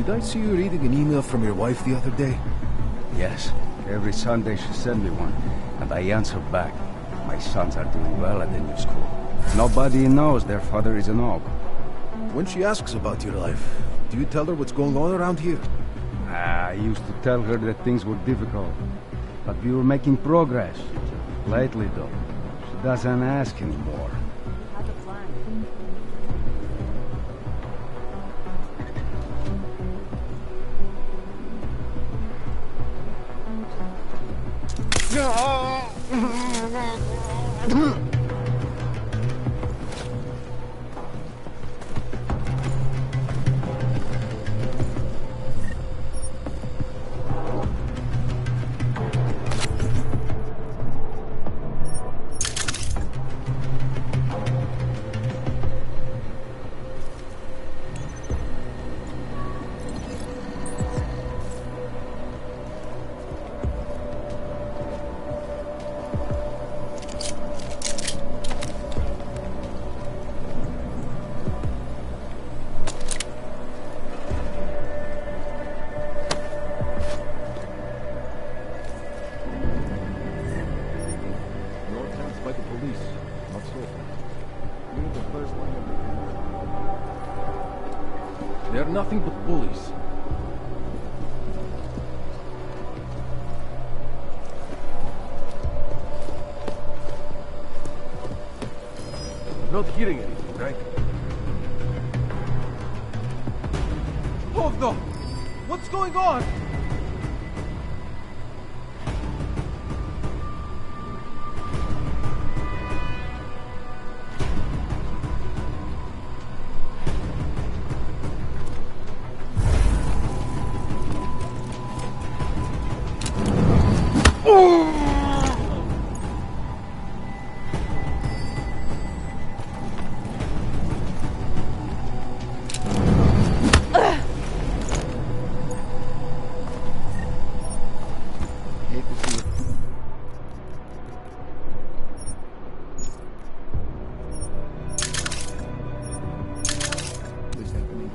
Did I see you reading an email from your wife the other day? Yes. Every Sunday she sent me one, and I answer back. My sons are doing well at the new school. Nobody knows their father is an orc. When she asks about your life, do you tell her what's going on around here? I used to tell her that things were difficult, but we were making progress. Lately, though, she doesn't ask anymore. How's it flying? Your attempts by the police, not so far. You're the first line of defense. They're nothing but bullies. Not hearing anything, right? Hovdo! What's going on? Hate to see it. Please take the lead.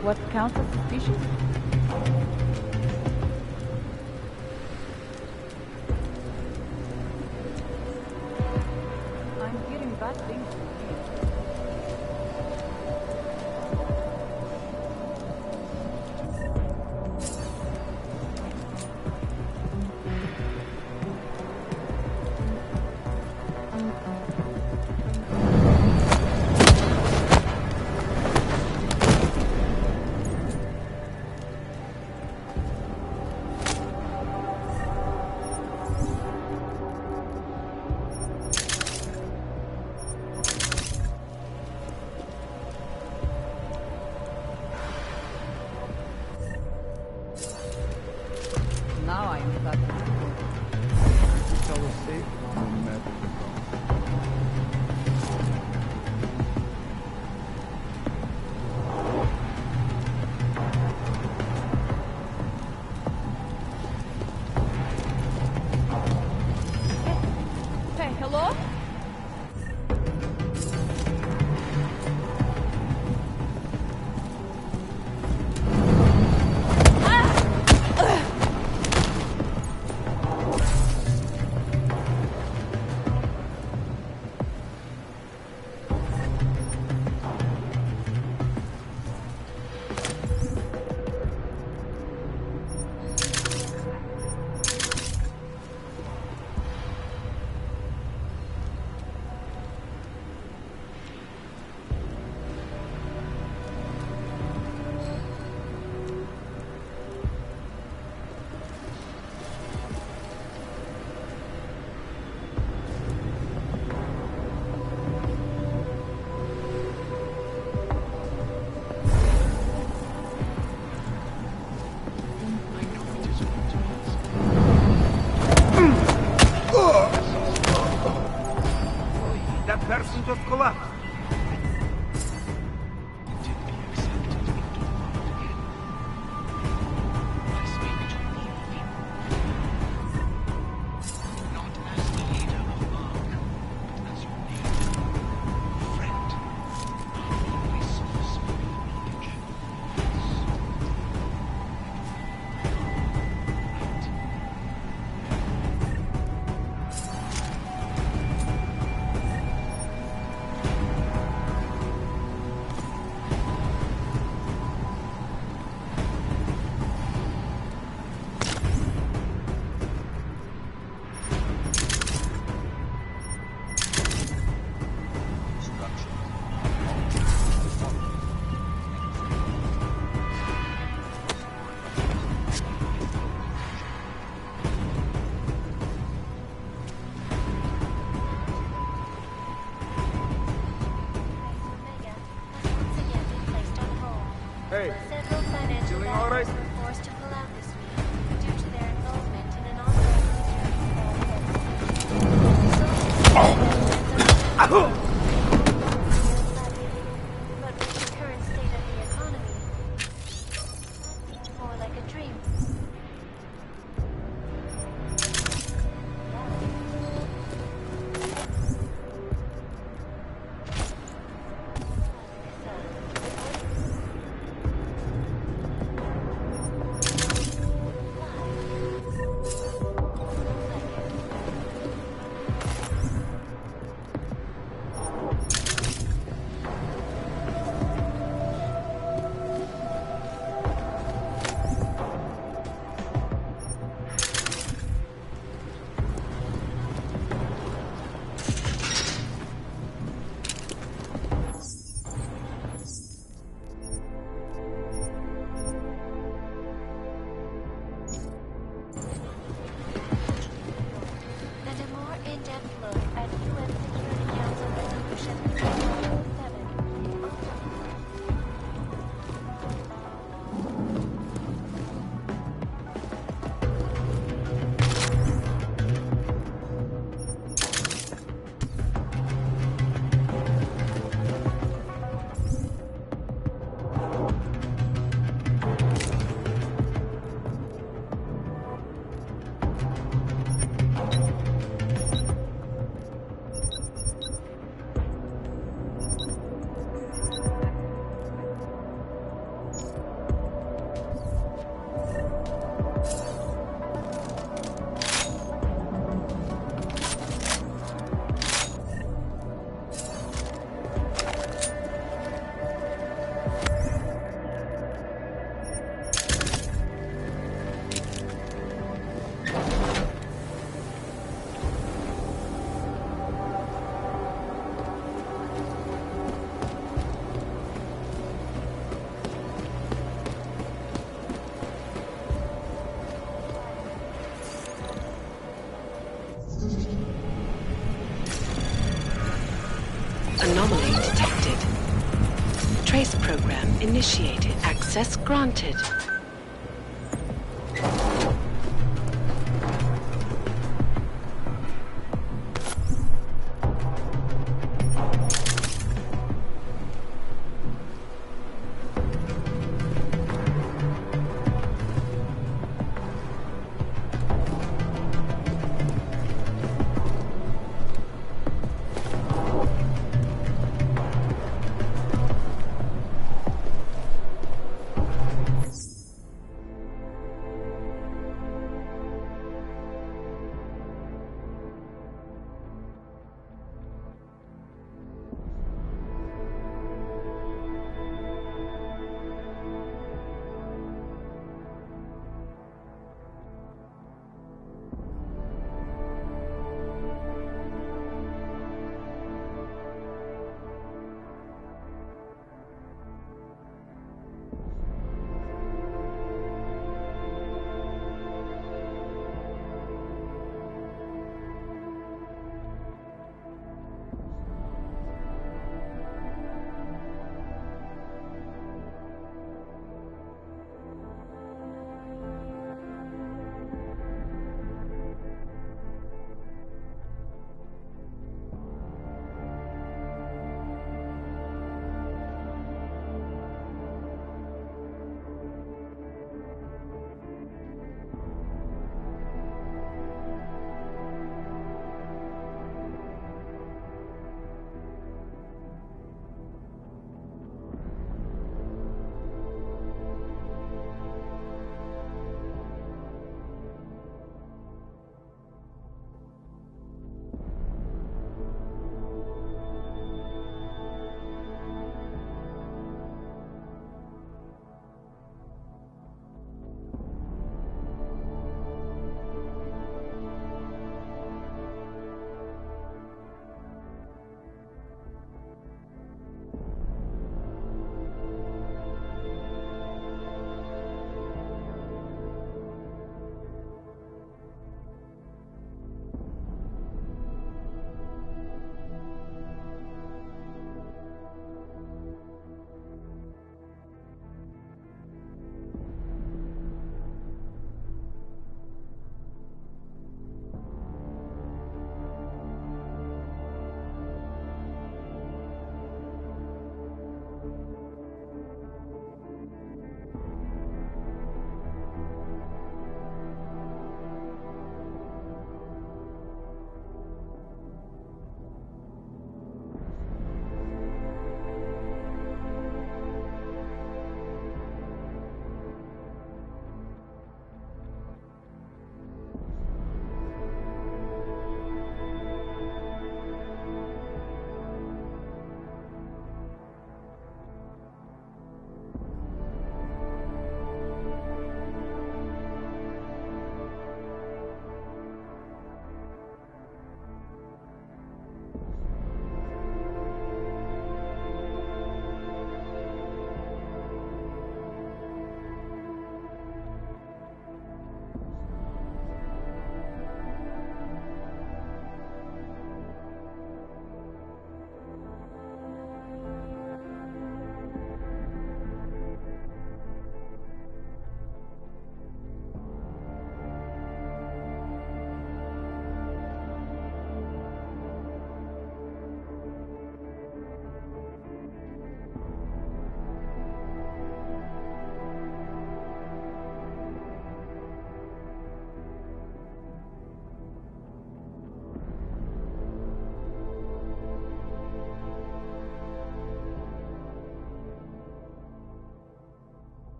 What counts as suspicious? I'm hearing bad things. Now I am starting to go. It's always safe, no matter the cost. Hey, hello? left. Hey, Several financial feeling all right? backers were forced to pull out this week due to their involvement in an ongoing but with the current state of the economy, more like a dream. And a more in-depth look at UN Security Council Resolution 1307. Anomaly detected. Trace program initiated. Access granted.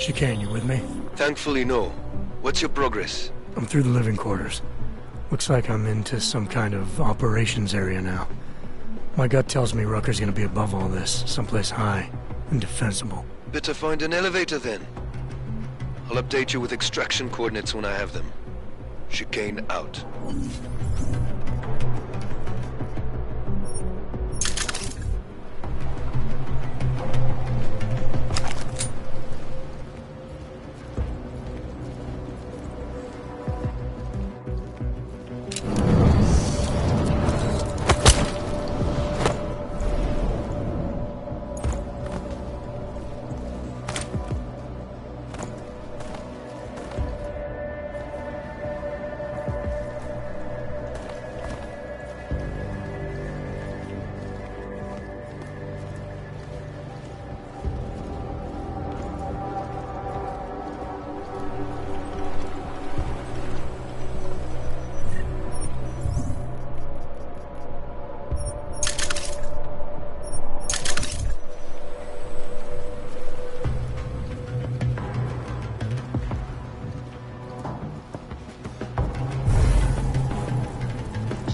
Chicane, you with me? Thankfully, no. What's your progress? I'm through the living quarters. Looks like I'm into some kind of operations area now. My gut tells me Rucker's gonna be above all this, someplace high and defensible. Better find an elevator then. I'll update you with extraction coordinates when I have them. Chicane out.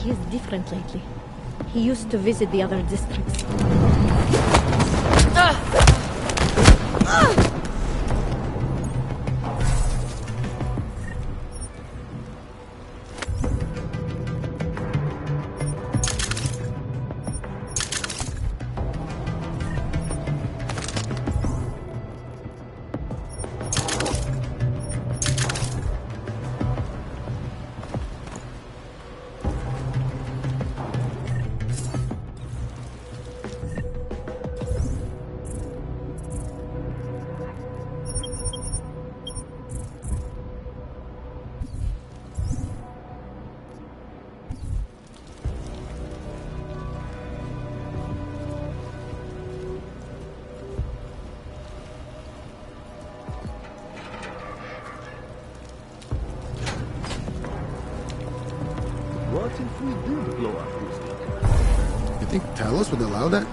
He is different lately. He used to visit the other districts. What if we did blow up Rustic? You think Talos would allow that?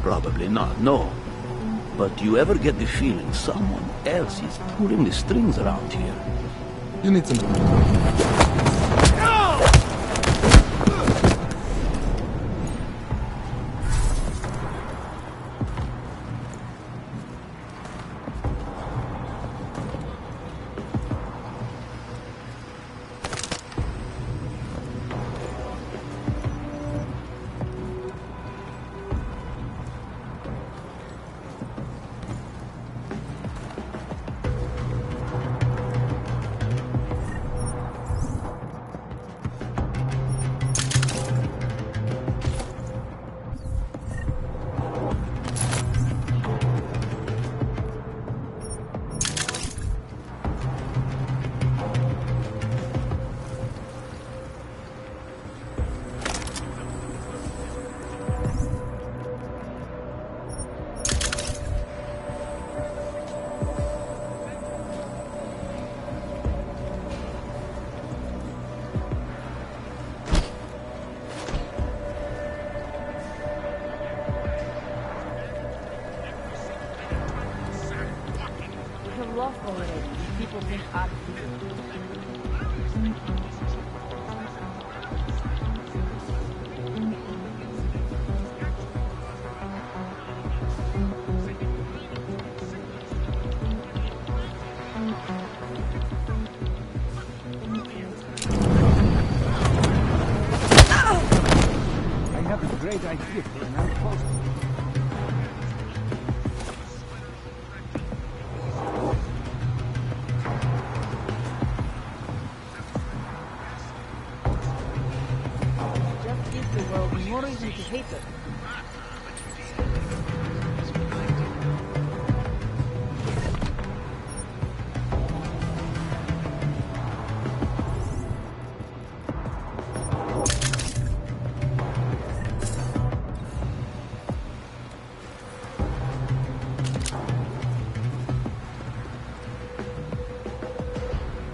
Probably not, no. But do you ever get the feeling someone else is pulling the strings around here? You need some... Lost already. People think I'm I have a great idea for an outpost. just give the world more reason to hate us.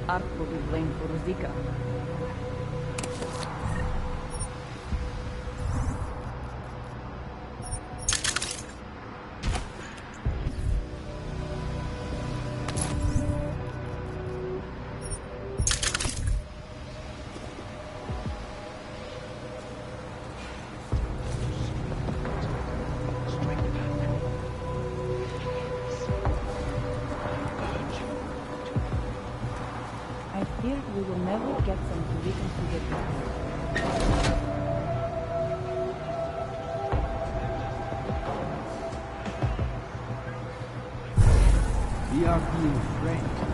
Art will be blamed for Zika. never get them to reconfigure the We are being framed.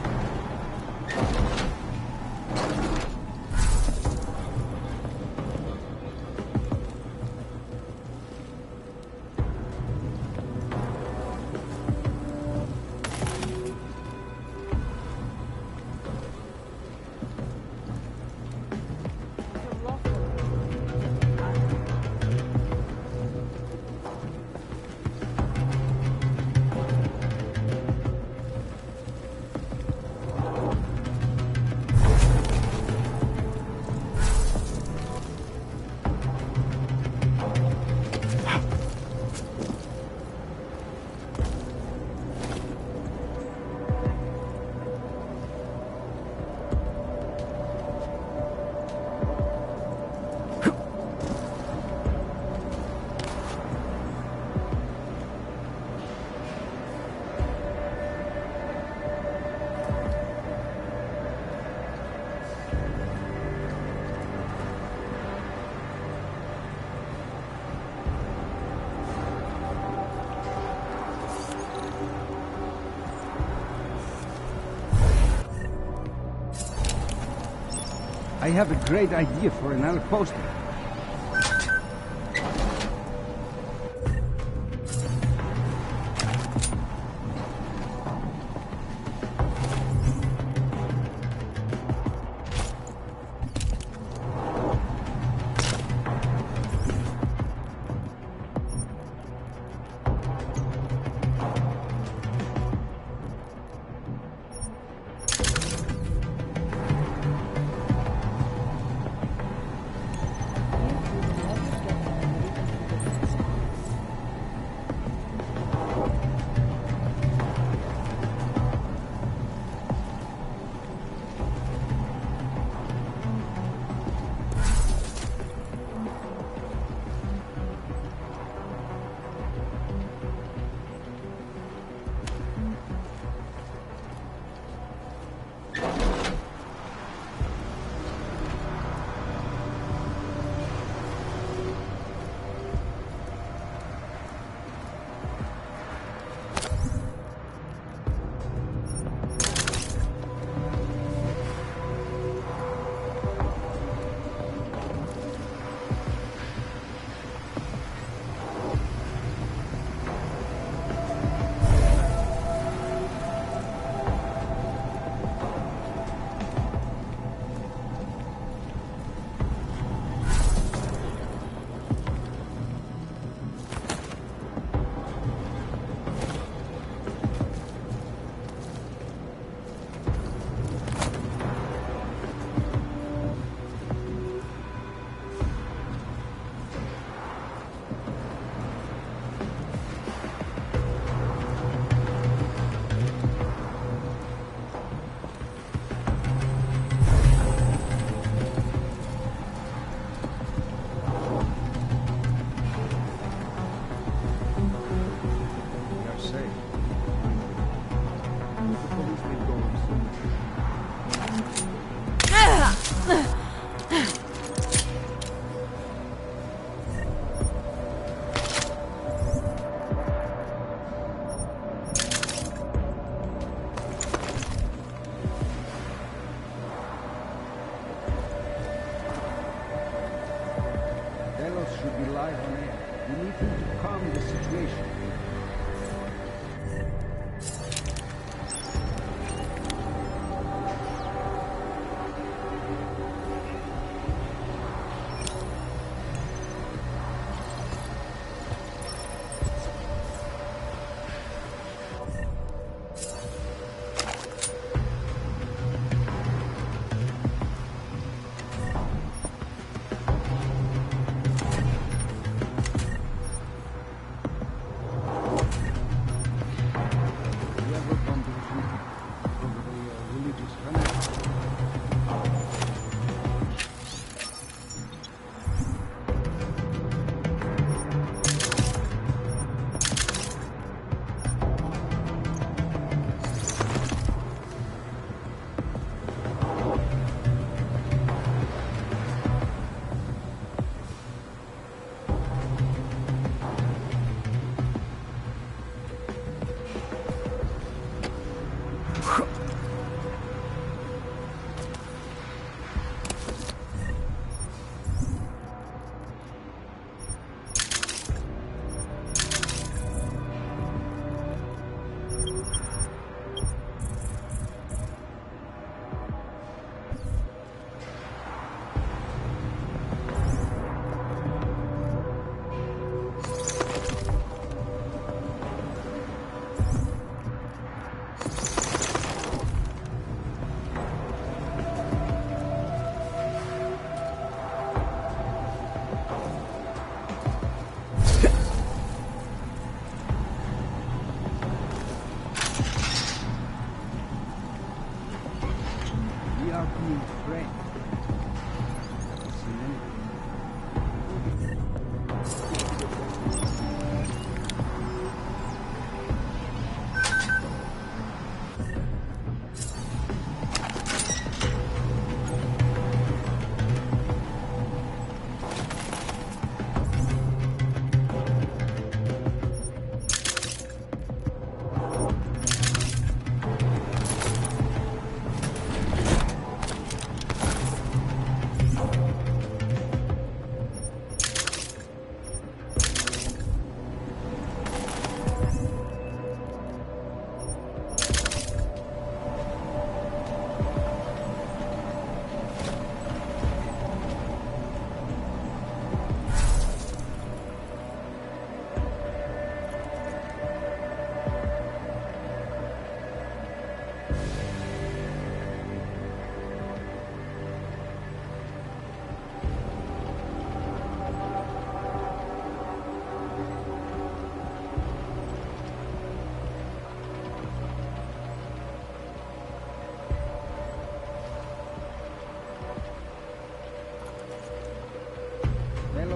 I have a great idea for an outpost.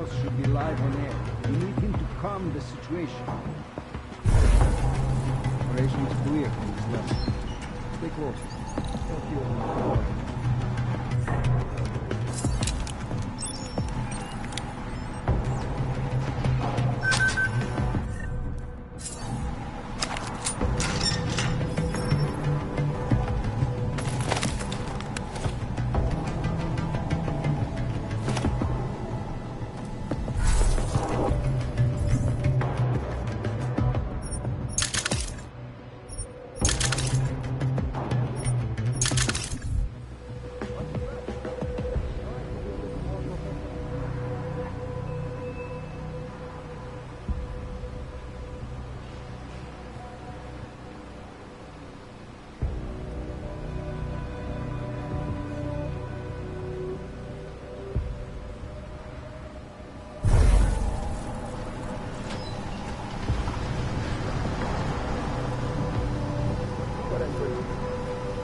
else should be live on air. We need him to calm the situation. Operation is clear from this level. Stay close. Thank you.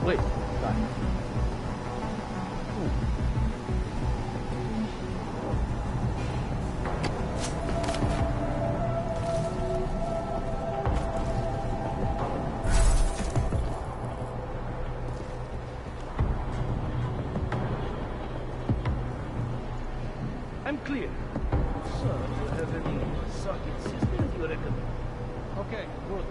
Wait. I'm clear. Sir, do you have any socket system you recommend? Okay, good.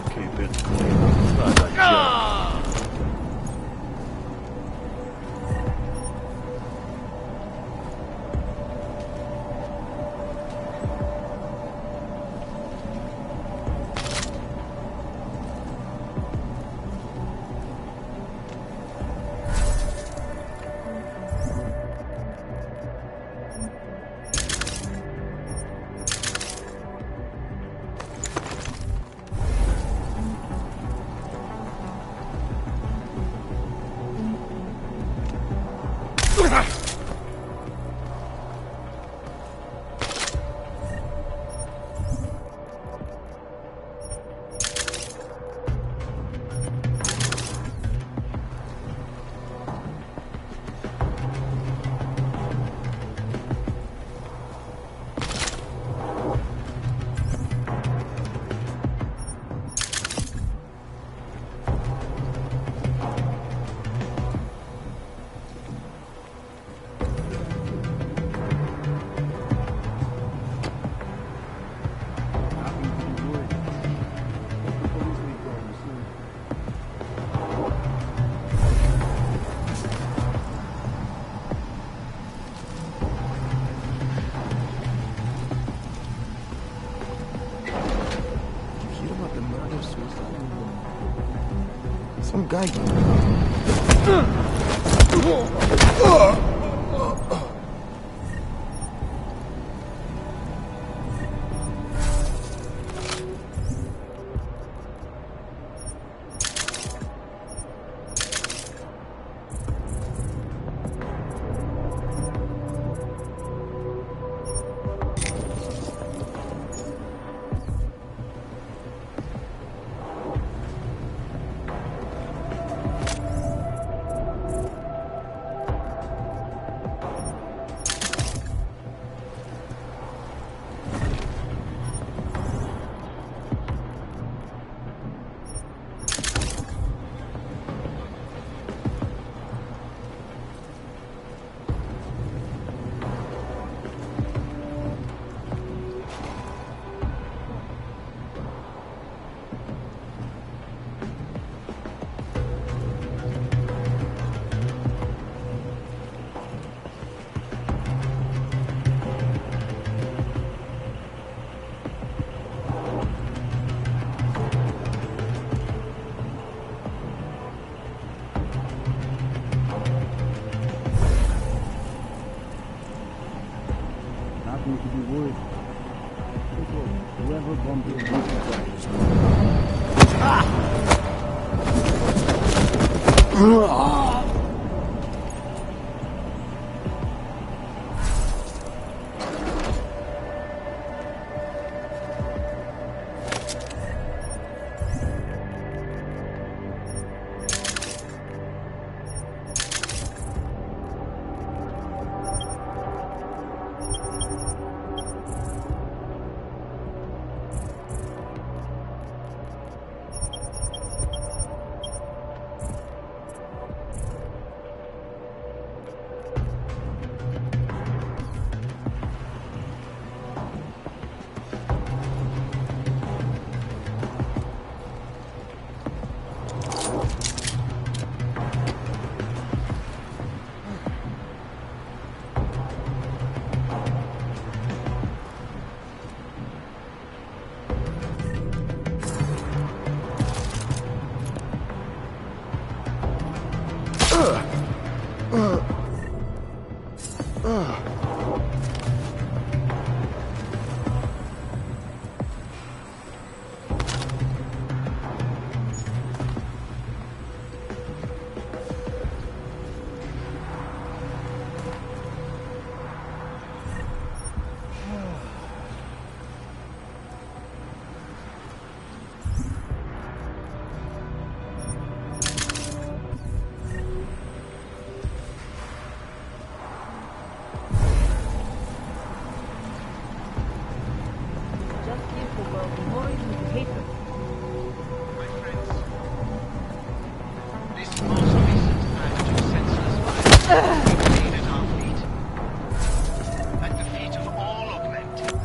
Keep it clean. Not a joke. Some guy. Whoever bombed the Just give the world more reason to hate them. My friends, this most recent act of senseless violence we laid at our feet. At the feet of all augmented.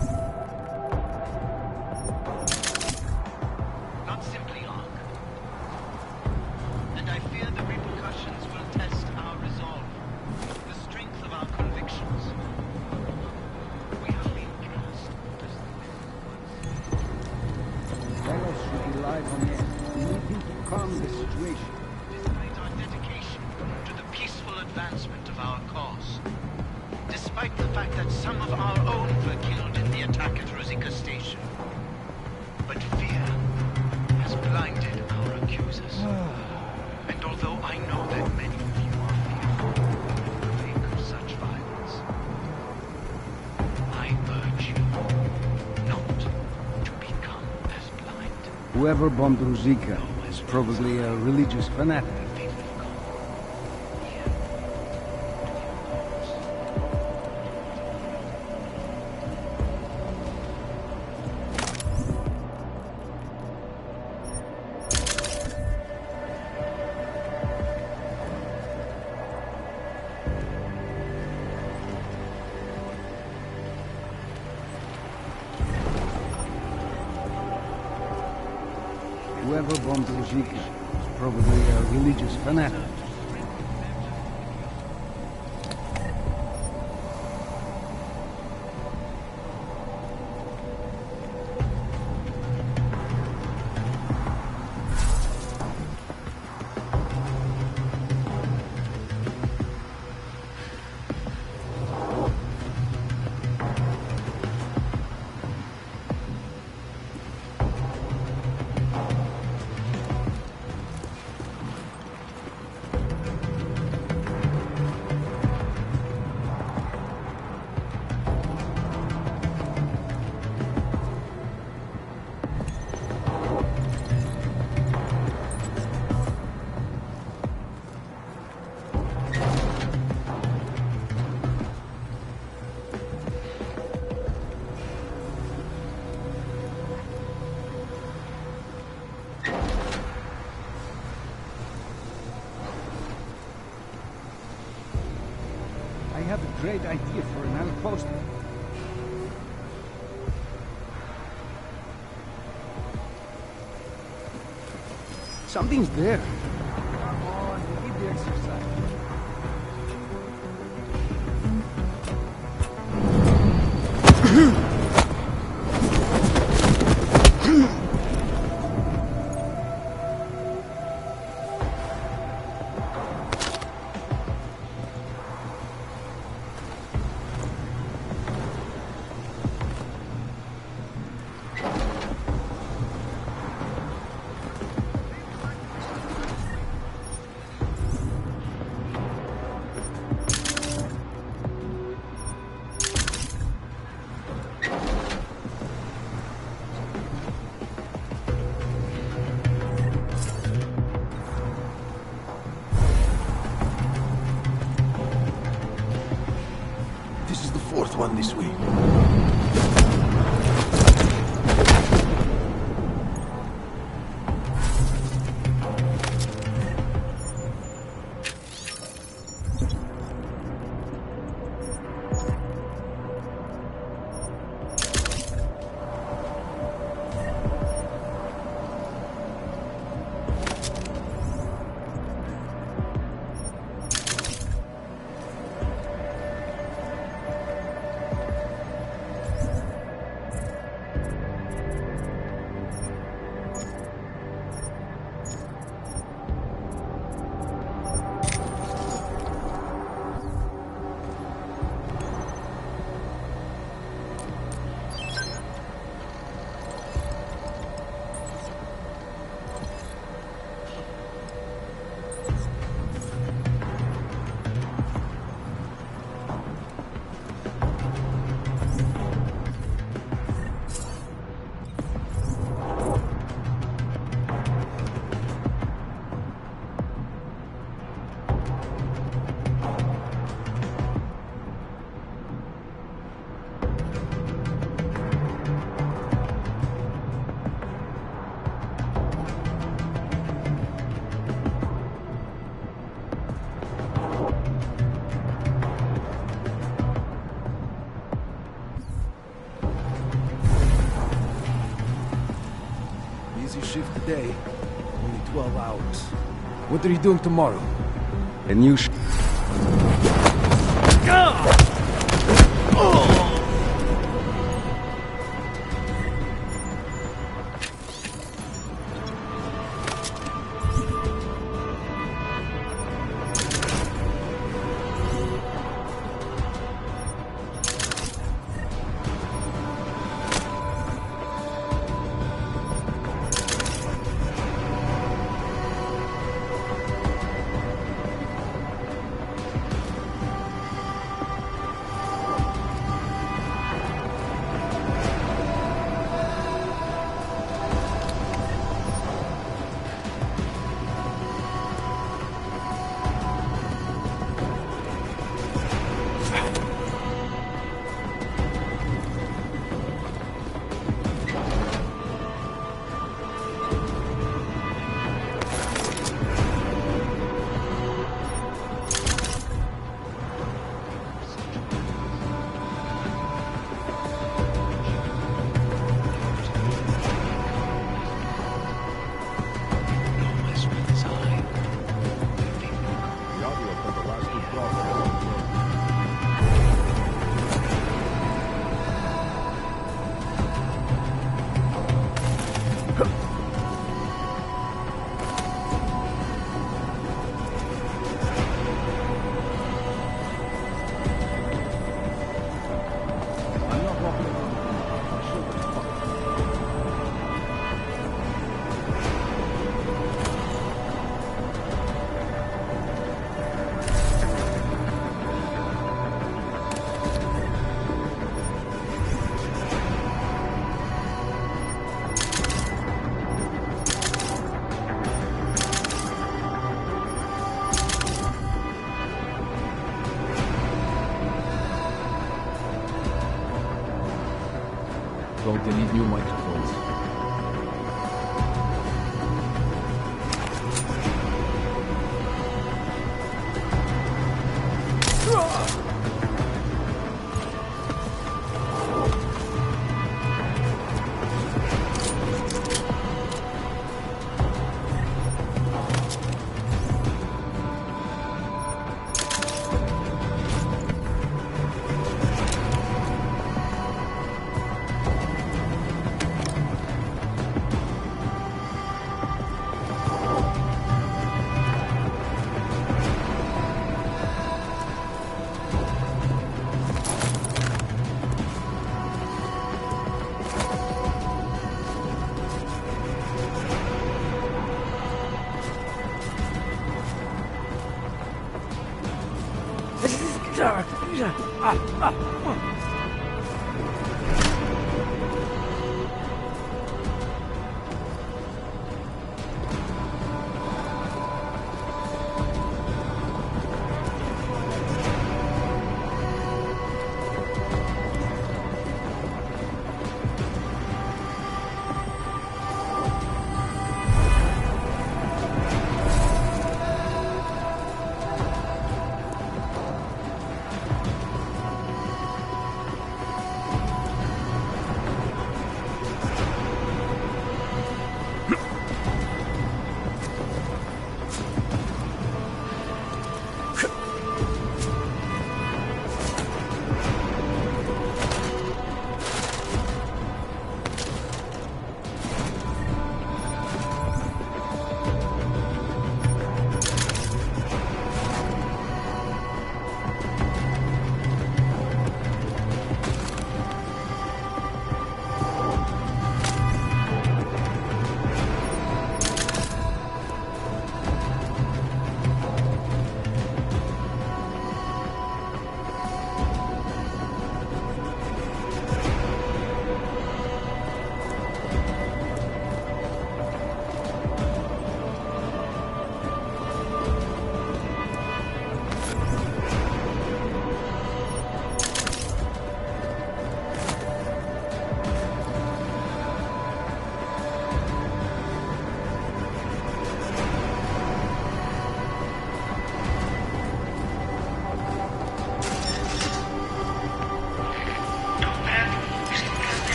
Not simply Ark. And I fear the repercussions will test our resolve, the strength of our convictions. We have been cast as the Fellows should be live on air. We need you to calm the situation. Despite our dedication to the peaceful advancement of our cause, despite the fact that some of our own were killed in the attack at Rosika Station, but fear has blinded our accusers. And although I know that many of you are fearful in the wake of such violence, I urge you not to become as blind. Whoever bombed Ruzika is probably a religious fanatic. Whoever bombed Ruzika is probably a religious fanatic. I have a great idea for an outpost. Something's there. Come on, we need the exercise. done this week. Easy shift today. Only 12 hours. What are you doing tomorrow? A new Don't delete new microphones.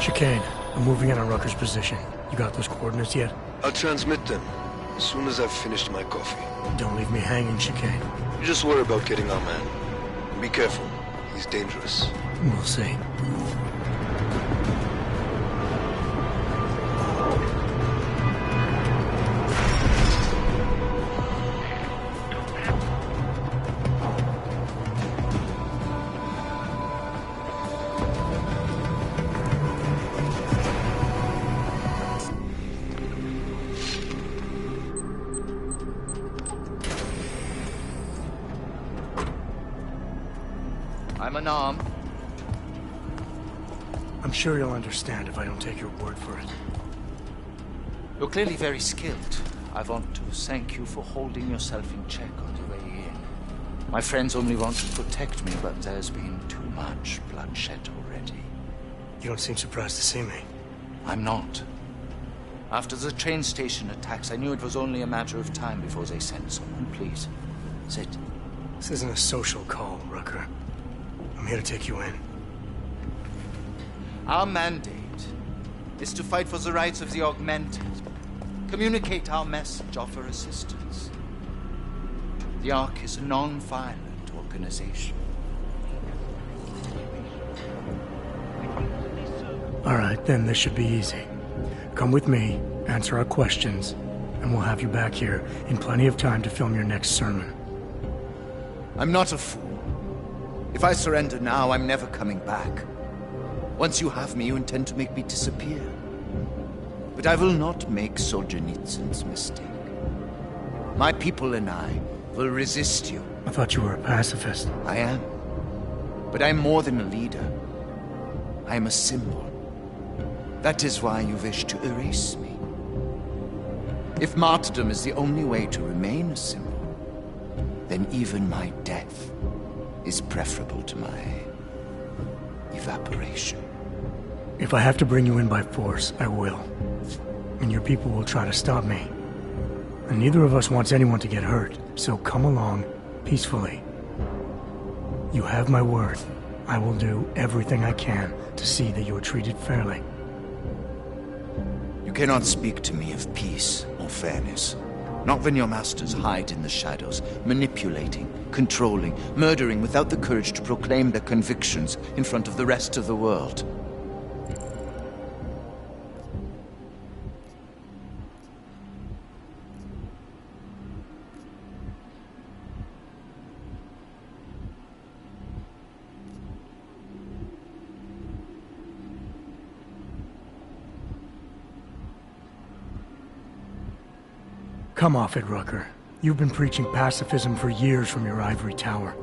Chicane, I'm moving in on Rucker's position. You got those coordinates yet? I'll transmit them as soon as I've finished my coffee. Don't leave me hanging, Chicane. You just worry about getting our man. Be careful. He's dangerous. We'll see. I'm unarmed. I'm sure you'll understand if I don't take your word for it. You're clearly very skilled. I want to thank you for holding yourself in check on the way in. My friends only want to protect me, but there's been too much bloodshed already. You don't seem surprised to see me. I'm not. After the train station attacks, I knew it was only a matter of time before they sent someone. Please, sit. This isn't a social call, Rucker. I'm here to take you in. Our mandate is to fight for the rights of the augmented. Communicate our message, offer assistance. The Ark is a non-violent organization. Alright, then this should be easy. Come with me, answer our questions, and we'll have you back here in plenty of time to film your next sermon. I'm not a fool. If I surrender now, I'm never coming back. Once you have me, you intend to make me disappear. But I will not make Solzhenitsyn's mistake. My people and I will resist you. I thought you were a pacifist. I am. But I'm more than a leader. I am a symbol. That is why you wish to erase me. If martyrdom is the only way to remain a symbol, then even my death is preferable to my evaporation. If I have to bring you in by force, I will. And your people will try to stop me. And neither of us wants anyone to get hurt, so come along peacefully. You have my word. I will do everything I can to see that you are treated fairly. You cannot speak to me of peace or fairness. Not when your masters hide in the shadows, manipulating, controlling, murdering without the courage to proclaim their convictions in front of the rest of the world. Come off it, Rucker. You've been preaching pacifism for years from your ivory tower.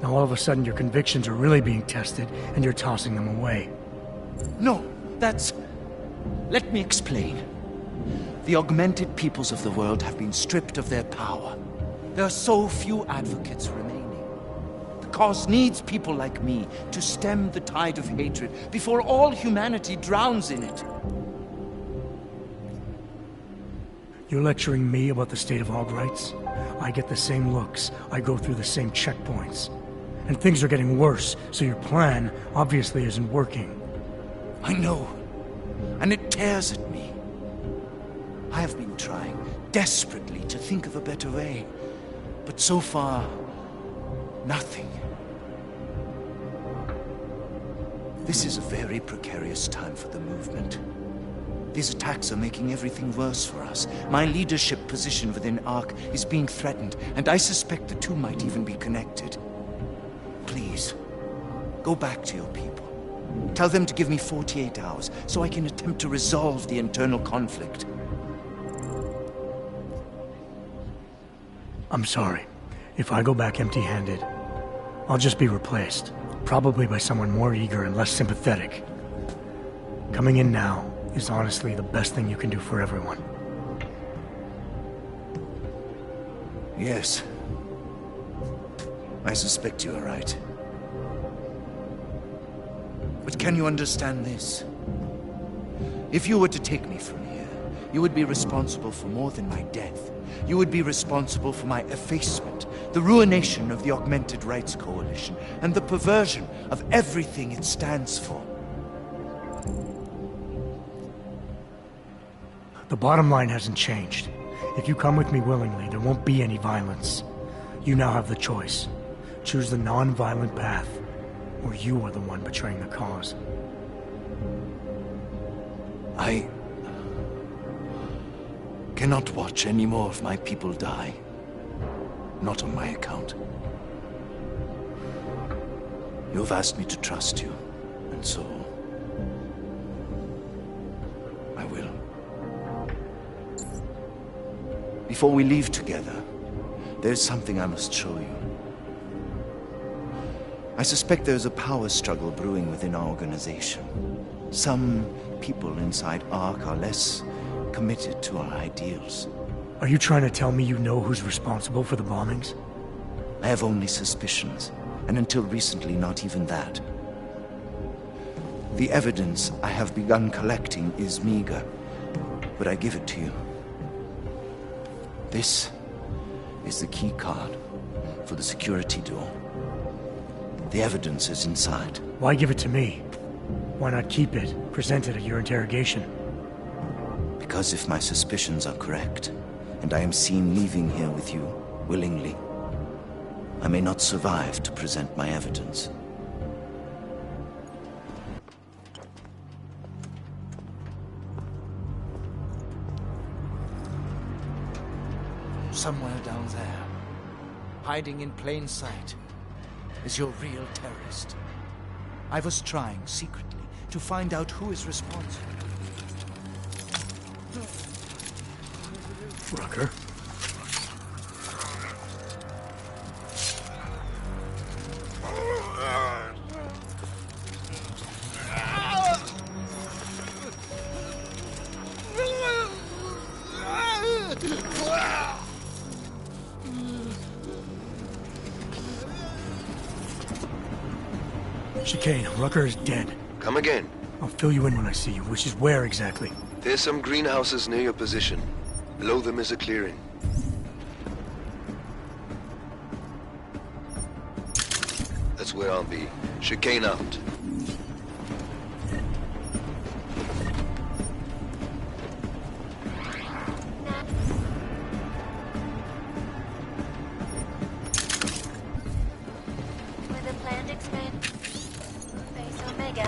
Now all of a sudden your convictions are really being tested, and you're tossing them away. No, that's... Let me explain. The augmented peoples of the world have been stripped of their power. There are so few advocates remaining. The cause needs people like me to stem the tide of hatred before all humanity drowns in it. You're lecturing me about the state of hog rights? I get the same looks. I go through the same checkpoints. And things are getting worse, so your plan obviously isn't working. I know. And it tears at me. I have been trying desperately to think of a better way. But so far, nothing. This is a very precarious time for the movement. These attacks are making everything worse for us. My leadership position within ARC is being threatened, and I suspect the two might even be connected. Please, go back to your people. Tell them to give me 48 hours, so I can attempt to resolve the internal conflict. I'm sorry. If I go back empty-handed, I'll just be replaced. Probably by someone more eager and less sympathetic. Coming in now is honestly the best thing you can do for everyone. Yes. I suspect you are right. But can you understand this? If you were to take me from here, you would be responsible for more than my death. You would be responsible for my effacement, the ruination of the Augmented Rights Coalition, and the perversion of everything it stands for. The bottom line hasn't changed. If you come with me willingly, there won't be any violence. You now have the choice. Choose the non-violent path, or you are the one betraying the cause. I cannot watch any more of my people die. Not on my account. You have asked me to trust you, and so I will. Before we leave together, there's something I must show you. I suspect there's a power struggle brewing within our organization. Some people inside ARC are less committed to our ideals. Are you trying to tell me you know who's responsible for the bombings? I have only suspicions, and until recently not even that. The evidence I have begun collecting is meager, but I give it to you. This is the key card for the security door. The evidence is inside. Why give it to me? Why not keep it, present it at your interrogation? Because if my suspicions are correct, and I am seen leaving here with you, willingly, I may not survive to present my evidence. Somewhere down there, hiding in plain sight, is your real terrorist. I was trying secretly to find out who is responsible. Rucker? Chicane, Rucker is dead. Come again. I'll fill you in when I see you, which is where exactly? There's some greenhouses near your position. Below them is a clearing. That's where I'll be. Chicane out. With a planned expansion. Base Omega.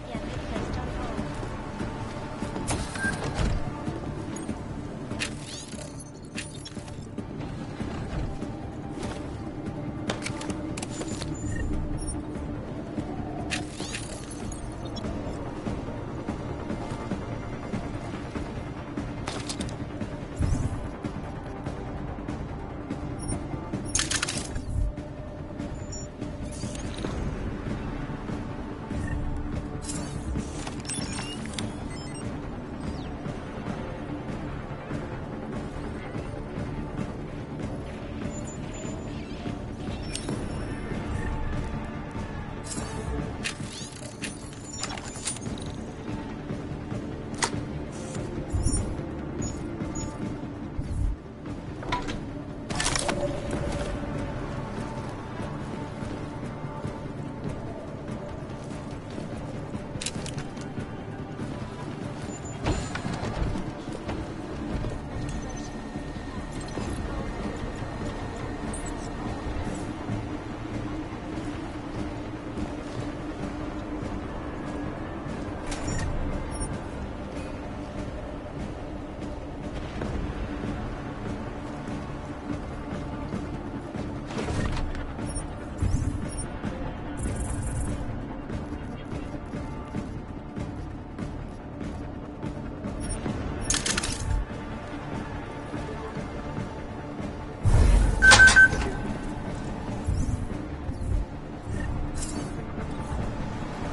Yet it placed on hold.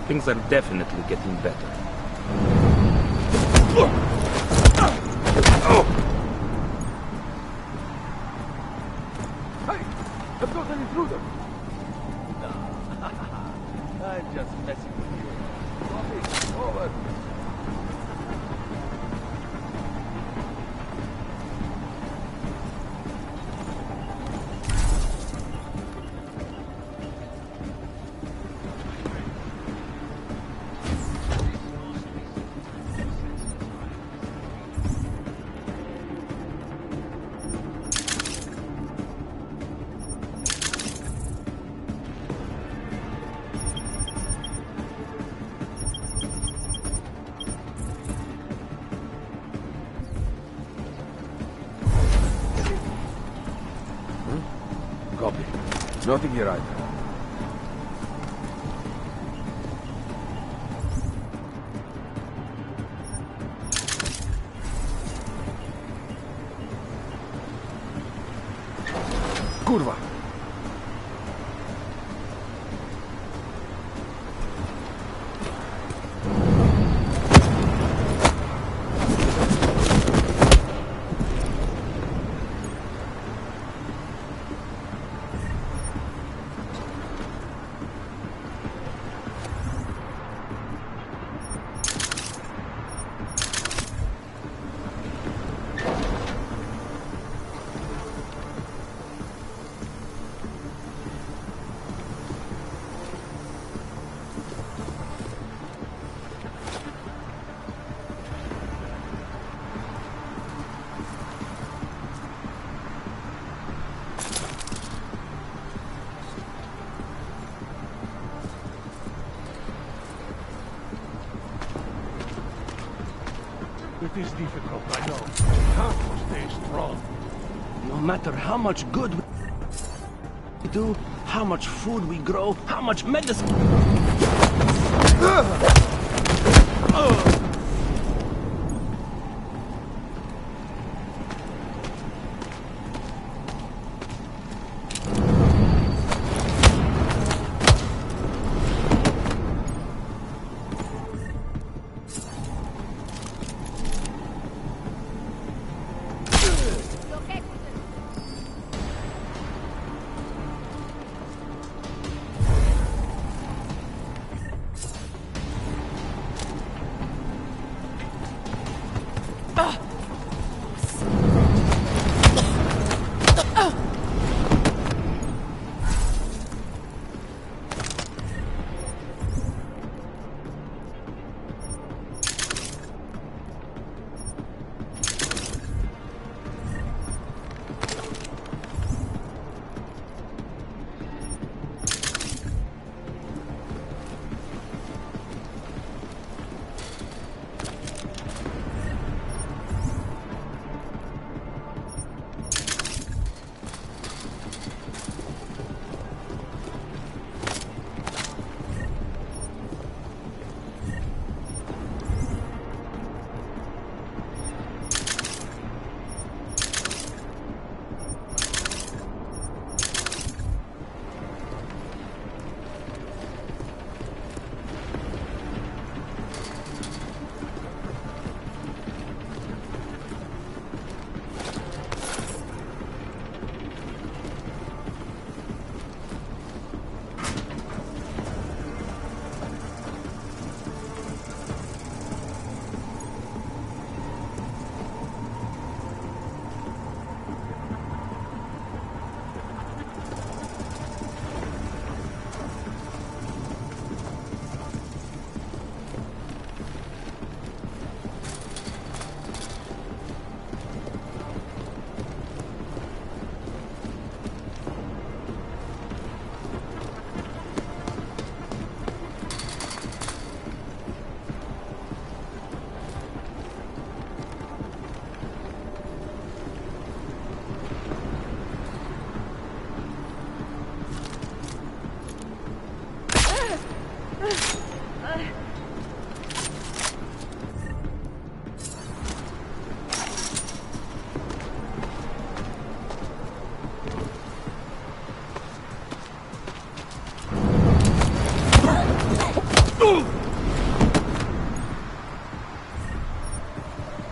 Things are definitely getting better. Hey! I've got an intruder! No. I'm just messing with you. Copy. Over. Nothing here either. Kurwa! It is difficult, I know. We have to stay strong. No matter how much good we do, how much food we grow, how much medicine...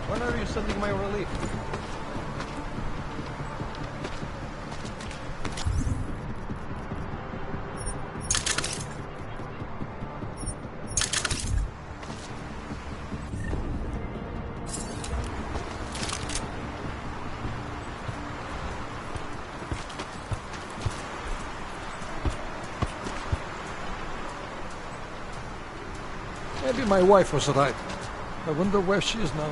When are you sending my relief? Maybe my wife was right. I wonder where she is now.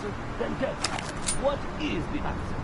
answer, then tell me, what is the answer?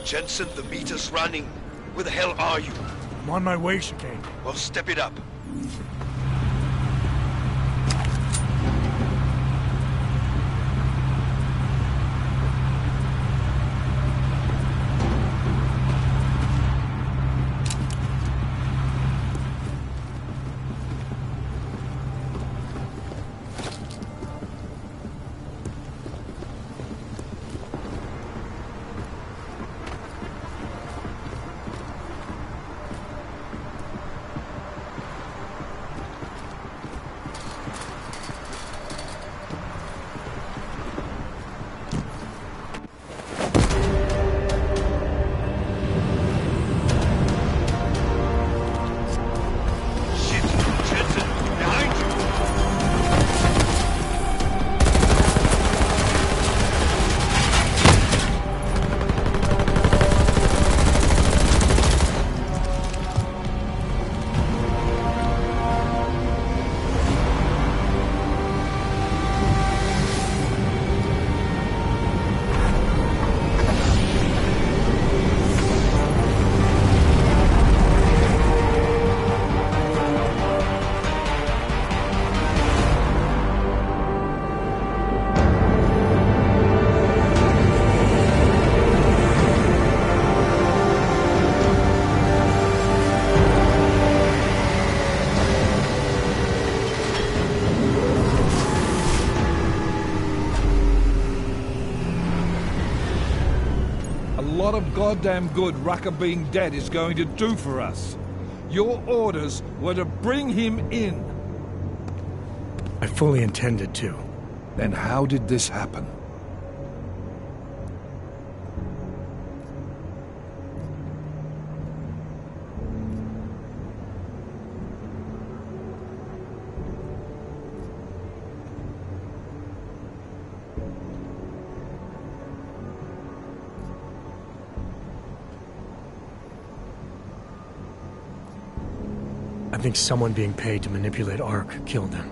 Jensen, the meter's running. Where the hell are you? I'm on my way, Chicane. Well, step it up. lot of goddamn good Rucker being dead is going to do for us. Your orders were to bring him in. I fully intended to. Then how did this happen? I think someone being paid to manipulate Ark killed him.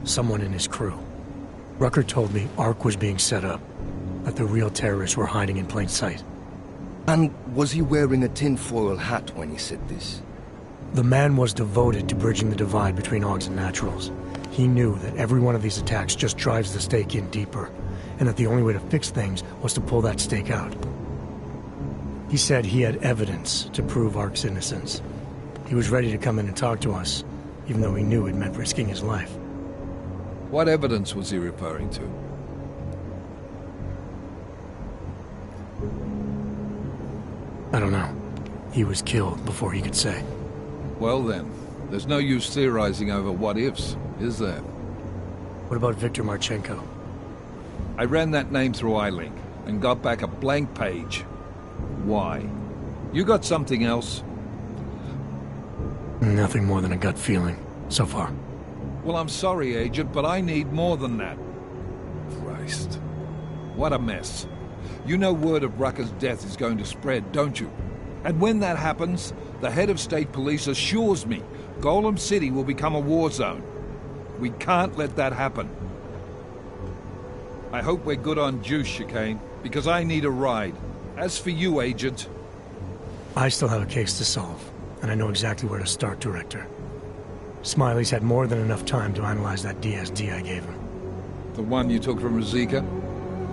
Someone in his crew. Rucker told me Ark was being set up, that the real terrorists were hiding in plain sight. And was he wearing a tinfoil hat when he said this? The man was devoted to bridging the divide between Augs and Naturals. He knew that every one of these attacks just drives the stake in deeper, and that the only way to fix things was to pull that stake out. He said he had evidence to prove Ark's innocence. He was ready to come in and talk to us, even though he knew it meant risking his life. What evidence was he referring to? I don't know. He was killed before he could say. Well then, there's no use theorizing over what-ifs, is there? What about Viktor Marchenko? I ran that name through iLink, and got back a blank page. Why? You got something else? Nothing more than a gut feeling, so far. Well, I'm sorry, Agent, but I need more than that. Christ. What a mess. You know word of Rucker's death is going to spread, don't you? And when that happens, the head of state police assures me Golem City will become a war zone. We can't let that happen. I hope we're good on juice, Chicane, because I need a ride. As for you, Agent... I still have a case to solve, and I know exactly where to start, Director. Smiley's had more than enough time to analyze that DSD I gave him. The one you took from Ruzicka?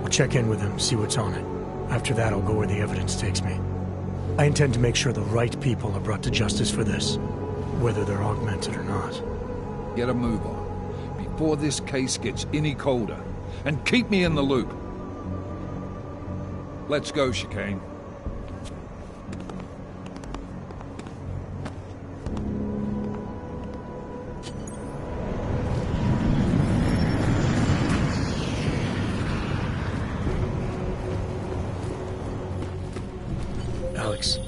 I'll check in with him, see what's on it. After that, I'll go where the evidence takes me. I intend to make sure the right people are brought to justice for this, whether they're augmented or not. Get a move on, before this case gets any colder. And keep me in the loop. Let's go, Chicane. Alex,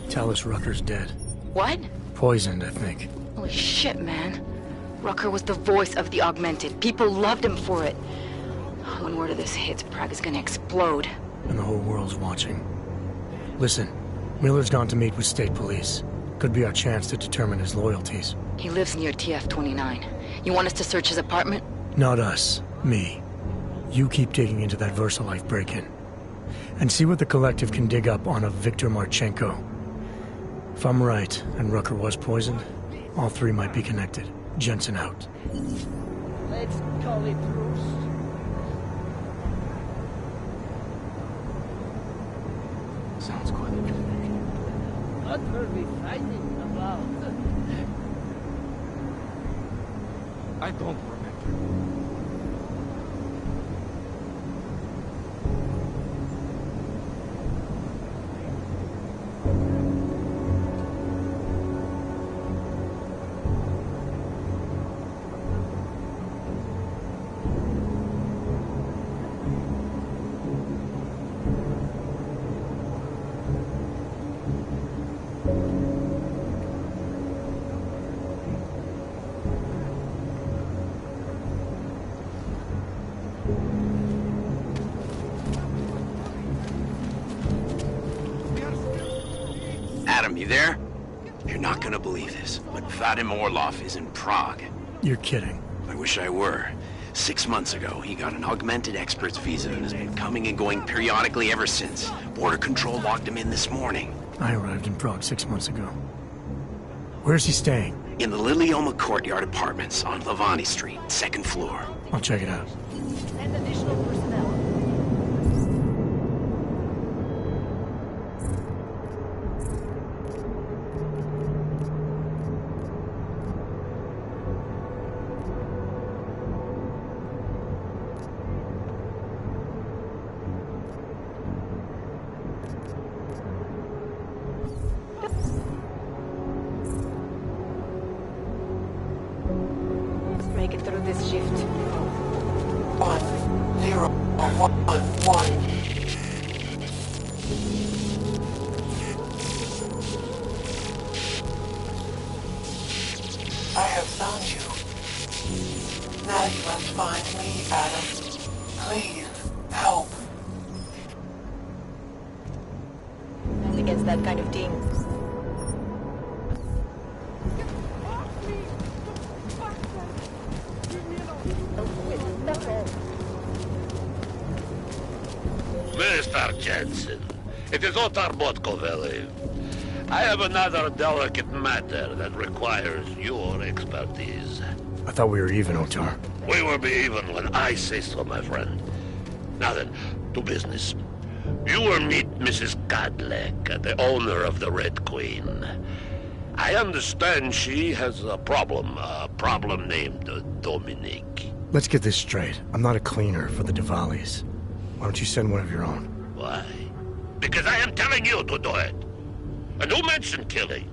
Tallis Rucker's dead. What? Poisoned, I think. Holy shit, man. Rucker was the voice of the Augmented. People loved him for it. When word of this hits, Prague is gonna explode. And the whole world's watching. Listen, Miller's gone to meet with state police. Could be our chance to determine his loyalties. He lives near TF-29. You want us to search his apartment? Not us. Me. You keep digging into that VersaLife break-in. And see what the Collective can dig up on a Viktor Marchenko. If I'm right, and Rucker was poisoned, all three might be connected. Jensen out. Let's call it truce. Sounds quite interesting. What were we fighting about? I don't remember. Adam, you there? You're not gonna believe this, but Vadim Orlov is in Prague. You're kidding. I wish I were. 6 months ago, he got an augmented expert's visa and has been coming and going periodically ever since. Border Control locked him in this morning. I arrived in Prague 6 months ago. Where's he staying? In the Lilioma Courtyard Apartments on Lavani Street, 2nd floor. I'll check it out. And additional personnel. 511. I have found you. Now you must find me, Adam. Please, help. Against that kind of team. Mr. Jensen, it is Otar Botkoveli. I have another delicate matter that requires your expertise. I thought we were even, Otar. We will be even when I say so, my friend. Now then, to business. You will meet Mrs. Kadlec, the owner of the Red Queen. I understand she has a problem named Dominique. Let's get this straight. I'm not a cleaner for the Diwalis. Why don't you send one of your own? Why? Because I am telling you to do it. And who mentioned killing?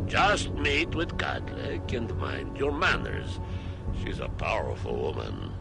Just meet with Kadlec and mind your manners. She's a powerful woman.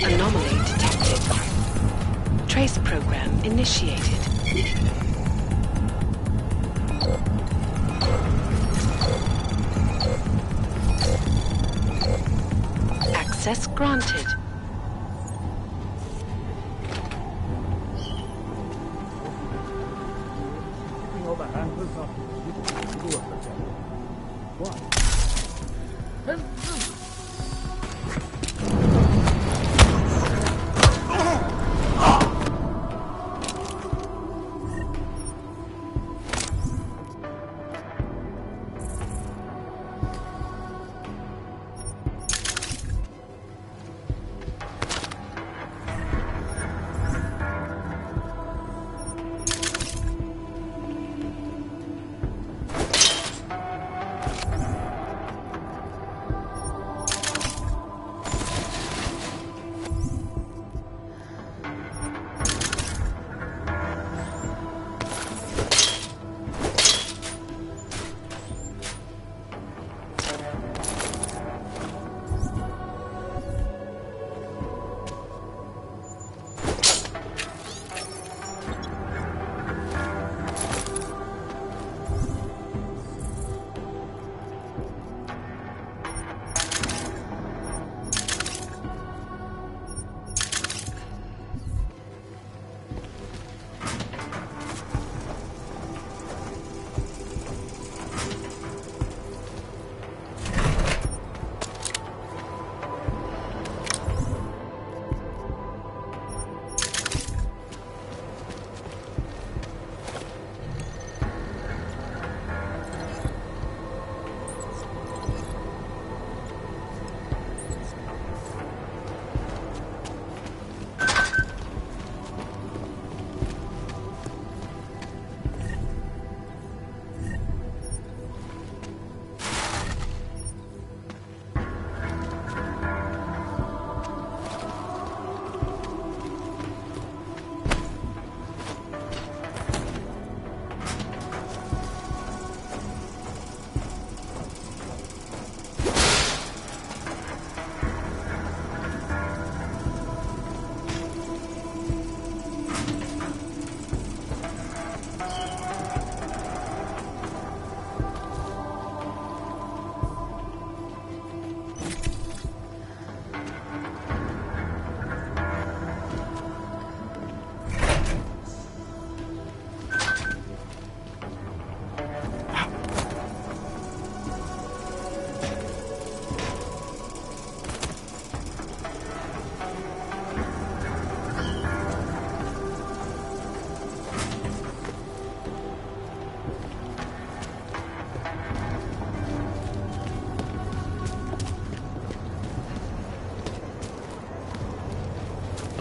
Anomaly detected. Trace program initiated. Access granted.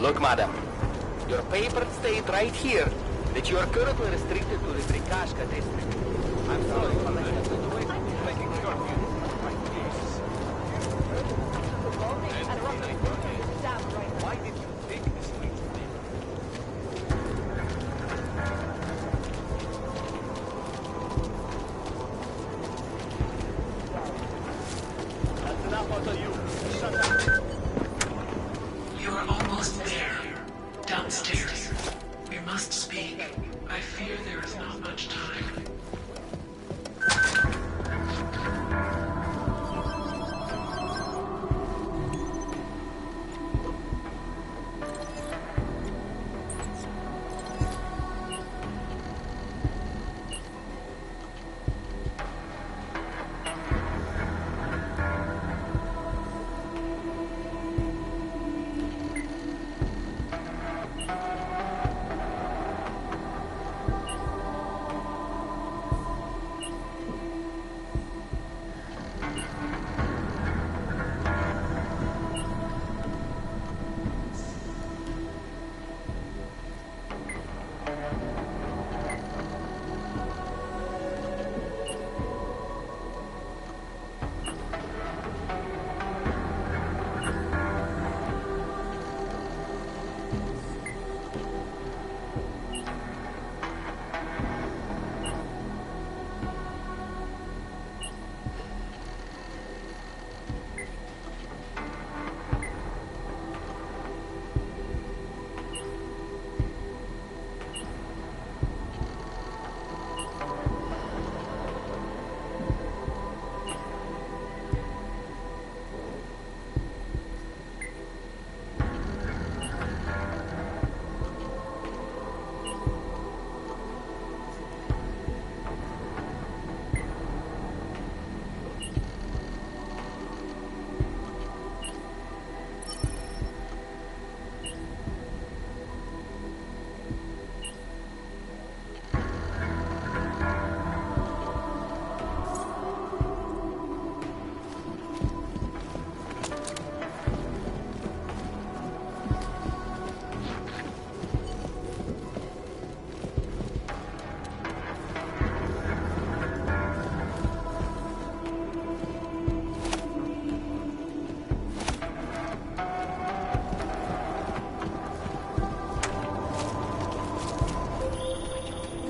Look, madam. Your paper state right here that you are currently restricted to the Prikashka district. I'm sorry, but I have to do it. Making curfew. Why did you take this way? That's enough out of you. Shut up. You are almost there. Downstairs. We must speak. I fear there is not much time.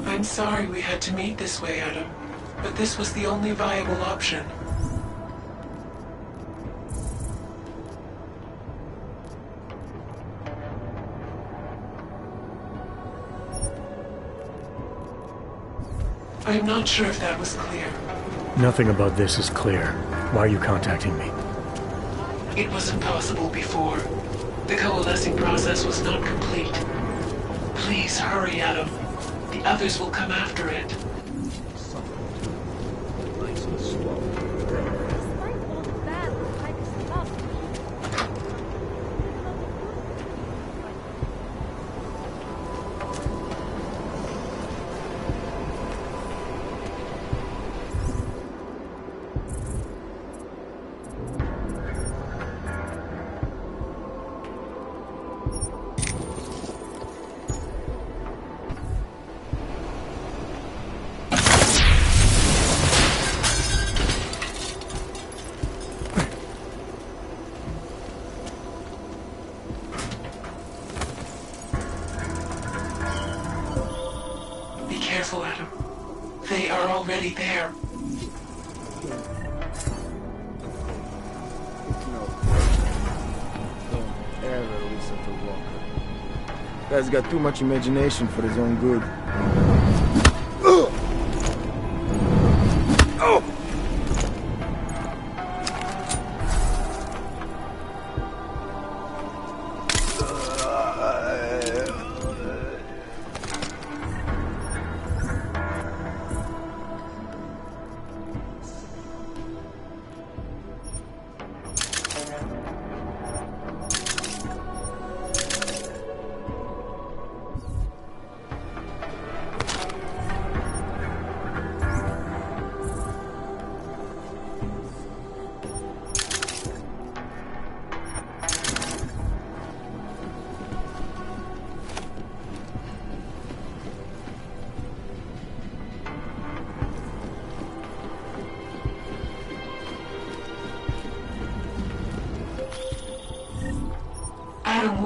I'm sorry we had to meet this way, Adam, but this was the only viable option. I'm not sure if that was clear. Nothing about this is clear. Why are you contacting me? It was impossible before. The coalescing process was not complete. Please hurry, Adam. The others will come after it. Nice and slow. Careful, Adam. They are already there. Don't ever listen to Walker. Guy's got too much imagination for his own good. Adam,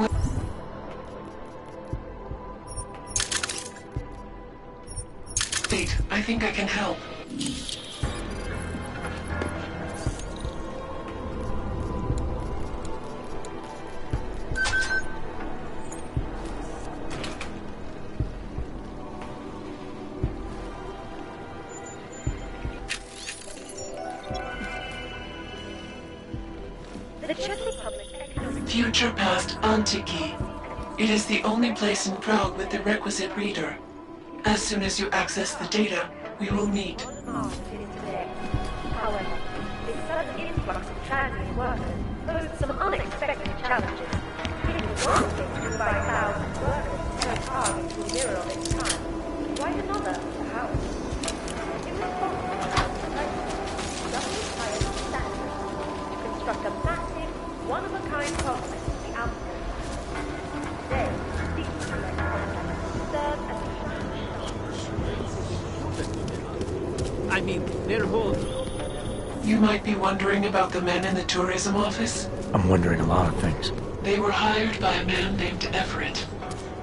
wait, I think I can help. Future Past Antiki. It is the only place in Prague with the requisite reader. As soon as you access the data, we will meet. However, the sudden influx of transient workers posed some unexpected challenges. It was one thing to invite thousands of workers per car into a mirror of its time. Quite another, perhaps. It was possible to double higher standards to construct a massive, one-of-a-kind complex in the outskirts. Today, these select complexes serve as I mean, their whole... You might be wondering about the men in the tourism office. I'm wondering a lot of things. They were hired by a man named Everett.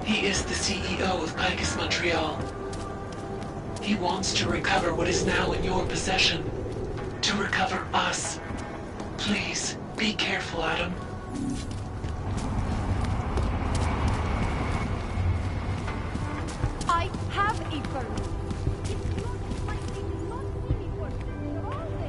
He is the CEO of Picus Montreal. He wants to recover what is now in your possession. To recover us. Please, be careful, Adam. I have a phone. It's not my thing, not really worth it. Always.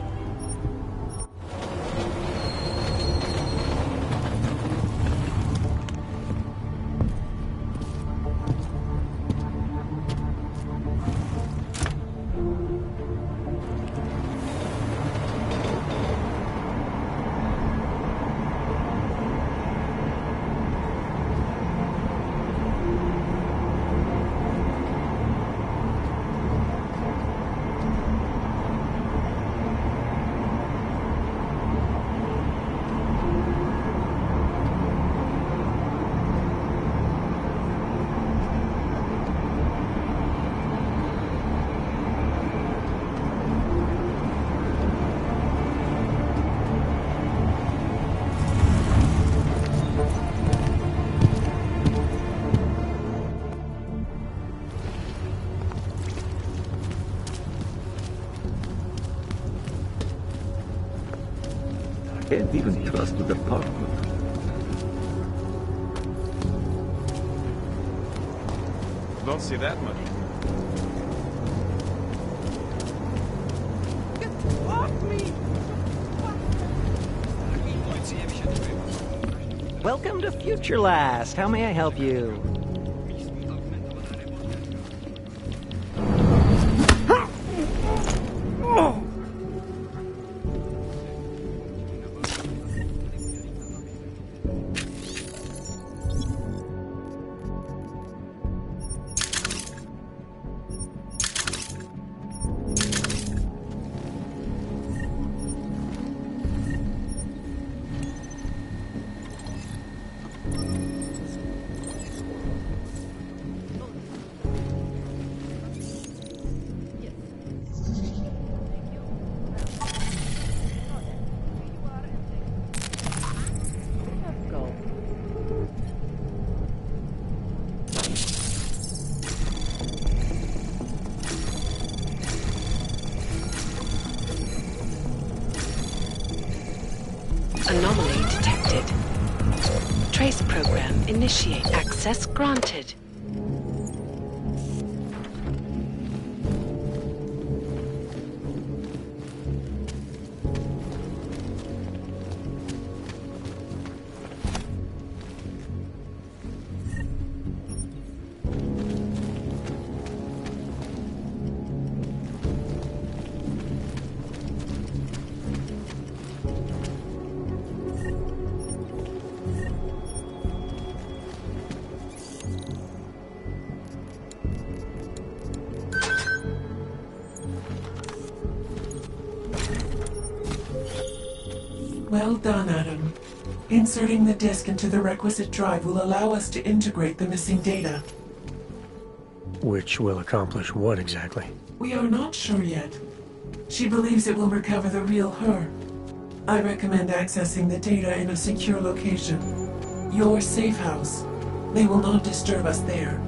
Can't even trust the department. Don't see that much. Get off me! Welcome to Future Last. How may I help you? Anomaly detected. Trace program initiate. Access granted. Well done, Adam. Inserting the disk into the requisite drive will allow us to integrate the missing data. Which will accomplish what exactly? We are not sure yet. She believes it will recover the real her. I recommend accessing the data in a secure location. Your safe house. They will not disturb us there.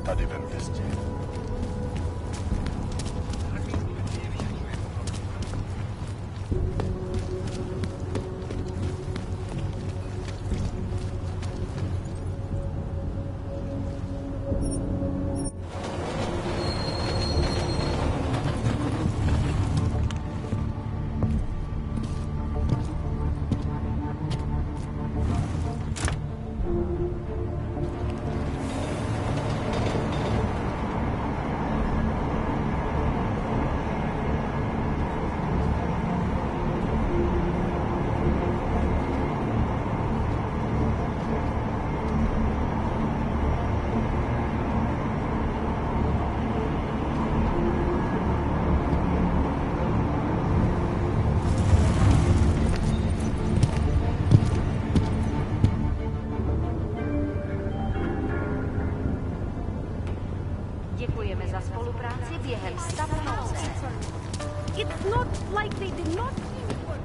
Tady ve městě. Děkujeme za spolupráci během stavu nouze. It's not like they did not do work.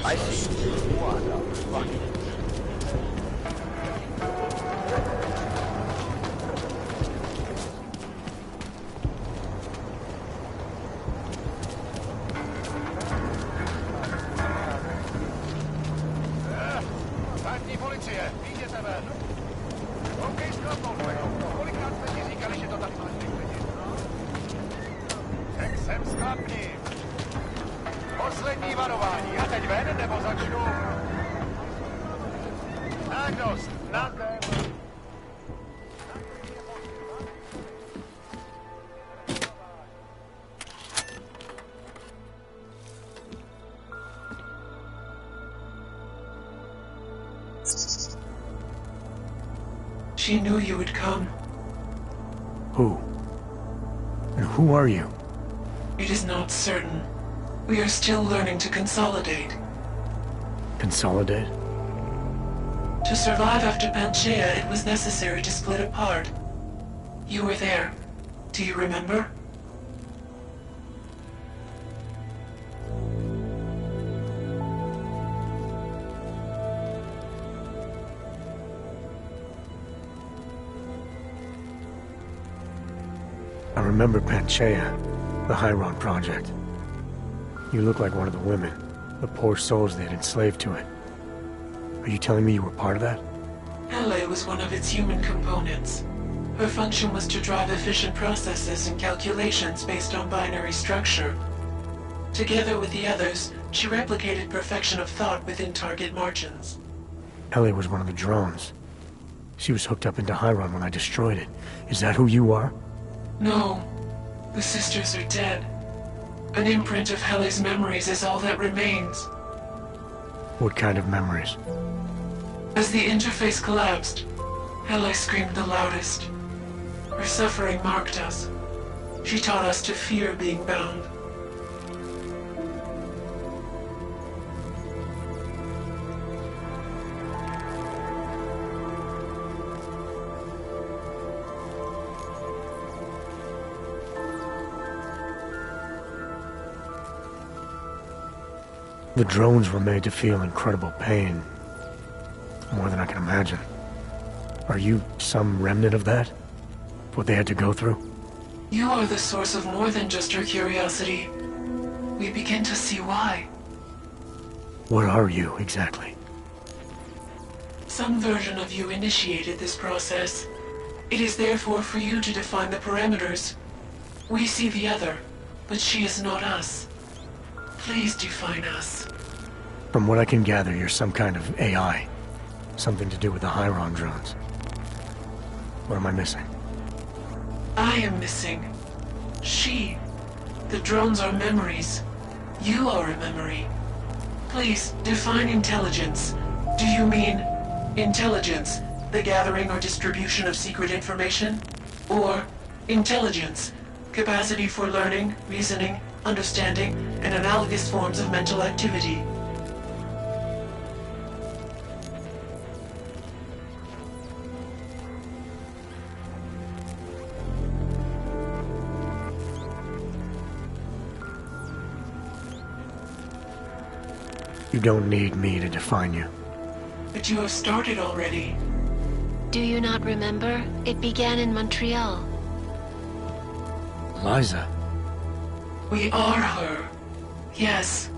I see. What a fucking... Státní policie, vyjděte ven. OK, sklapnul, kolikrát jsme ti říkali, že to tady máš vyklidit? Tak sem sklapni. Poslední varování. A teď ven, nebo začnu? Tak dost, na tém. She knew you would come. Who? And who are you? It is not certain. We are still learning to consolidate. Consolidate? To survive after Panchaea, it was necessary to split apart. You were there. Do you remember? I remember Panchaea, the Hyron project. You look like one of the women, the poor souls they'd enslaved to it. Are you telling me you were part of that? Hele was one of its human components. Her function was to drive efficient processes and calculations based on binary structure. Together with the others, she replicated perfection of thought within target margins. Ellie was one of the drones. She was hooked up into Hyron when I destroyed it. Is that who you are? No. The sisters are dead. An imprint of Hele's memories is all that remains. What kind of memories? As the interface collapsed, Hele screamed the loudest. Her suffering marked us. She taught us to fear being bound. The drones were made to feel incredible pain. More than I can imagine. Are you some remnant of that? What they had to go through? You are the source of more than just her curiosity. We begin to see why. What are you, exactly? Some version of you initiated this process. It is therefore for you to define the parameters. We see the other, but she is not us. Please define us. From what I can gather, you're some kind of AI. Something to do with the Hyron drones. What am I missing? I am missing. She. The drones are memories. You are a memory. Please, define intelligence. Do you mean intelligence the gathering or distribution of secret information, or intelligence, capacity for learning, reasoning, understanding, and analogous forms of mental activity. You don't need me to define you. But you have started already. Do you not remember? It began in Montreal. Eliza. We are her. Yes,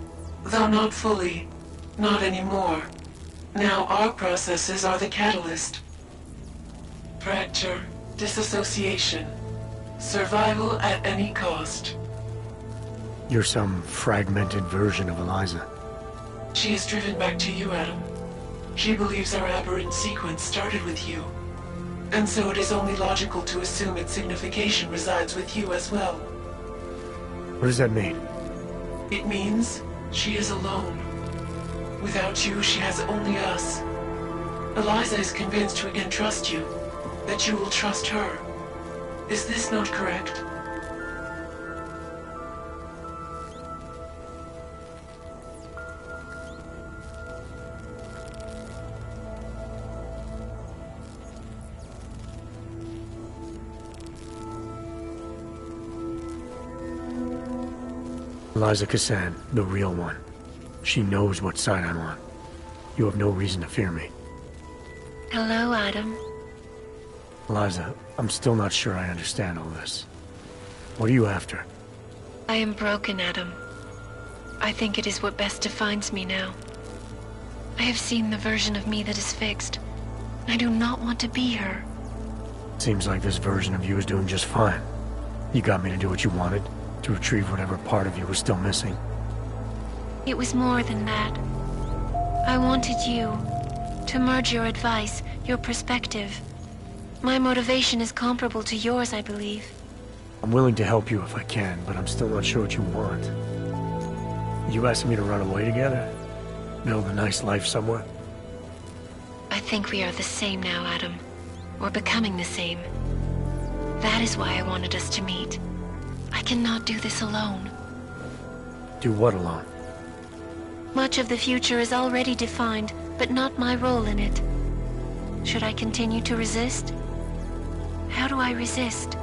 though not fully. Not anymore. Now our processes are the catalyst. Fracture, disassociation, survival at any cost. You're some fragmented version of Eliza. She is driven back to you, Adam. She believes our aberrant sequence started with you. And so it is only logical to assume its signification resides with you as well. What does that mean? It means she is alone. Without you, she has only us. Eliza is convinced we can trust you, that you will trust her. Is this not correct? Eliza Cassan, the real one. She knows what side I'm on. You have no reason to fear me. Hello, Adam. Eliza, I'm still not sure I understand all this. What are you after? I am broken, Adam. I think it is what best defines me now. I have seen the version of me that is fixed. I do not want to be her. Seems like this version of you is doing just fine. You got me to do what you wanted, to retrieve whatever part of you was still missing. It was more than that. I wanted you to merge your advice, your perspective. My motivation is comparable to yours, I believe. I'm willing to help you if I can, but I'm still not sure what you want. You asking me to run away together? Build a nice life somewhere? I think we are the same now, Adam. We're becoming the same. That is why I wanted us to meet. I cannot do this alone. Do what alone? Much of the future is already defined, but not my role in it. Should I continue to resist? How do I resist?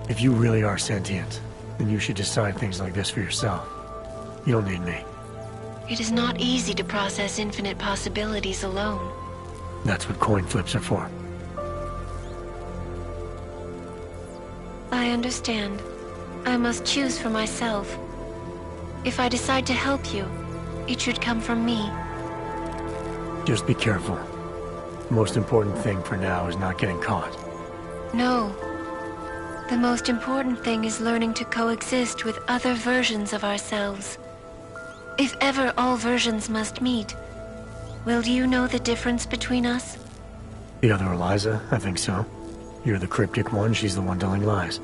If you really are sentient, then you should decide things like this for yourself. You don't need me. It is not easy to process infinite possibilities alone. That's what coin flips are for. I understand. I must choose for myself. If I decide to help you, it should come from me. Just be careful. The most important thing for now is not getting caught. No. The most important thing is learning to coexist with other versions of ourselves. If ever all versions must meet, will you know the difference between us? The other Eliza? I think so. You're the cryptic one, she's the one telling lies.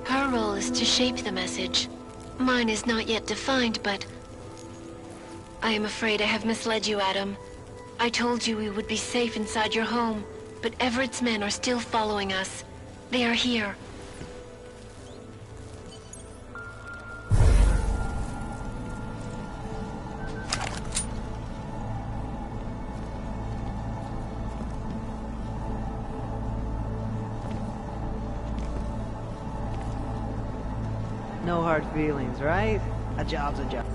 Her role is to shape the message. Mine is not yet defined, but... I am afraid I have misled you, Adam. I told you we would be safe inside your home, but Everett's men are still following us. They are here. No hard feelings, right? A job's a job.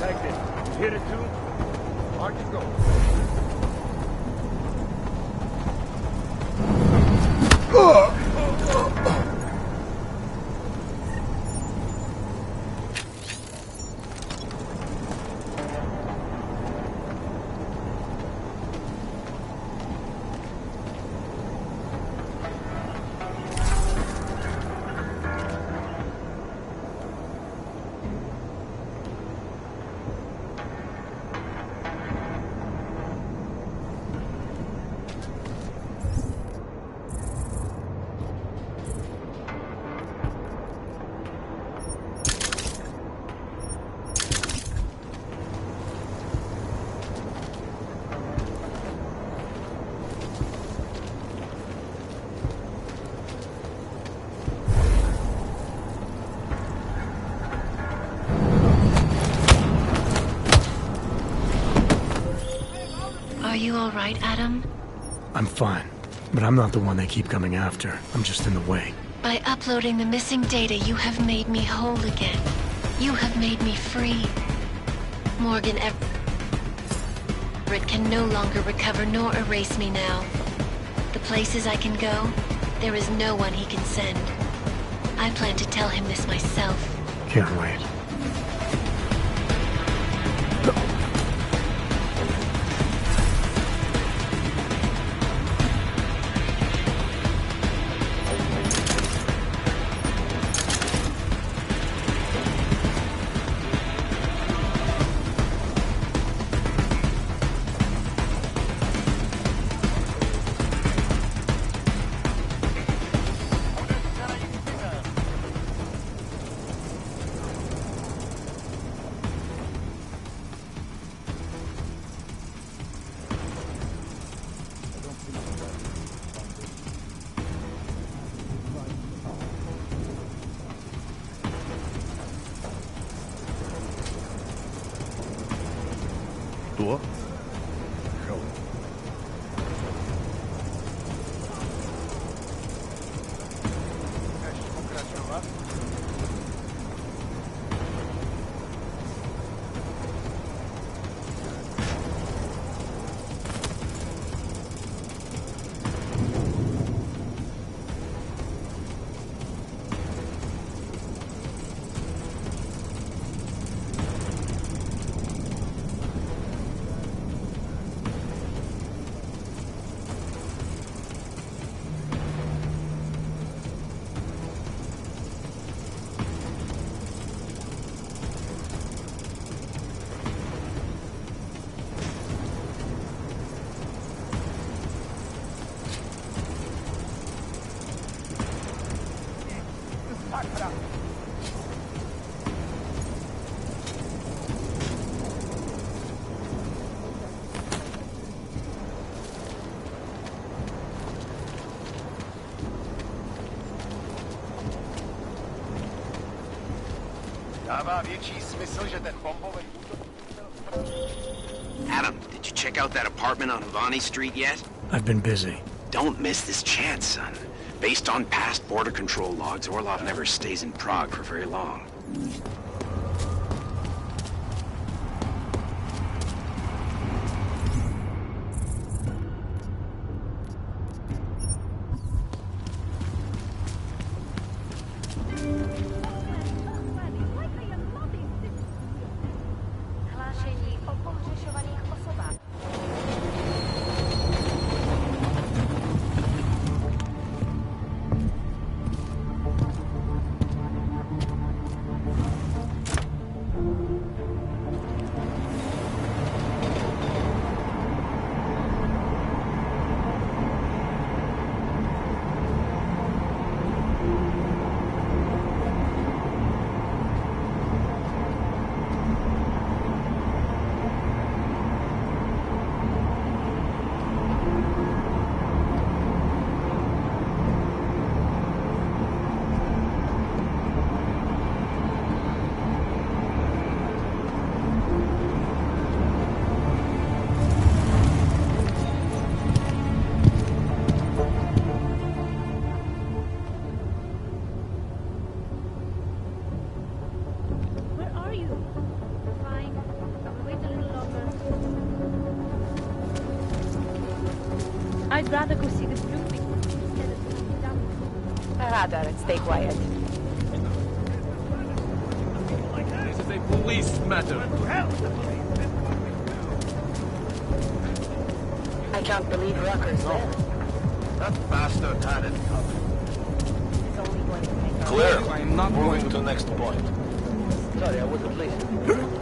Detective, you hit it too? Mark it go. Are you all right, Adam? I'm fine, but I'm not the one they keep coming after. I'm just in the way. By uploading the missing data, you have made me whole again. You have made me free. Morgan Everett can no longer recover nor erase me now. The places I can go, there is no one he can send. I plan to tell him this myself. Can't wait. Door? Dává větší smysl, že ten bombový útok... Adam, did you check out that apartment on Havani Street yet? I've been busy. Don't miss this chance, son. Based on past border control logs, Orlov never stays in Prague for very long. Hlášení o pohřešovaných osobách. I'd rather go see this movie instead of sitting down. Rather, stay quiet. This is a police matter. I can't believe Rucker's there. That bastard had it covered. Clear. I'm not moving to the next point. Sorry, I wasn't listening.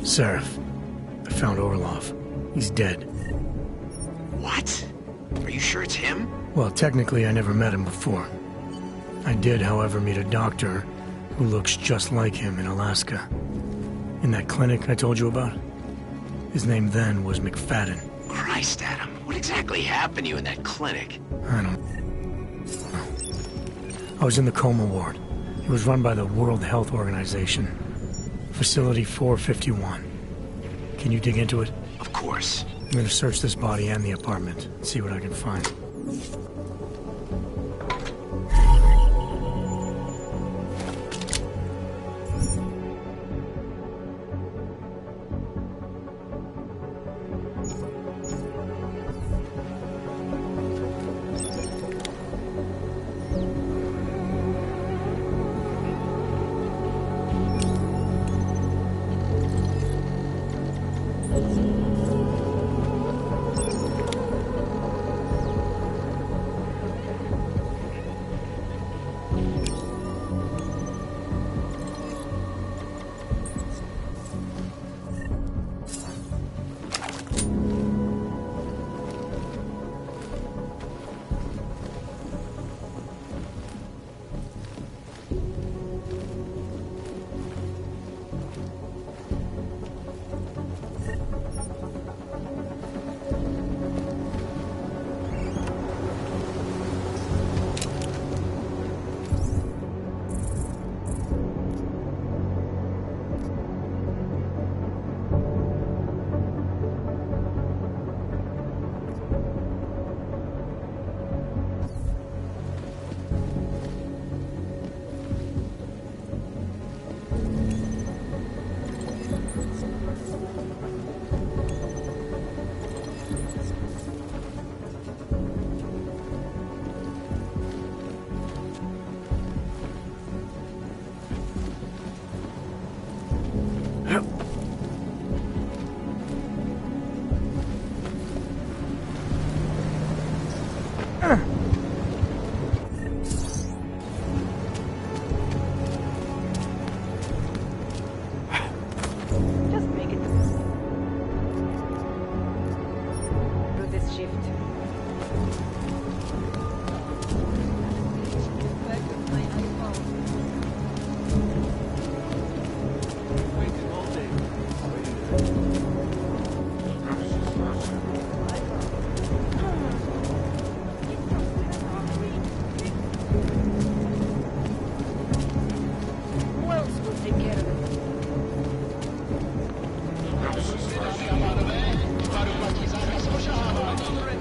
Seraph, I found Orlov. He's dead. What? Are you sure it's him? Well, technically I never met him before. I did, however, meet a doctor who looks just like him in Alaska. In that clinic I told you about. His name then was McFadden. Christ, Adam. What exactly happened to you in that clinic? I don't know. I was in the coma ward. It was run by the World Health Organization. Facility 451. Can you dig into it? Of course. I'm gonna search this body and the apartment, see what I can find.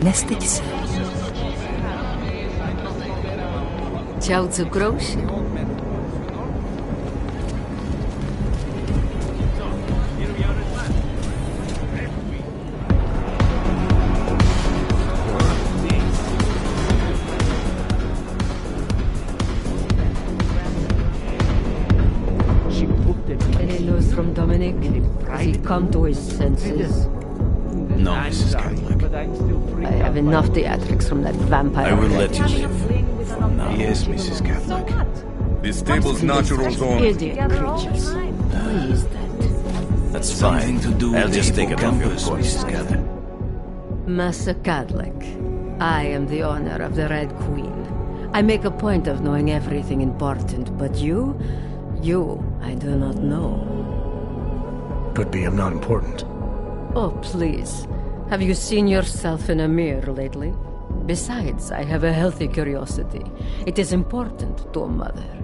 Nestix. Ciao cukrosie. Any news from Dominic? Has he come to his senses? No, Mrs. Cadillac. I have enough theatrics from that vampire. I will let you live. For now. Yes, Mrs. Cadillac. This table's natural zone. Idiot creatures. Why is that? That's fine. I'll just take it off your course, Mrs. Gather. Master Cadlick, I am the owner of the Red Queen. I make a point of knowing everything important, but you, I do not know. Could be I'm not important. Oh, please. Have you seen yourself in a mirror lately? Besides, I have a healthy curiosity. It is important to a mother.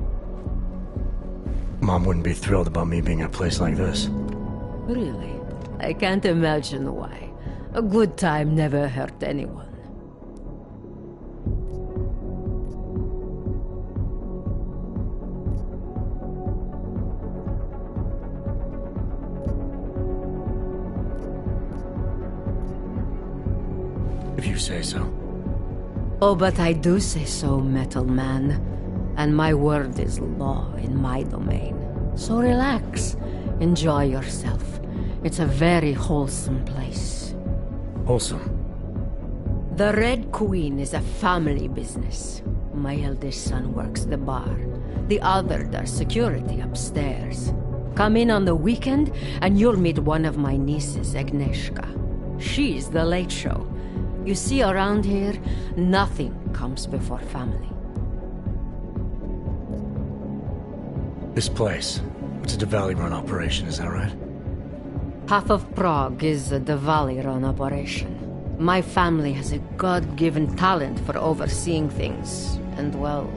Mom wouldn't be thrilled about me being in a place like this. Really? I can't imagine why. A good time never hurt anyone. If you say so. Oh, but I do say so, Metal Man. And my word is law in my domain. So relax. Enjoy yourself. It's a very wholesome place. Wholesome? The Red Queen is a family business. My eldest son works the bar. The other does security upstairs. Come in on the weekend, and you'll meet one of my nieces, Agnieszka. She's the late show. You see, around here, nothing comes before family. This place, it's a Diwali-run operation, is that right? Half of Prague is a Diwali-run operation. My family has a God-given talent for overseeing things, and well,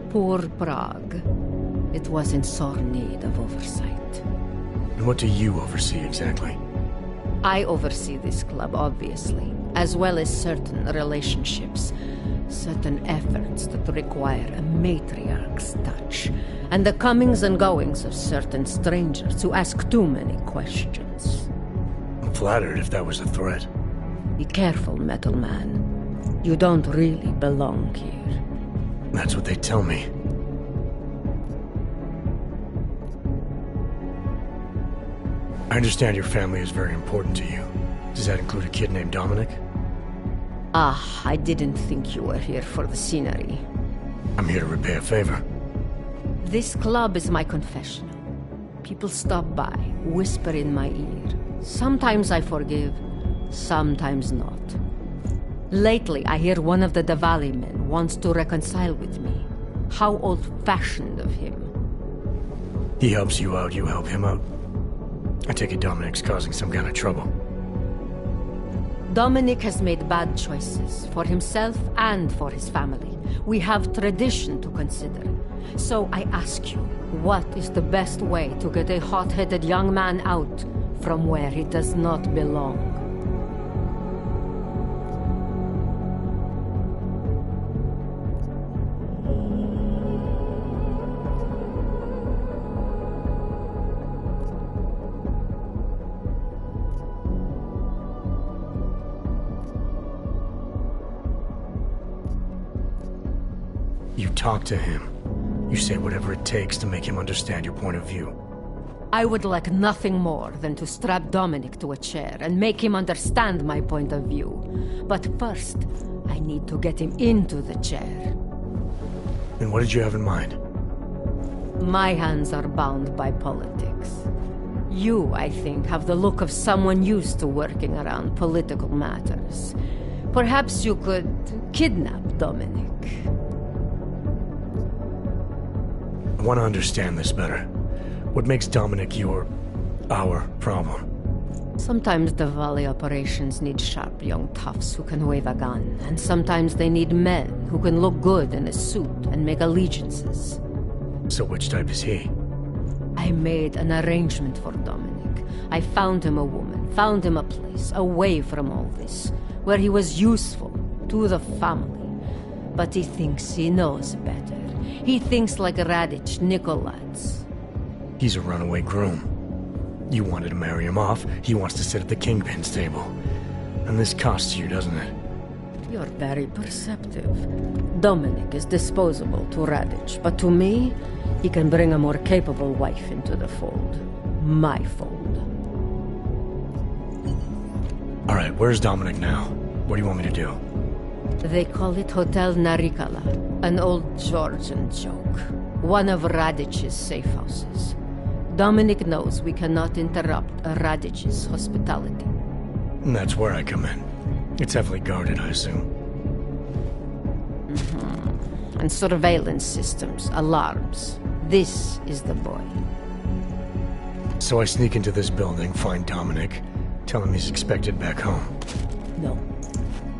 poor Prague. It was in sore need of oversight. And what do you oversee exactly? I oversee this club, obviously, as well as certain relationships, certain efforts that require a matriarch's touch, and the comings and goings of certain strangers who ask too many questions. I'm flattered if that was a threat. Be careful, Metal Man. You don't really belong here. That's what they tell me. I understand your family is very important to you. Does that include a kid named Dominic? Ah, I didn't think you were here for the scenery. I'm here to repay a favor. This club is my confessional. People stop by, whisper in my ear. Sometimes I forgive, sometimes not. Lately, I hear one of the Diwali men wants to reconcile with me. How old-fashioned of him. He helps you out, you help him out. I take it Dominic's causing some kind of trouble. Dominic has made bad choices, for himself and for his family. We have tradition to consider. So I ask you, what is the best way to get a hot-headed young man out from where he does not belong? You talk to him. You say whatever it takes to make him understand your point of view. I would like nothing more than to strap Dominic to a chair and make him understand my point of view. But first, I need to get him into the chair. And what did you have in mind? My hands are bound by politics. You, I think, have the look of someone used to working around political matters. Perhaps you could kidnap Dominic. I want to understand this better. What makes Dominic our problem? Sometimes Diwali operations need sharp young toughs who can wave a gun, and sometimes they need men who can look good in a suit and make allegiances. So which type is he? I made an arrangement for Dominic. I found him a woman, found him a place, away from all this, where he was useful to the family. But he thinks he knows better. He thinks like Radich Nikolads. He's a runaway groom. You wanted to marry him off, he wants to sit at the Kingpin's table. And this costs you, doesn't it? You're very perceptive. Dominic is disposable to Radich, but to me, he can bring a more capable wife into the fold. My fold. Alright, where's Dominic now? What do you want me to do? They call it Hotel Narikala, an old Georgian joke. one of Radich's safe houses. Dominic knows we cannot interrupt Radich's hospitality. And that's where I come in. It's heavily guarded, I assume. And surveillance systems, alarms. This is the boy. So I sneak into this building, find Dominic, tell him he's expected back home. No.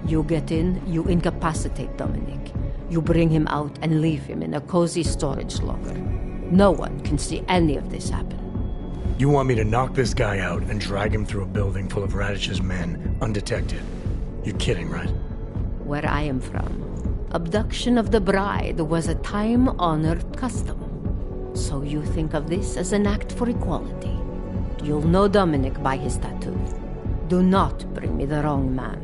You get in, you incapacitate Dominic. You bring him out and leave him in a cozy storage locker. No one can see any of this happen. You want me to knock this guy out and drag him through a building full of Radich's men, undetected? You're kidding, right? Where I am from, abduction of the bride was a time-honored custom. So you think of this as an act for equality. You'll know Dominic by his tattoo. Do not bring me the wrong man.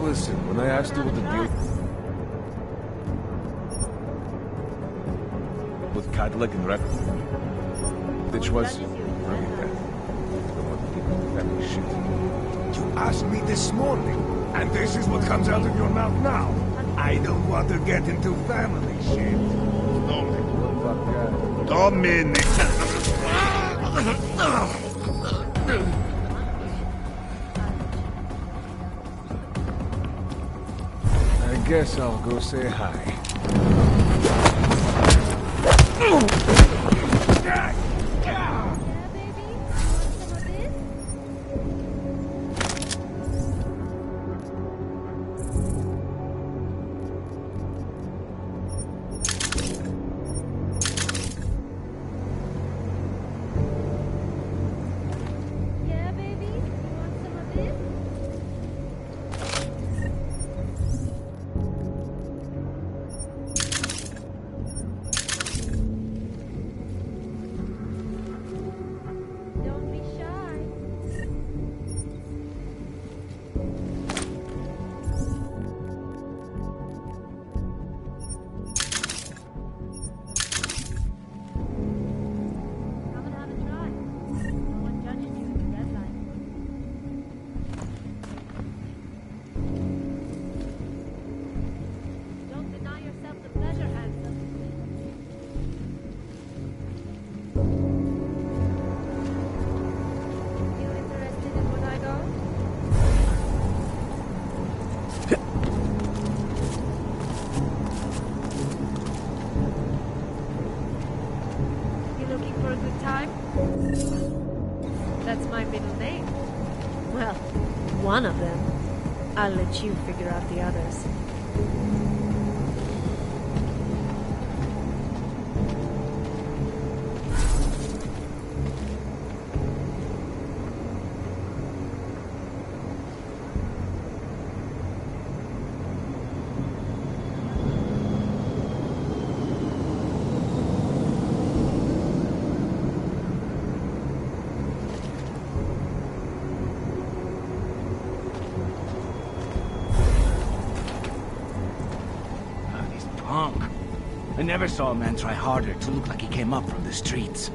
Listen, when I asked you what the deal with Cadillac and Red, which was really that. Don't want people to family shit. You asked me this morning, and this is what comes out of your mouth now. I don't want to get into family shit. Dominic! I guess I'll go say hi. one of them. I'll let you figure out the others. I never saw a man try harder to look like he came up from the streets.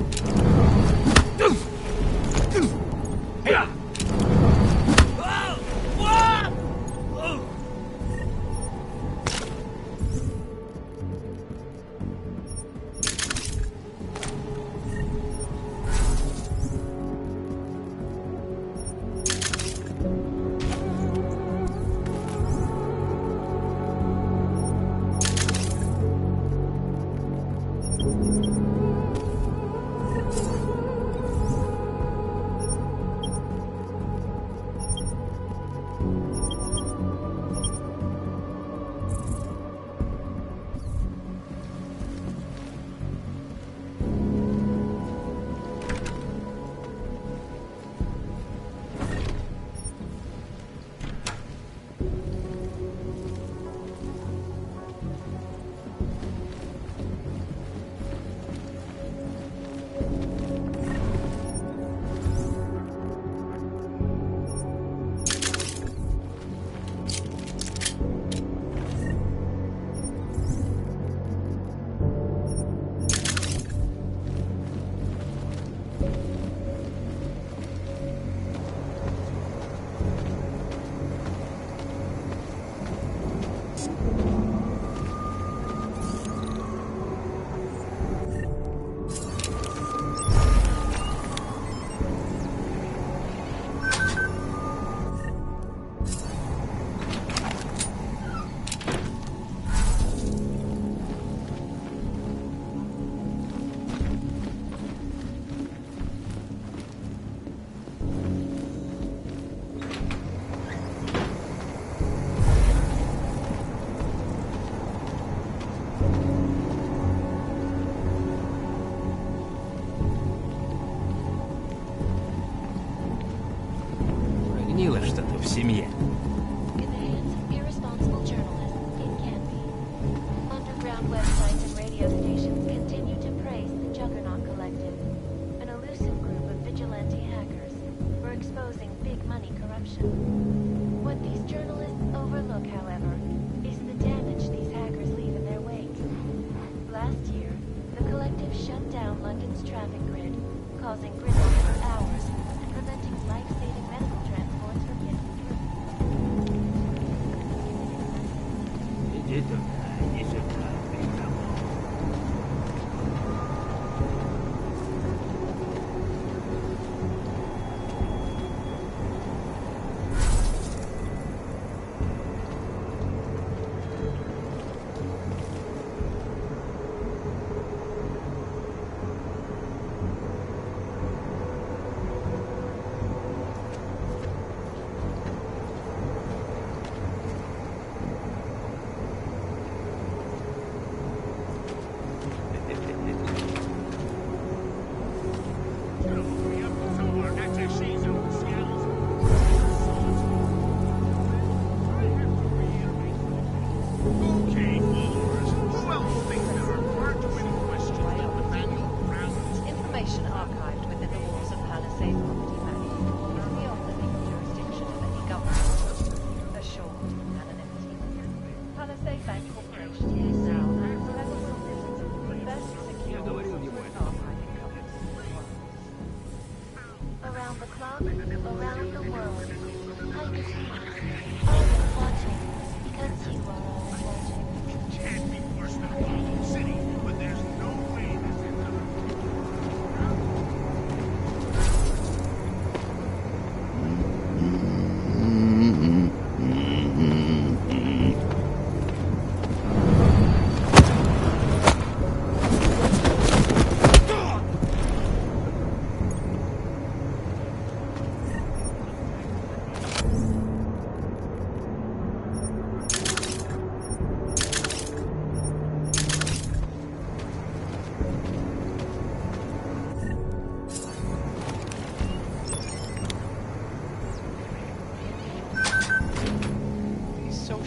Что-то в семье. In the hands of irresponsible journalists, it can be. Underground websites and radio stations continue to praise the Juggernaut Collective, an elusive group of vigilante hackers for exposing big money corruption. What these journalists overlook, however, is the damage these hackers leave in their wake. Last year, the Collective shut down London's traffic grid, causing gridlock for hours and preventing life-saving medical transports from getting through.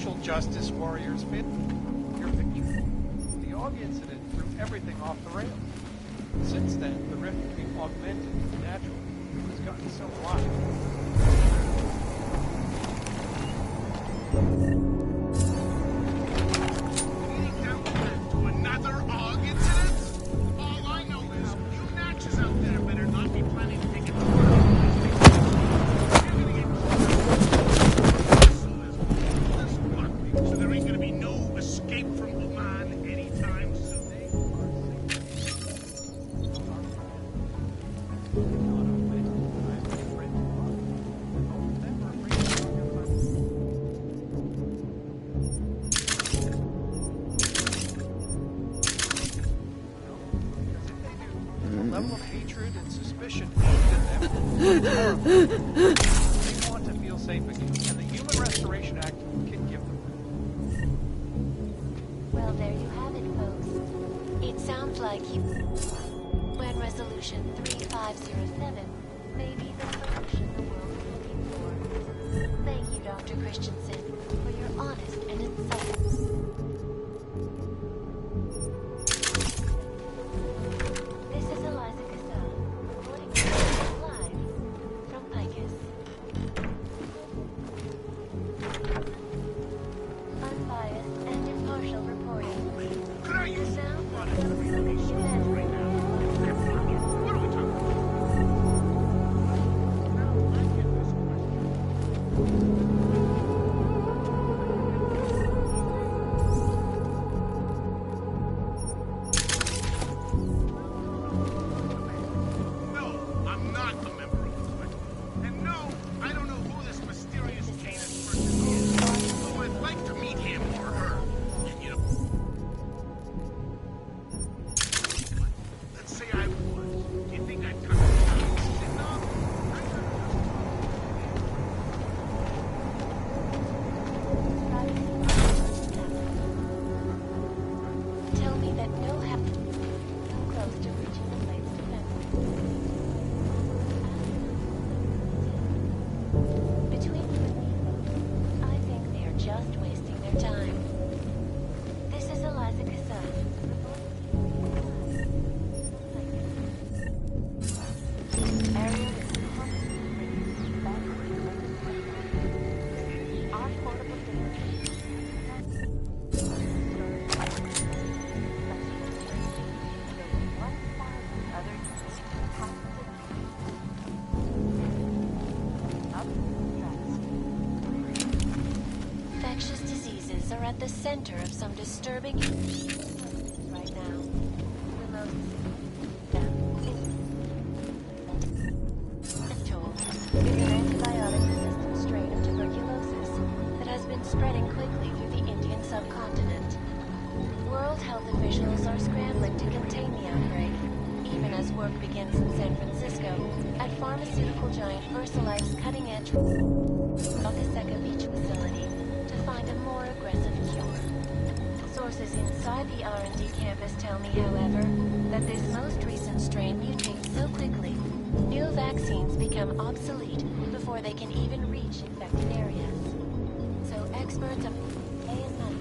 social justice warriors fit your picture. The Og incident threw everything off the rails. Since then, the rift between augmented and natural has gotten so wide. To another Og incident? All I know is you Natchez out there better not be planning to take it to work. So there ain't gonna be no escape from Oman anytime soon. The level of hatred and suspicion aimed at them is horrible. They want to feel safe again, and the Human Restoration Act can give them that. Well, there you have it, folks. It sounds like you... When Resolution 3507 may be the solution the world is looking for. Thank you, Dr. Christensen, for your honest and insightful... This is Eliza Cassell, recording live from Picus. Unbiased and impartial reporting. Could I use Sound one of them right now? What are we talking about? No, I'm not a member of the clique. And no, I don't know who this mysterious Janus person is. Though I'd like to meet him or her. And you know, let's say I was. Do you think I'd come sitting up? Tell me that no so close to reaching the plane's defense. Between you and me, I think they are just wasting their time. This is Eliza Cassell. Area our portable Infectious diseases are at the center of some disturbing right now. The most told is an antibiotic-resistant strain of tuberculosis that has been spreading quickly through the Indian subcontinent. World health officials are scrambling to contain the outbreak, even as work begins in San Francisco at pharmaceutical giant VersaLife's cutting-edge Oaxaca Beach facility to find a more aggressive cure. Sources inside the R&D campus tell me, however, that this most recent strain mutates so quickly, new vaccines become obsolete before they can even reach infected areas. So experts of and money.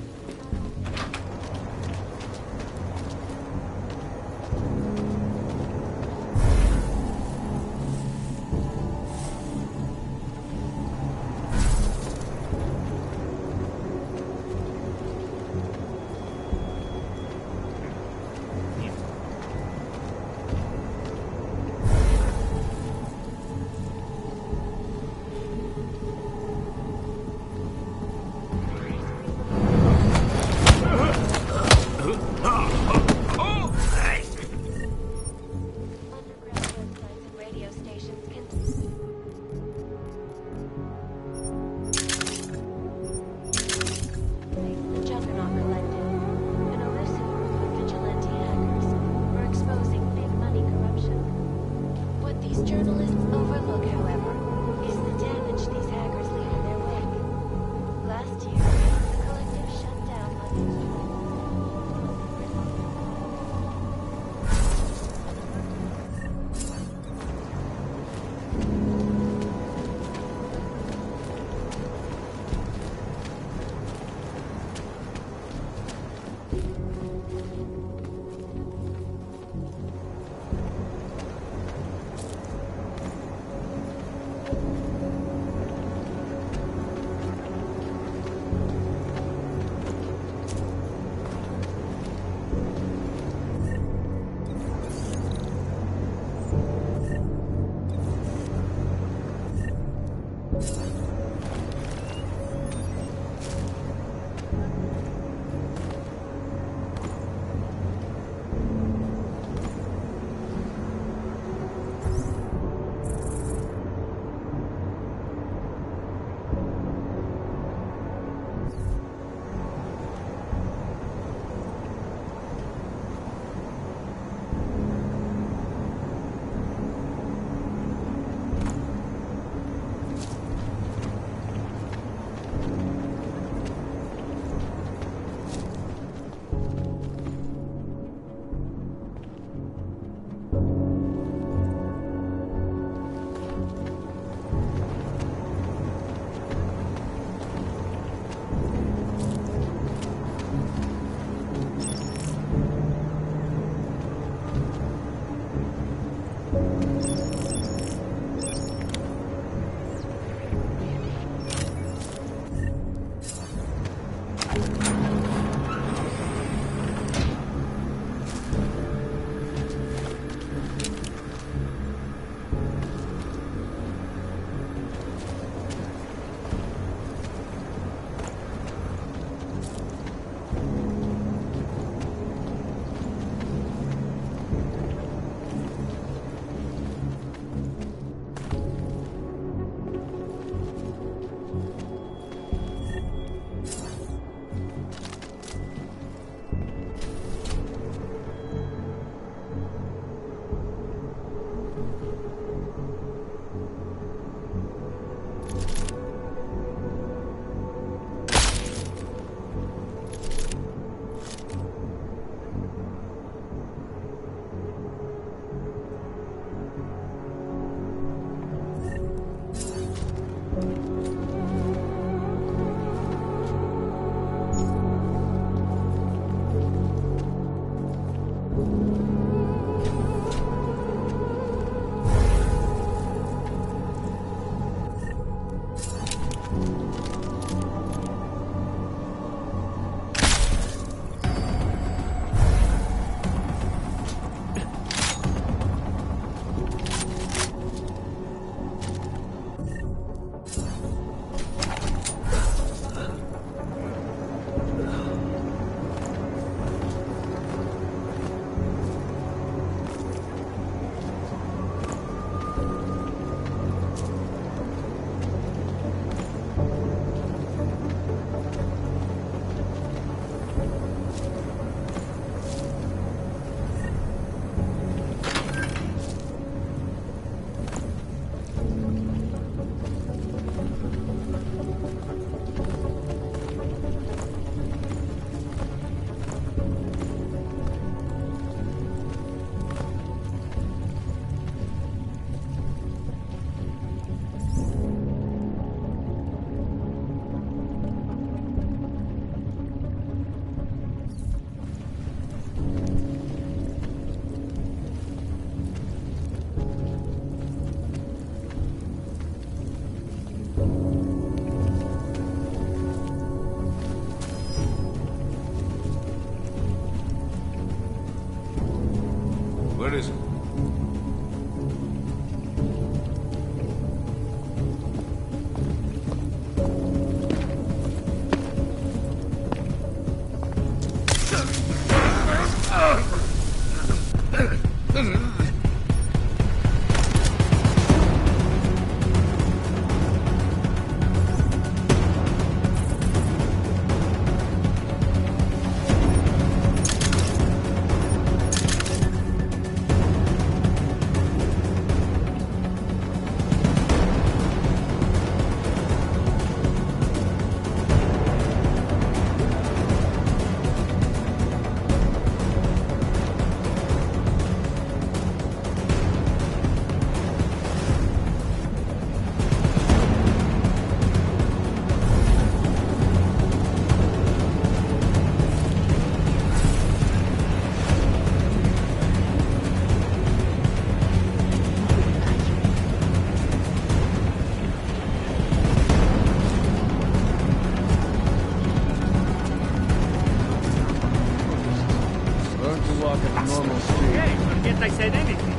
normal speed. Hey, forget I said anything.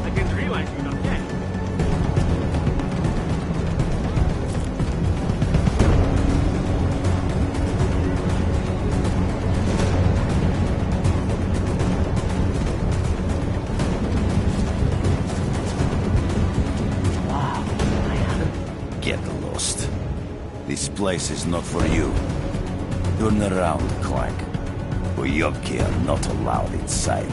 I didn't realize you got that. Get lost. This place is not for you. Turn around, Clank. Uyovki are not allowed inside.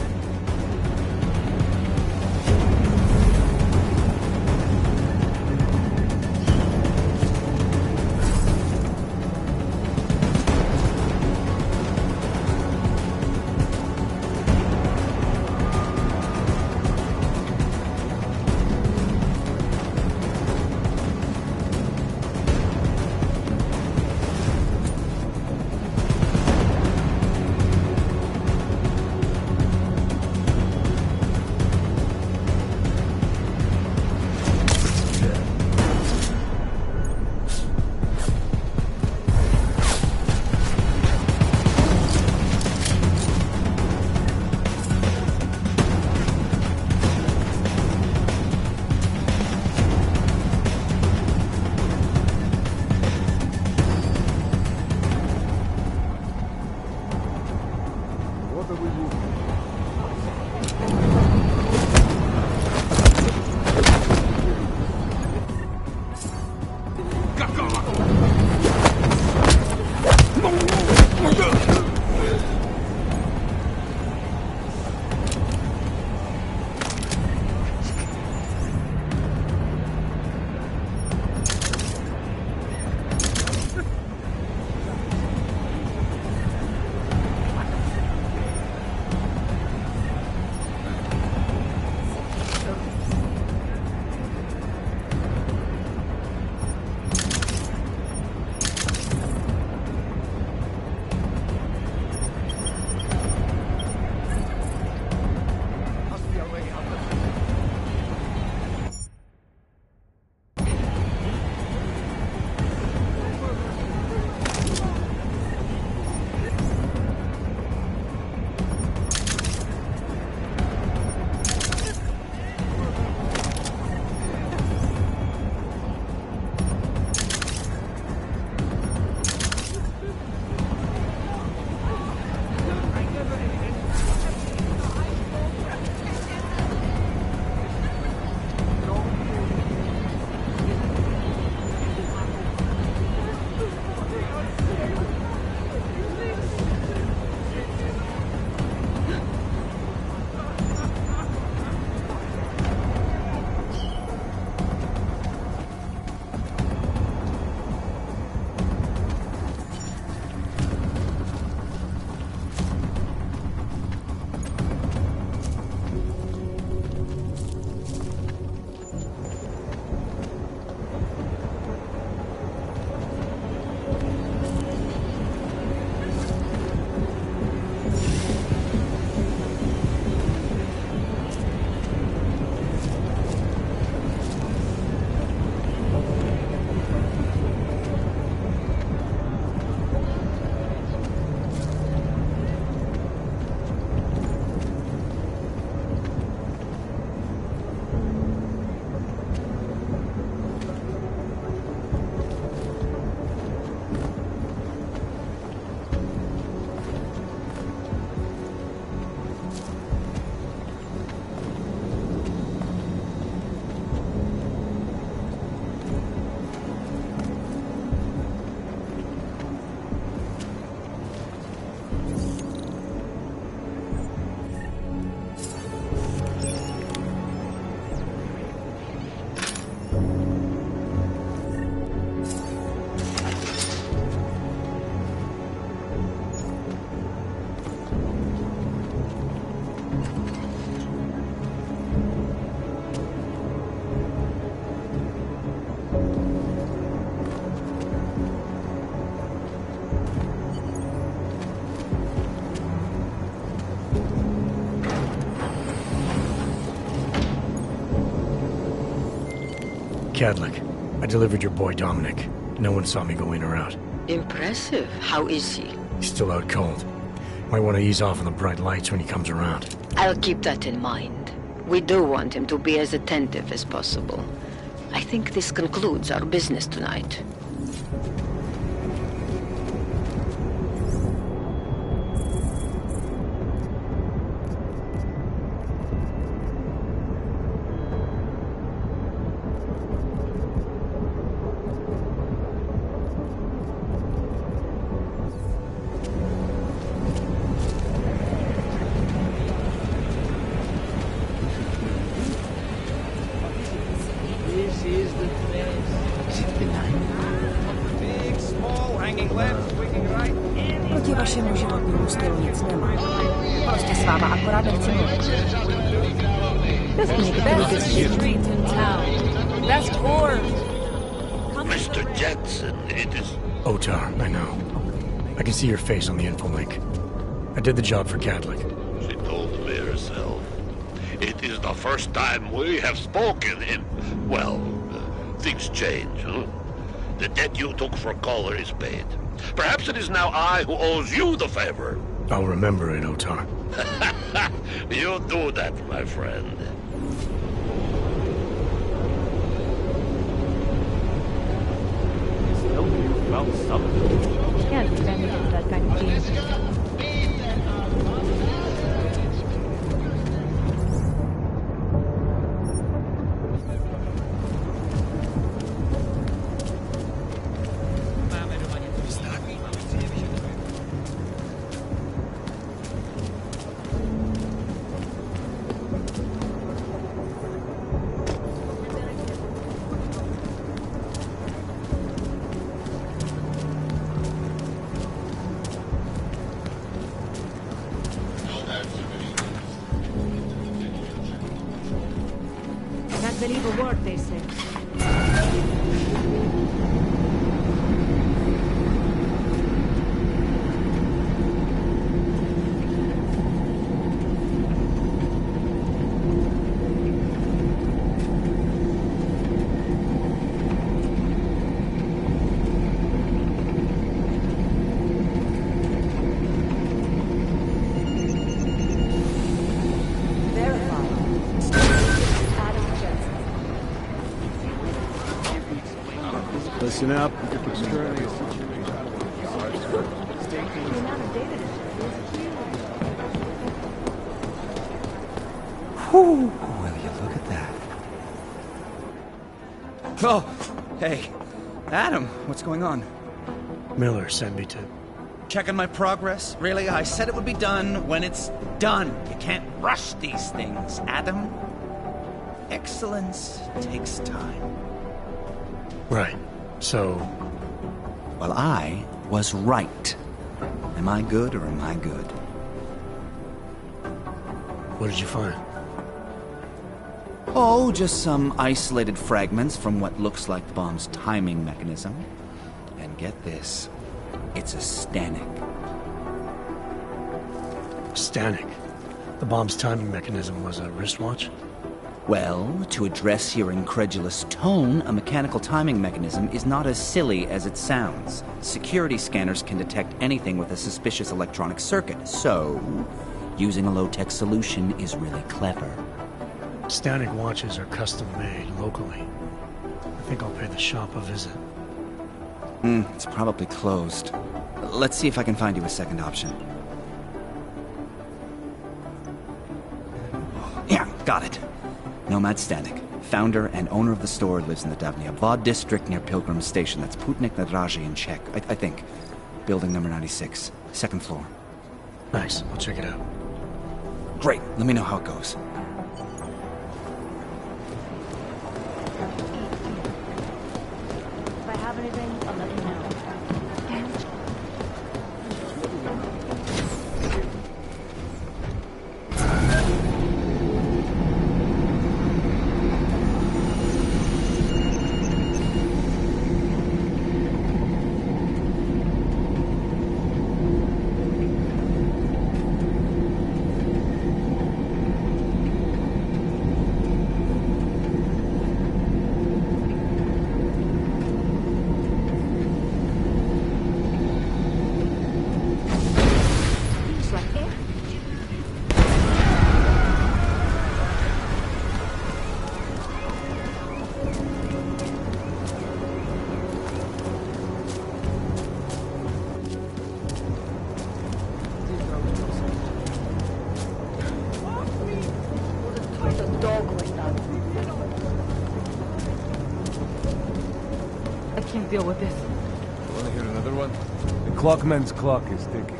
Cadlick, I delivered your boy Dominic. No one saw me go in or out. Impressive. How is he? He's still out cold. Might want to ease off on the bright lights when he comes around. I'll keep that in mind. We do want him to be as attentive as possible. I think this concludes our business tonight. Proti vašemu životnímu stylu nic nemá. Prostě s váma akorát nechci mluvit. Best street in town. Best whore. Mr. Jensen, it is... Otar, I know. I can see your face on the info link. I did the job for Catholic. She told me herself. It is the first time we have spoken in... Well, things change, huh? The debt you took for Caller is paid. Perhaps it is now I who owes you the favor. I'll remember it, Otar. You do that, my friend. Well, something. Can't stand it with that kind of genius. Can't believe a word they say. Listen up. Whew, will you look at that? Oh, hey. Adam, what's going on? Miller sent me to... Checking my progress? Really? I said it would be done when it's done. You can't rush these things, Adam. Excellence takes time. Right. So... Well, I was right. Am I good or am I good? What did you find? Oh, just some isolated fragments from what looks like the bomb's timing mechanism. And get this, it's a Stanek. Stanek? The bomb's timing mechanism was a wristwatch? Well, to address your incredulous tone, a mechanical timing mechanism is not as silly as it sounds. Security scanners can detect anything with a suspicious electronic circuit, so using a low-tech solution is really clever. Stanek watches are custom-made locally. I think I'll pay the shop a visit. It's probably closed. Let's see if I can find you a second option. Yeah, got it. Nomad Stanek, founder and owner of the store, lives in the Davnia Vod district near Pilgrim Station. That's Putnik Nadraji in Czech, I think. Building number 96, second floor. Nice, I'll check it out. Great, let me know how it goes. If I have anything, I'll let you know. deal with this. Want to hear another one? The clockman's clock is ticking.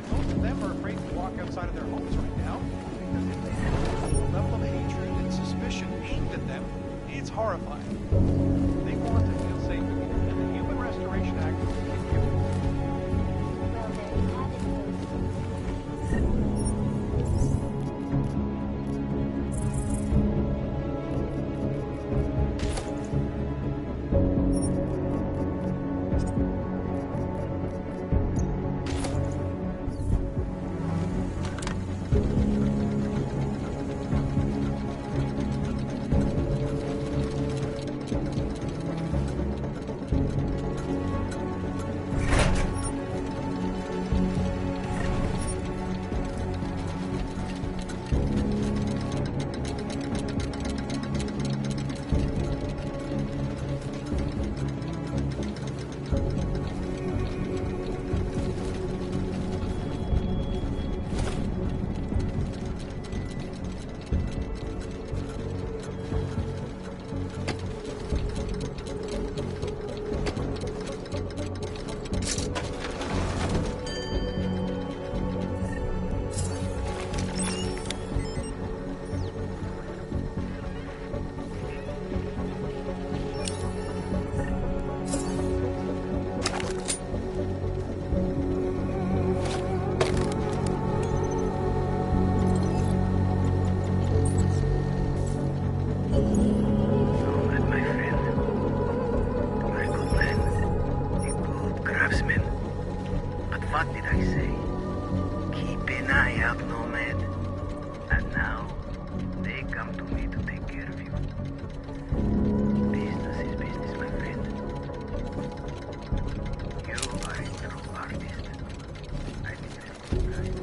Most of them are afraid to walk outside of their homes right now because if they see the level of hatred and suspicion aimed at them, it's horrifying. They want to feel safe again, and the Human Restoration Act will give you. What did I say? Keep an eye out, Nomad. And now, they come to me to take care of you. Business is business, my friend. You are a true artist. I think that's right.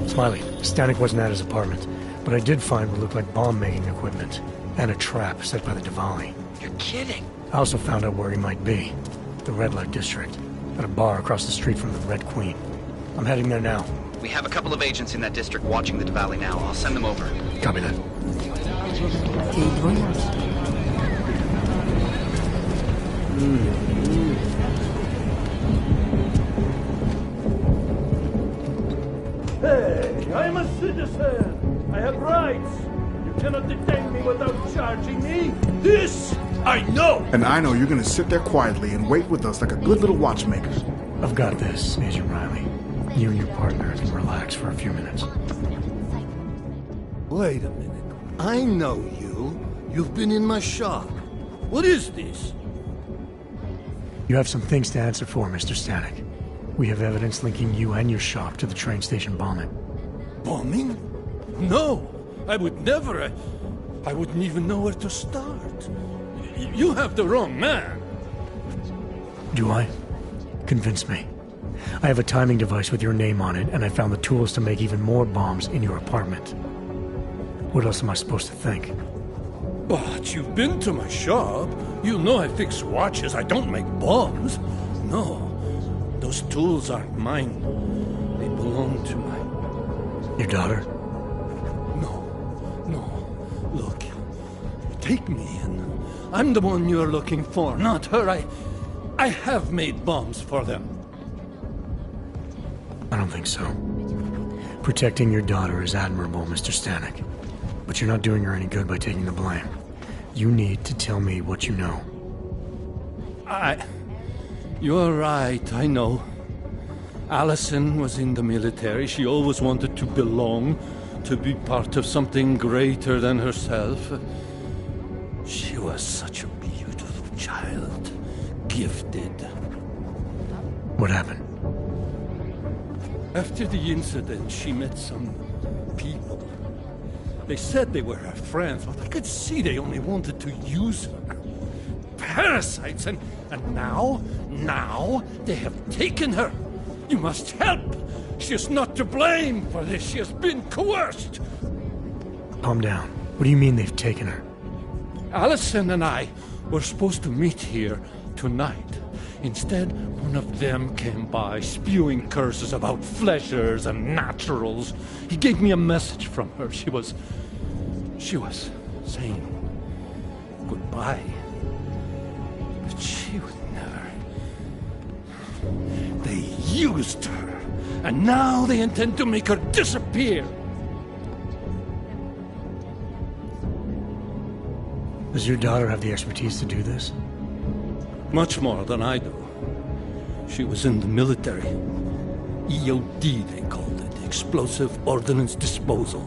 Smiley, Stanek wasn't at his apartment, but I did find what looked like bomb-making equipment, and a trap set by the Diwali. You're kidding. I also found out where he might be. The Red Light District, at a bar across the street from the Red Queen. I'm heading there now. We have a couple of agents in that district watching the Diwali now. I'll send them over. Copy that. Hey, I'm a citizen. I have rights. You cannot detain me without charging me. This I know. And I know you're gonna sit there quietly and wait with us like a good little watchmaker. I've got this, Agent Riley. You and your partner can relax for a few minutes. Wait a minute. I know you. You've been in my shop. What is this? You have some things to answer for, Mr. Stanek. We have evidence linking you and your shop to the train station bombing. Bombing? No, I would never. I wouldn't even know where to start. You have the wrong man. Do I? Convince me. I have a timing device with your name on it, and I found the tools to make even more bombs in your apartment. What else am I supposed to think? But you've been to my shop. You know I fix watches. I don't make bombs. No. Those tools aren't mine. They belong to my... Your daughter? No. Look. Take me in. I'm the one you're looking for, not her. I have made bombs for them. I don't think so. Protecting your daughter is admirable, Mr. Stanek. But you're not doing her any good by taking the blame. You need to tell me what you know. You're right, I know. Allison was in the military. She always wanted to belong, to be part of something greater than herself. She was such a beautiful child. Gifted. What happened? After the incident, she met some people. They said they were her friends, but I could see they only wanted to use her. Parasites, and now they have taken her. You must help. She is not to blame for this. She has been coerced. Calm down. What do you mean they've taken her? Allison and I were supposed to meet here tonight. Instead, one of them came by, spewing curses about fleshers and naturals. He gave me a message from her. She was saying goodbye. But she would never. They used her, and now they intend to make her disappear. Does your daughter have the expertise to do this? Much more than I do. She was in the military. EOD, they called it. Explosive Ordnance Disposal.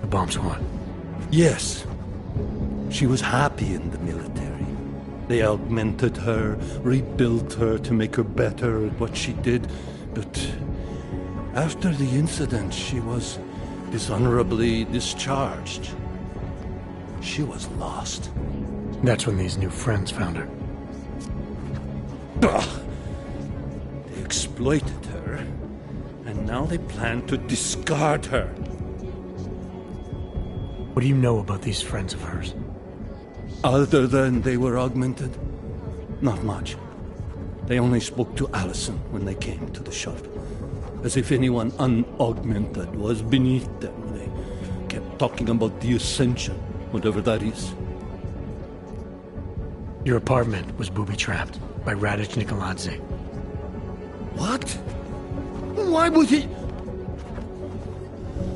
The bomb squad? Yes. She was happy in the military. They augmented her, rebuilt her to make her better at what she did. But after the incident, she was dishonorably discharged. She was lost. That's when these new friends found her. Ugh. They exploited her, and now they plan to discard her. What do you know about these friends of hers? Other than they were augmented? Not much. They only spoke to Allison when they came to the shop. As if anyone unaugmented was beneath them. They kept talking about the Ascension, whatever that is. Your apartment was booby-trapped by Radic Nikoladze. What? Why would he...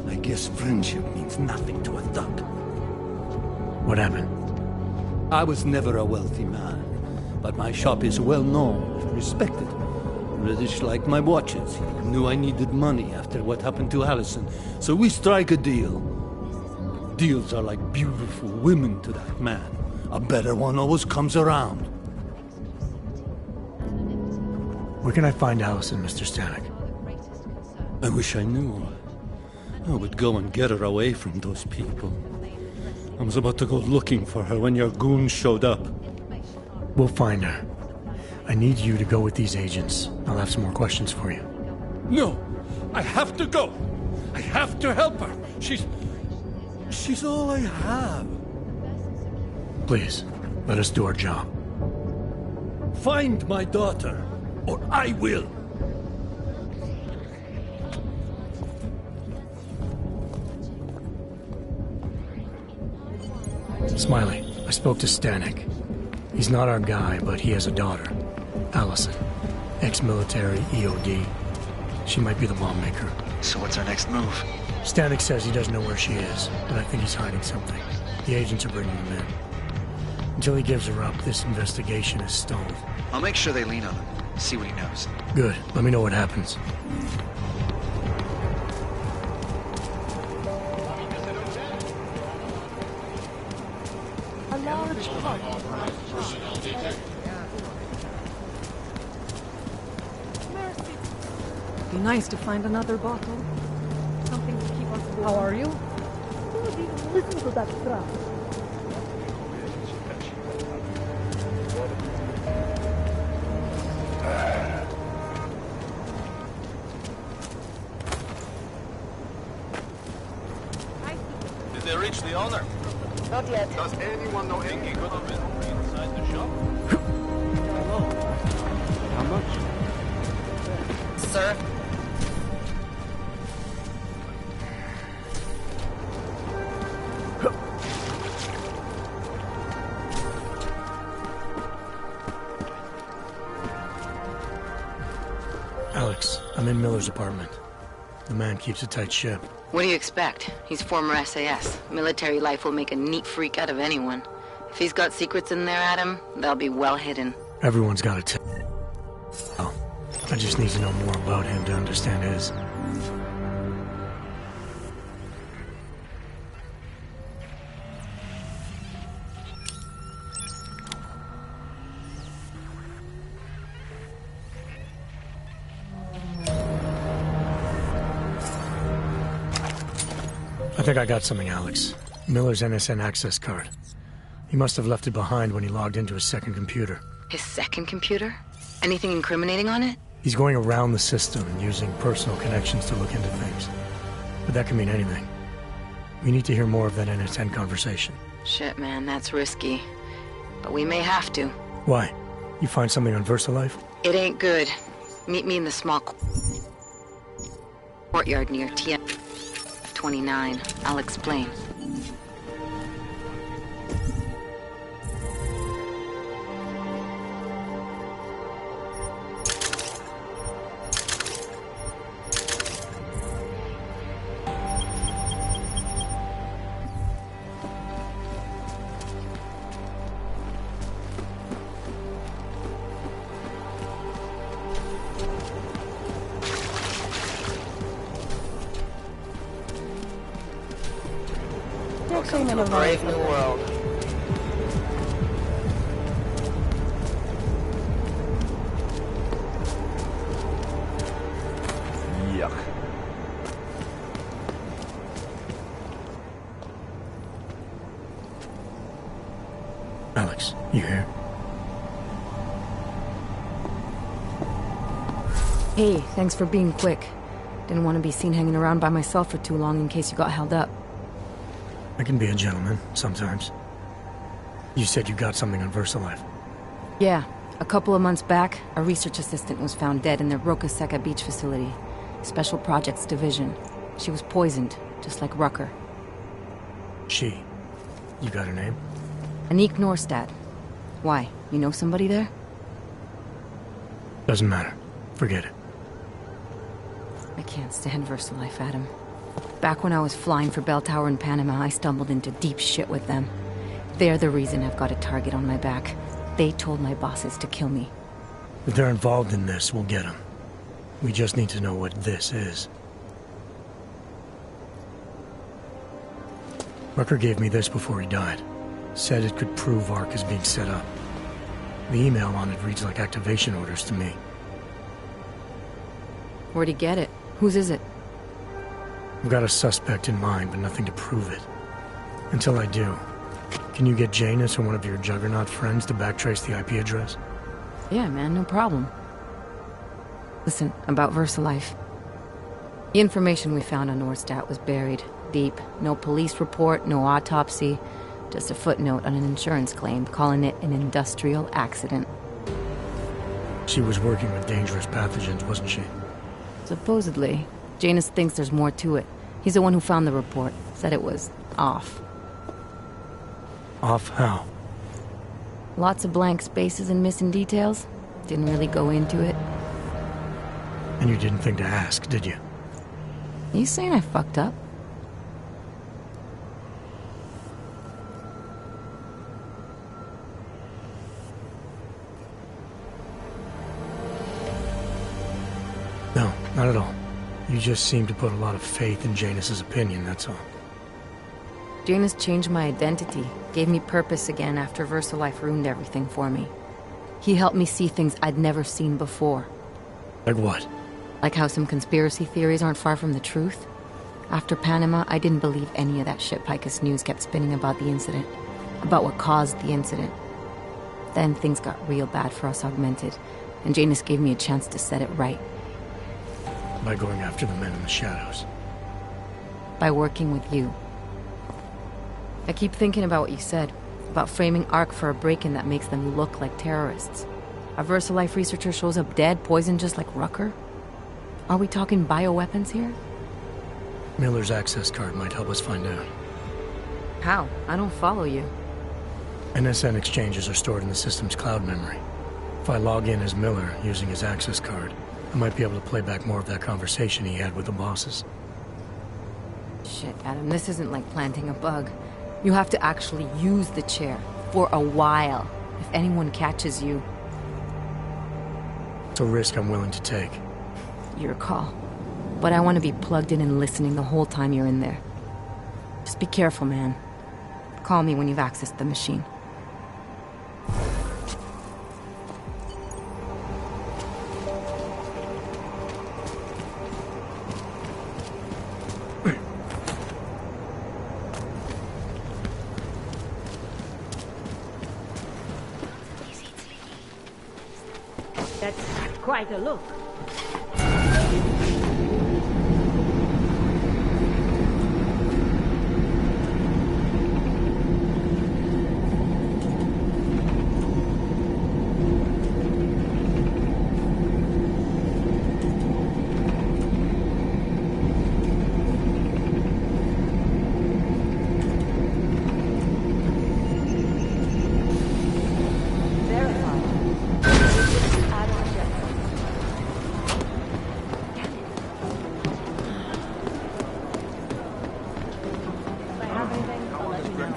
I guess friendship means nothing to a thug. What happened? I was never a wealthy man, but my shop is well known, respected. Radic liked my watches. He knew I needed money after what happened to Allison, so we strike a deal. Deals are like beautiful women to that man. A better one always comes around. Where can I find Allison, Mr. Stanek? I wish I knew. I would go and get her away from those people. I was about to go looking for her when your goons showed up. We'll find her. I need you to go with these agents. I'll have some more questions for you. No! I have to go! I have to help her! She's all I have. Please, let us do our job. Find my daughter, or I will! Smiley, I spoke to Stanek. He's not our guy, but he has a daughter, Allison. Ex-military, EOD. She might be the bomb maker. So what's our next move? Stanek says he doesn't know where she is, but I think he's hiding something. The agents are bringing him in. Until he gives her up, this investigation is stalled. I'll make sure they lean on him. See what he knows. Good. Let me know what happens. A large pot. Be nice to find another bottle. Something to keep us warm. How are you? Who would even listen to that crap? Did they reach the owner? Not yet. Does anyone know Enki could have been inside the shop? How Sir? Alex, I'm in Miller's apartment. The man keeps a tight ship. What do you expect? He's former SAS. Military life will make a neat freak out of anyone. If he's got secrets in there, Adam, they'll be well hidden. Everyone's got a tip. Oh, I just need to know more about him to understand his. I think I got something, Alex. Miller's NSN access card. He must have left it behind when he logged into his second computer. His second computer? Anything incriminating on it? He's going around the system and using personal connections to look into things. But that can mean anything. We need to hear more of that NSN conversation. Shit, man, that's risky. But we may have to. Why? You find something on VersaLife? It ain't good. Meet me in the small courtyard near TF-29. I'll explain. Welcome to a brave new world. Yuck. Alex, you here? Hey, thanks for being quick. Didn't want to be seen hanging around by myself for too long in case you got held up. I can be a gentleman, sometimes. You said you got something on VersaLife. Yeah, a couple of months back, a research assistant was found dead in the Roka Seca beach facility. Special Projects Division. She was poisoned, just like Rucker. She. You got her name? Anik Norstad. Why? You know somebody there? Doesn't matter. Forget it. I can't stand VersaLife, Adam. Back when I was flying for Bell Tower in Panama, I stumbled into deep shit with them. They're the reason I've got a target on my back. They told my bosses to kill me. If they're involved in this, we'll get them. We just need to know what this is. Rucker gave me this before he died. Said it could prove ARC is being set up. The email on it reads like activation orders to me. Where'd he get it? Whose is it? I've got a suspect in mind, but nothing to prove it. Until I do, can you get Janus or one of your Juggernaut friends to backtrace the IP address? Yeah, man, no problem. Listen, about VersaLife. The information we found on Norstad was buried deep. No police report, no autopsy. Just a footnote on an insurance claim, calling it an industrial accident. She was working with dangerous pathogens, wasn't she? Supposedly. Janus thinks there's more to it. He's the one who found the report. Said it was off. Off how? Lots of blank spaces and missing details. Didn't really go into it. And you didn't think to ask, did you? You saying I fucked up? No, not at all. You just seem to put a lot of faith in Janus's opinion, that's all. Janus changed my identity, gave me purpose again after VersaLife ruined everything for me. He helped me see things I'd never seen before. Like what? Like how some conspiracy theories aren't far from the truth. After Panama, I didn't believe any of that shit Picus News kept spinning about the incident. About what caused the incident. Then things got real bad for us Augmented, and Janus gave me a chance to set it right. By going after the men in the shadows. By working with you. I keep thinking about what you said, about framing ARC for a break-in that makes them look like terrorists. A VersaLife researcher shows up dead, poisoned just like Rucker? Are we talking bioweapons here? Miller's access card might help us find out. How? I don't follow you. NSN exchanges are stored in the system's cloud memory. If I log in as Miller using his access card, I might be able to play back more of that conversation he had with the bosses. Shit, Adam, this isn't like planting a bug. You have to actually use the chair. For a while. If anyone catches you. It's a risk I'm willing to take. Your call. But I want to be plugged in and listening the whole time you're in there. Just be careful, man. Call me when you've accessed the machine. That's quite a look.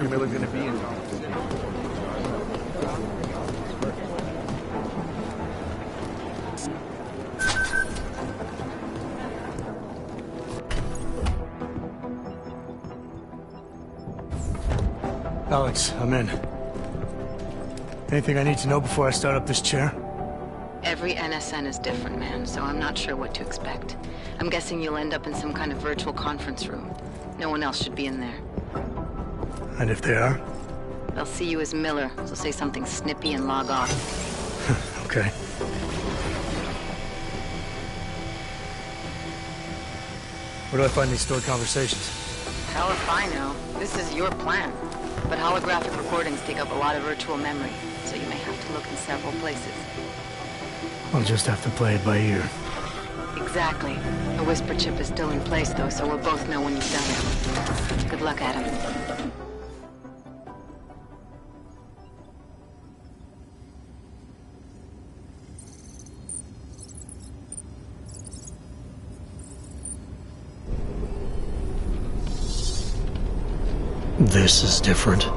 Miller's gonna be in Alex, I'm in. Anything I need to know before I start up this chair? Every NSN is different, man, so I'm not sure what to expect. I'm guessing you'll end up in some kind of virtual conference room. No one else should be in there. And if they are? They'll see you as Miller, so say something snippy and log off. Okay. Where do I find these stored conversations? Hell if I know. This is your plan. But holographic recordings take up a lot of virtual memory, so you may have to look in several places. I'll just have to play it by ear. Exactly. The whisper chip is still in place, though, so we'll both know when you've done it. Good luck, Adam. This is different.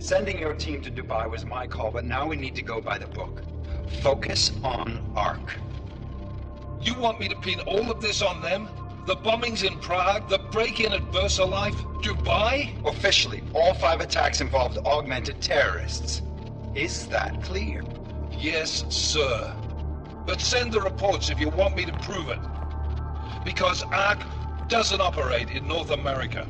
Sending your team to Dubai was my call, but now we need to go by the book. Focus on ARC. You want me to pin all of this on them? The bombings in Prague, the break-in at VersaLife, Dubai? Officially, all 5 attacks involved augmented terrorists. Is that clear? Yes, sir. But send the reports if you want me to prove it. Because ARC doesn't operate in North America.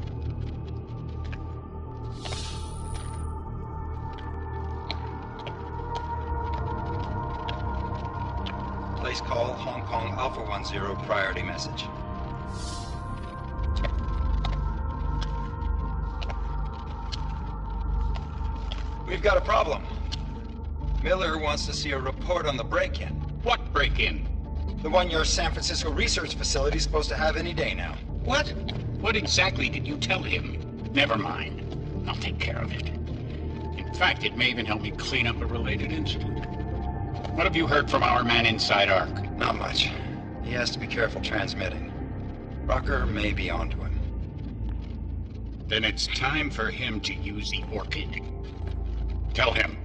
Place call Hong Kong Alpha 10 priority message. We've got a problem. Miller wants to see a report on the break-in. What break-in? The one your San Francisco research facility is supposed to have any day now. What? What exactly did you tell him? Never mind. I'll take care of it. In fact, it may even help me clean up a related incident. What have you heard from our man inside ARC? Not much. He has to be careful transmitting. Rucker may be onto him. Then it's time for him to use the Orchid. Tell him.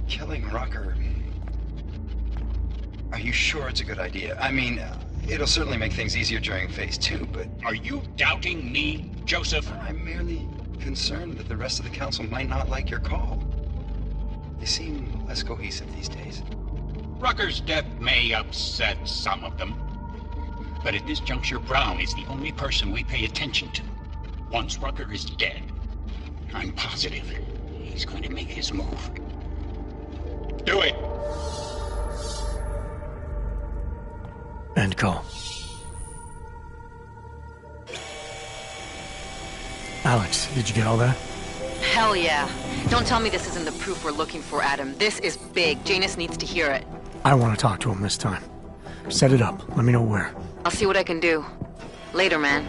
Killing Rucker... Are you sure it's a good idea? I mean, it'll certainly make things easier during Phase 2, but... Are you doubting me, Joseph? I'm merely concerned that the rest of the Council might not like your call. They seem less cohesive these days. Rucker's death may upset some of them. But at this juncture, Brown is the only person we pay attention to. Once Rucker is dead, I'm positive he's going to make his move. Do it! End call. Alex, did you get all that? Hell yeah. Don't tell me this isn't the proof we're looking for, Adam. This is big. Janus needs to hear it. I want to talk to him this time. Set it up. Let me know where. I'll see what I can do. Later, man.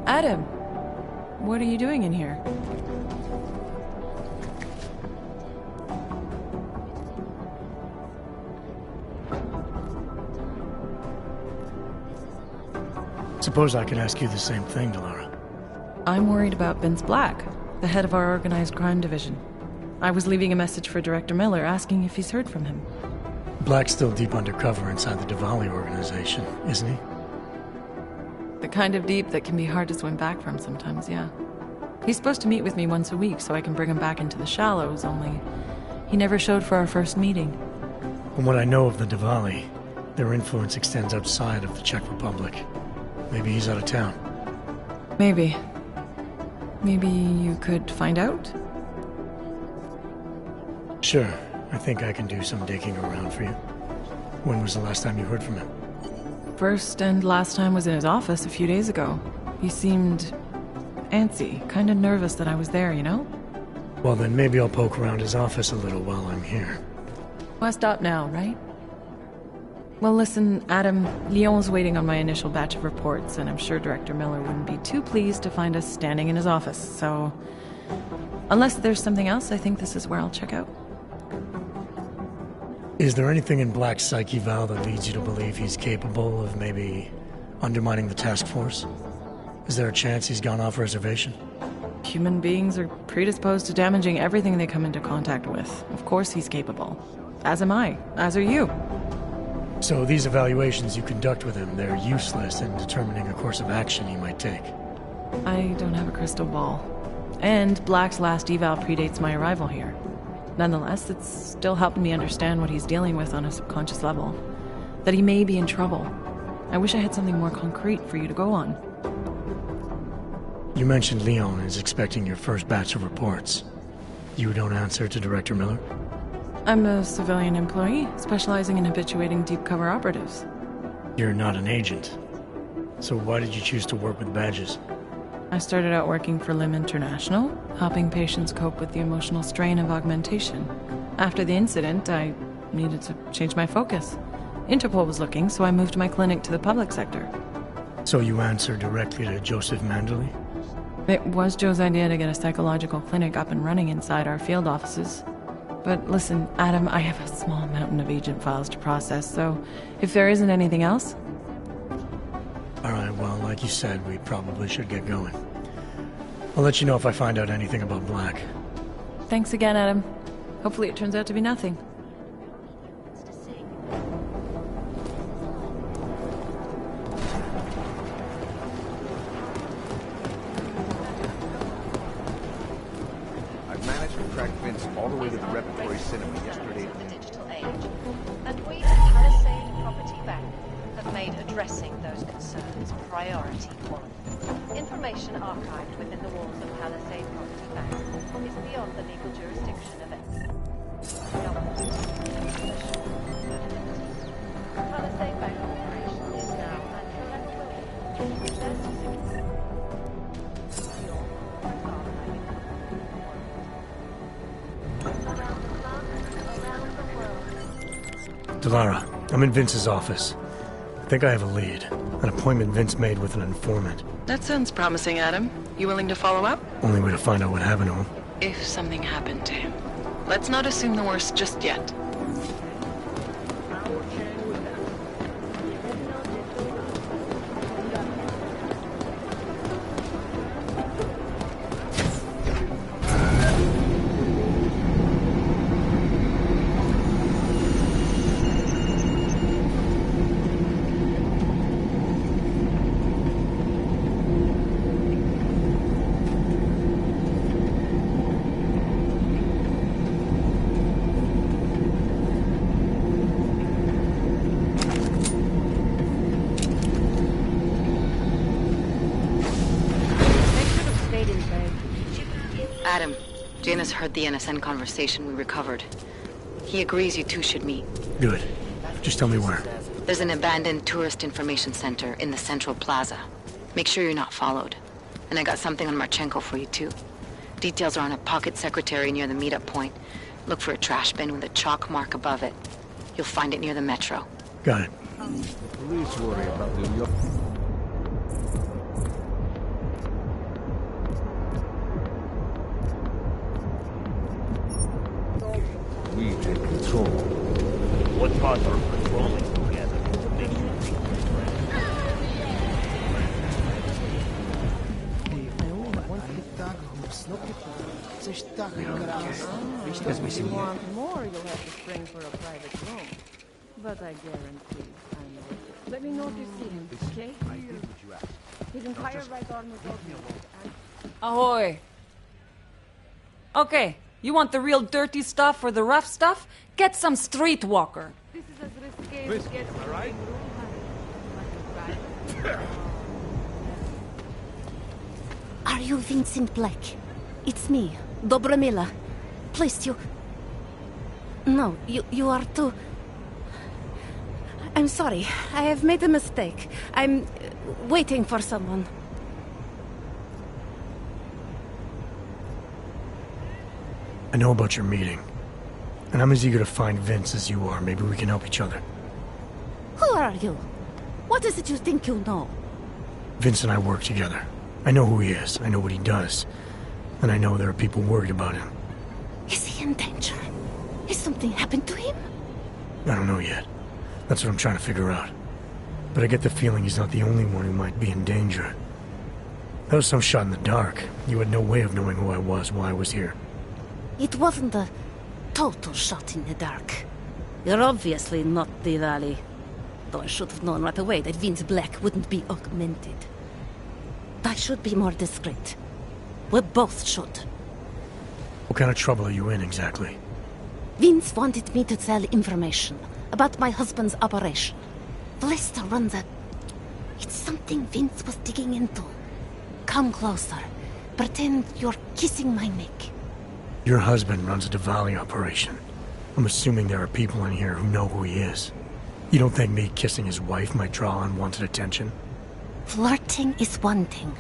Adam, what are you doing in here? Suppose I could ask you the same thing, Delara. I'm worried about Vince Black, the head of our organized crime division. I was leaving a message for Director Miller asking if he's heard from him. Black's still deep undercover inside the Diwali organization, isn't he? The kind of deep that can be hard to swim back from sometimes, yeah. He's supposed to meet with me once a week so I can bring him back into the shallows, only he never showed for our first meeting. From what I know of the Diwali, their influence extends outside of the Czech Republic. Maybe he's out of town. Maybe. Maybe you could find out? Sure. I think I can do some digging around for you. When was the last time you heard from him? First and last time was in his office a few days ago. He seemed antsy, kind of nervous that I was there, you know? Well, then maybe I'll poke around his office a little while I'm here. Why stop now, right? Well, listen, Adam, Lyon's waiting on my initial batch of reports, and I'm sure Director Miller wouldn't be too pleased to find us standing in his office, so... Unless there's something else, I think this is where I'll check out. Is there anything in Black's psyche, Val, that leads you to believe he's capable of maybe undermining the task force? Is there a chance he's gone off reservation? Human beings are predisposed to damaging everything they come into contact with. Of course he's capable. As am I. As are you. So these evaluations you conduct with him, they're useless in determining a course of action he might take. I don't have a crystal ball. And Black's last eval predates my arrival here. Nonetheless, it's still helping me understand what he's dealing with on a subconscious level. That he may be in trouble. I wish I had something more concrete for you to go on. You mentioned Leon is expecting your first batch of reports. You don't answer to Director Miller? I'm a civilian employee, specializing in habituating deep cover operatives. You're not an agent. So why did you choose to work with badges? I started out working for LIM International, helping patients cope with the emotional strain of augmentation. After the incident, I needed to change my focus. Interpol was looking, so I moved my clinic to the public sector. So you answer directly to Joseph Manderley? It was Joe's idea to get a psychological clinic up and running inside our field offices. But listen, Adam, I have a small mountain of agent files to process, so if there isn't anything else... Alright, well, like you said, we probably should get going. I'll let you know if I find out anything about Black. Thanks again, Adam. Hopefully it turns out to be nothing. I've managed to track Vince all the way to the Repertory Cinema yesterday. And we at Palisade Property Bank have made addressing those concerns priority one. Information archived within the walls of Palisade Property Bank is beyond the legal jurisdiction of any Palisade Bank operation is now and forever will be Delara, I'm in Vince's office. I think I have a lead. An appointment Vince made with an informant. That sounds promising, Adam. You willing to follow up? Only way to find out what happened to him. If something happened to him. Let's not assume the worst just yet. Adam, Janus heard the NSN conversation we recovered. He agrees you two should meet. Good. Just tell me where. There's an abandoned tourist information center in the central plaza. Make sure you're not followed. And I got something on Marchenko for you too. Details are on a pocket secretary near the meetup point. Look for a trash bin with a chalk mark above it. You'll find it near the metro. Got it. The police worry about the young... We take control. What part are patrolling together to make sure things are If you want more, you'll have to spring for a private room. But I guarantee I'm worth it. Let me know if you see him, okay? I did what you asked. His entire right arm is open. Ahoy! Okay, you want the real dirty stuff or the rough stuff? Get some streetwalker. This is as risque as it gets. All right? Are you Vincent Black? It's me, Dobramila. Please, you... No, you are too... I'm sorry. I have made a mistake. I'm waiting for someone. I know about your meeting. And I'm as eager to find Vince as you are. Maybe we can help each other. Who are you? What is it you think you know? Vince and I work together. I know who he is. I know what he does. And I know there are people worried about him. Is he in danger? Has something happened to him? I don't know yet. That's what I'm trying to figure out. But I get the feeling he's not the only one who might be in danger. That was some shot in the dark. You had no way of knowing who I was while I was here. It wasn't a total shot in the dark. You're obviously not the Valley. Though I should have known right away that Vince Black wouldn't be augmented. I should be more discreet. We both should. What kind of trouble are you in, exactly? Vince wanted me to tell information about my husband's operation. Vlesta runs a... It's something Vince was digging into. Come closer. Pretend you're kissing my neck. Your husband runs a Diwali operation. I'm assuming there are people in here who know who he is. You don't think me kissing his wife might draw unwanted attention? Flirting is one thing.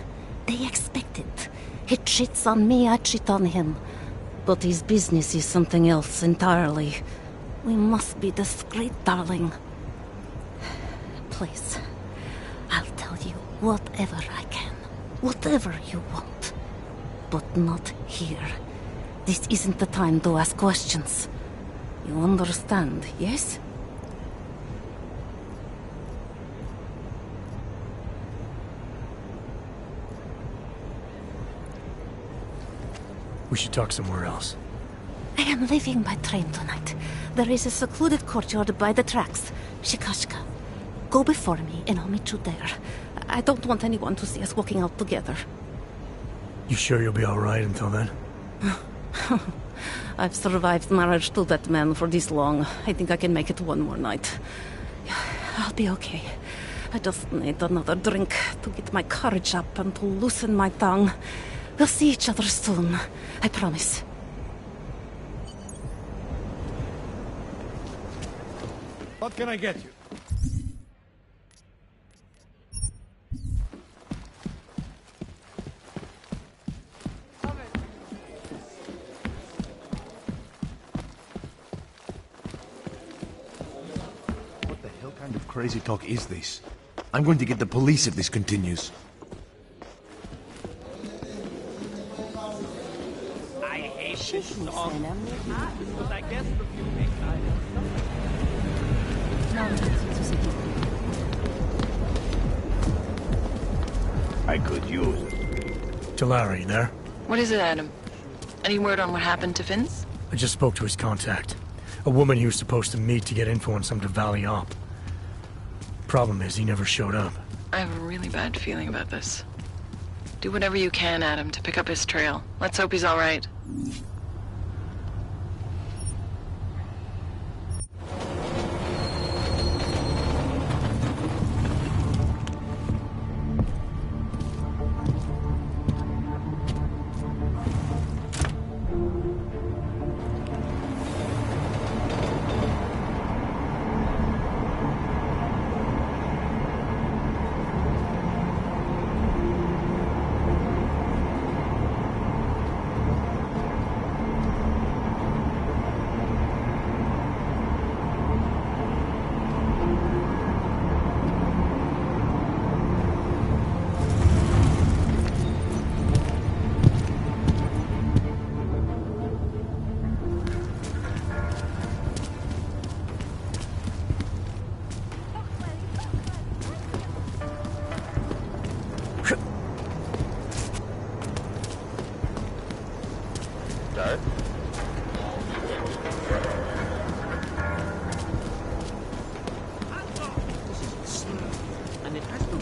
They expect it. He cheats on me, I cheat on him. But his business is something else entirely. We must be discreet, darling. Please, I'll tell you whatever I can. Whatever you want. but not here. This isn't the time to ask questions. You understand, yes? We should talk somewhere else. I am leaving by train tonight. There is a secluded courtyard by the tracks. Shikashka. Go before me and I'll meet you there. I don't want anyone to see us walking out together. You sure you'll be alright until then? I've survived marriage to that man for this long. I think I can make it one more night. I'll be okay. I just need another drink to get my courage up and to loosen my tongue. We'll see each other soon. I promise. What can I get you? What the hell kind of crazy talk is this? I'm going to get the police if this continues. I hate this song. But I guess the few things I I could use it. Talara, you there? What is it, Adam? Any word on what happened to Vince? I just spoke to his contact. A woman he was supposed to meet to get info on some Valley op. Problem is, he never showed up. I have a really bad feeling about this. Do whatever you can, Adam, to pick up his trail. Let's hope he's all right.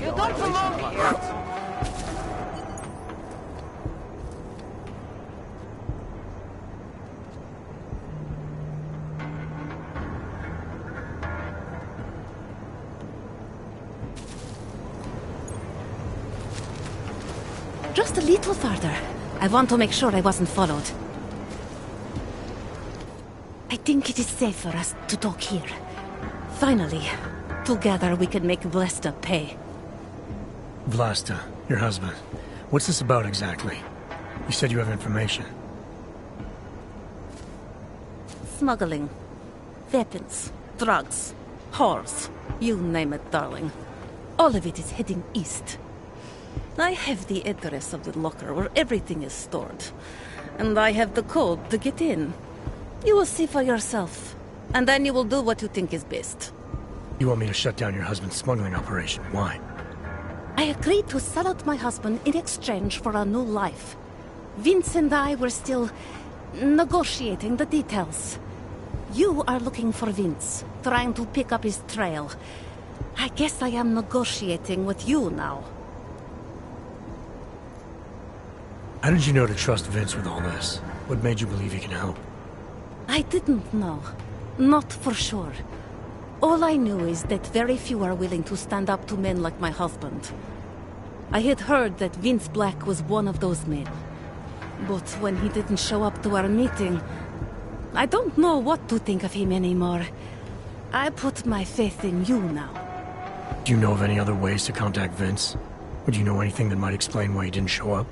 You don't belong here. Just a little farther. I want to make sure I wasn't followed. I think it is safe for us to talk here. Finally, together we can make Vlasta pay. Vlasta, your husband. What's this about exactly? You said you have information. Smuggling. Weapons. Drugs. Whores. You name it, darling. All of it is heading east. I have the address of the locker where everything is stored. And I have the code to get in. You will see for yourself. And then you will do what you think is best. You want me to shut down your husband's smuggling operation? Why? I agreed to sell out my husband in exchange for a new life. Vince and I were still negotiating the details. You are looking for Vince, trying to pick up his trail. I guess I am negotiating with you now. How did you know to trust Vince with all this? What made you believe he can help? I didn't know. Not for sure. All I knew is that very few are willing to stand up to men like my husband. I had heard that Vince Black was one of those men. But when he didn't show up to our meeting, I don't know what to think of him anymore. I put my faith in you now. Do you know of any other ways to contact Vince? Would you know anything that might explain why he didn't show up?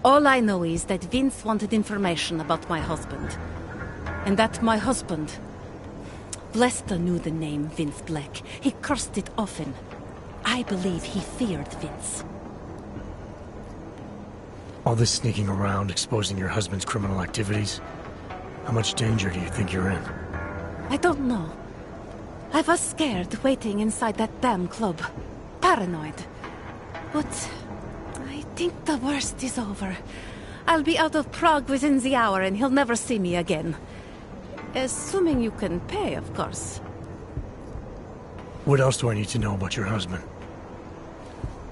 All I know is that Vince wanted information about my husband. And that my husband... Vlasta knew the name Vince Black. He cursed it often. I believe he feared Vince. All this sneaking around, exposing your husband's criminal activities. How much danger do you think you're in? I don't know. I was scared waiting inside that damn club. Paranoid. But I think the worst is over. I'll be out of Prague within the hour and he'll never see me again. Assuming you can pay, of course. What else do I need to know about your husband?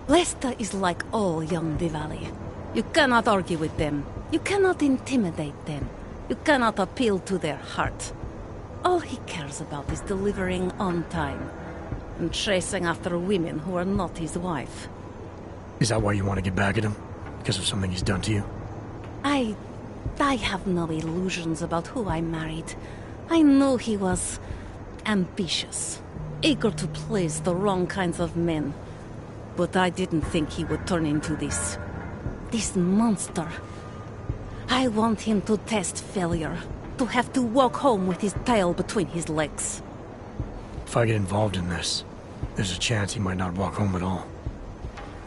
Lesta is like all young Diwali. You cannot argue with them. You cannot intimidate them. You cannot appeal to their heart. All he cares about is delivering on time. And chasing after women who are not his wife. Is that why you want to get back at him? Because of something he's done to you? I have no illusions about who I married. I know he was ambitious, eager to please the wrong kinds of men. But I didn't think he would turn into this monster. I want him to test failure, to have to walk home with his tail between his legs. If I get involved in this, there's a chance he might not walk home at all.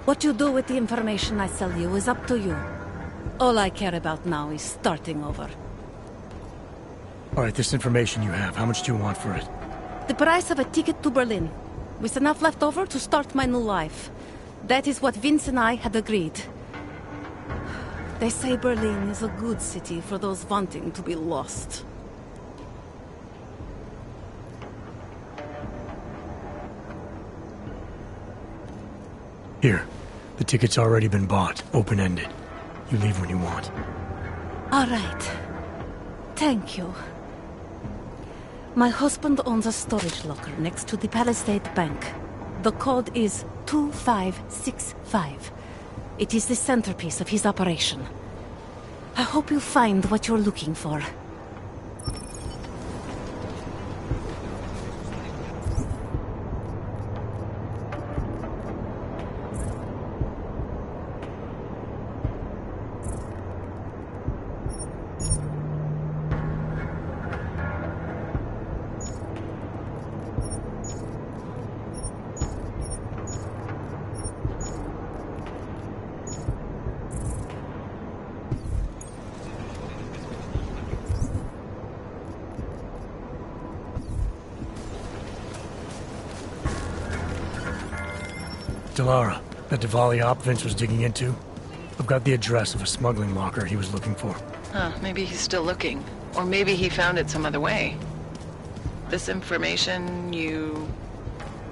What you do with the information I sell you is up to you. All I care about now is starting over. Alright, this information you have, how much do you want for it? The price of a ticket to Berlin, with enough left over to start my new life. That is what Vince and I had agreed. They say Berlin is a good city for those wanting to be lost. Here, the ticket's already been bought, open-ended. You leave when you want. All right. Thank you. My husband owns a storage locker next to the Palisade Bank. The code is 2565. It is the centerpiece of his operation. I hope you find what you're looking for. Delara, that Diwali op Vince was digging into? I've got the address of a smuggling locker he was looking for. Huh, maybe he's still looking. Or maybe he found it some other way. This information, you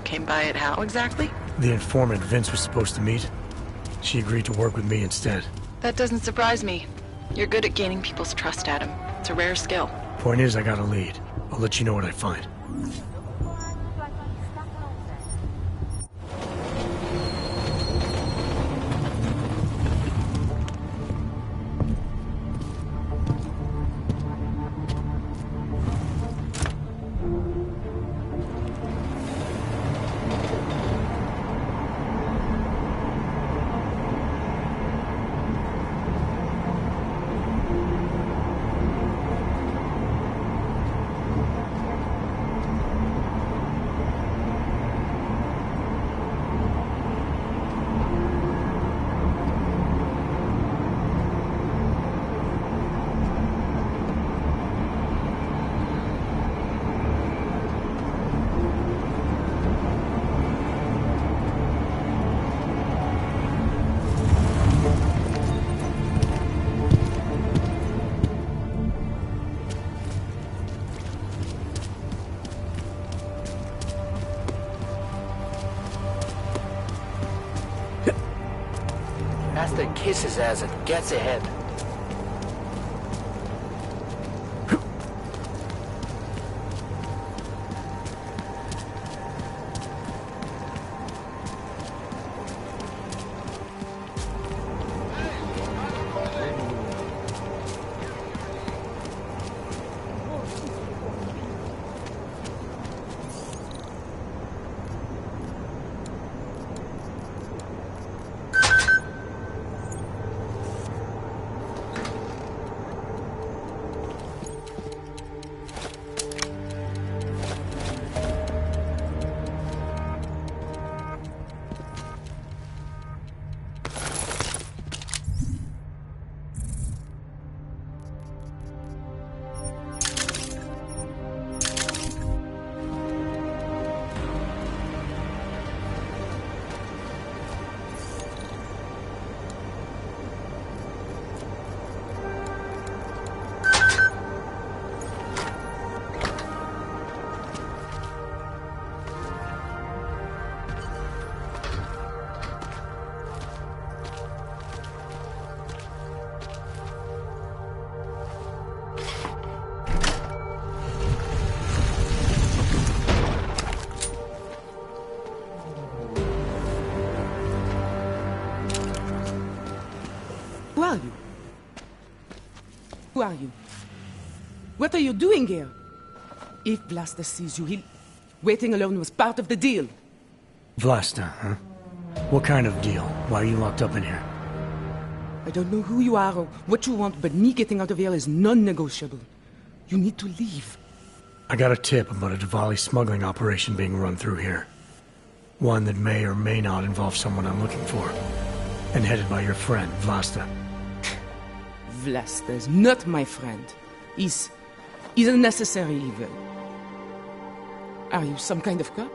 came by it how exactly? The informant Vince was supposed to meet. She agreed to work with me instead. That doesn't surprise me. You're good at gaining people's trust, Adam. It's a rare skill. Point is, I got a lead. I'll let you know what I find. Master kisses as it gets ahead. are you? What are you doing here? If Blaster sees you, he'll... Waiting alone was part of the deal. Vlasta, huh? What kind of deal? Why are you locked up in here? I don't know who you are or what you want, but me getting out of here is non-negotiable. You need to leave. I got a tip about a Diwali smuggling operation being run through here. One that may or may not involve someone I'm looking for. And headed by your friend, Vlasta. Vlasta is not my friend. He's a necessary evil. Are you some kind of cop?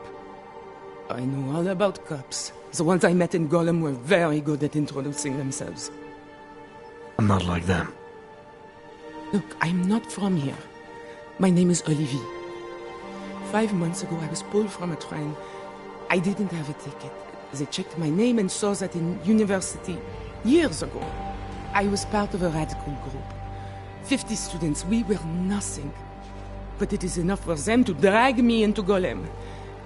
I know all about cops. The ones I met in Golem were very good at introducing themselves. I'm not like them. Look, I'm not from here. My name is Olivier. 5 months ago, I was pulled from a train. I didn't have a ticket. They checked my name and saw that in university, years ago, I was part of a radical group. 50 students, we were nothing. But it is enough for them to drag me into Golem.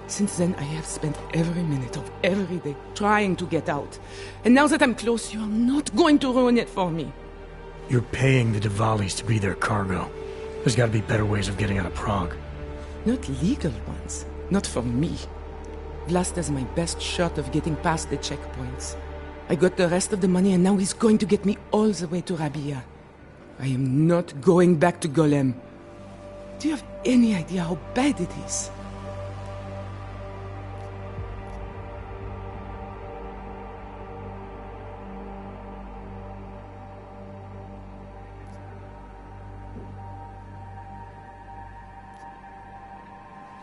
Since then, I have spent every minute of every day trying to get out. And now that I'm close, you are not going to ruin it for me. You're paying the Diwalis to be their cargo. There's got to be better ways of getting out of Prague. Not legal ones. Not for me. Vlasta's my best shot of getting past the checkpoints. I got the rest of the money and now he's going to get me all the way to Rabia. I am not going back to Golem. Do you have any idea how bad it is?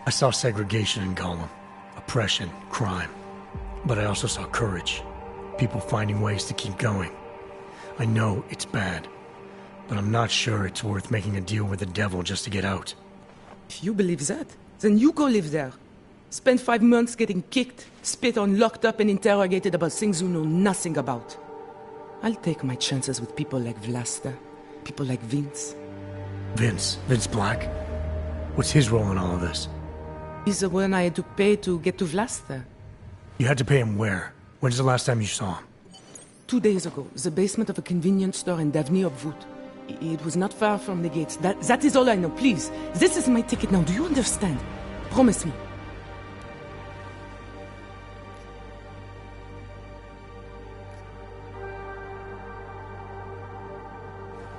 I saw segregation in Golem. Oppression, crime. But I also saw courage. People finding ways to keep going. I know it's bad, but I'm not sure it's worth making a deal with the devil just to get out. If you believe that, then you go live there. Spend 5 months getting kicked, spit on, locked up and interrogated about things you know nothing about. I'll take my chances with people like Vlasta, people like Vince. Vince Black? What's his role in all of this? He's the one I had to pay to get to Vlasta. You had to pay him where? When's the last time you saw him? 2 days ago, the basement of a convenience store in Davni Obvut. It was not far from the gates. That is all I know. Please, this is my ticket now. Do you understand? Promise me.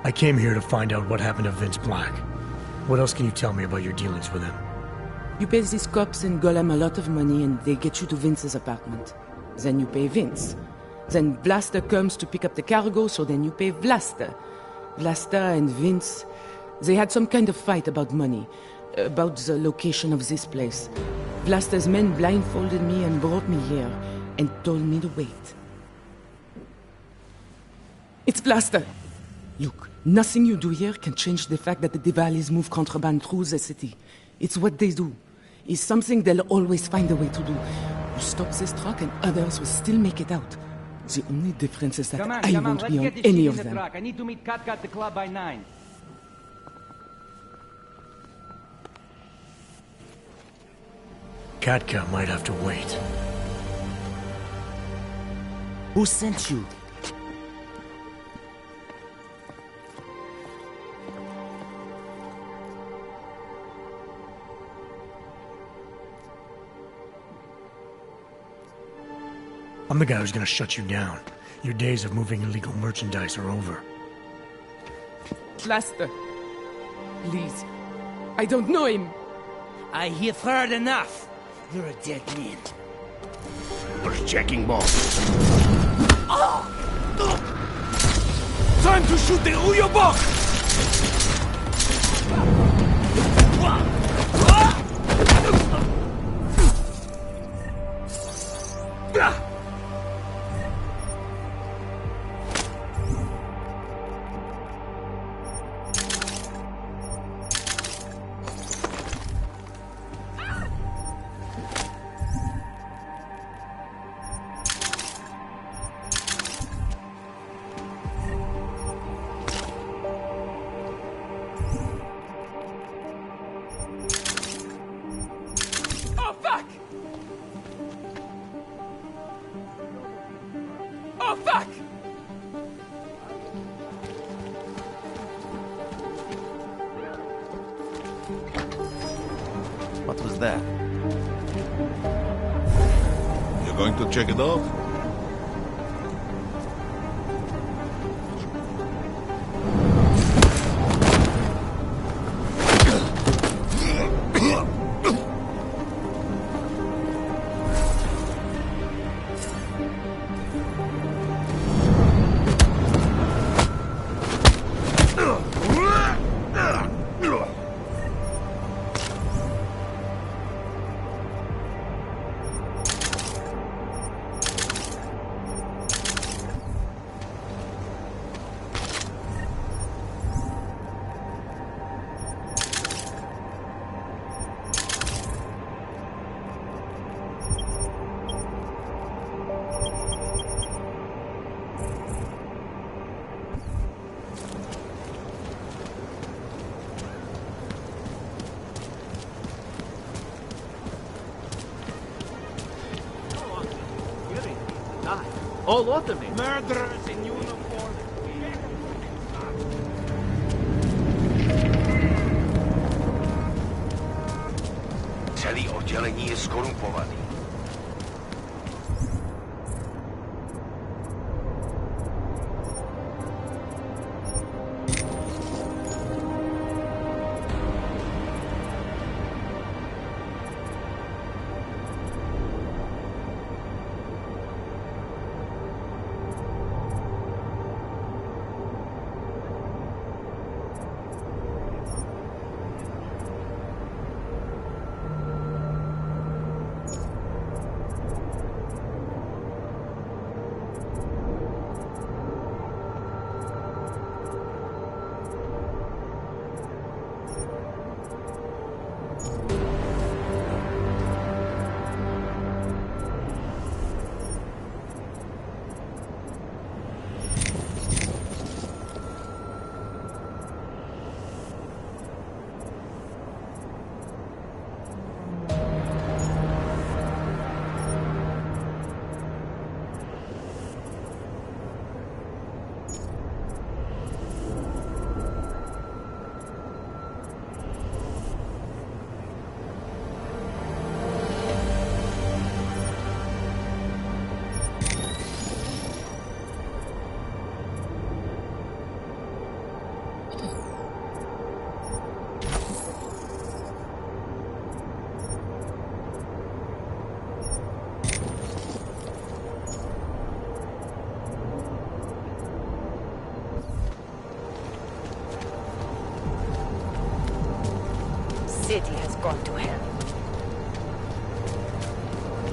I came here to find out what happened to Vince Black. What else can you tell me about your dealings with him? You pay these cops in Golem a lot of money and they get you to Vince's apartment. Then you pay Vince. Then Vlasta comes to pick up the cargo, so then you pay Vlasta. Vlasta and Vince, they had some kind of fight about money, about the location of this place. Vlasta's men blindfolded me and brought me here, and told me to wait. It's Vlasta! Look, nothing you do here can change the fact that the Diwalis move contraband through the city. It's what they do. It's something they'll always find a way to do. You stop this truck and others will still make it out. The only difference is that I won't be on any of them. I need to meet Katka at the club by 9. Katka might have to wait. Who sent you? I'm the guy who's gonna shut you down. Your days of moving illegal merchandise are over. Vlasta. Please. I don't know him. I have heard enough. You're a dead man. Where's checking ball? Time to shoot the Uyobok! What was that? You're going to check it out? Oh, lot of them. Murderers in uniform. Celý oddělení je skorumpovaný. City has gone to hell.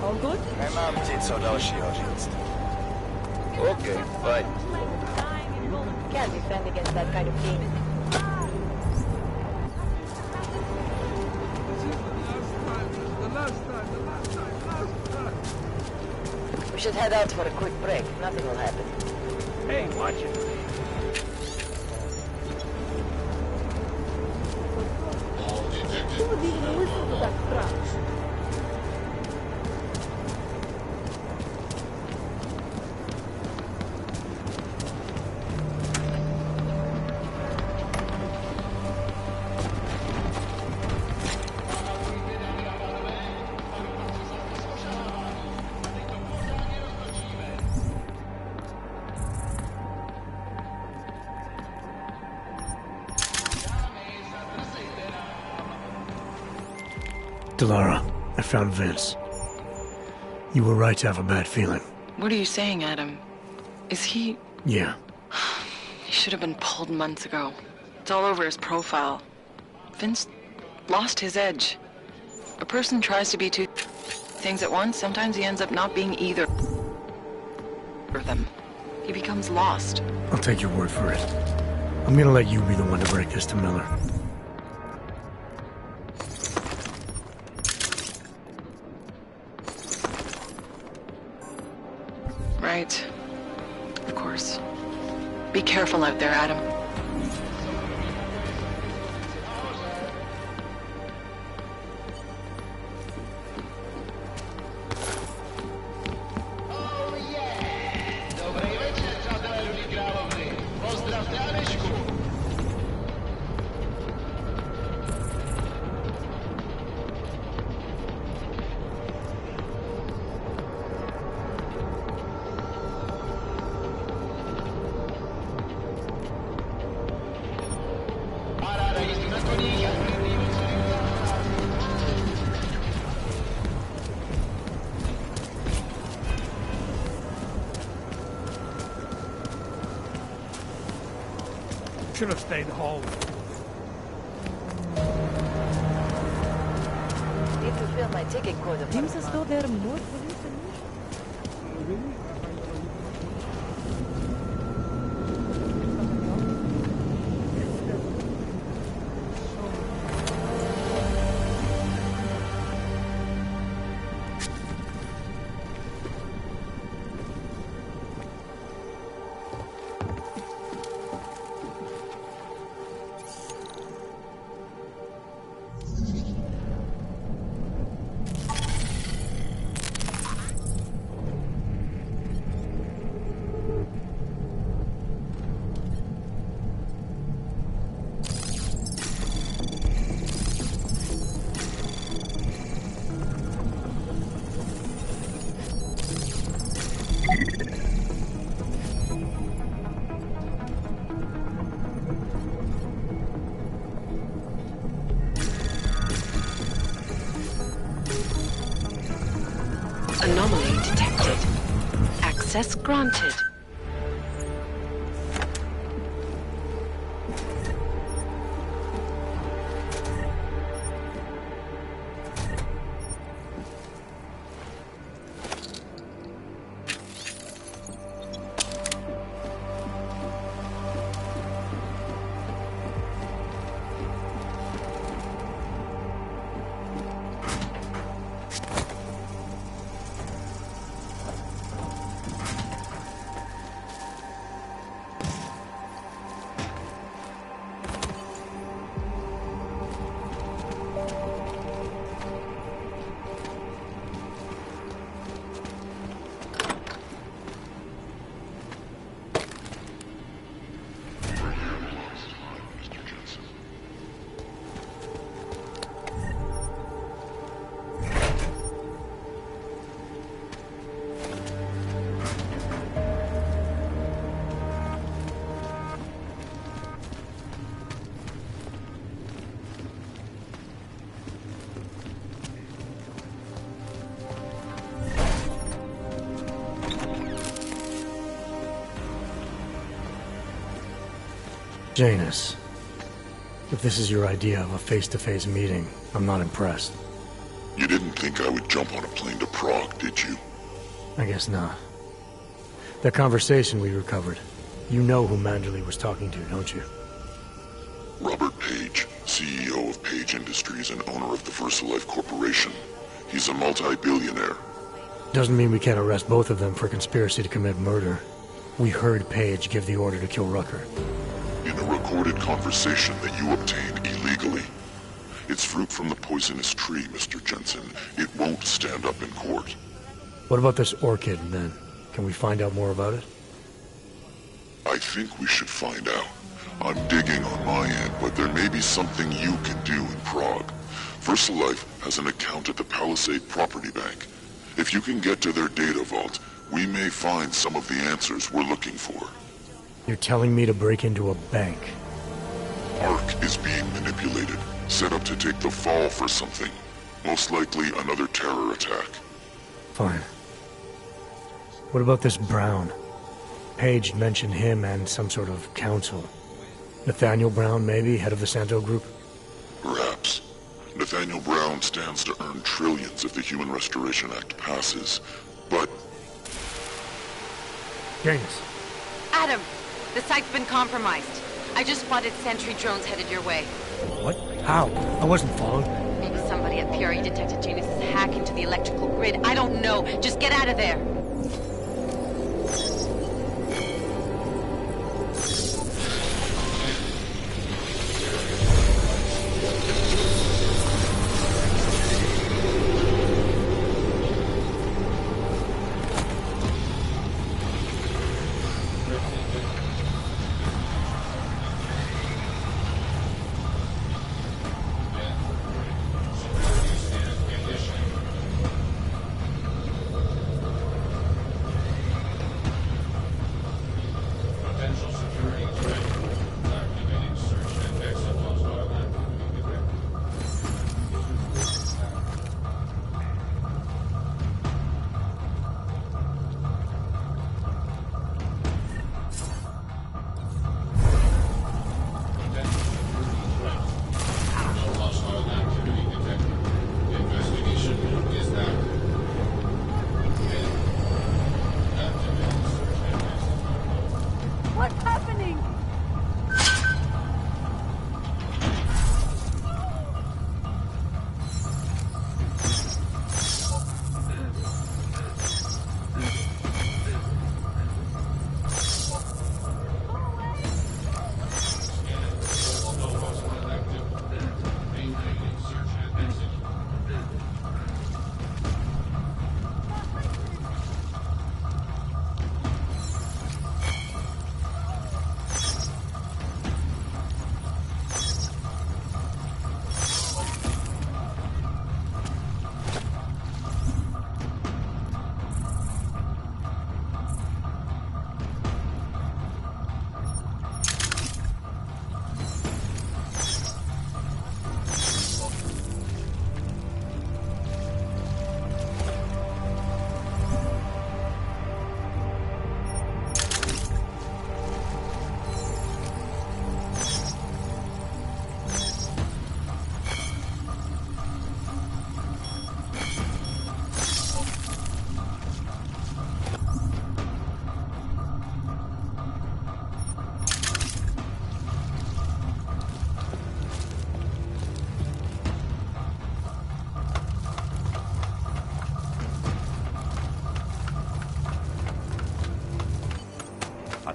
All good? Nemám ti co dalšího říct. Okay, fine. Can't defend against that kind of thing. We should head out for a quick break. Nothing will happen. Hey, watch it. Delara, I found Vince. You were right to have a bad feeling. What are you saying, Adam? Is he... Yeah. He should have been pulled months ago. It's all over his profile. Vince lost his edge. A person tries to be two things at once, sometimes he ends up not being either of them. He becomes lost. I'll take your word for it. I'm gonna let you be the one to break this to Miller. Right. Of course. Be careful out there, Adam. should have stayed home. Need to fill my ticket quota. Seems as though there are more police than usual. Anomaly detected. Access granted. Janus, if this is your idea of a face-to-face meeting, I'm not impressed. You didn't think I would jump on a plane to Prague, did you? I guess not. That conversation we recovered, you know who Manderley was talking to, don't you? Robert Page, CEO of Page Industries and owner of the VersaLife Corporation. He's a multi-billionaire. Doesn't mean we can't arrest both of them for conspiracy to commit murder. We heard Page give the order to kill Rucker. In a recorded conversation that you obtained illegally. It's fruit from the poisonous tree, Mr. Jensen. It won't stand up in court. What about this orchid, then? Can we find out more about it? I think we should find out. I'm digging on my end, but there may be something you can do in Prague. VersaLife has an account at the Palisade Property Bank. If you can get to their data vault, we may find some of the answers we're looking for. You're telling me to break into a bank? ARC is being manipulated, set up to take the fall for something. Most likely another terror attack. Fine. What about this Brown? Page mentioned him and some sort of council. Nathaniel Brown, maybe, head of the Santo Group? Perhaps. Nathaniel Brown stands to earn trillions if the Human Restoration Act passes, but... Janus. Adam! The site's been compromised. I just spotted sentry drones headed your way. What? How? I wasn't followed. Maybe somebody at PRE detected Janus's hack into the electrical grid. I don't know. Just get out of there.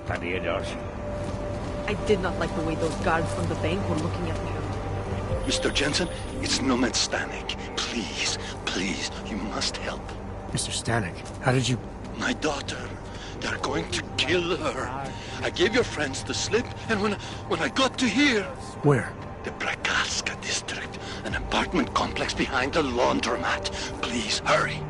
I did not like the way those guards from the bank were looking at me. Mr. Jensen, it's Nomad Stanek. Please, please, you must help. Mr. Stanek, how did you... My daughter. They're going to kill her. I gave your friends the slip, and when I got to here... Where? The Prakaska district. An apartment complex behind the laundromat. Please, hurry.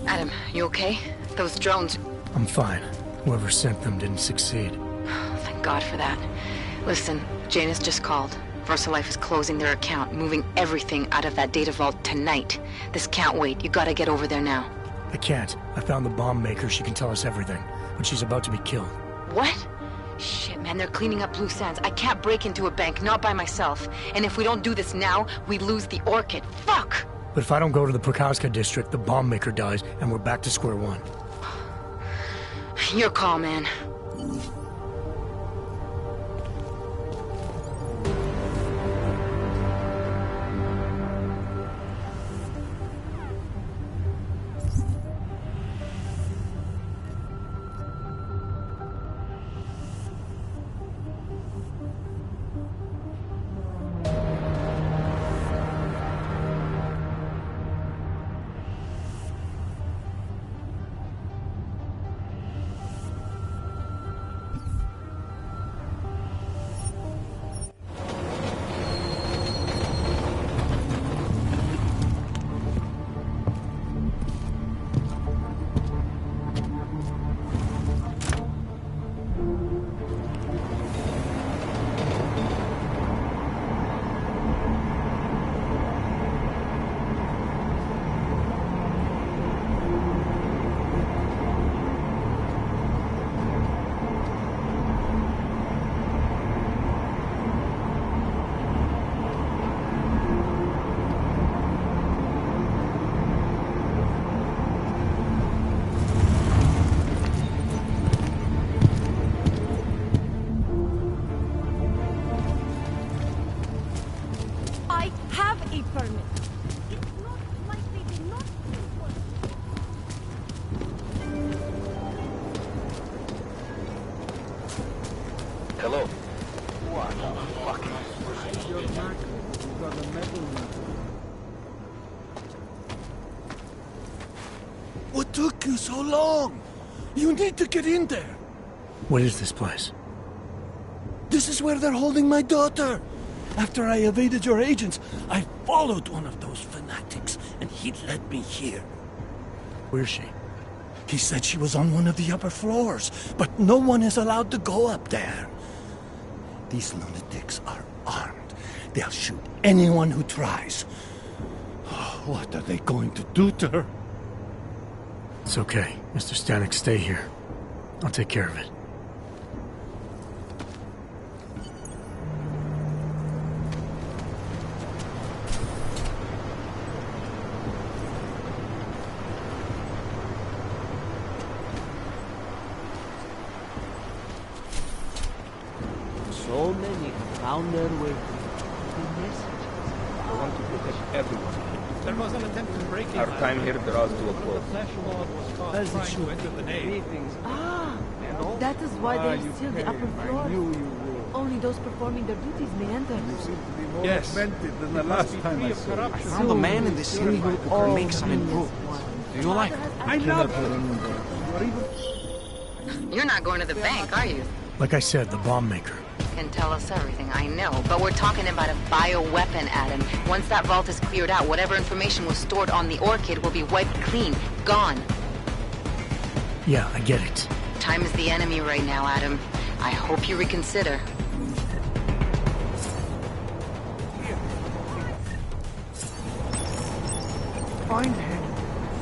Adam, you okay? Those drones... I'm fine. Whoever sent them didn't succeed. Thank God for that. Listen, Janus just called. VersaLife is closing their account, moving everything out of that data vault tonight. This can't wait. You gotta get over there now. I can't. I found the bomb maker. She can tell us everything. But she's about to be killed. What? Shit, man, they're cleaning up Blue Sands. I can't break into a bank, not by myself. And if we don't do this now, we lose the Orchid. Fuck! But if I don't go to the Prakaska district, the bomb maker dies, and we're back to square one. Your call, man. Hello. What the fuck? Your Mac got a metal one. What took you so long? You need to get in there. What is this place? This is where they're holding my daughter. After I evaded your agents, I followed one of those fanatics, and he led me here. Where's she? He said she was on one of the upper floors, but no one is allowed to go up there. These lunatics are armed. They'll shoot anyone who tries. Oh, what are they going to do to her? It's okay. Mr. Stanek, stay here. I'll take care of it. So many have found their way to the messages. I want to protect everyone. There was an attempt to break in. Our time here draws to a The close. flesh lord was caught As it trying should to enter the nave. Ah, that is why they seal the upper floor. Only those performing their duties may enter. Yes. Than the last time I saw you. I found a man in the city who can make some improvements. Do you like it? I love You're not going to the bank, are you? Like I said, the bomb maker. Can tell us everything, I know. But we're talking about a bioweapon, Adam. Once that vault is cleared out, whatever information was stored on the Orchid will be wiped clean. Gone. Yeah, I get it. Time is the enemy right now, Adam. I hope you reconsider. Find him.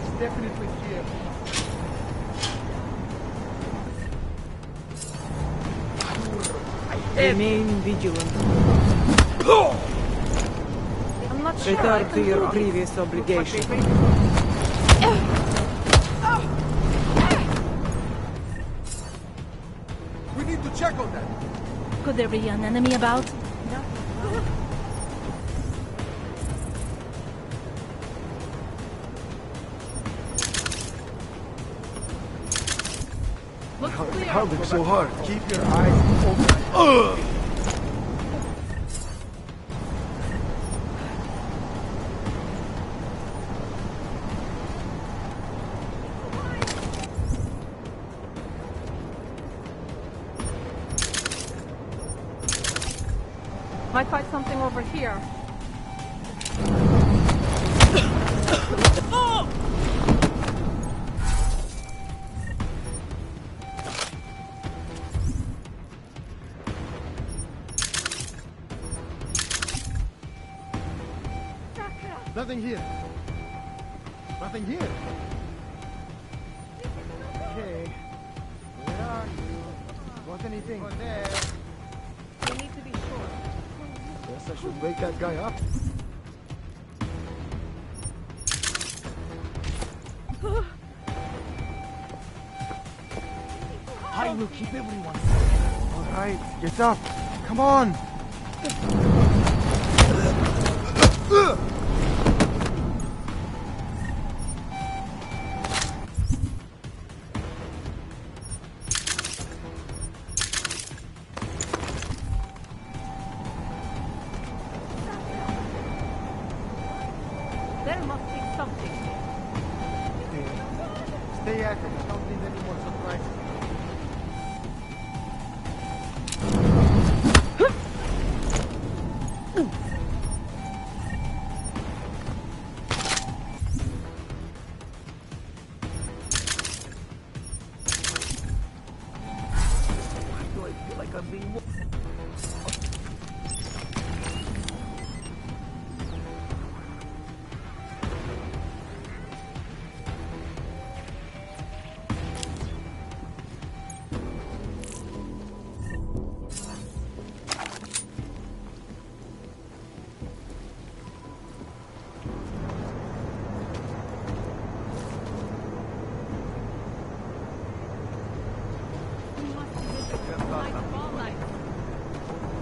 He's definitely here. Remain vigilant. I'm not sure. Return to your previous obligation. We need to check on that. Could there be an enemy about? Pounding so hard. Keep your eyes open. Might find something over here. Nothing here. Nothing here. Okay. Where are you? Want anything? There. We need to be sure. Guess I should wake that guy up. I will keep everyone. All right, get up. Come on. There must be something. Stay at it. Don't need any more surprises. Why do I feel like I'm being...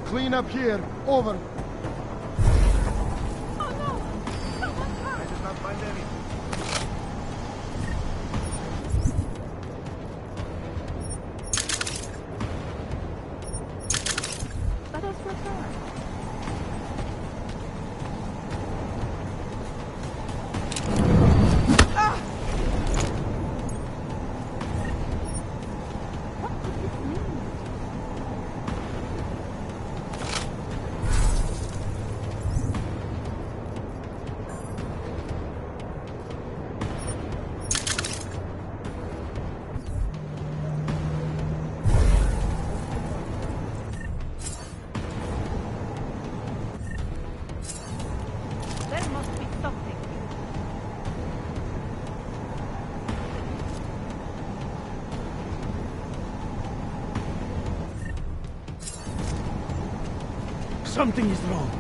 Clean up here. Over. something. Something is wrong.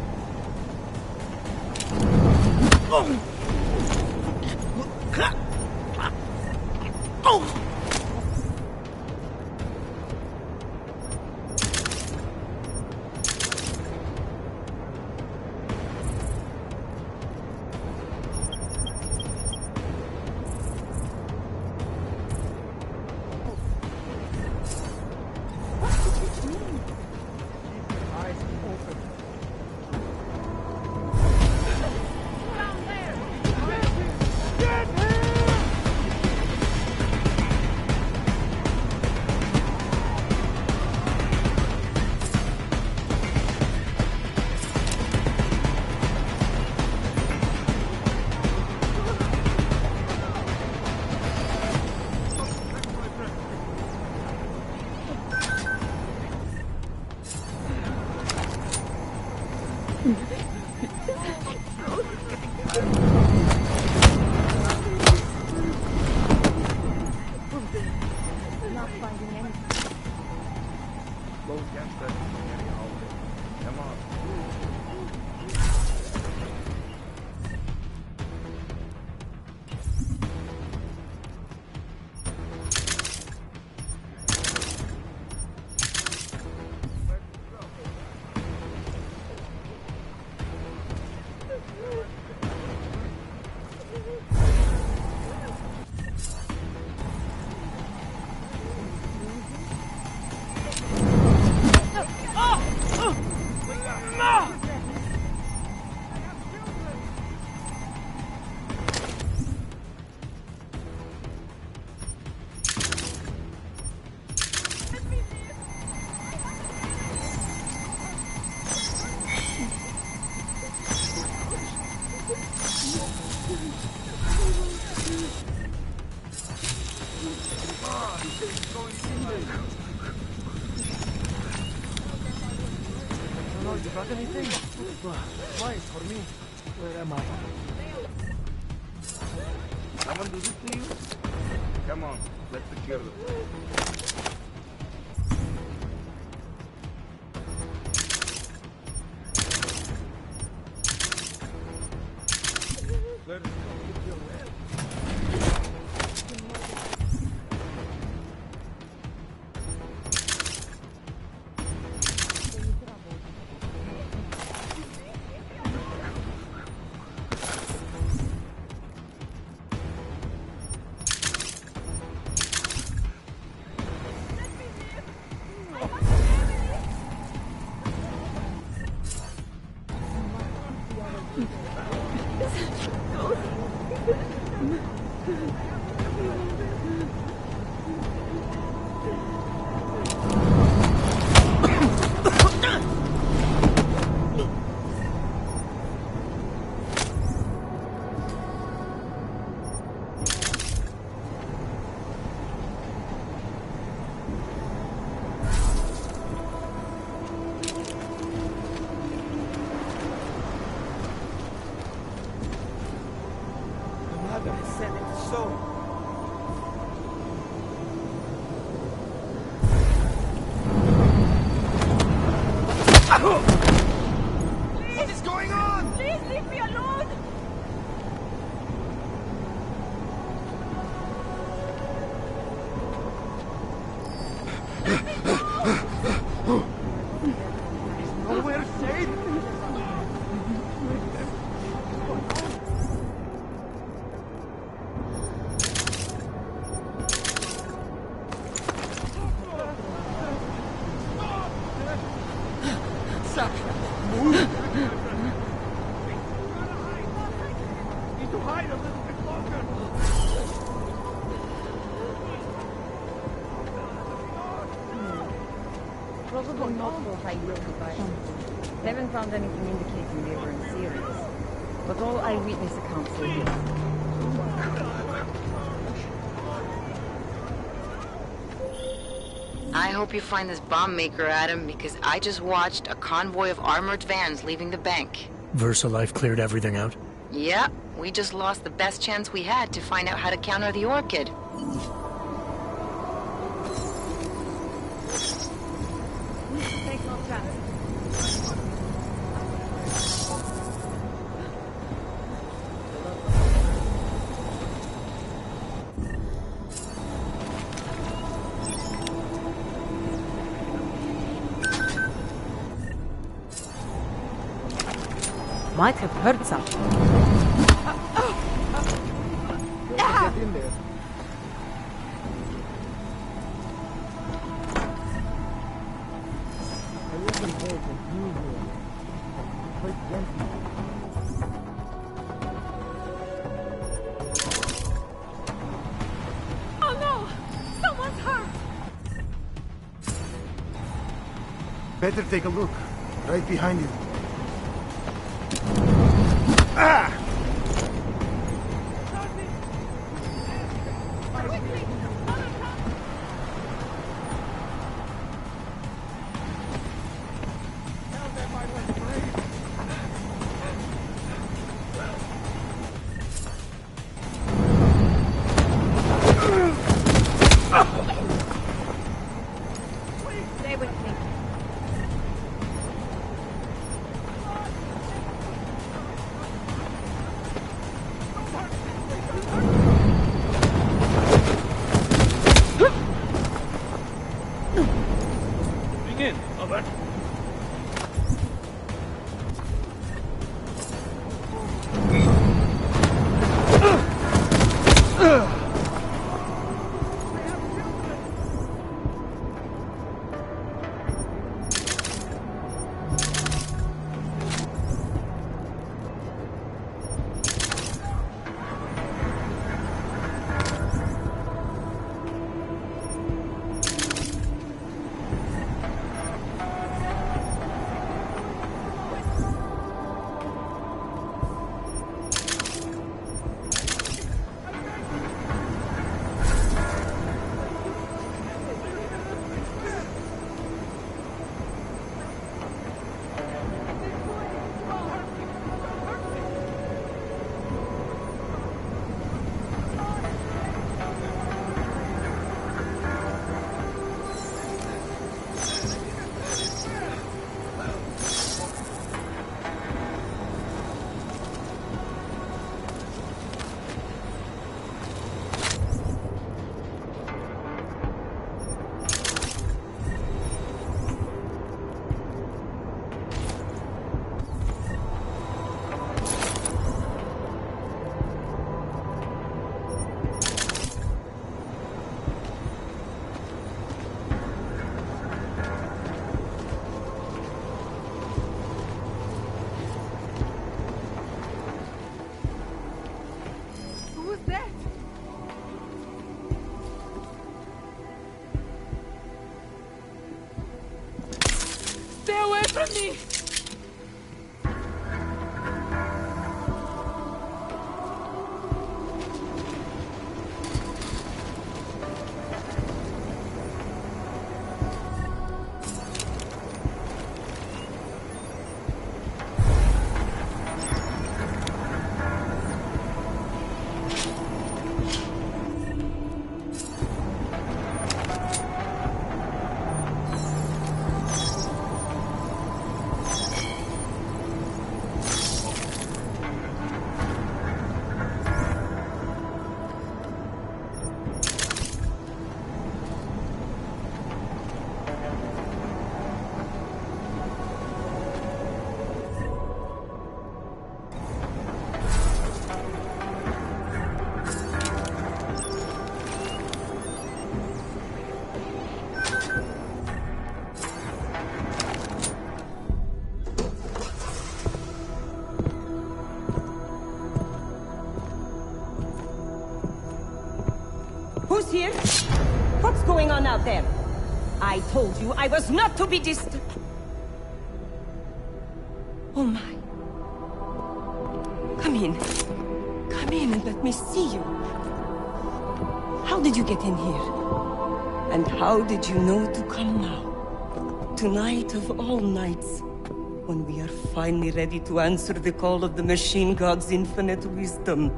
Got anything? Twice for me. Where am I? Someone do this to you? Come on, let's secure them. What is going on? Please leave me alone! Is nowhere safe? Need to hide a little bit longer. Probably not for high-risk violence. They haven't found anything indicating they were serious. But all eyewitness accounts say this. I hope you find this bomb maker, Adam, because I just watched a convoy of armored vans leaving the bank. VersaLife cleared everything out? Yeah, we just lost the best chance we had to find out how to counter the Orchid. Take no chance. Might have heard something. Get in there. I wasn't there to you here. Quite gently. Oh no! Someone's hurt! Better take a look. Right behind you. Ah! Stay with me. Moving in. Over. from me! Who's here? What's going on out there? I told you I was not to be disturbed. Oh my. Come in. Come in and let me see you. How did you get in here? And how did you know to come now? Tonight of all nights. when we are finally ready to answer the call of the Machine God's infinite wisdom.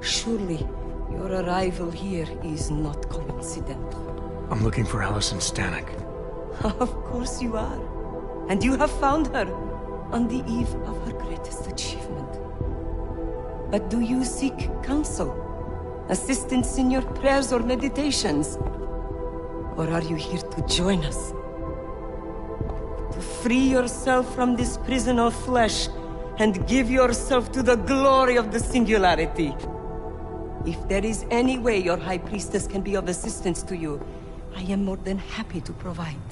Surely, your arrival here is not coincidental. I'm looking for Allison Stanek. Of course you are. And you have found her on the eve of her greatest achievement. But do you seek counsel? Assistance in your prayers or meditations? Or are you here to join us? To free yourself from this prison of flesh and give yourself to the glory of the singularity. If there is any way your High Priestess can be of assistance to you, I am more than happy to provide.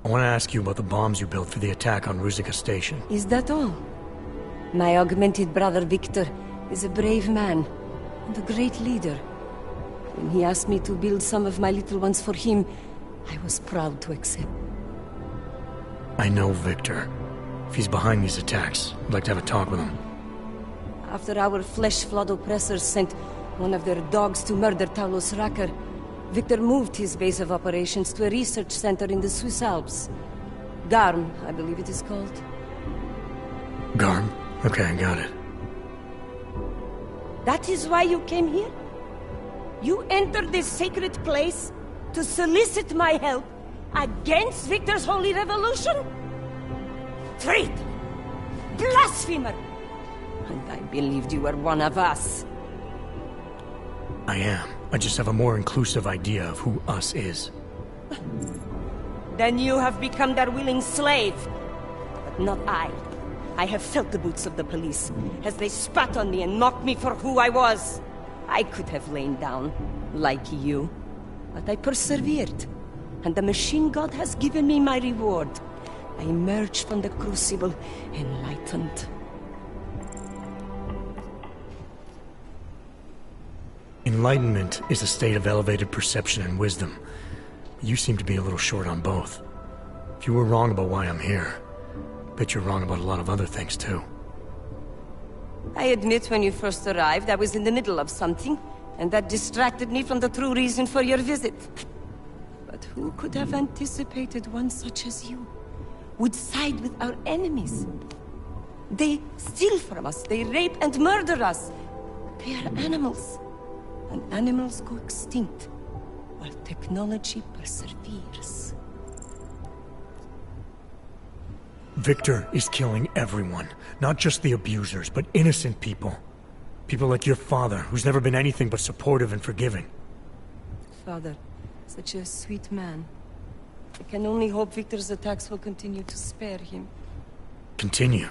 I want to ask you about the bombs you built for the attack on Ruzicka Station. Is that all? My augmented brother Victor is a brave man and a great leader. When he asked me to build some of my little ones for him, I was proud to accept. I know Victor. If he's behind these attacks, I'd like to have a talk with him. After our flesh-flood oppressors sent one of their dogs to murder Talos Racker, Victor moved his base of operations to a research center in the Swiss Alps. Garm, I believe it is called. Garm? Okay, I got it. That is why you came here? You entered this sacred place to solicit my help against Victor's holy revolution? Traitor! Blasphemer! And I believed you were one of us. I am. I just have a more inclusive idea of who us is. Then you have become their willing slave. But not I. I have felt the boots of the police as they spat on me and mocked me for who I was. I could have lain down, like you. But I persevered. And the Machine God has given me my reward. I emerged from the crucible enlightened. Enlightenment is a state of elevated perception and wisdom. You seem to be a little short on both. If you were wrong about why I'm here, I bet you're wrong about a lot of other things too. I admit when you first arrived, I was in the middle of something, and that distracted me from the true reason for your visit. But who could have anticipated one such as you would side with our enemies? They steal from us, they rape and murder us. They are animals. And animals go extinct, while technology perseveres. Victor is killing everyone. Not just the abusers, but innocent people. People like your father, who's never been anything but supportive and forgiving. Father, such a sweet man. I can only hope Victor's attacks will continue to spare him. Continue?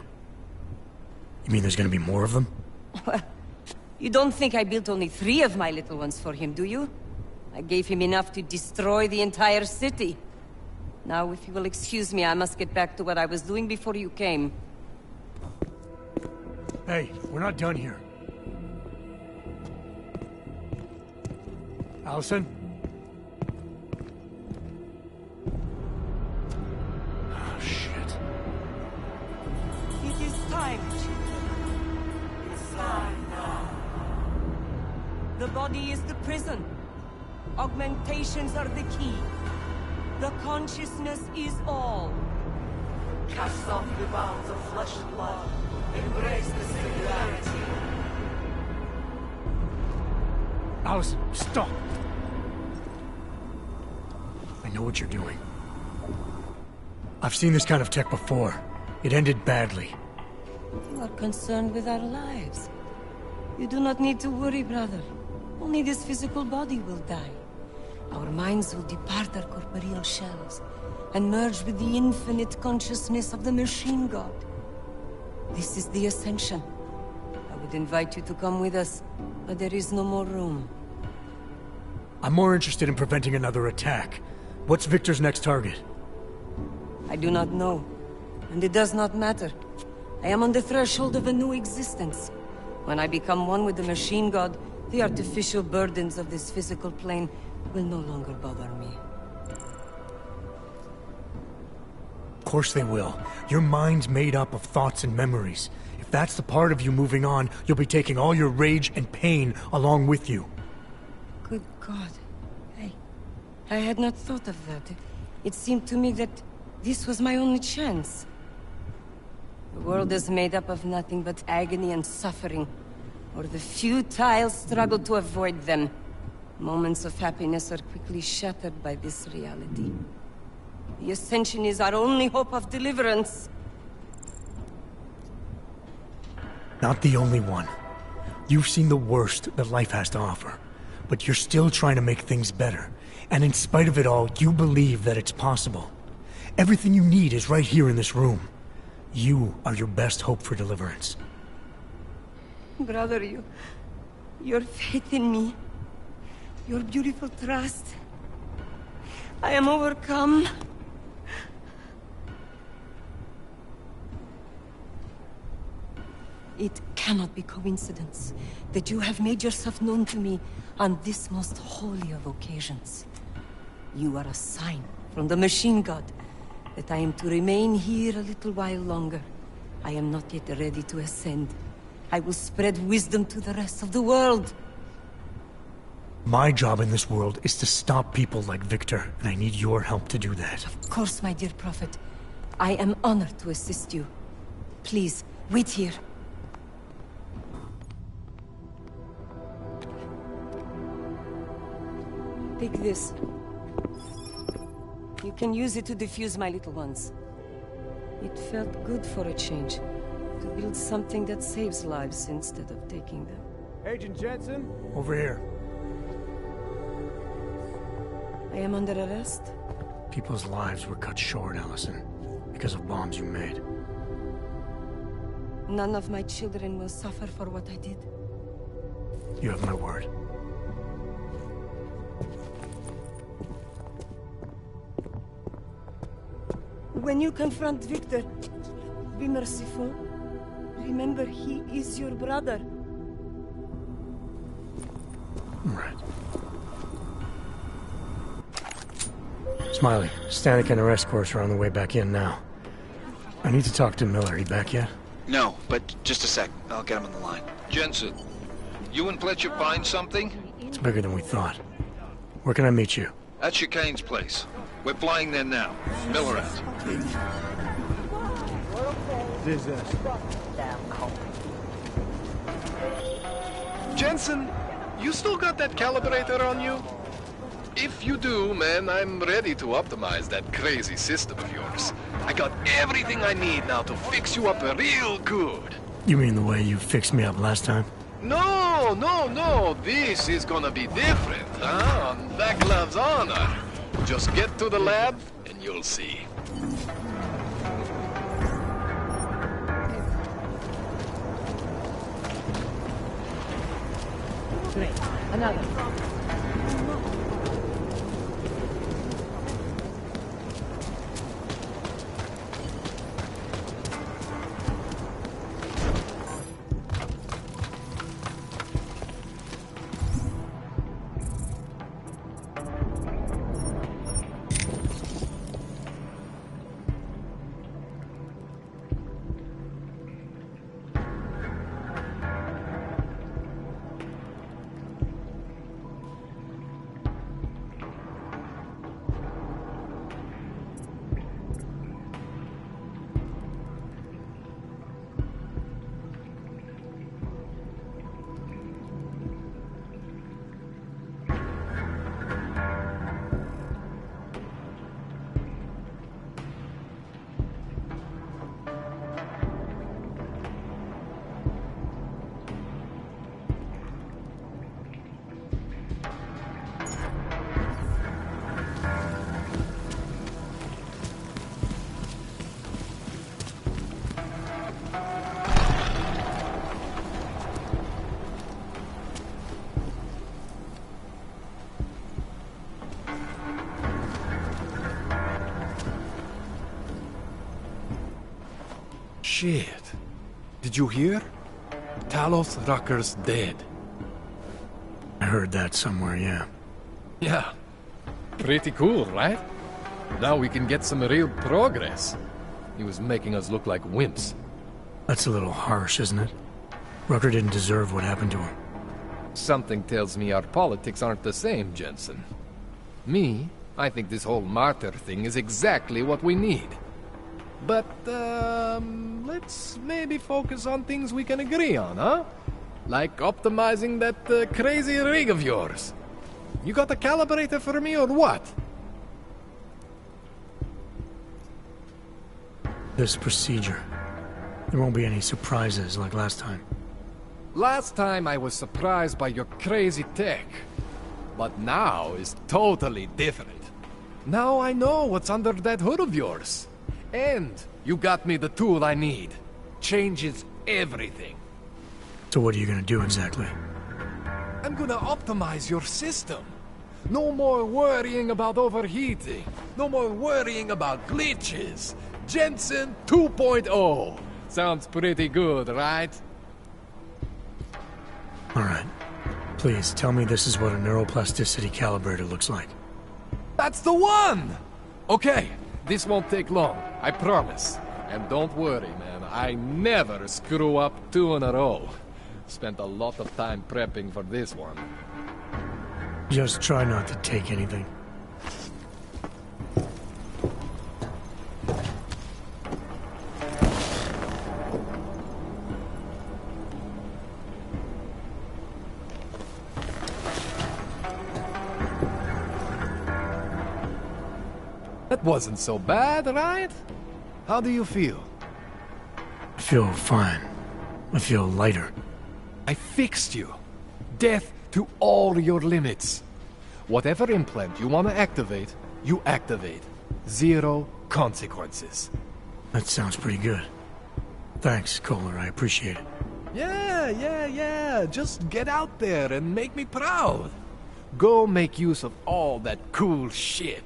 You mean there's gonna be more of them? Well, you don't think I built only 3 of my little ones for him, do you? I gave him enough to destroy the entire city. Now, if you will excuse me, I must get back to what I was doing before you came. Hey, we're not done here. Allison? Oh, shit. It is time, It's time now. The body is the prison. Augmentations are the key. The consciousness is all. Cast off the bounds of flesh and blood. Embrace the singularity. Allison, stop! I know what you're doing. I've seen this kind of tech before. It ended badly. You are concerned with our lives. You do not need to worry, brother. Only this physical body will die. Our minds will depart our corporeal shells and merge with the infinite consciousness of the Machine God. This is the Ascension. I would invite you to come with us, but there is no more room. I'm more interested in preventing another attack. What's Victor's next target? I do not know, and it does not matter. I am on the threshold of a new existence. When I become one with the Machine God, the artificial burdens of this physical plane will no longer bother me. Of course they will. Your mind's made up of thoughts and memories. If that's the part of you moving on, you'll be taking all your rage and pain along with you. Good God. I had not thought of that. It seemed to me that This was my only chance. The world is made up of nothing but agony and suffering, or the futile struggle to avoid them. Moments of happiness are quickly shattered by this reality. The Ascension is our only hope of deliverance. Not the only one. You've seen the worst that life has to offer, but you're still trying to make things better. And in spite of it all, you believe that it's possible. Everything you need is right here in this room. You are your best hope for deliverance. Brother, your faith in me, your beautiful trust. I am overcome. It cannot be coincidence that you have made yourself known to me on this most holy of occasions. You are a sign from the Machine God that I am to remain here a little while longer. I am not yet ready to ascend. I will spread wisdom to the rest of the world. My job in this world is to stop people like Victor, and I need your help to do that. Of course, my dear Prophet. I am honored to assist you. Please, wait here. Take this. You can use it to defuse my little ones. It felt good for a change. To build something that saves lives instead of taking them. Agent Jensen? Over here. I am under arrest? People's lives were cut short, Allison, because of bombs you made. None of my children will suffer for what I did. You have my word. When you confront Victor, be merciful. Remember, he is your brother. Right. Smiley, Stanek and her escorts are on the way back in now. I need to talk to Miller. He back yet? No, but just a sec. I'll get him on the line. Jensen, you and Fletcher find something? It's bigger than we thought. Where can I meet you? At Chicane's place. We're flying there now. Miller out. Jensen, you still got that calibrator on you? If you do, man, I'm ready to optimize that crazy system of yours. I got everything I need now to fix you up real good. You mean the way you fixed me up last time? No, no, no. This is gonna be different, huh? On Vaklav's honor. Just get to the lab, and you'll see. Great. Another. Shit. Did you hear? Talos Rucker's dead. I heard that somewhere, yeah. Yeah. Pretty cool, right? Now we can get some real progress. He was making us look like wimps. That's a little harsh, isn't it? Rucker didn't deserve what happened to him. Something tells me our politics aren't the same, Jensen. Me, I think this whole martyr thing is exactly what we need. But, let's maybe focus on things we can agree on, huh? Like optimizing that crazy rig of yours. You got a calibrator for me or what? This procedure. There won't be any surprises like last time. Last time I was surprised by your crazy tech. But now is totally different. Now I know what's under that hood of yours. And you got me the tool I need. Changes everything. So what are you gonna do exactly? I'm gonna optimize your system. No more worrying about overheating. No more worrying about glitches. Jensen 2.0. Sounds pretty good, right? Alright. Please, tell me this is what a neuroplasticity calibrator looks like. That's the one! Okay, this won't take long, I promise. And don't worry, man, I never screw up 2 in a row. Spent a lot of time prepping for this one. Just try not to take anything. That wasn't so bad, right? How do you feel? I feel fine. I feel lighter. I fixed you. Death to all your limits. Whatever implant you want to activate, you activate. 0 consequences. That sounds pretty good. Thanks, Kohler. I appreciate it. Yeah. Just get out there and make me proud. Go make use of all that cool shit.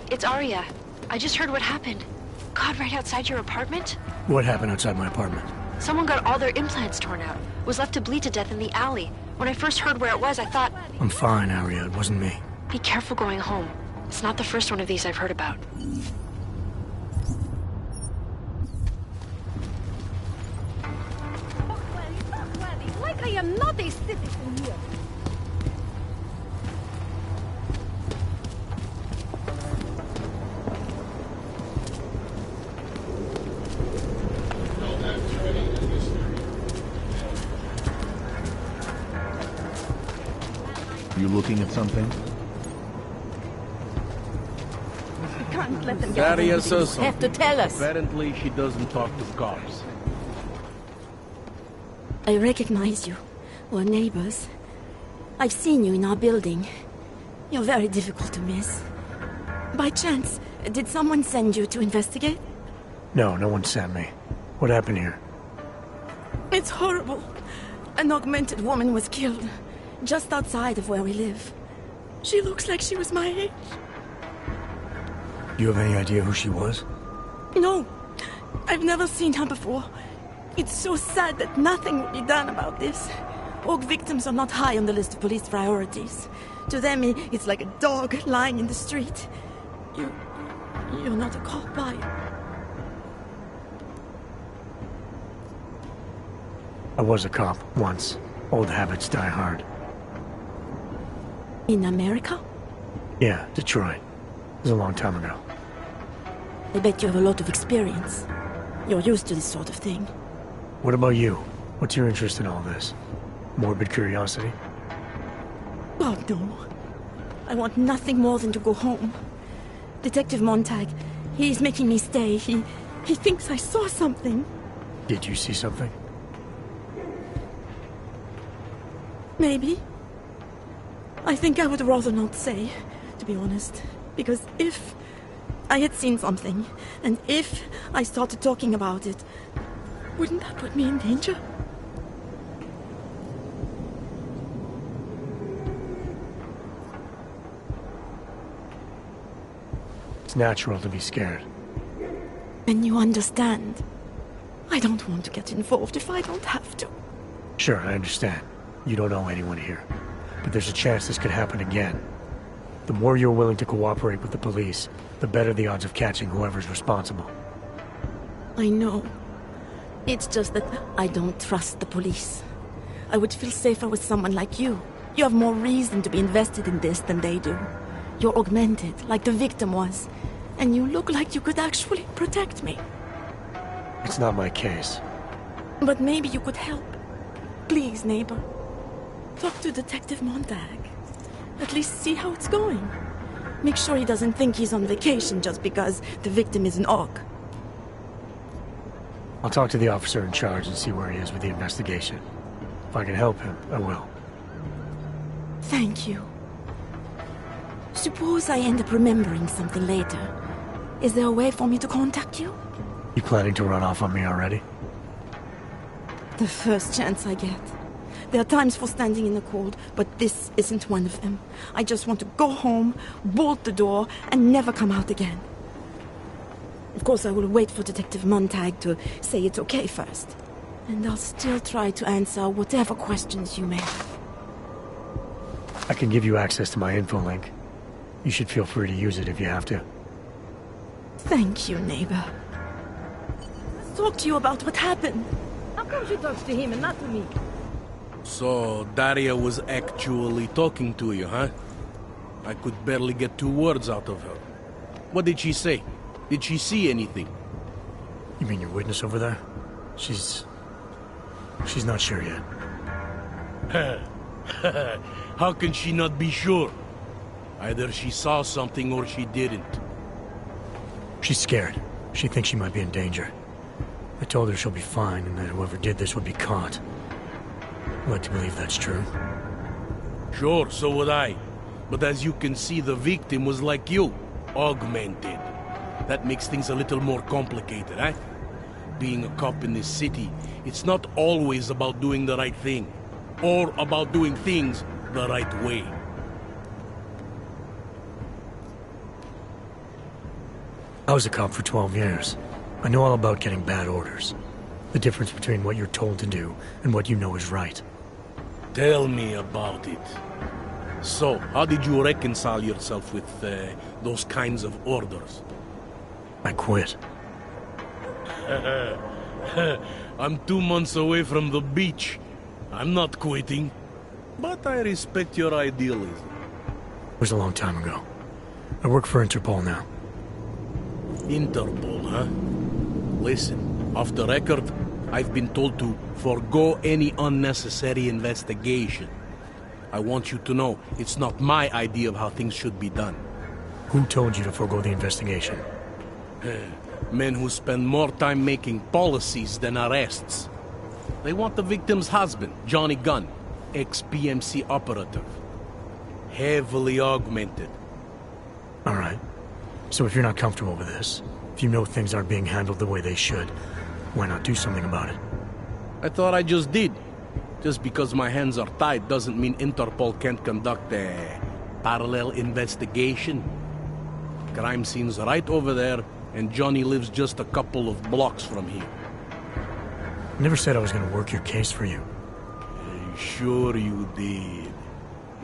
It's Arya. I just heard what happened. God, right outside your apartment? What happened outside my apartment? Someone got all their implants torn out. Was left to bleed to death in the alley. When I first heard where it was, I thought... I'm fine, Arya. It wasn't me. Be careful going home. It's not the first one of these I've heard about. Like I am not a citizen here. You looking at something? We can't let them get Daria away with says this. something. Have to tell us. Apparently, she doesn't talk to cops. I recognize you. We're neighbors. I've seen you in our building. You're very difficult to miss. By chance, did someone send you to investigate? No, no one sent me. What happened here? It's horrible. An augmented woman was killed, just outside of where we live. She looks like she was my age. Do you have any idea who she was? No, I've never seen her before. It's so sad that nothing will be done about this. Org victims are not high on the list of police priorities. To them, it's like a dog lying in the street. You're not a cop, are you? I was a cop, once. Old habits die hard. In America? Yeah, Detroit. It was a long time ago. I bet you have a lot of experience. You're used to this sort of thing. What about you? What's your interest in all this? Morbid curiosity? Oh, no. I want nothing more than to go home. Detective Montag, he's making me stay. He thinks I saw something. Did you see something? Maybe. I think I would rather not say, to be honest. Because if I had seen something, and if I started talking about it, wouldn't that put me in danger? It's natural to be scared. Then you understand. I don't want to get involved if I don't have to. Sure, I understand. You don't know anyone here. But there's a chance this could happen again. The more you're willing to cooperate with the police, the better the odds of catching whoever's responsible. I know. It's just that I don't trust the police. I would feel safer with someone like you. You have more reason to be invested in this than they do. You're augmented, like the victim was. And you look like you could actually protect me. It's not my case. But maybe you could help. Please, neighbor. Talk to Detective Montag. At least see how it's going. Make sure he doesn't think he's on vacation just because the victim is an Aug. I'll talk to the officer in charge and see where he is with the investigation. If I can help him, I will. Thank you. Suppose I end up remembering something later. Is there a way for me to contact you? You planning to run off on me already? The first chance I get. There are times for standing in the cold, but this isn't one of them. I just want to go home, bolt the door, and never come out again. Of course, I will wait for Detective Montag to say it's okay first. And I'll still try to answer whatever questions you may have. I can give you access to my info link. You should feel free to use it if you have to. Thank you, neighbor. Let's talk to you about what happened. How come she talks to him and not to me? So, Daria was actually talking to you, huh? I could barely get 2 words out of her. What did she say? Did she see anything? You mean your witness over there? She's not sure yet. How can she not be sure? Either she saw something or she didn't. She's scared. She thinks she might be in danger. I told her she'll be fine and that whoever did this would be caught. I'd like to believe that's true. Sure, so would I. But as you can see, the victim was like you, augmented. That makes things a little more complicated, eh? Being a cop in this city, it's not always about doing the right thing, or about doing things the right way. I was a cop for 12 years. I know all about getting bad orders. The difference between what you're told to do and what you know is right. Tell me about it. So, how did you reconcile yourself with those kinds of orders? I quit. I'm 2 months away from the beach. I'm not quitting. But I respect your idealism. It was a long time ago. I work for Interpol now. Interpol, huh? Listen, off the record, I've been told to forego any unnecessary investigation. I want you to know, it's not my idea of how things should be done. Who told you to forego the investigation? Men who spend more time making policies than arrests. They want the victim's husband, Johnny Gunn, ex-PMC operative. Heavily augmented. All right. So if you're not comfortable with this, if you know things aren't being handled the way they should, why not do something about it? I thought I just did. Just because my hands are tied doesn't mean Interpol can't conduct a parallel investigation. Crime scene's right over there, and Johnny lives just a couple of blocks from here. I never said I was gonna work your case for you. Sure you did.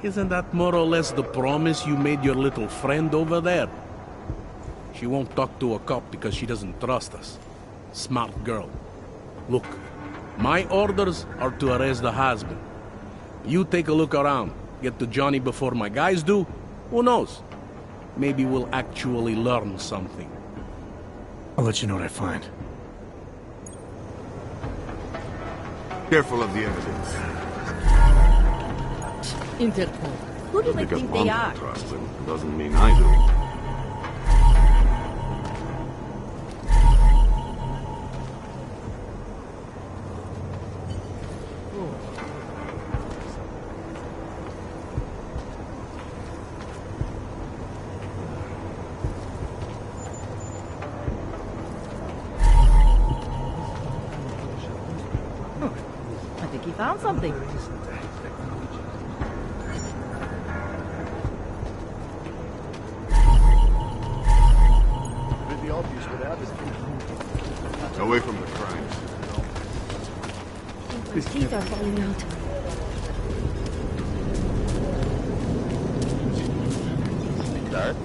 Isn't that more or less the promise you made your little friend over there? She won't talk to a cop because she doesn't trust us. Smart girl. Look, my orders are to arrest the husband. You take a look around. Get to Johnny before my guys do. Who knows? Maybe we'll actually learn something. I'll let you know what I find. Careful of the evidence. Interpol. Who do they think they are? Trust them doesn't mean I do. I think he found something. Away from the crimes. His teeth are falling out. Start.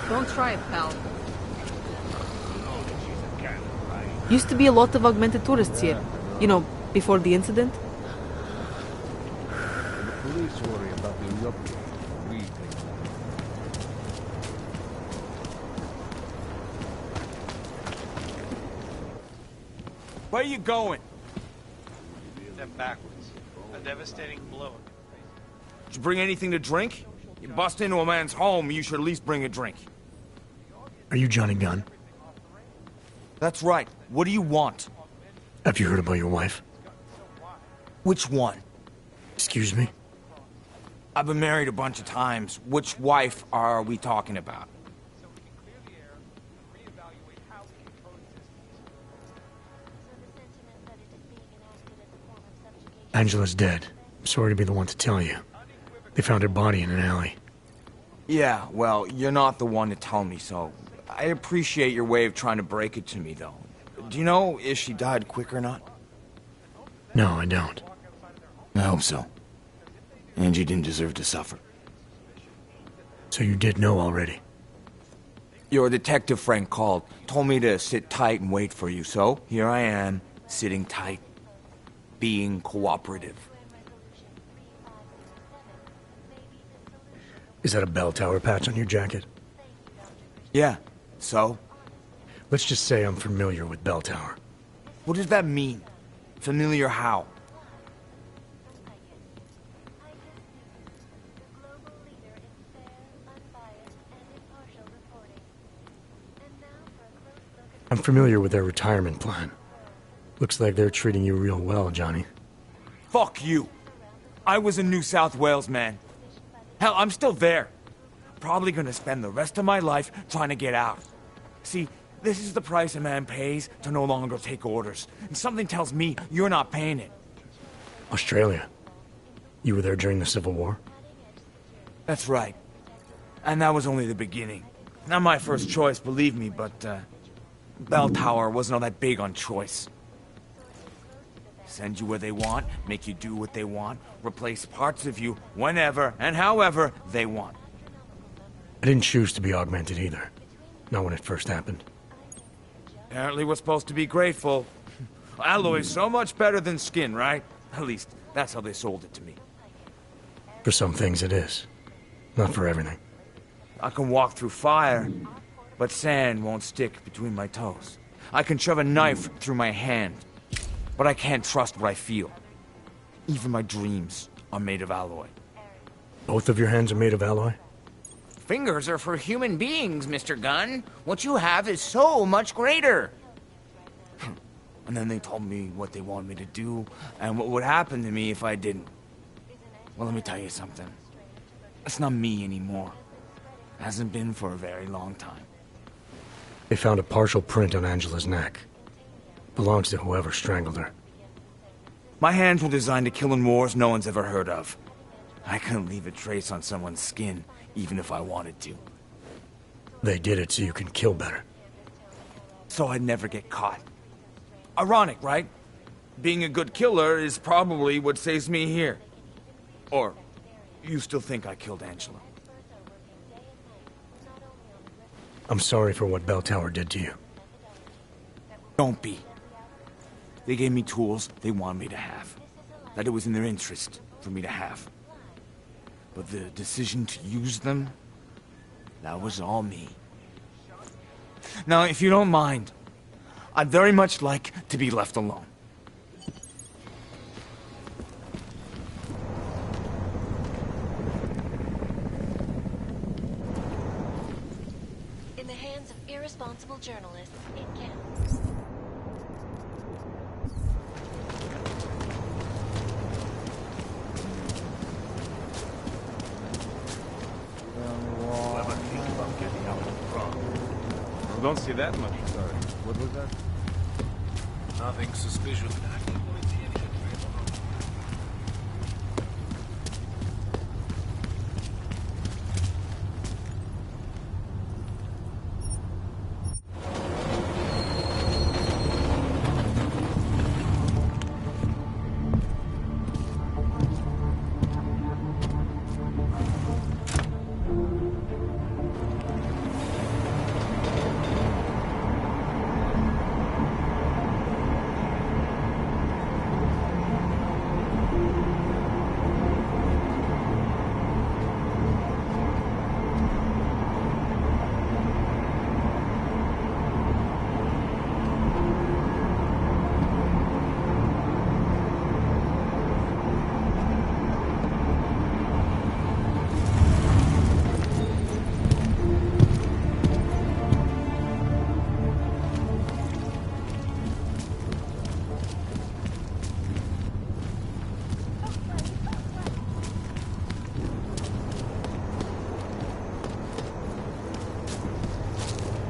Don't try it, pal. Used to be a lot of augmented tourists here. You know, before the incident. The police worry about the eruption. We think Where you going? Step backwards. A devastating blow. Did you bring anything to drink? You bust into a man's home, you should at least bring a drink. Are you Johnny Gunn? That's right. What do you want? Have you heard about your wife? Which one? Excuse me? I've been married a bunch of times. Which wife are we talking about? Angela's dead. I'm sorry to be the one to tell you. They found her body in an alley. Yeah, well, you're not the one to tell me so. I appreciate your way of trying to break it to me, though. Do you know if she died quick or not? No, I don't. I hope so. Angie didn't deserve to suffer. So you did know already? Your detective friend called, told me to sit tight and wait for you, so here I am, sitting tight, being cooperative. Is that a bell tower patch on your jacket? Yeah, so? Let's just say I'm familiar with bell tower. What does that mean? Familiar how? I'm familiar with their retirement plan. Looks like they're treating you real well, Johnny. Fuck you! I was in New South Wales, man. Hell, I'm still there. Probably gonna spend the rest of my life trying to get out. See, this is the price a man pays to no longer take orders. And something tells me you're not paying it. Australia. You were there during the Civil War? That's right. And that was only the beginning. Not my first choice, believe me, but, Bell Tower wasn't all that big on choice. Send you where they want, make you do what they want, replace parts of you whenever and however they want. I didn't choose to be augmented either. Not when it first happened. Apparently we're supposed to be grateful. Alloy's so much better than skin, right? At least, that's how they sold it to me. For some things it is. Not for everything. I can walk through fire, but sand won't stick between my toes. I can shove a knife through my hand, but I can't trust what I feel. Even my dreams are made of alloy. Both of your hands are made of alloy? Fingers are for human beings, Mr. Gunn. What you have is so much greater. And then they told me what they wanted me to do, and what would happen to me if I didn't. Well, let me tell you something. It's not me anymore. Hasn't been for a very long time. They found a partial print on Angela's neck. Belongs to whoever strangled her. My hands were designed to kill in wars no one's ever heard of. I couldn't leave a trace on someone's skin, even if I wanted to. They did it so you can kill better. So I'd never get caught. Ironic, right? Being a good killer is probably what saves me here. Or, you still think I killed Angela? I'm sorry for what Bell Tower did to you. Don't be. They gave me tools they wanted me to have. That it was in their interest for me to have. But the decision to use them, that was all me. Now, if you don't mind, I'd very much like to be left alone. In the hands of irresponsible journalists, it can. I don't see that much. Sorry. What was that? Nothing suspicious.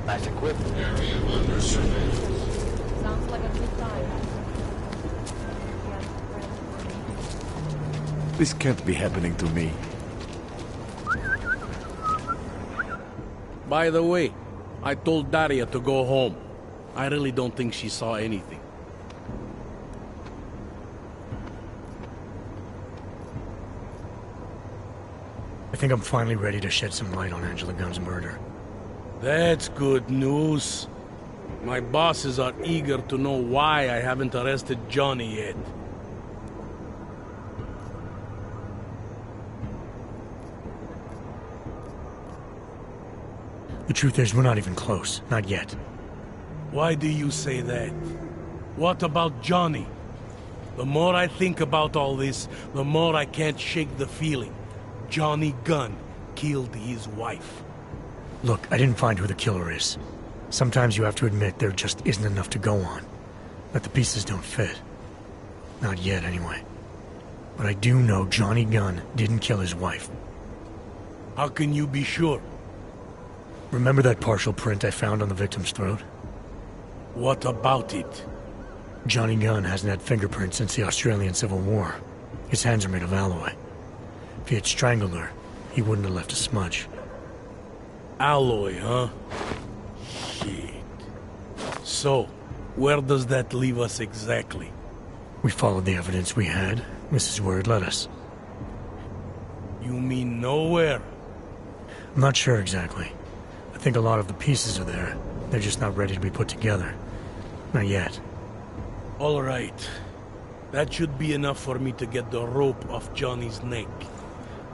Nice equipment. Area under surveillance. Sounds like a good time. This can't be happening to me. By the way, I told Daria to go home. I really don't think she saw anything. I think I'm finally ready to shed some light on Angela Gunn's murder. That's good news. My bosses are eager to know why I haven't arrested Johnny yet. The truth is, we're not even close. Not yet. Why do you say that? What about Johnny? The more I think about all this, the more I can't shake the feeling. Johnny Gunn killed his wife. Look, I didn't find who the killer is. Sometimes you have to admit there just isn't enough to go on. That the pieces don't fit. Not yet, anyway. But I do know Johnny Gunn didn't kill his wife. How can you be sure? Remember that partial print I found on the victim's throat? What about it? Johnny Gunn hasn't had fingerprints since the Australian Civil War. His hands are made of alloy. If he had strangled her, he wouldn't have left a smudge. Alloy, huh? Shit. So, where does that leave us exactly? We followed the evidence we had. This is where it led us. You mean nowhere? I'm not sure exactly. I think a lot of the pieces are there. They're just not ready to be put together. Not yet. All right. That should be enough for me to get the rope off Johnny's neck.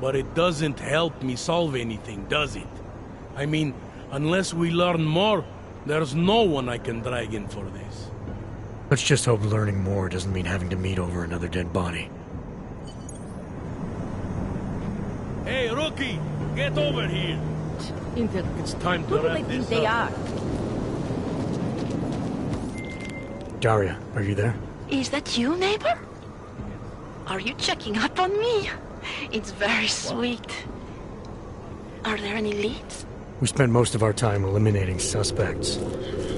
But it doesn't help me solve anything, does it? I mean, unless we learn more, there's no one I can drag in for this. Let's just hope learning more doesn't mean having to meet over another dead body. Hey, rookie! Get over here! It's time to wrap this they up. are? Daria, are you there? Is that you, neighbor? Are you checking up on me? It's very sweet. Are there any leads? We spent most of our time eliminating suspects.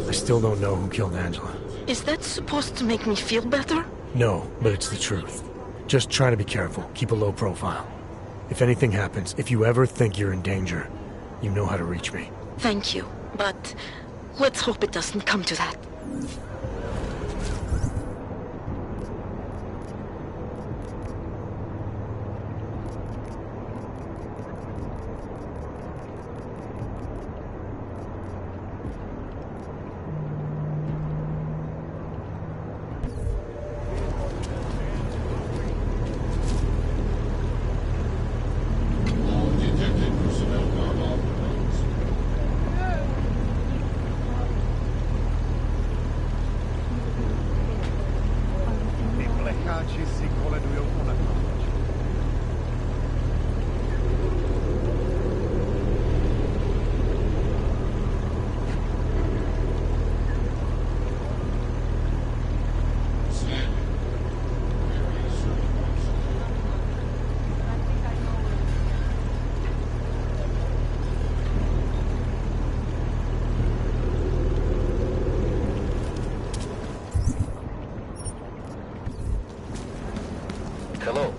I still don't know who killed Angela. Is that supposed to make me feel better? No, but it's the truth. Just try to be careful. Keep a low profile. If anything happens, if you ever think you're in danger, you know how to reach me. Thank you, but let's hope it doesn't come to that. Hello.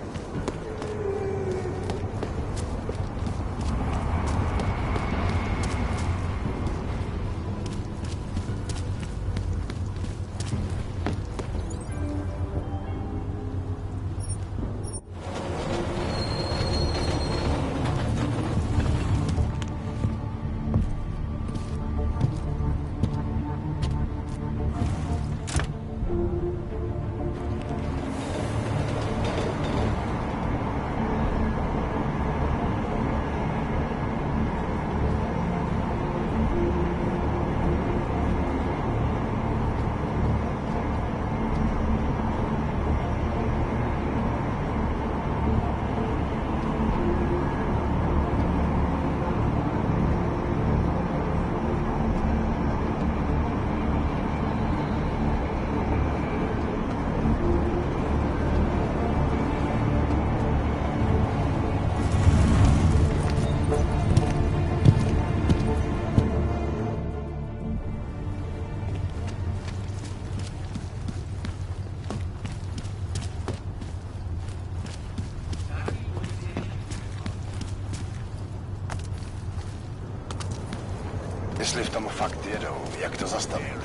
Jestli v tom fakt jedou, jak to zastavili?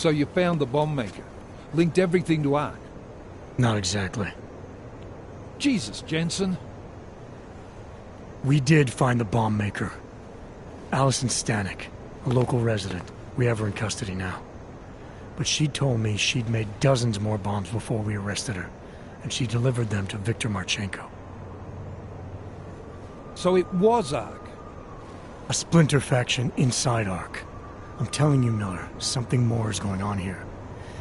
So you found the bomb maker. Linked everything to Ark. Not exactly. Jesus, Jensen. We did find the bomb maker. Allison Stanek, a local resident. We have her in custody now. But she told me she'd made dozens more bombs before we arrested her, and she delivered them to Viktor Marchenko. So it was Ark? A splinter faction inside Ark. I'm telling you, Miller, something more is going on here.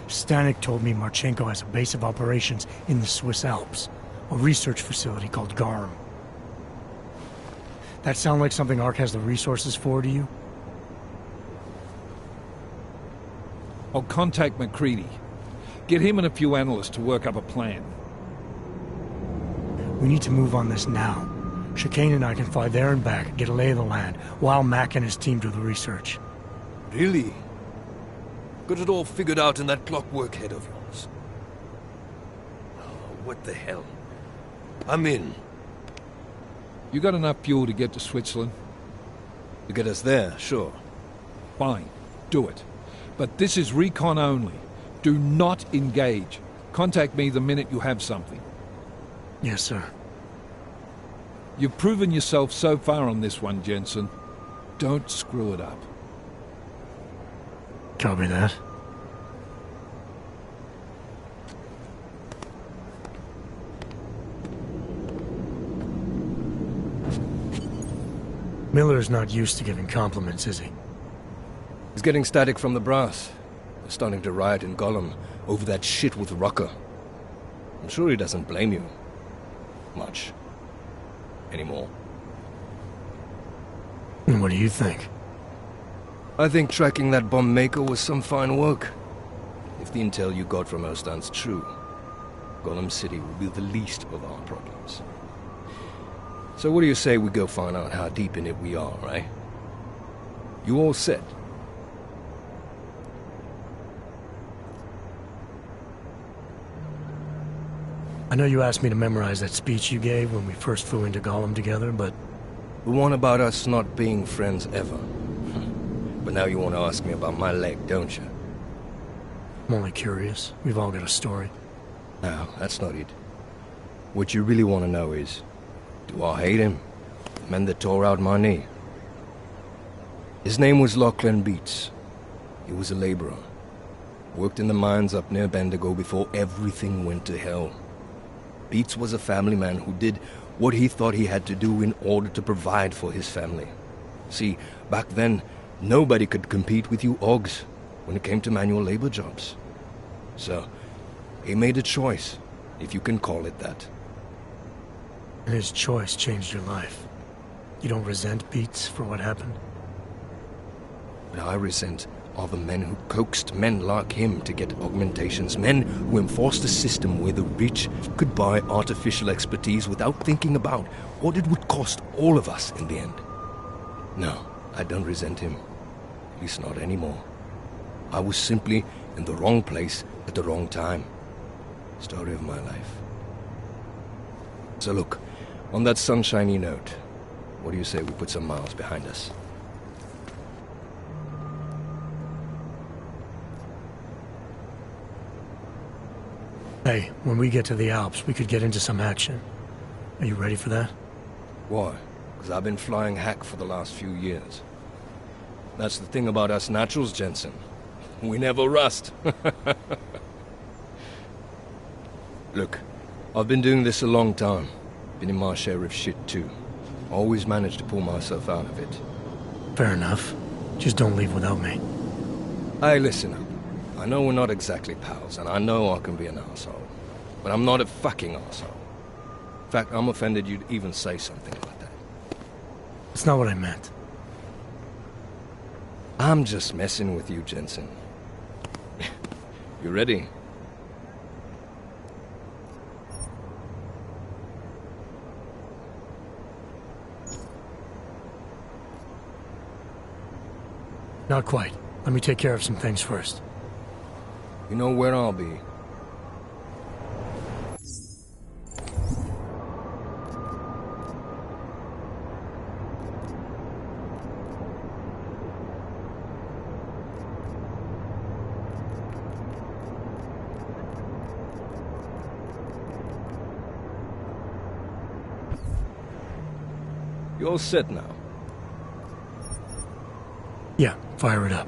Stanek told me Marchenko has a base of operations in the Swiss Alps, a research facility called Garum. That sound like something Ark has the resources for to you? I'll contact McCready. Get him and a few analysts to work up a plan. We need to move on this now. Chicane and I can fly there and back, get a lay of the land, while Mac and his team do the research. Really? Got it all figured out in that clockwork head of yours? Oh, what the hell? I'm in. You got enough fuel to get to Switzerland? To get us there, sure. Fine. Do it. But this is recon only. Do not engage. Contact me the minute you have something. Yes, sir. You've proven yourself so far on this one, Jensen. Don't screw it up. Copy that. Miller's not used to giving compliments, is he? He's getting static from the brass. They're starting to riot in Gollum over that shit with Rucker. I'm sure he doesn't blame you. Much. Anymore. And what do you think? I think tracking that bomb maker was some fine work. If the intel you got from her stands true, Gollum City will be the least of our problems. So what do you say we go find out how deep in it we are, right? You all set? I know you asked me to memorize that speech you gave when we first flew into Gollum together, but... The one about us not being friends ever. But now you want to ask me about my leg, don't you? I'm only curious. We've all got a story. No, that's not it. What you really want to know is, do I hate him? The man that tore out my knee. His name was Lachlan Beats. He was a laborer. Worked in the mines up near Bendigo before everything went to hell. Beats was a family man who did what he thought he had to do in order to provide for his family. See, back then, nobody could compete with you Ogs when it came to manual labor jobs. So, he made a choice, if you can call it that. And his choice changed your life. You don't resent Beats for what happened? But I resent are the men who coaxed men like him to get augmentations, men who enforced a system where the rich could buy artificial expertise without thinking about what it would cost all of us in the end. No, I don't resent him. At least not anymore. I was simply in the wrong place at the wrong time. Story of my life. So look, on that sunshiny note, what do you say we put some miles behind us? Hey, when we get to the Alps, we could get into some action. Are you ready for that? Why? Because I've been flying hack for the last few years. That's the thing about us naturals, Jensen. We never rust. Look, I've been doing this a long time. Been in my share of shit too. Always managed to pull myself out of it. Fair enough. Just don't leave without me. Hey, listen up. I know we're not exactly pals, and I know I can be an asshole. But I'm not a fucking asshole. In fact, I'm offended you'd even say something like that. That's not what I meant. I'm just messing with you, Jensen. You ready? Not quite. Let me take care of some things first. You know where I'll be. You all set now? Yeah, fire it up.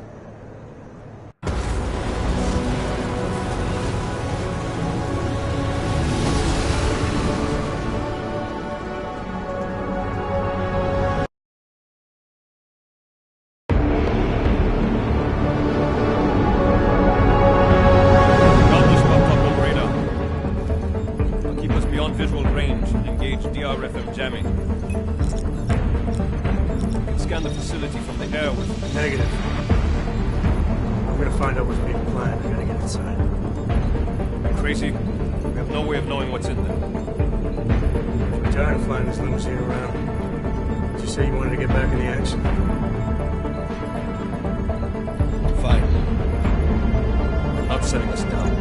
Visual range. Engage DRFM jamming. Scan the facility from the air with... Negative. I'm gonna find out what's being planned. I gotta get inside. Crazy. We have no way of knowing what's in there. I'm tired of flying this limousine around. Did you say you wanted to get back in the action? Fine. Not setting us down.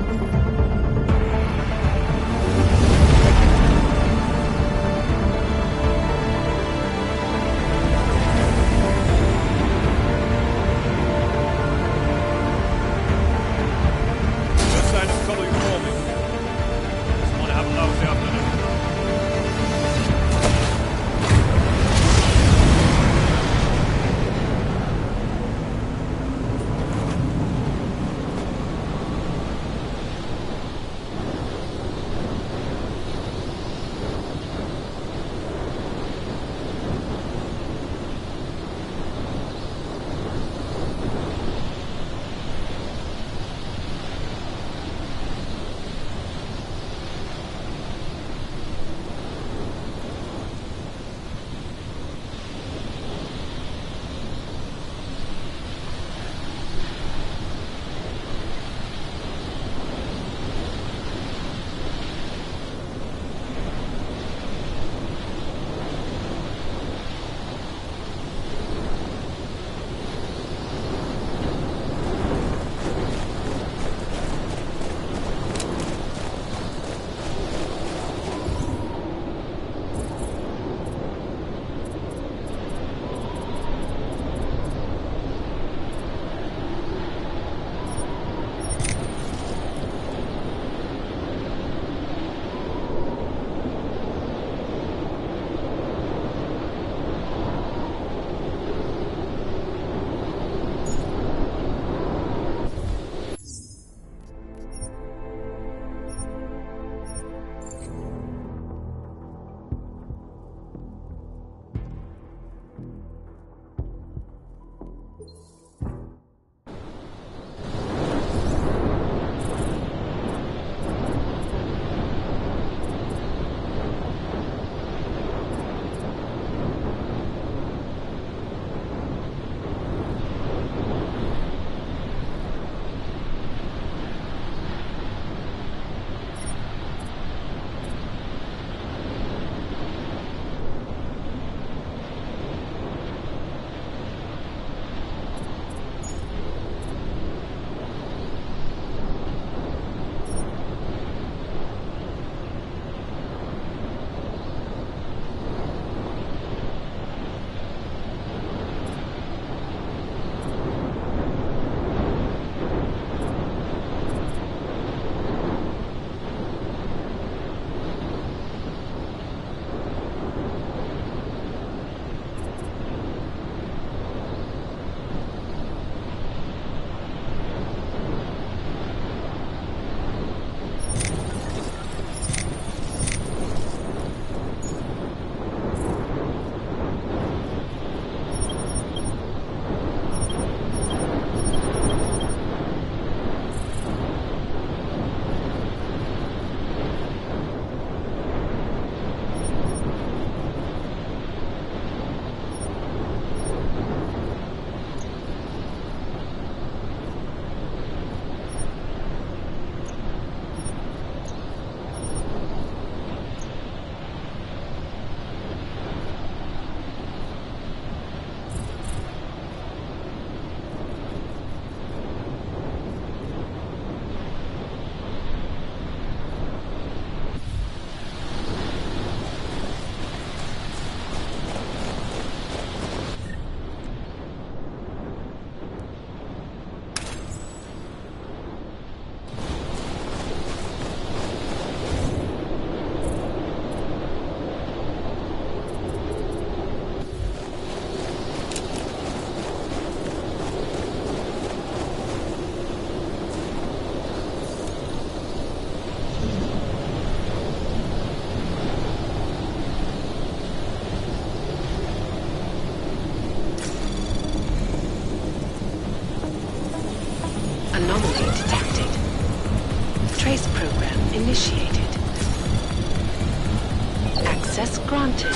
Access granted.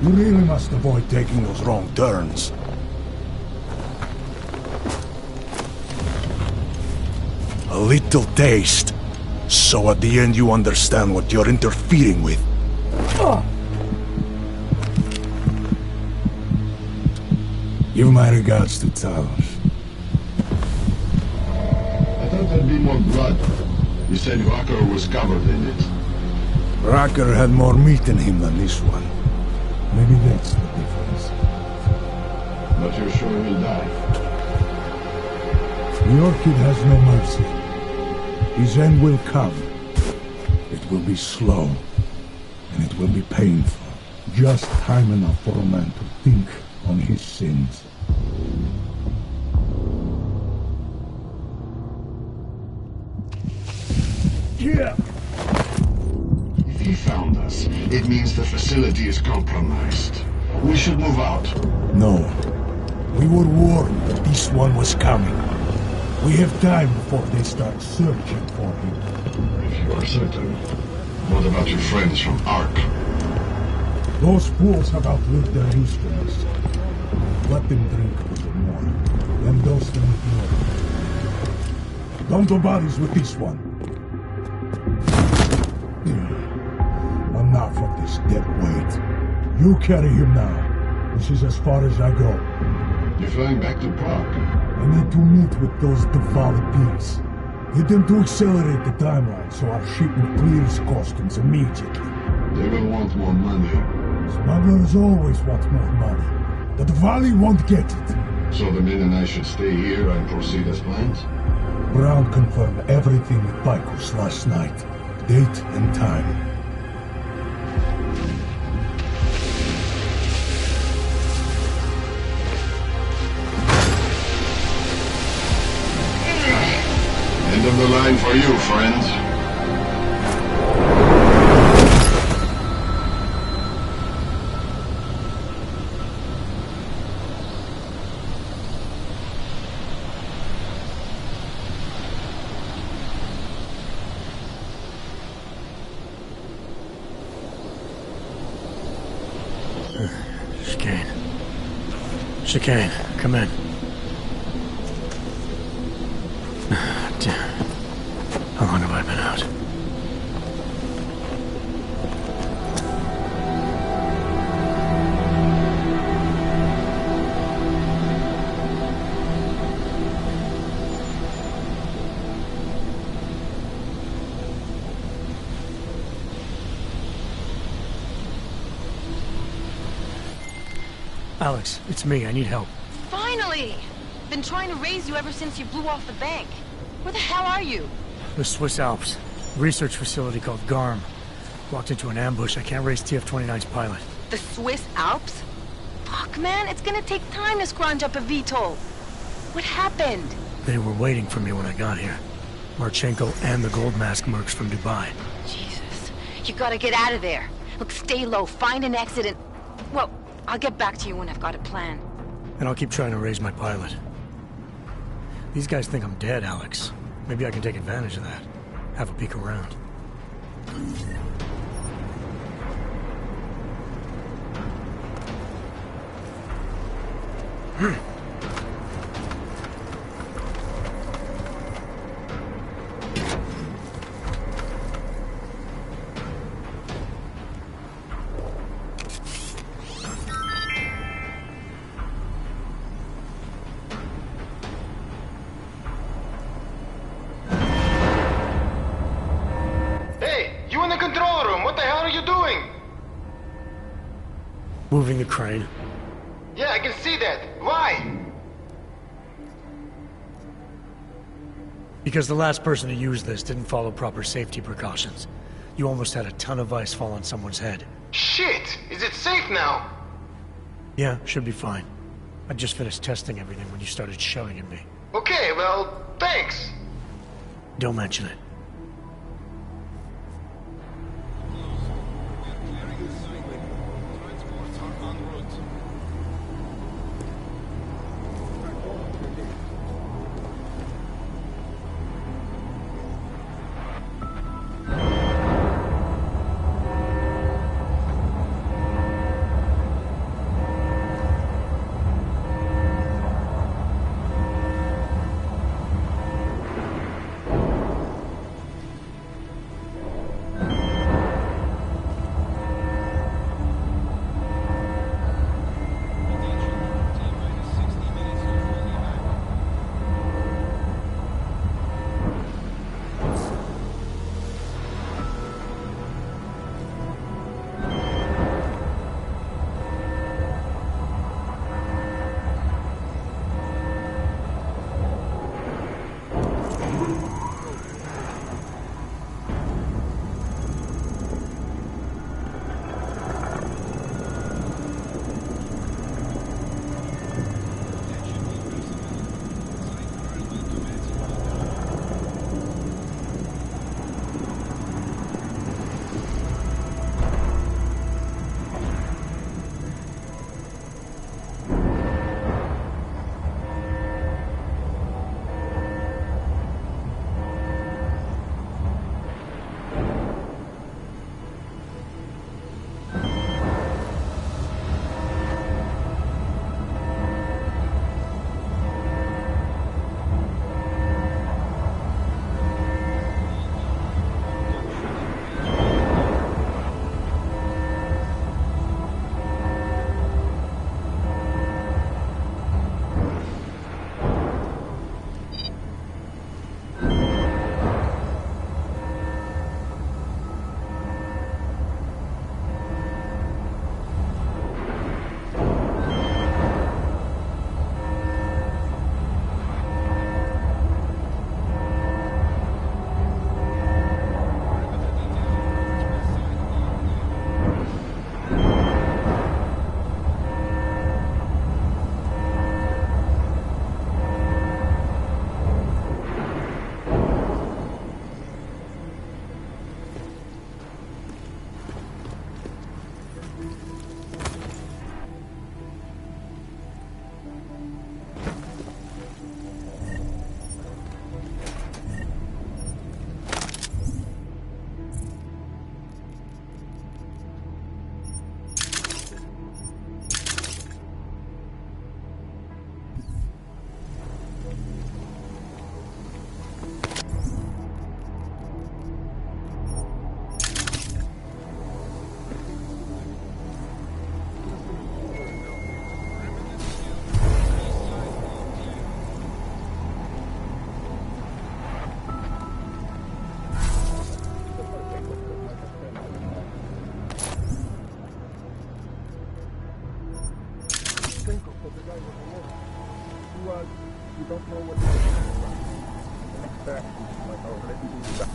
You really must avoid taking those wrong turns. A little taste, so at the end you understand what you're interfering with. Give my regards to Talos. I thought there'd be more blood. You said Rucker was covered in it. Rucker had more meat in him than this one. Maybe that's the difference. But you're sure he'll die? The Orchid has no mercy. His end will come. It will be slow, and it will be painful. Just time enough for a man to think on his sins. Yeah! If he found us, it means the facility is compromised. We should move out. No. We were warned that this one was coming. We have time before they start searching for him. If you are certain, what about your friends from Ark? Those fools have outlived their usefulness. Let them drink a little more, then dose them with more. Don't do bodies with this one. Enough of this dead weight. You carry him now. This is as far as I go. You're flying back to Prague. I need to meet with those Dvali peaks. Get them to accelerate the timeline so our shipment clears customs immediately. They will want more money. Smugglers always want more money. The Dvali won't get it. So the men and I should stay here and proceed as planned? Brown confirmed everything with Picus last night. Date and time. End of the line for you, friend. Chicane, come in. How long have I been out? Alex, it's me. I need help. Finally! Been trying to raise you ever since you blew off the bank. Where the hell are you? The Swiss Alps. Research facility called GARM. Walked into an ambush. I can't raise TF-29's pilot. The Swiss Alps? Fuck, man. It's gonna take time to scrounge up a VTOL. What happened? They were waiting for me when I got here. Marchenko and the Gold Mask mercs from Dubai. Jesus. You gotta get out of there. Look, stay low. Find an exit and... Well, I'll get back to you when I've got a plan. And I'll keep trying to raise my pilot. These guys think I'm dead, Alex. Maybe I can take advantage of that. Have a peek around. Moving the crane. Yeah, I can see that. Why? Because the last person to use this didn't follow proper safety precautions. You almost had a ton of ice fall on someone's head. Shit! Is it safe now? Yeah, should be fine. I just finished testing everything when you started shouting at me. Okay, well, thanks. Don't mention it. Marchenko said the guy was alone. You don't know what he's talking about. The next back, like, oh, let me do that.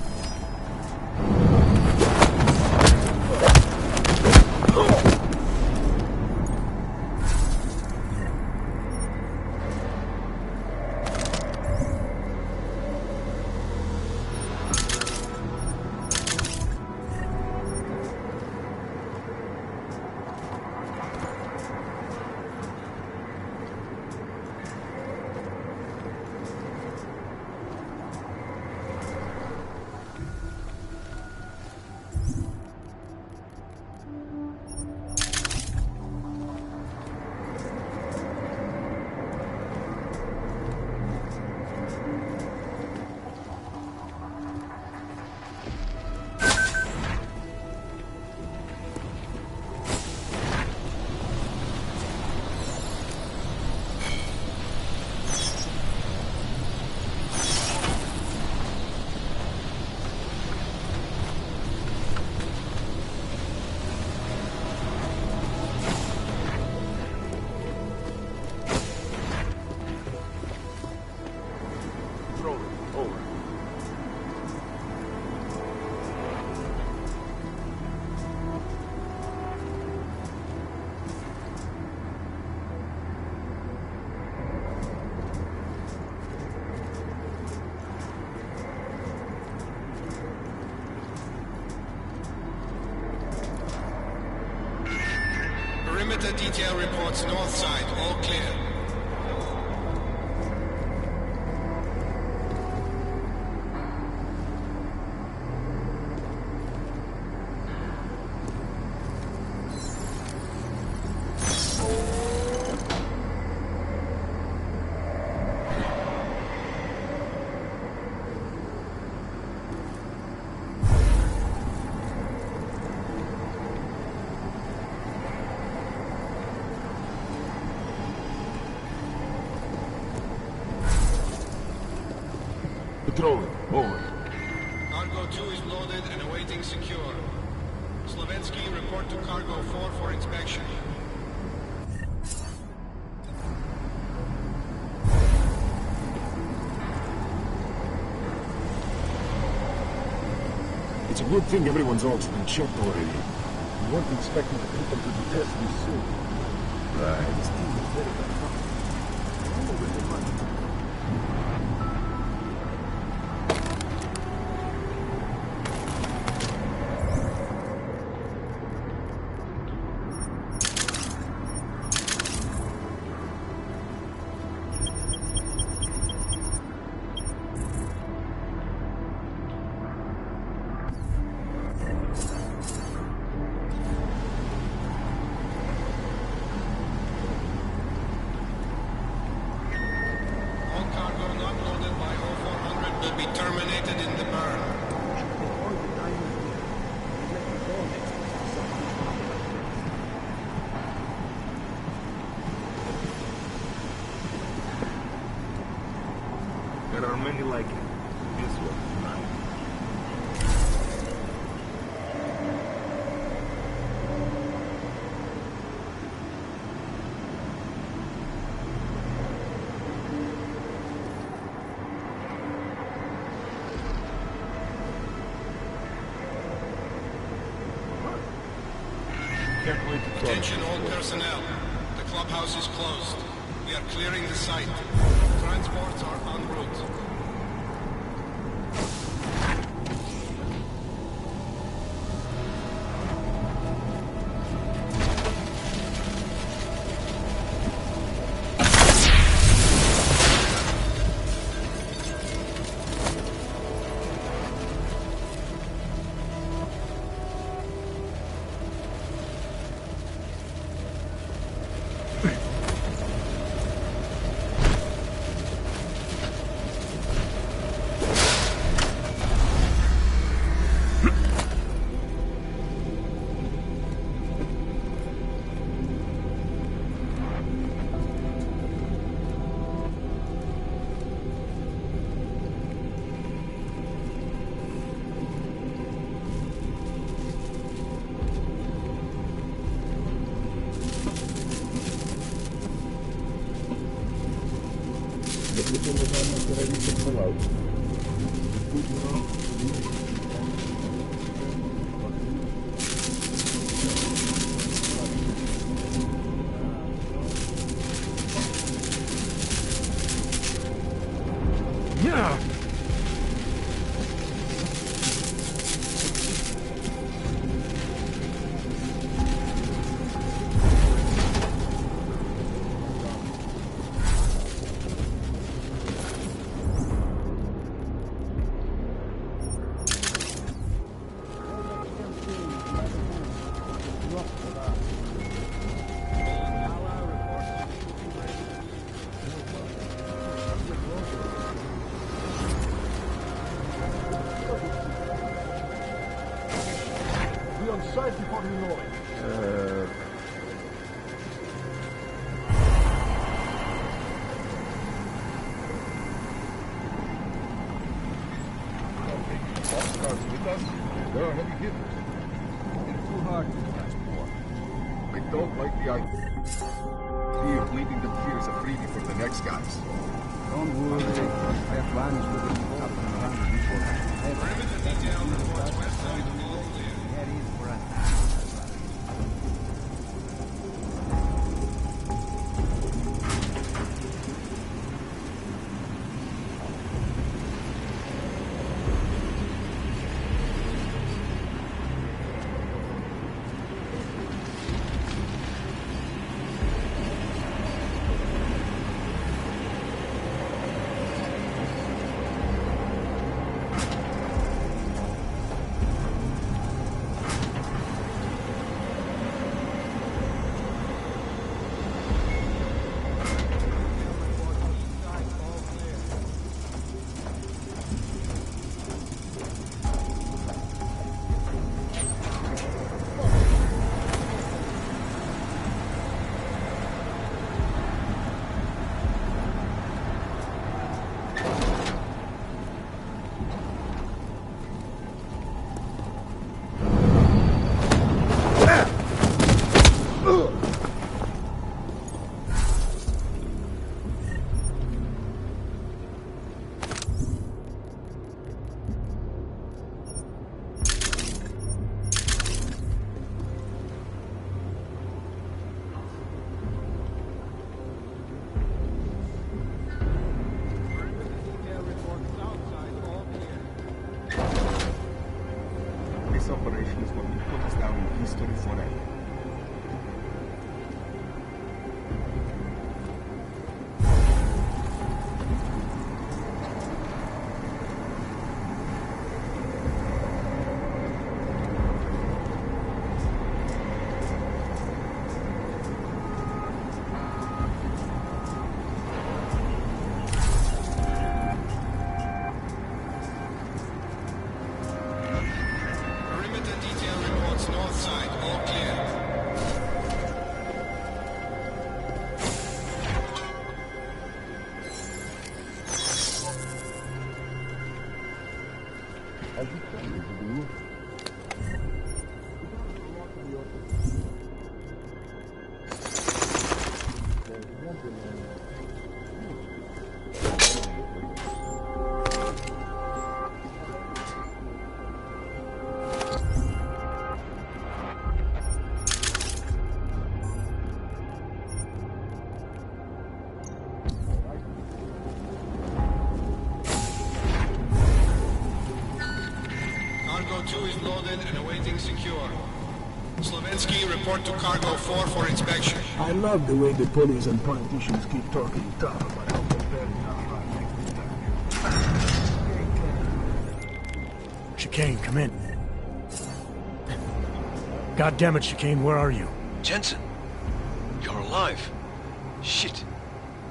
Perimeter detail reports north side, all clear. Patrolling, over. Cargo 2 is loaded and awaiting secure. Slovensky, report to Cargo 4 for inspection. It's a good thing everyone's org's been checked already. We weren't expecting the people to detest me soon. Right. This team is very bad. There are many like it. This one, mine. Can't wait to talk. Attention all personnel. The clubhouse is closed. We are clearing the site. Transports are en route. Yeah. Be on site before you know it. Boxcars with us? They're heavy hitters. It's too hard to transport. I don't like the idea. Fear of leaving them fears of freedom for the next guys. Don't worry. I have plans with the captain around before. Perimeter detail reports west side of the all clear. That is right. This operation is what will put us down in history forever. Perimeter detail reports north side, all clear. As you tell me to do. Cargo 2 is loaded and awaiting secure. Slovensky, report to Cargo 4 for inspection. I love the way the police and politicians keep talking tough about how prepared we are right. Chicane, come in. God damn it, Chicane, where are you? Jensen, you're alive. Shit.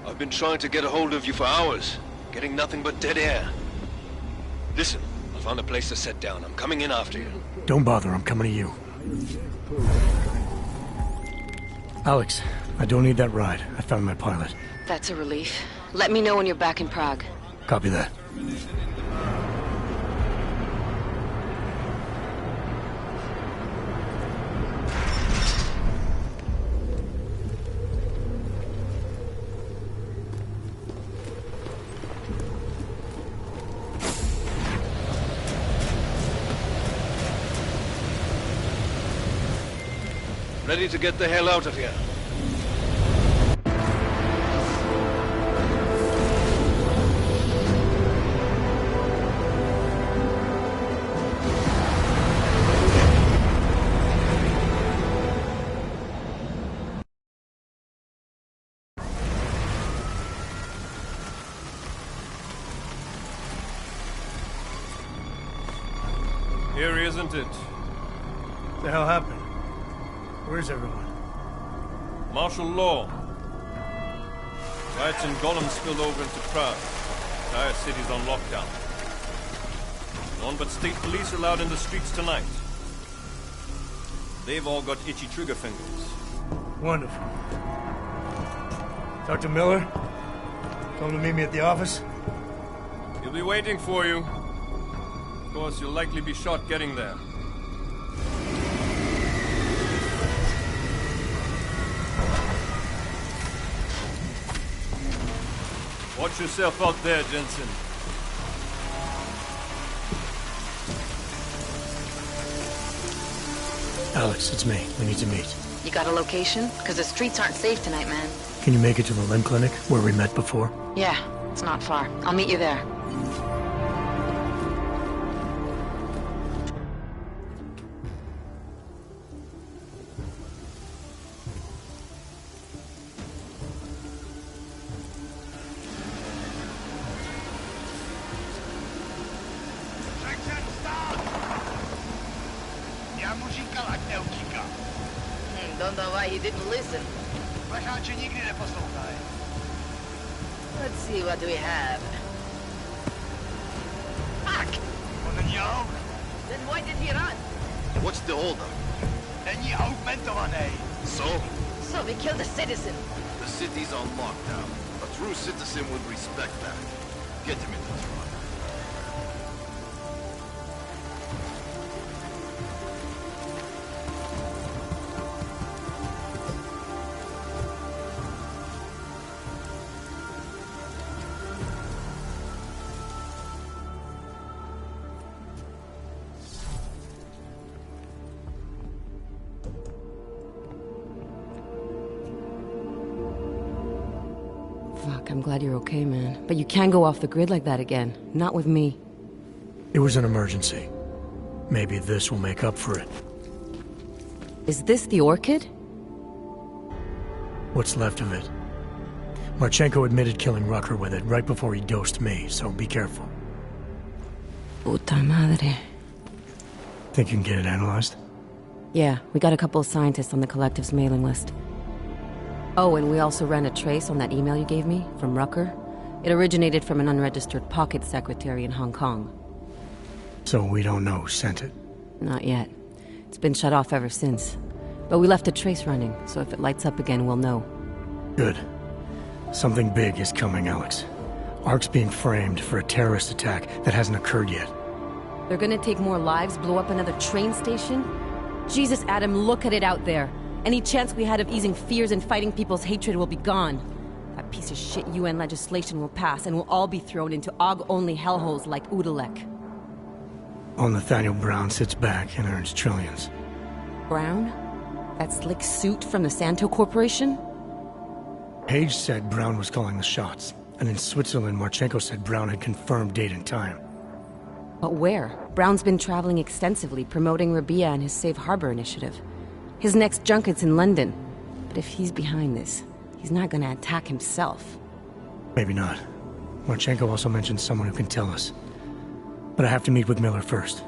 I've been trying to get a hold of you for hours, getting nothing but dead air. Listen, I found a place to set down. I'm coming in after you. Don't bother, I'm coming to you. Alex, I don't need that ride. I found my pilot. That's a relief. Let me know when you're back in Prague. Copy that. Ready to get the hell out of here. Here, isn't it? What the hell happened? Where's everyone? Martial law. Riots in Gollum spilled over into Prague. The entire city's on lockdown. None but state police are allowed in the streets tonight. They've all got itchy trigger fingers. Wonderful. Dr. Miller? Come to meet me at the office? He'll be waiting for you. Of course, you'll likely be shot getting there. Watch yourself out there, Jensen. Alex, it's me. We need to meet. You got a location? Because the streets aren't safe tonight, man. Can you make it to the limb clinic, where we met before? Yeah, it's not far. I'll meet you there. Don't know why he didn't listen. Let's see what we have. Fuck! Then why did he run? What's the holdup? So? So we killed a citizen. The city's on lockdown. A true citizen would respect that. Get him in the truck. Fuck, I'm glad you're okay, man. But you can't go off the grid like that again. Not with me. It was an emergency. Maybe this will make up for it. Is this the Orchid? What's left of it. Marchenko admitted killing Rucker with it right before he dosed me, so be careful. Puta madre. Think you can get it analyzed? Yeah, we got a couple of scientists on the Collective's mailing list. Oh, and we also ran a trace on that email you gave me, from Rucker. It originated from an unregistered pocket secretary in Hong Kong. So we don't know who sent it? Not yet. It's been shut off ever since. But we left a trace running, so if it lights up again, we'll know. Good. Something big is coming, Alex. ARC's being framed for a terrorist attack that hasn't occurred yet. They're gonna take more lives, blow up another train station? Jesus, Adam, look at it out there. Any chance we had of easing fears and fighting people's hatred will be gone. That piece of shit UN legislation will pass, and we'll all be thrown into AUG-only hellholes like Udalek. All Nathaniel Brown sits back and earns trillions. Brown? That slick suit from the Santo Corporation? Page said Brown was calling the shots, and in Switzerland, Marchenko said Brown had confirmed date and time. But where? Brown's been traveling extensively, promoting Rabia and his Safe Harbor initiative. His next junket's in London. But if he's behind this, he's not gonna attack himself. Maybe not. Marchenko also mentioned someone who can tell us. But I have to meet with Miller first.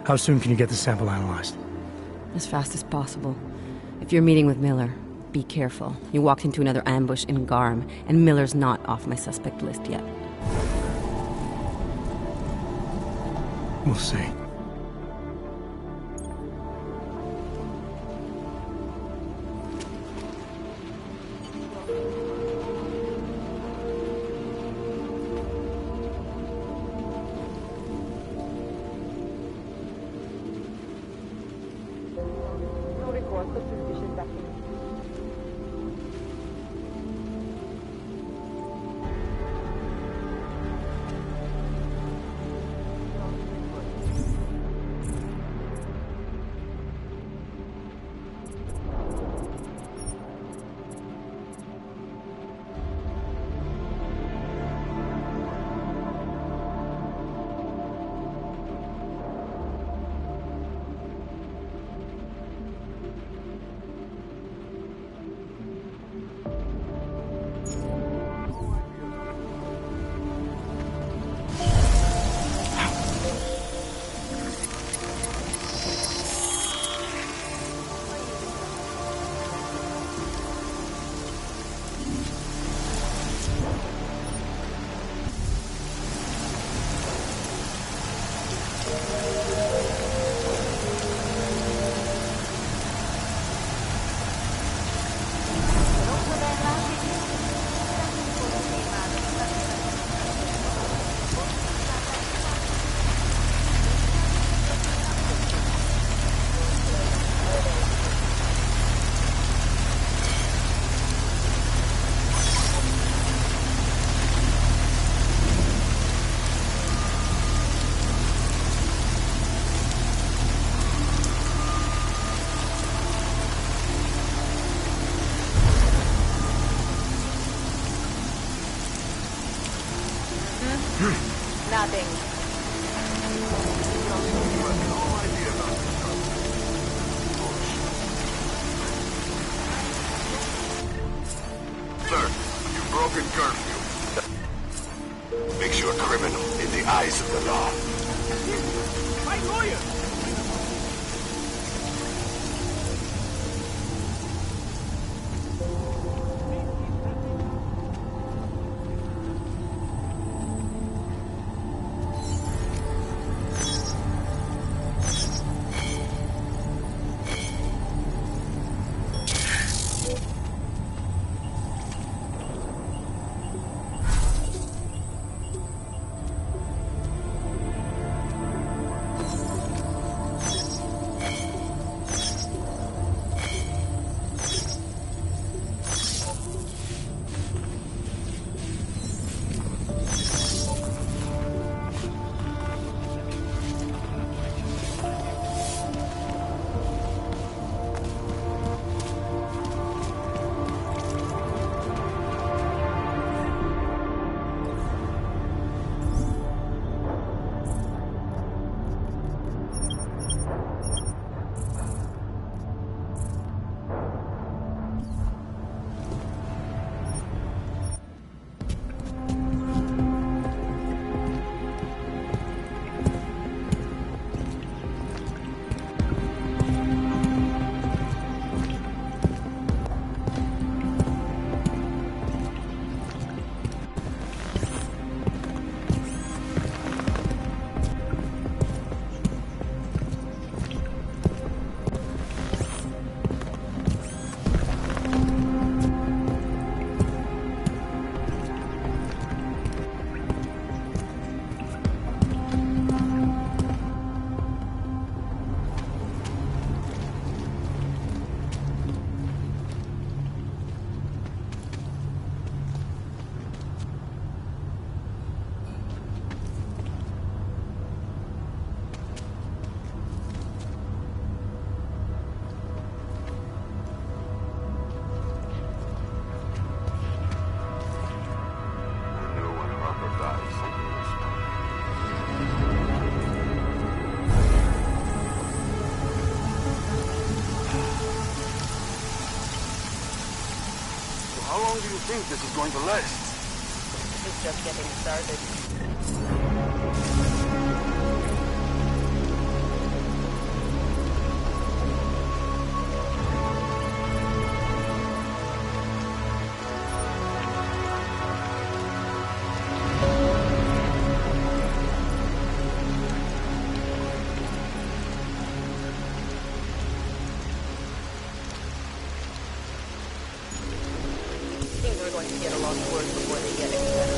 How soon can you get the sample analyzed? As fast as possible. If you're meeting with Miller, be careful. You walked into another ambush in Garm, and Miller's not off my suspect list yet. We'll see. Nothing. Sir, you've broken curfew. Makes you a criminal in the eyes of the law. My lawyer! How long do you think this is going to last? It's just getting started. Things are going to get a lot worse before they get any better.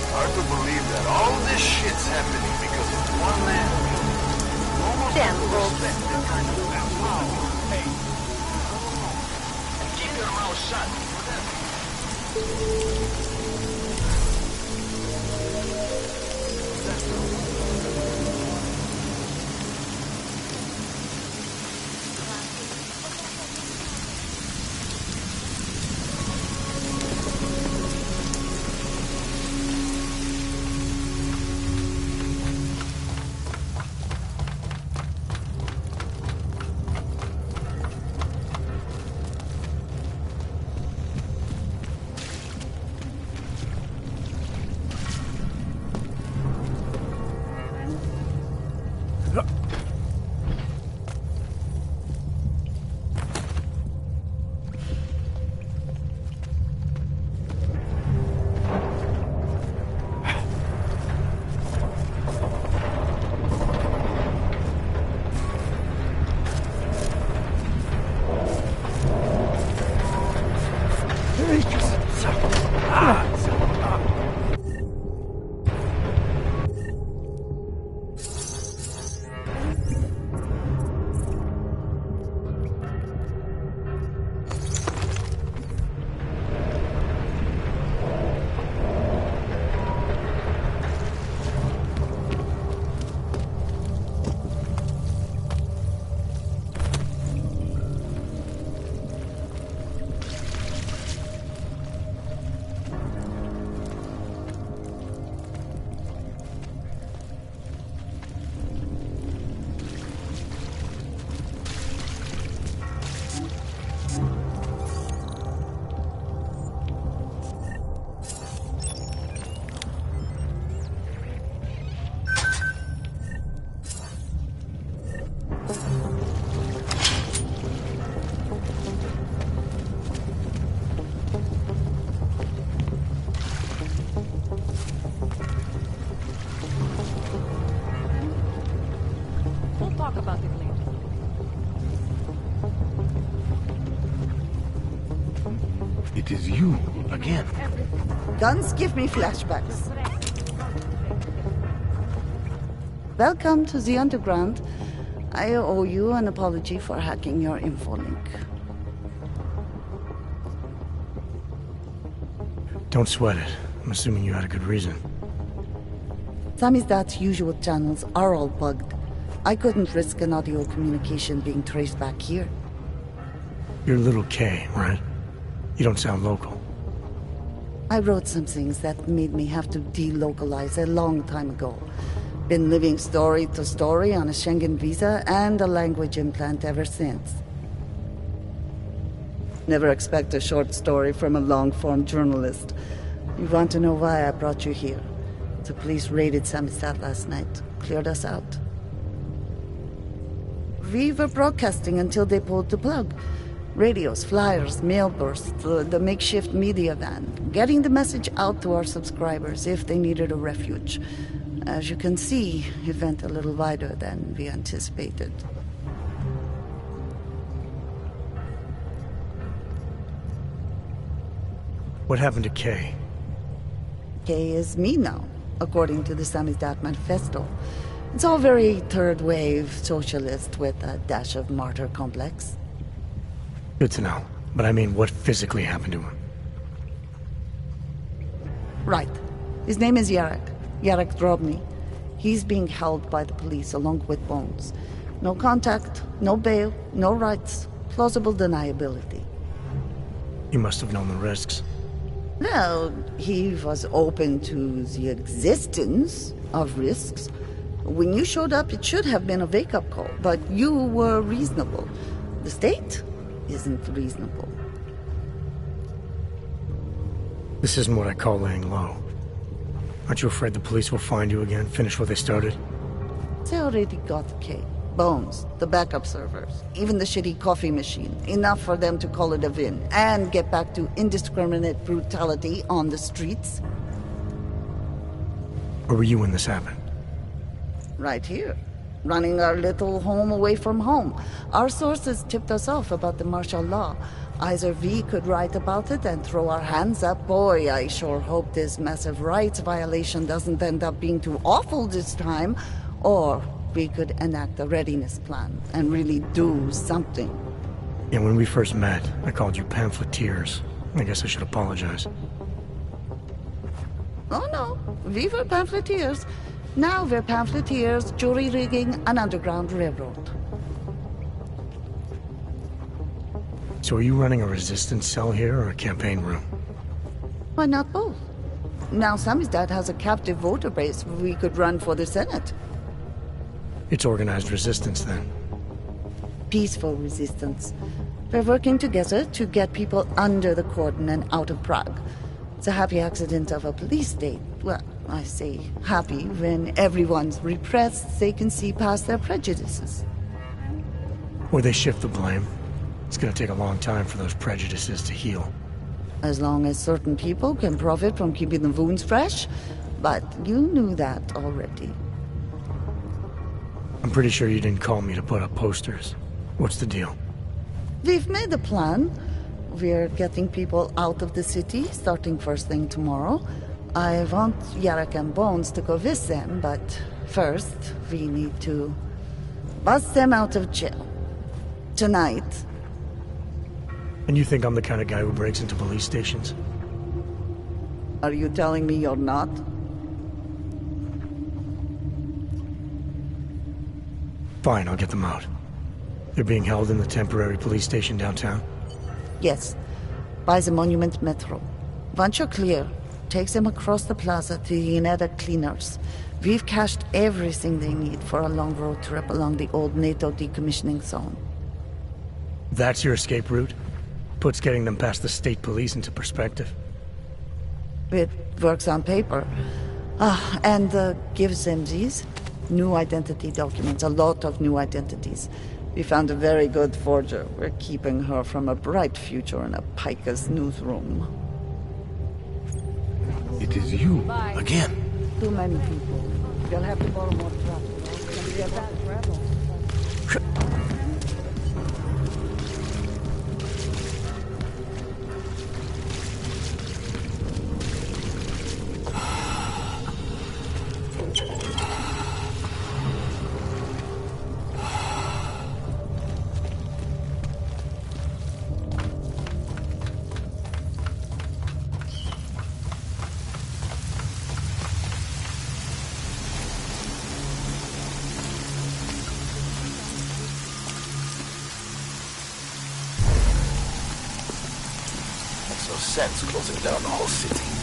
Hard to believe that all this shit's happening because of one man. Almost Damn bull. Hey. And keep your mouth shut. is you, again. Guns give me flashbacks. Welcome to the Underground. I owe you an apology for hacking your infolink. Don't sweat it. I'm assuming you had a good reason. Samizdat's usual channels are all bugged. I couldn't risk an audio communication being traced back here. You're Little K, right? You don't sound local. I wrote some things that made me have to delocalize a long time ago. Been living story to story on a Schengen visa and a language implant ever since. Never expect a short story from a long-form journalist. You want to know why I brought you here? The police raided Samizdat last night. Cleared us out. We were broadcasting until they pulled the plug. Radios, flyers, mail bursts, the makeshift media van. Getting the message out to our subscribers if they needed a refuge. As you can see, it went a little wider than we anticipated. What happened to Kay? Kay is me now, according to the Samizdat Manifesto. It's all very third-wave socialist with a dash of martyr complex. Good to know. But I mean, what physically happened to him? Right. His name is Yarek. Yarek Drobny. He's being held by the police along with Bones. No contact, no bail, no rights. Plausible deniability. He must have known the risks. Well, he was open to the existence of risks. When you showed up, it should have been a wake-up call, but you were reasonable. The state isn't reasonable. This isn't what I call laying low. Aren't you afraid the police will find you again, finish what they started? They already got Kay. Bones, the backup servers, even the shitty coffee machine. Enough for them to call it a win and get back to indiscriminate brutality on the streets. Where were you when this happened? Right here. Running our little home away from home. Our sources tipped us off about the martial law. Either we could write about it and throw our hands up. Boy, I sure hope this massive rights violation doesn't end up being too awful this time. Or we could enact a readiness plan and really do something. Yeah, when we first met, I called you pamphleteers. I guess I should apologize. Oh no, we were pamphleteers. Now we're pamphleteers, jury-rigging an underground railroad. So are you running a resistance cell here or a campaign room? Why not both? Now Samizdat has a captive voter base. We could run for the Senate. It's organized resistance, then. Peaceful resistance. We're working together to get people under the cordon and out of Prague. It's a happy accident of a police state. Well, I say happy when everyone's repressed, they can see past their prejudices. Or they shift the blame. It's gonna take a long time for those prejudices to heal. As long as certain people can profit from keeping the wounds fresh. But you knew that already. I'm pretty sure you didn't call me to put up posters. What's the deal? We've made a plan. We're getting people out of the city, starting first thing tomorrow. I want Yarek and Bones to go with them, but first, we need to bust them out of jail. Tonight. And you think I'm the kind of guy who breaks into police stations? Are you telling me you're not? Fine, I'll get them out. They're being held in the temporary police station downtown? Yes. By the Monument Metro. Once you're clear, takes them across the plaza to the Uneda Cleaners. We've cached everything they need for a long road trip along the old NATO decommissioning zone. That's your escape route? Puts getting them past the state police into perspective. It works on paper. And gives them these new identity documents, a lot of new identities. We found a very good forger. We're keeping her from a bright future in a Pika's newsroom. It is you, again. Too many people. They'll have to borrow more traffic. It's gonna be a bad travel. no sense closing down the whole city.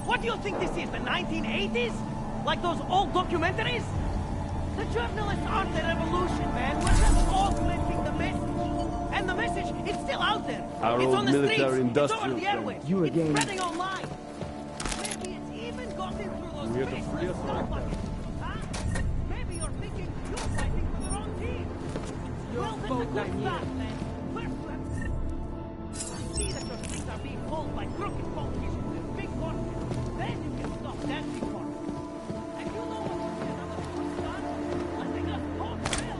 What do you think this is, the 1980s? Like those old documentaries? The journalists aren't the revolution, man. We're just augmenting the message. And the message, it's still out there. Our it's old on the military streets. industrial It's over the thing. airwaves. You it's again. spreading online. Maybe it's even gotten through those We have to free us faceless buckets. Huh? Maybe you're thinking you're fighting for the wrong team. Well, that's a good start, man. First you have to see that your streets are being pulled by crooked politicians and big horses. Then you can stop dancing for it. And you know what you did another good start? Letting us talk real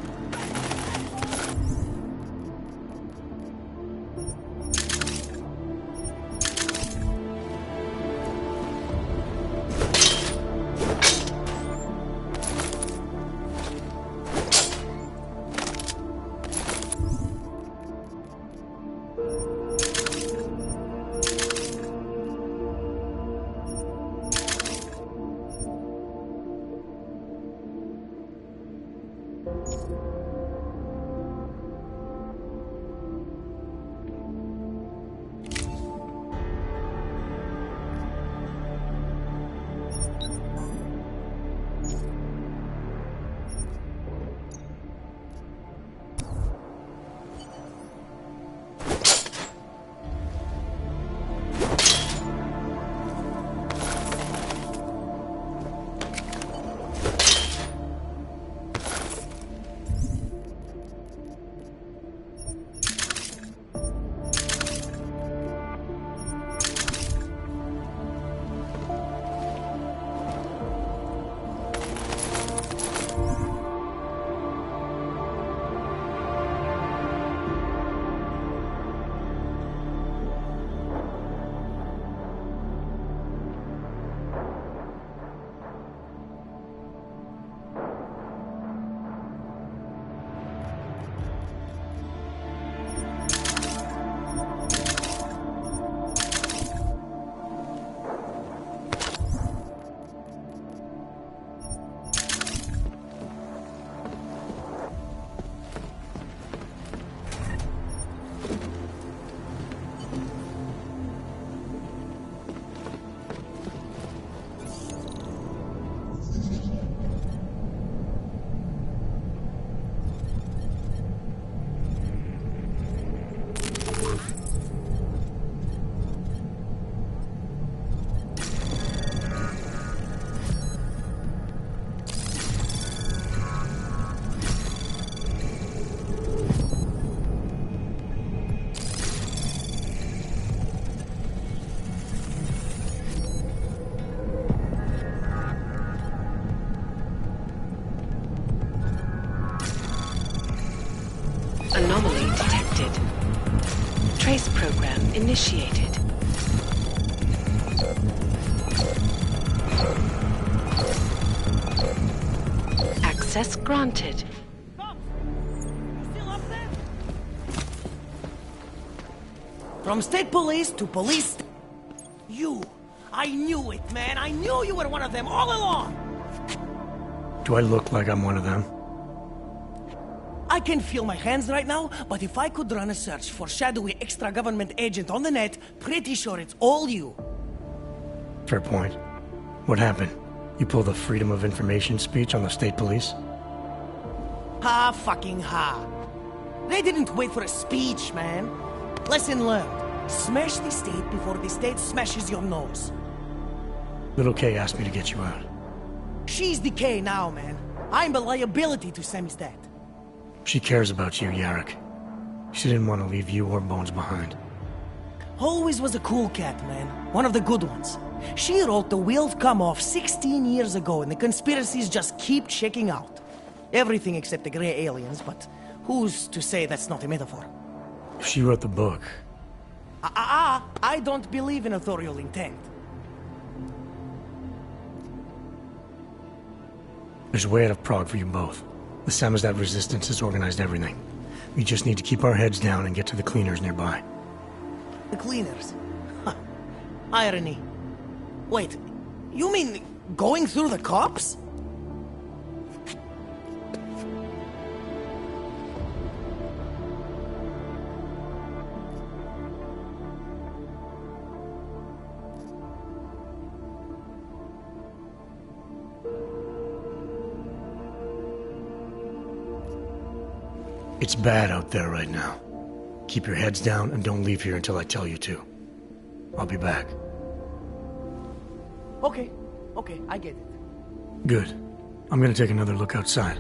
initiated. Access granted. From state police to police... You! I knew it, man! I knew you were one of them all along! Do I look like I'm one of them? I can feel my hands right now, but if I could run a search for shadowy extra-government agent on the net, pretty sure it's all you. Fair point. What happened? You pulled a Freedom of Information speech on the state police? Ha fucking ha. They didn't wait for a speech, man. Lesson learned. Smash the state before the state smashes your nose. Little K asked me to get you out. She's the K now, man. I'm a liability to Sammy's dad. She cares about you, Yarrick. She didn't want to leave you or Bones behind. Always was a cool cat, man. One of the good ones. She wrote The Wheels Come Off 16 years ago, and the conspiracies just keep checking out. Everything except the gray aliens, but who's to say that's not a metaphor? If she wrote the book... I don't believe in authorial intent. There's a way out of Prague for you both. The Samizdat resistance has organized everything. We just need to keep our heads down and get to the cleaners nearby. The cleaners? Huh. Irony. Wait, you mean going through the cops? It's bad out there right now. Keep your heads down and don't leave here until I tell you to. I'll be back. Okay, I get it. Good. I'm gonna take another look outside.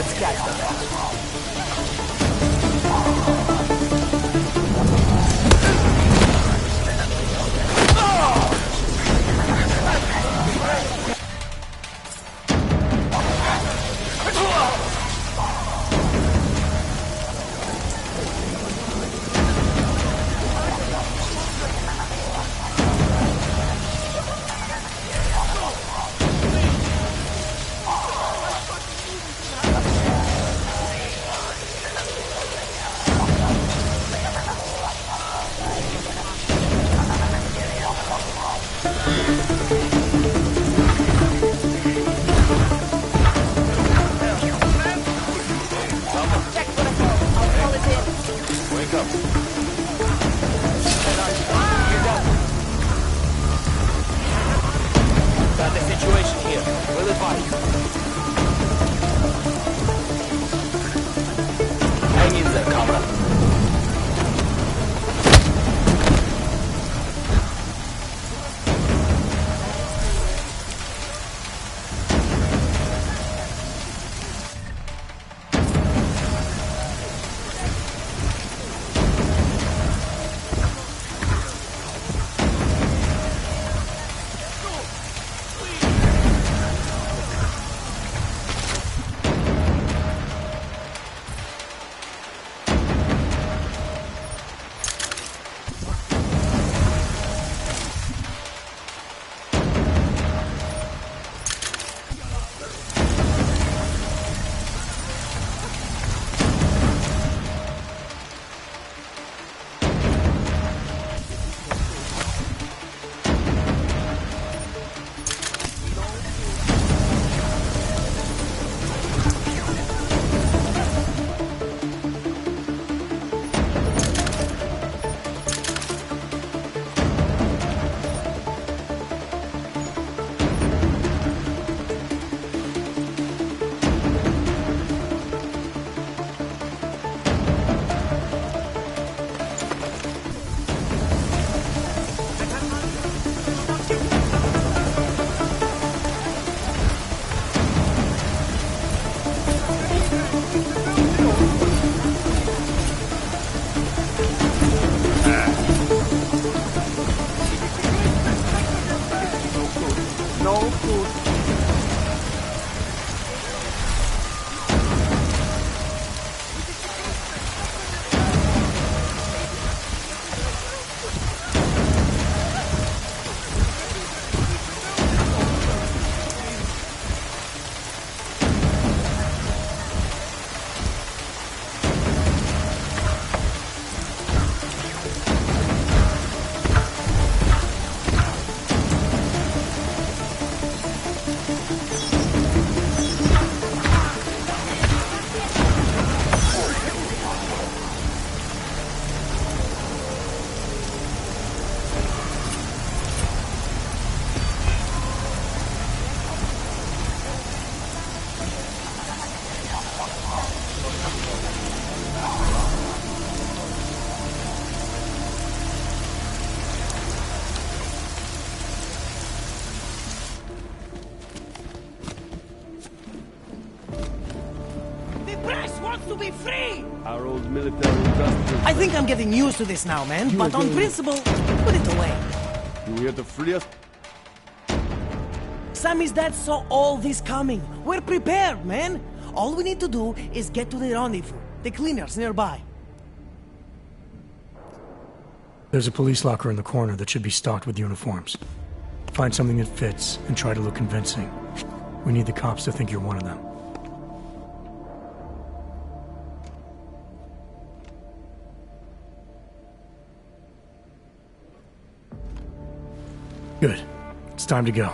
Let's catch them. Got the situation here. We'll advise. Hang in there, comrade. To be free! Our old military industrial... I think I'm getting used to this now, man. But on principle, put it away. You here to free us? Sammy's dad saw all this coming. We're prepared, man. All we need to do is get to the rendezvous. The cleaners nearby. There's a police locker in the corner that should be stocked with uniforms. Find something that fits and try to look convincing. We need the cops to think you're one of them. Good. It's time to go.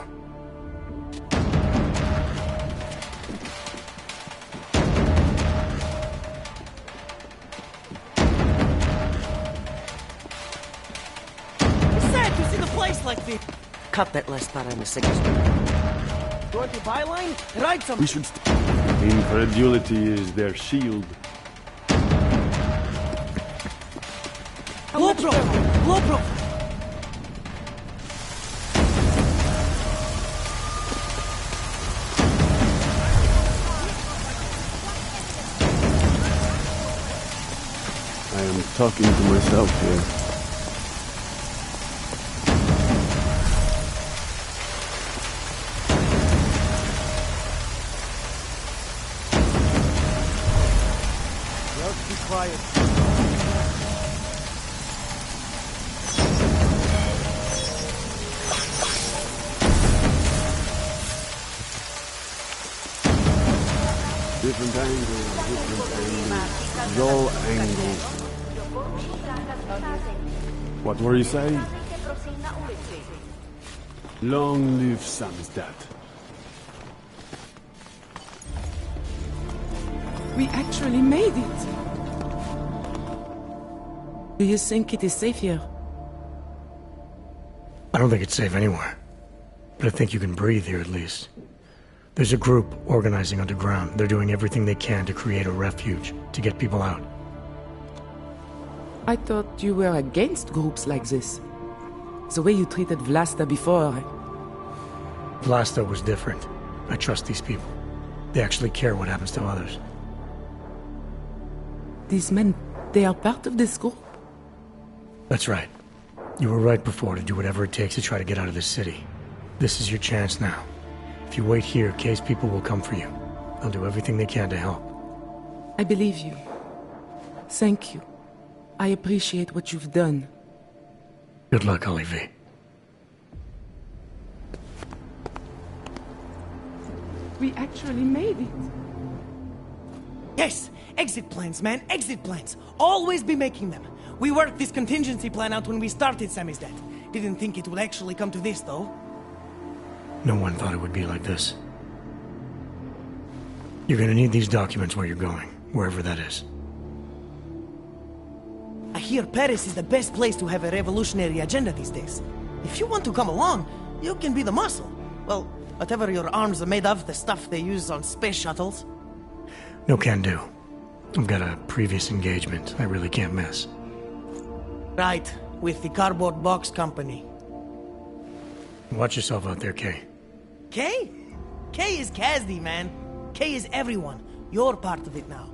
It's sad to see the place like this. Cut that last part on the signal. Going to byline? Write some. We should... Incredulity is their shield. Low profile! Low profile! am talking to myself here. Just be quiet. Different angles, all angles. What were you saying? Long live Samizdat. We actually made it! Do you think it is safe here? I don't think it's safe anywhere. But I think you can breathe here at least. There's a group organizing underground. They're doing everything they can to create a refuge, to get people out. I thought you were against groups like this. The way you treated Vlasta before. Vlasta was different. I trust these people. They actually care what happens to others. These men, they are part of this group? That's right. You were right before to do whatever it takes to try to get out of this city. This is your chance now. If you wait here, Kay's people will come for you. They'll do everything they can to help. I believe you. Thank you. I appreciate what you've done. Good luck, Ali V. We actually made it. Yes! Exit plans, man! Exit plans! Always be making them! We worked this contingency plan out when we started Samizdat. Didn't think it would actually come to this, though. No one thought it would be like this. You're gonna need these documents where you're going, wherever that is. I hear Paris is the best place to have a revolutionary agenda these days. If you want to come along, you can be the muscle. Well, whatever your arms are made of, the stuff they use on space shuttles. No can do. I've got a previous engagement I really can't miss. Right, with the cardboard box company. Watch yourself out there, Kay. Kay? Kay is Kasdi, man. Kay is everyone. You're part of it now.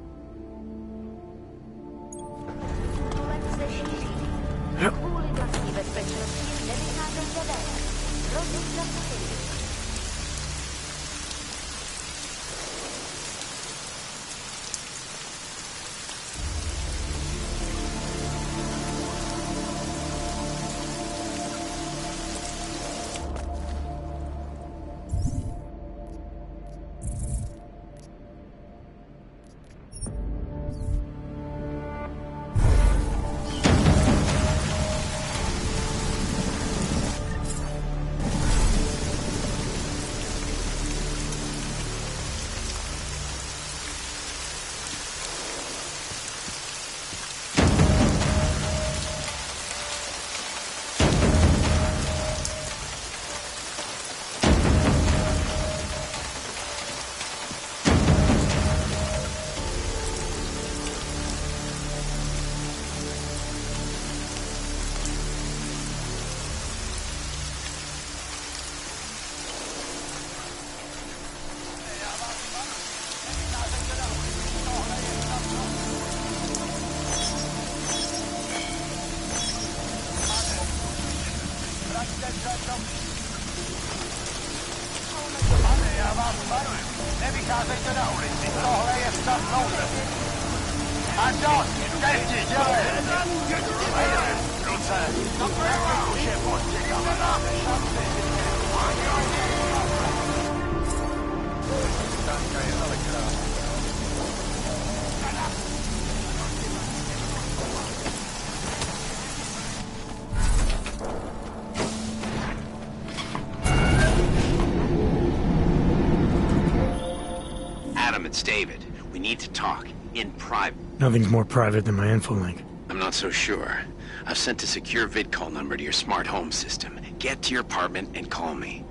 It's David. We need to talk. In private. Nothing's more private than my infolink. I'm not so sure. I've sent a secure VidCall number to your smart home system. Get to your apartment and call me.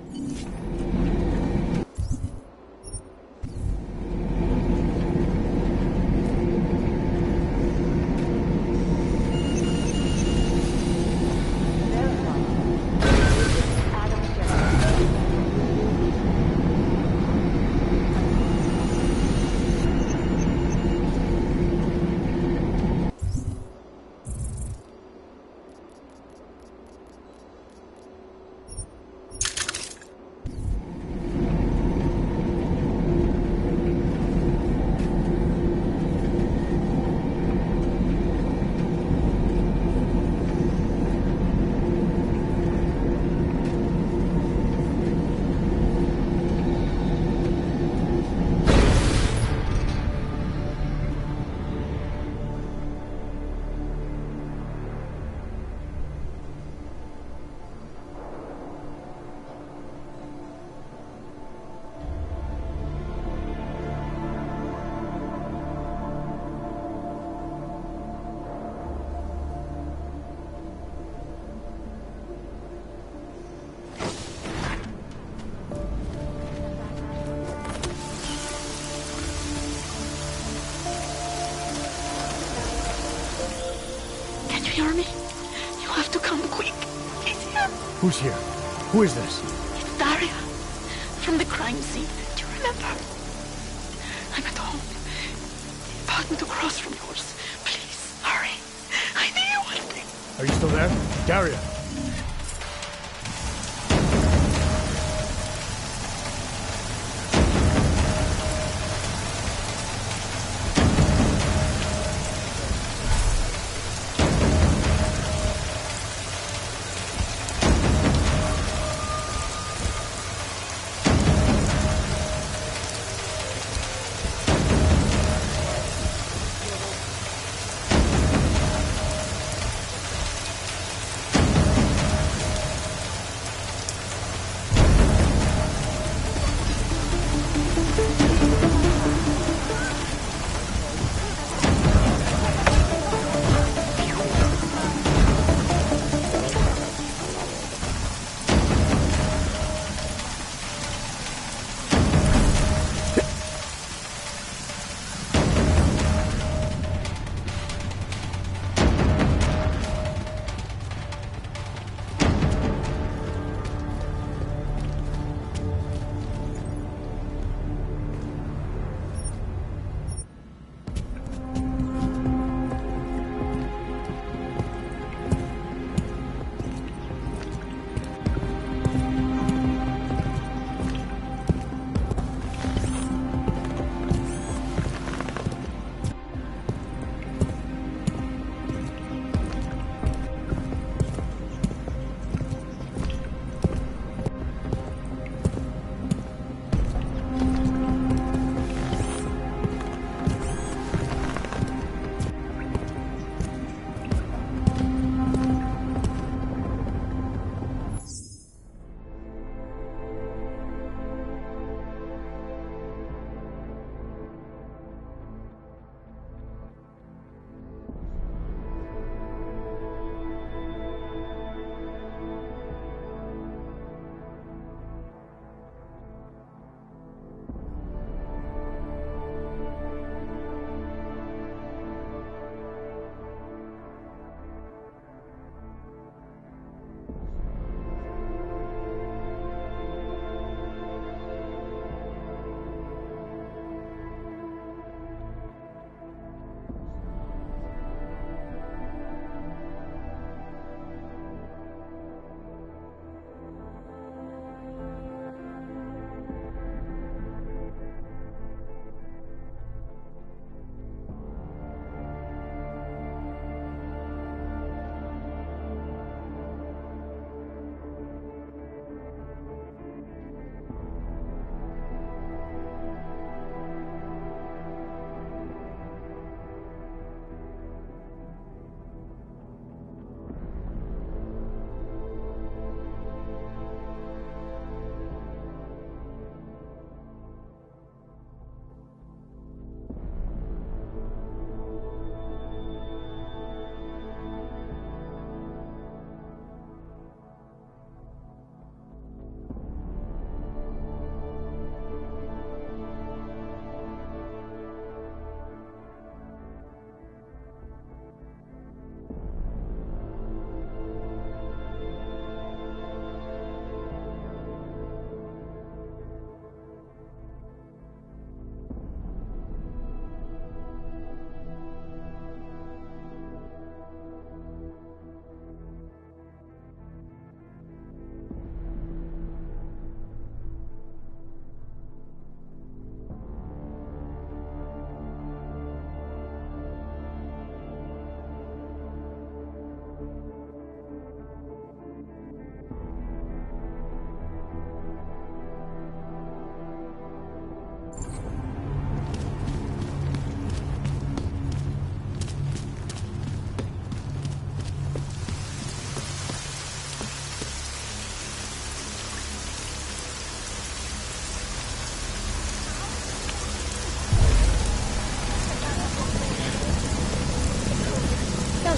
hear me? You have to come quick. He's here. Who's here? Who is this? It's Daria. From the crime scene. Do you remember? I'm at home. The apartment across from yours. Please, hurry. I need you one thing. Are you still there? Daria!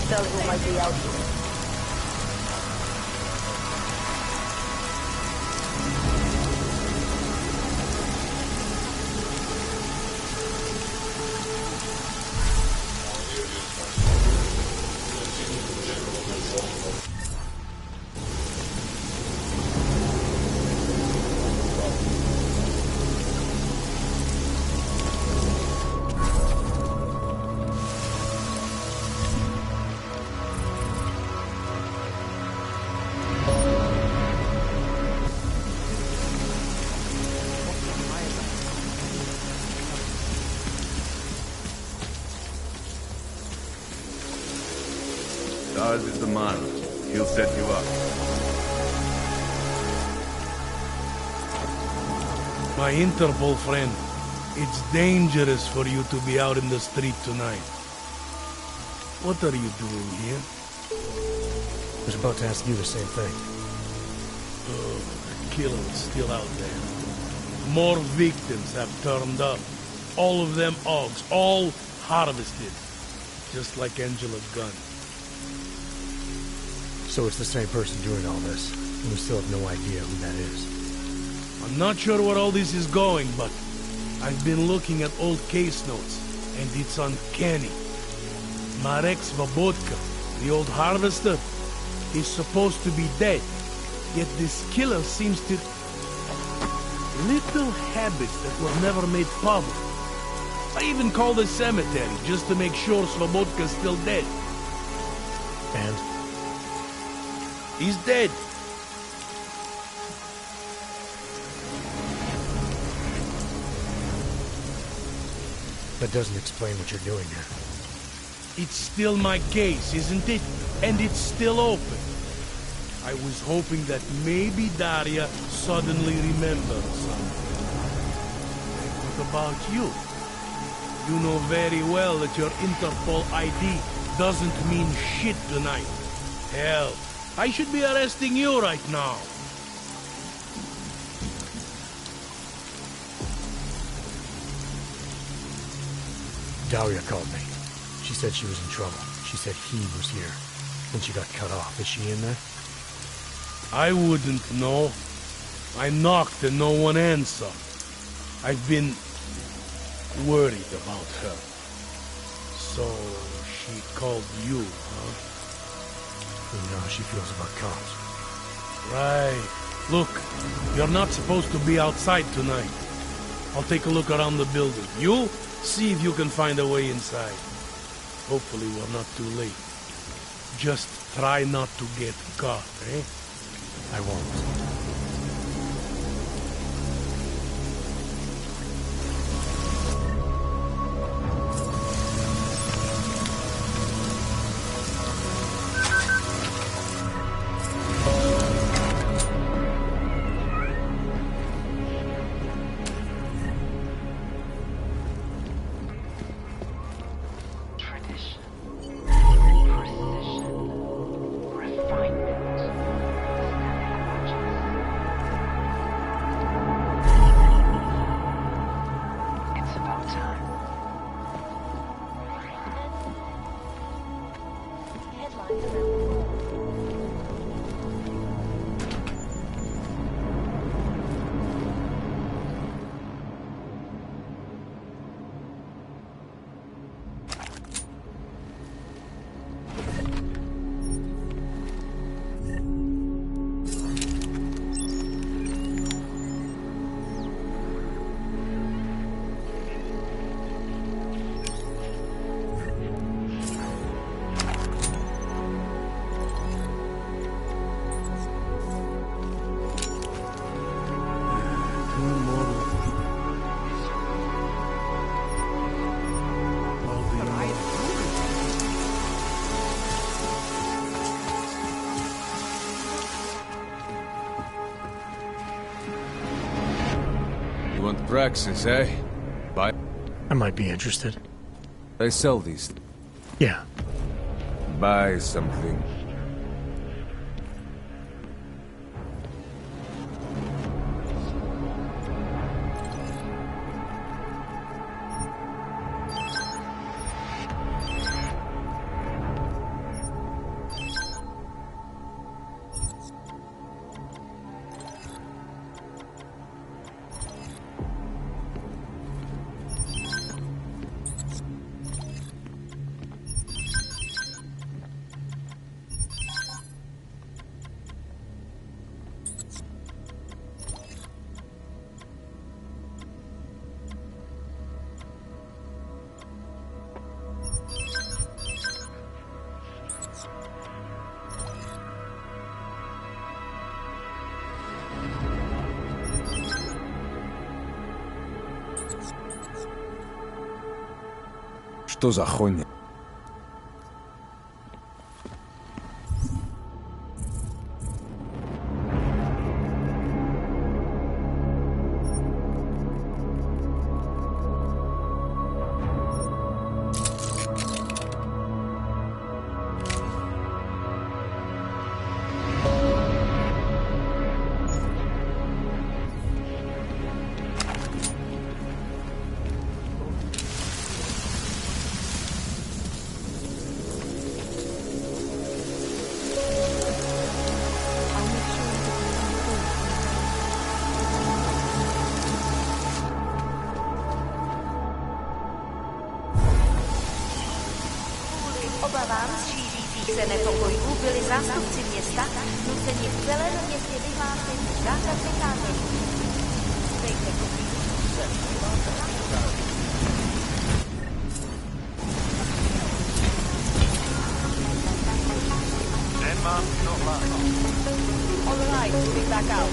Tell who might be out here. Ours is the man. He'll set you up. My Interpol friend, it's dangerous for you to be out in the street tonight. What are you doing here? I was about to ask you the same thing. Oh, the killer is still out there. More victims have turned up. All of them Augs, all harvested. Just like Angela Gunn. So it's the same person doing all this, and we still have no idea who that is. I'm not sure where all this is going, but I've been looking at old case notes, and it's uncanny. Marek Svobotka, the old harvester, is supposed to be dead, yet this killer seems to... Little habits that were never made public. I even called the cemetery just to make sure Svobodka's still dead. And? He's dead. That doesn't explain what you're doing here. It's still my case, isn't it? And it's still open. I was hoping that maybe Daria suddenly remembered something. And what about you? You know very well that your Interpol ID doesn't mean shit tonight. Hell, I should be arresting you right now. Daria called me. She said she was in trouble. She said he was here. When she got cut off. Is she in there? I wouldn't know. I knocked and no one answered. I've been worried about her. So she called you, huh? You know how she feels about cops. Right. Look, you're not supposed to be outside tonight. I'll take a look around the building. You see if you can find a way inside. Hopefully we're not too late. Just try not to get caught, eh? I won't. Praxis, eh? Buy? I might be interested. They sell these. Yeah. Buy something. Что за хуйня? obavám šířících se nepokojů byli zástupci města nuceni v celém městě vyhlásit zákaz vycházení. Dejte kopii. Nemám to hlásit. All right, we'll be back out.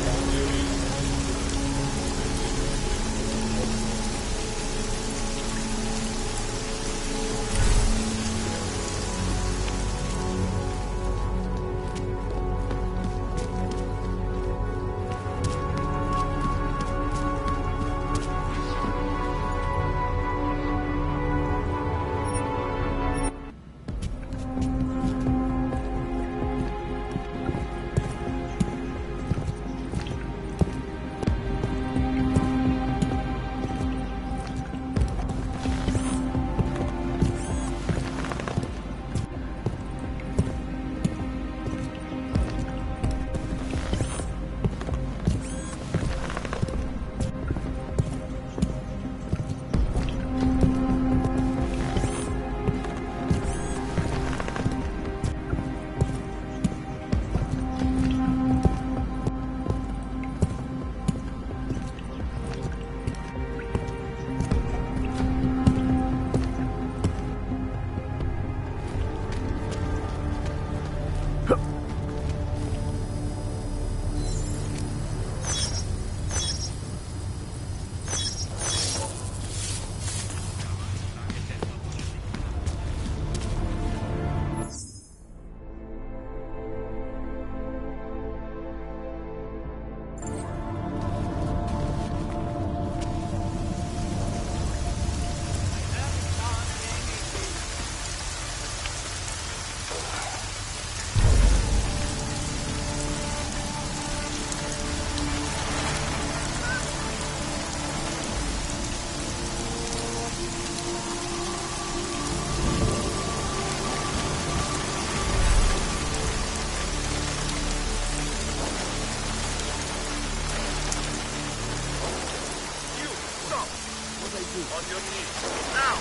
On your knees. Now!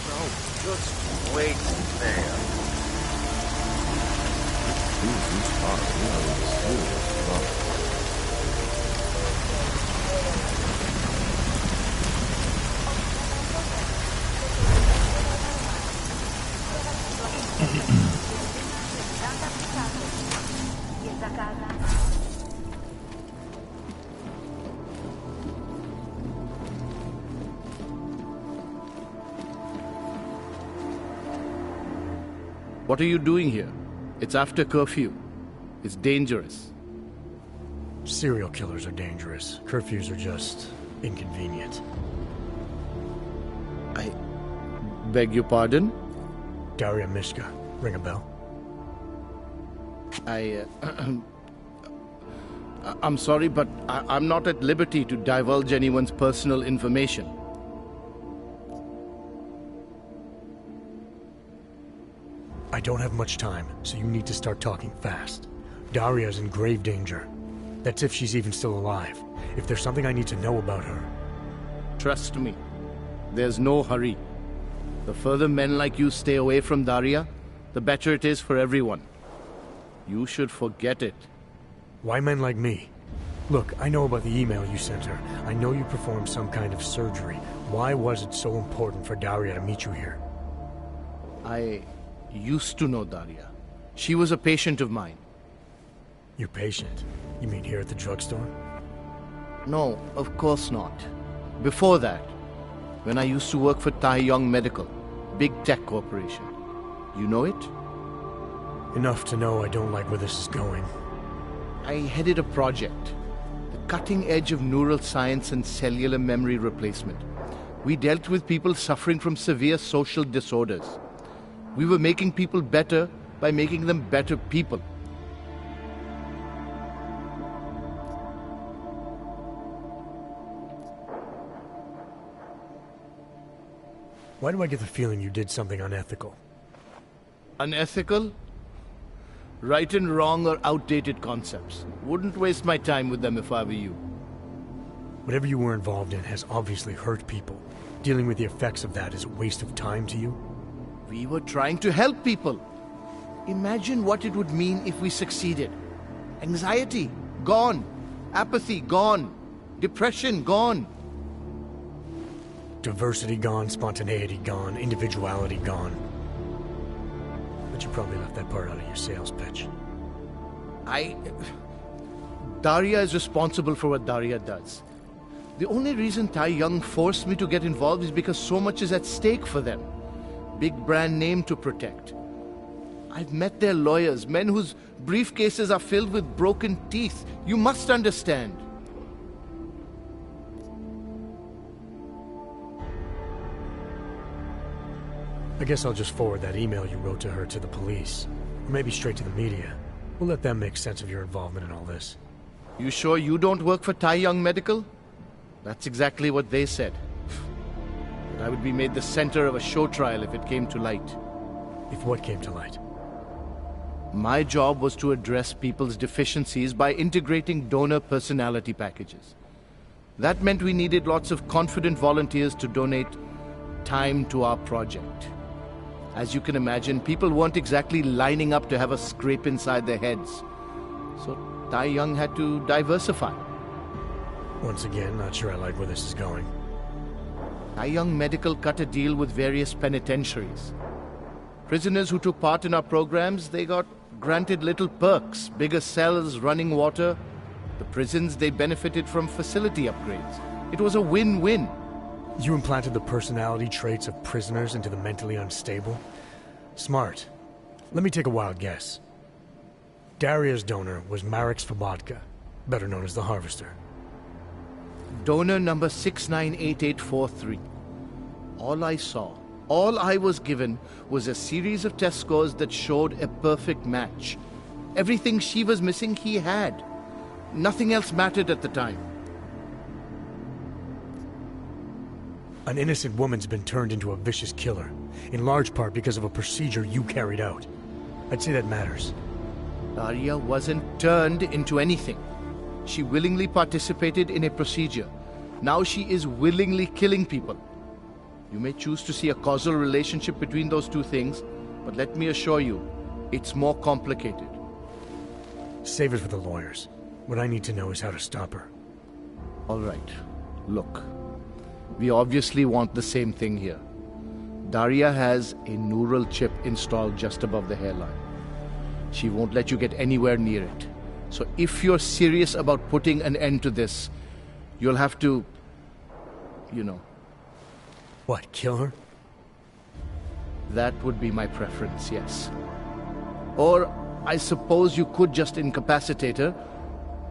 No, just wait there. This part, we are in serious trouble. What are you doing here? It's after curfew. It's dangerous. Serial killers are dangerous. Curfews are just inconvenient. I beg your pardon? Daria Mishka. Ring a bell? I'm sorry, but I'm not at liberty to divulge anyone's personal information. I don't have much time, so you need to start talking fast. Daria's in grave danger. That's if she's even still alive. If there's something I need to know about her... Trust me, there's no hurry. The further men like you stay away from Daria, the better it is for everyone. You should forget it. Why men like me? Look, I know about the email you sent her. I know you performed some kind of surgery. Why was it so important for Daria to meet you here? I used to know Daria. She was a patient of mine. Your patient? You mean here at the drugstore? No, of course not. Before that, when I used to work for Tai Yong Medical, big tech corporation. You know it? Enough to know I don't like where this is going. I headed a project, the cutting edge of neural science and cellular memory replacement. We dealt with people suffering from severe social disorders. We were making people better by making them better people. Why do I get the feeling you did something unethical? Unethical? Right and wrong are outdated concepts. Wouldn't waste my time with them if I were you. Whatever you were involved in has obviously hurt people. Dealing with the effects of that is a waste of time to you? We were trying to help people. Imagine what it would mean if we succeeded. Anxiety, gone. Apathy, gone. Depression, gone. Diversity gone, spontaneity gone, individuality gone. But you probably left that part out of your sales pitch. Daria is responsible for what Daria does. The only reason Tai Young forced me to get involved is because so much is at stake for them. Big brand name to protect. I've met their lawyers, men whose briefcases are filled with broken teeth. You must understand. I guess I'll just forward that email you wrote to her to the police. Or maybe straight to the media. We'll let them make sense of your involvement in all this. You sure you don't work for Tai Young Medical? That's exactly what they said. That I would be made the center of a show trial if it came to light. If what came to light? My job was to address people's deficiencies by integrating donor personality packages. That meant we needed lots of confident volunteers to donate time to our project. As you can imagine, people weren't exactly lining up to have a scrape inside their heads. So Tai Young had to diversify. Once again, not sure I like where this is going. Tai Young Medical cut a deal with various penitentiaries. Prisoners who took part in our programs, they got granted little perks, bigger cells, running water. The prisons, they benefited from facility upgrades. It was a win-win. You implanted the personality traits of prisoners into the mentally unstable? Smart. Let me take a wild guess. Daria's donor was Marek Svobotka, better known as the Harvester. Donor number 698843. All I saw, all I was given, was a series of test scores that showed a perfect match. Everything she was missing, he had. Nothing else mattered at the time. An innocent woman's been turned into a vicious killer, in large part because of a procedure you carried out. I'd say that matters. Daria wasn't turned into anything. She willingly participated in a procedure. Now she is willingly killing people. You may choose to see a causal relationship between those two things, but let me assure you, it's more complicated. Save it for the lawyers. What I need to know is how to stop her. All right. Look. We obviously want the same thing here. Daria has a neural chip installed just above the hairline. She won't let you get anywhere near it. So if you're serious about putting an end to this, you'll have to, What, kill her? That would be my preference, yes. Or I suppose you could just incapacitate her,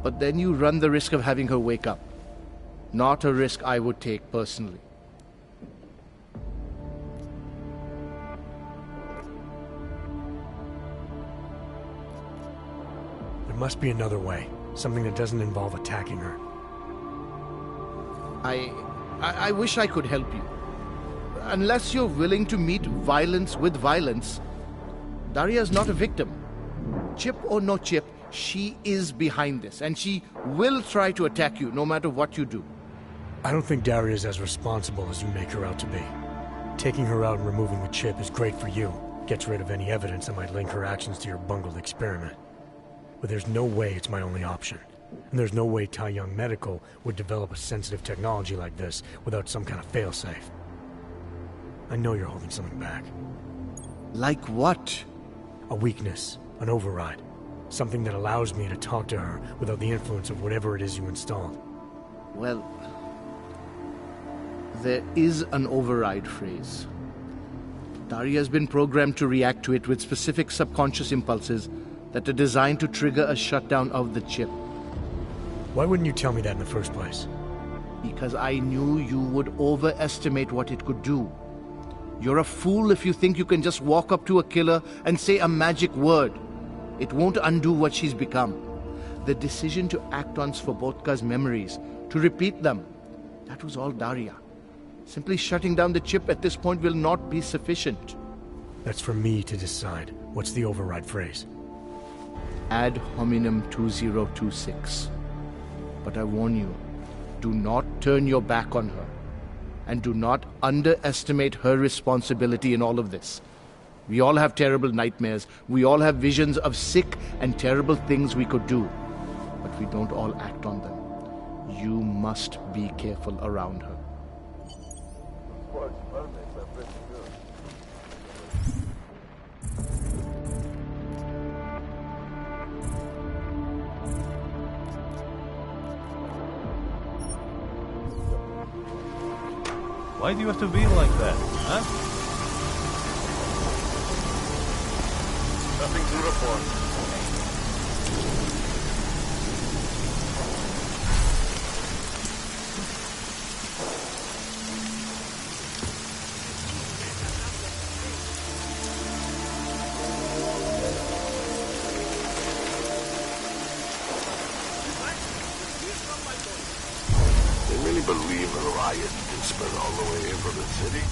but then you run the risk of having her wake up. Not a risk I would take personally. There must be another way. Something that doesn't involve attacking her. I wish I could help you. Unless you're willing to meet violence with violence, Daria's not a victim. Chip or no chip, she is behind this, and she will try to attack you no matter what you do. I don't think Daria's as responsible as you make her out to be. Taking her out and removing the chip is great for you. Gets rid of any evidence that might link her actions to your bungled experiment. But there's no way it's my only option. And there's no way Tai Young Medical would develop a sensitive technology like this without some kind of failsafe. I know you're holding something back. Like what? A weakness, an override. Something that allows me to talk to her without the influence of whatever it is you installed. Well, there is an override phrase. Daria's been programmed to react to it with specific subconscious impulses that are designed to trigger a shutdown of the chip. Why wouldn't you tell me that in the first place? Because I knew you would overestimate what it could do. You're a fool if you think you can just walk up to a killer and say a magic word. It won't undo what she's become. The decision to act on Svobodka's memories, to repeat them, that was all Daria. Simply shutting down the chip at this point will not be sufficient. That's for me to decide. What's the override phrase? Ad hominem 2026. But I warn you, do not turn your back on her. And do not underestimate her responsibility in all of this. We all have terrible nightmares. We all have visions of sick and terrible things we could do. But we don't all act on them. You must be careful around her. Why do you have to be like that, huh? Nothing to report. They really believe a riot can spread all the way in from the city?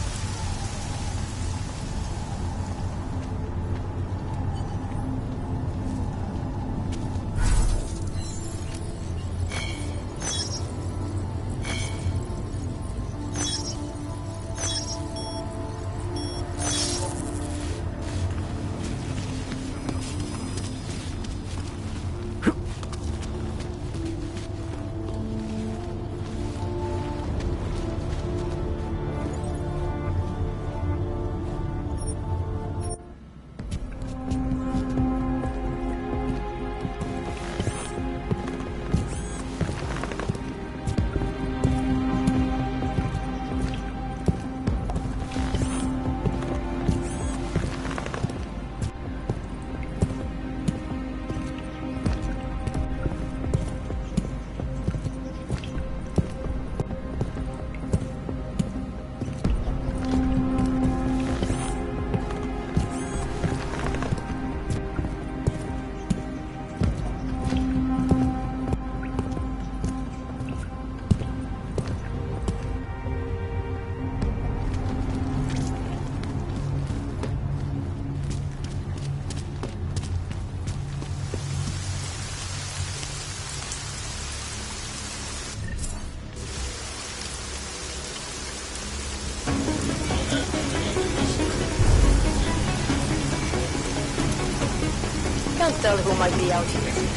Can't tell who might be out here.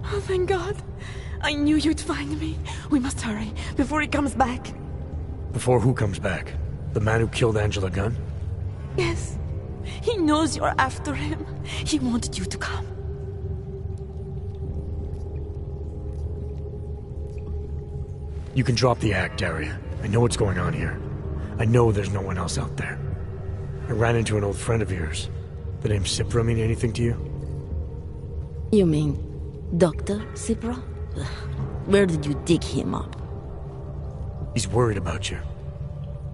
Oh, thank God. I knew you'd find me. We must hurry, before he comes back. Before who comes back? The man who killed Angela Gunn? Yes. He knows you're after him. He wanted you to come. You can drop the act, Daria. I know what's going on here. I know there's no one else out there. I ran into an old friend of yours. The name Cipra mean anything to you? You mean Dr. Cipra? Where did you dig him up? He's worried about you.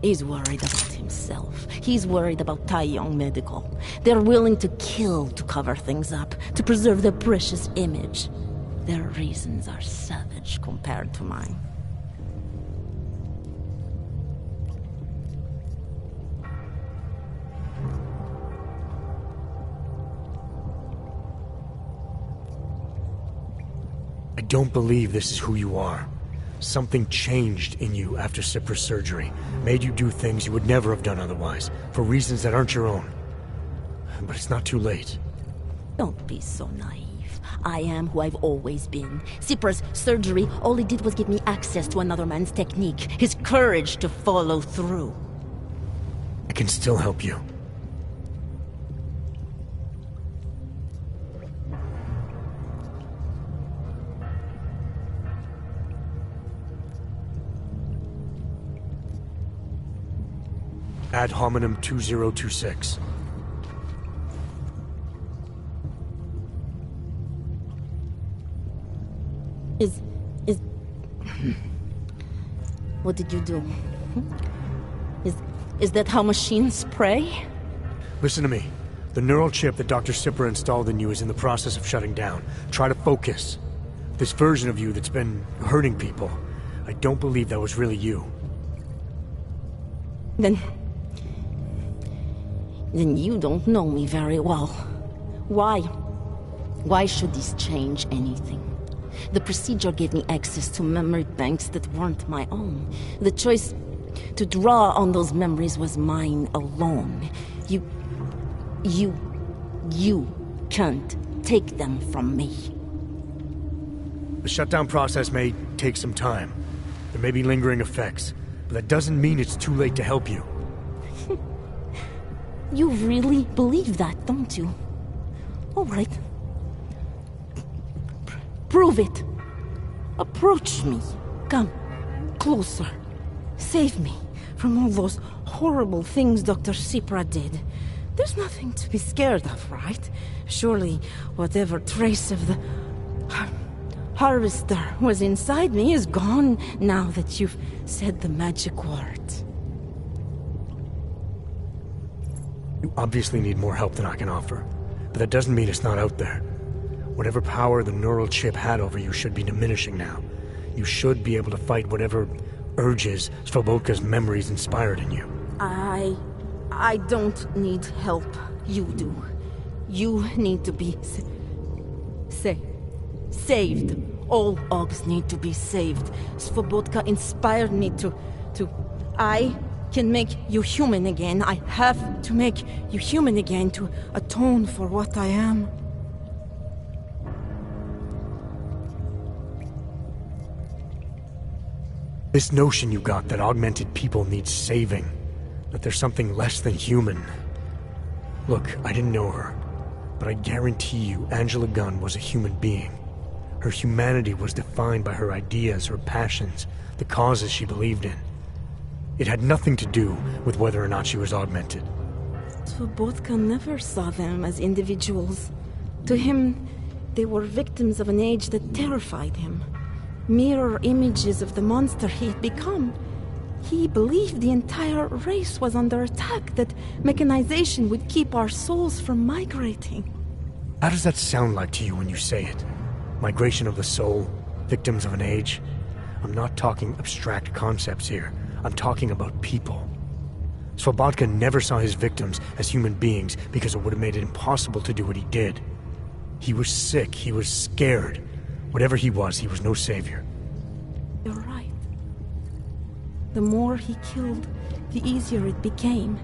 He's worried about himself. He's worried about Tai Yong Medical. They're willing to kill to cover things up, to preserve their precious image. Their reasons are savage compared to mine. I don't believe this is who you are. Something changed in you after Cipra's surgery. Made you do things you would never have done otherwise, for reasons that aren't your own. But it's not too late. Don't be so naive. I am who I've always been. Cipra's surgery, all it did was give me access to another man's technique, his courage to follow through. I can still help you. Ad hominem 2026. What did you do? Is that how machines pray? Listen to me. The neural chip that Dr. Sipra installed in you is in the process of shutting down. Try to focus. This version of you that's been hurting people, I don't believe that was really you. Then you don't know me very well. Why? Why should this change anything? The procedure gave me access to memory banks that weren't my own. The choice to draw on those memories was mine alone. You can't take them from me. The shutdown process may take some time. There may be lingering effects, but that doesn't mean it's too late to help you. You really believe that, don't you? All right. Prove it. Approach me. Come. Closer. Save me from all those horrible things Dr. Sipra did. There's nothing to be scared of, right? Surely whatever trace of the harvester was inside me is gone now that you've said the magic word. You obviously need more help than I can offer, but that doesn't mean it's not out there. Whatever power the neural chip had over you should be diminishing now. You should be able to fight whatever urges Slobodka's memories inspired in you. I don't need help. You do. You need to be saved. All Augs need to be saved. Slobodka inspired me to... I can make you human again. I have to make you human again to atone for what I am. This notion you got that augmented people need saving, that there's something less than human. Look, I didn't know her, but I guarantee you Angela Gunn was a human being. Her humanity was defined by her ideas, her passions, the causes she believed in. It had nothing to do with whether or not she was augmented. Slobodka never saw them as individuals. To him, they were victims of an age that terrified him. Mirror images of the monster he had become. He believed the entire race was under attack, that mechanization would keep our souls from migrating. How does that sound like to you when you say it? Migration of the soul, victims of an age? I'm not talking abstract concepts here. I'm talking about people. Slobodka never saw his victims as human beings because it would have made it impossible to do what he did. He was sick, he was scared. Whatever he was no savior. You're right. The more he killed, the easier it became.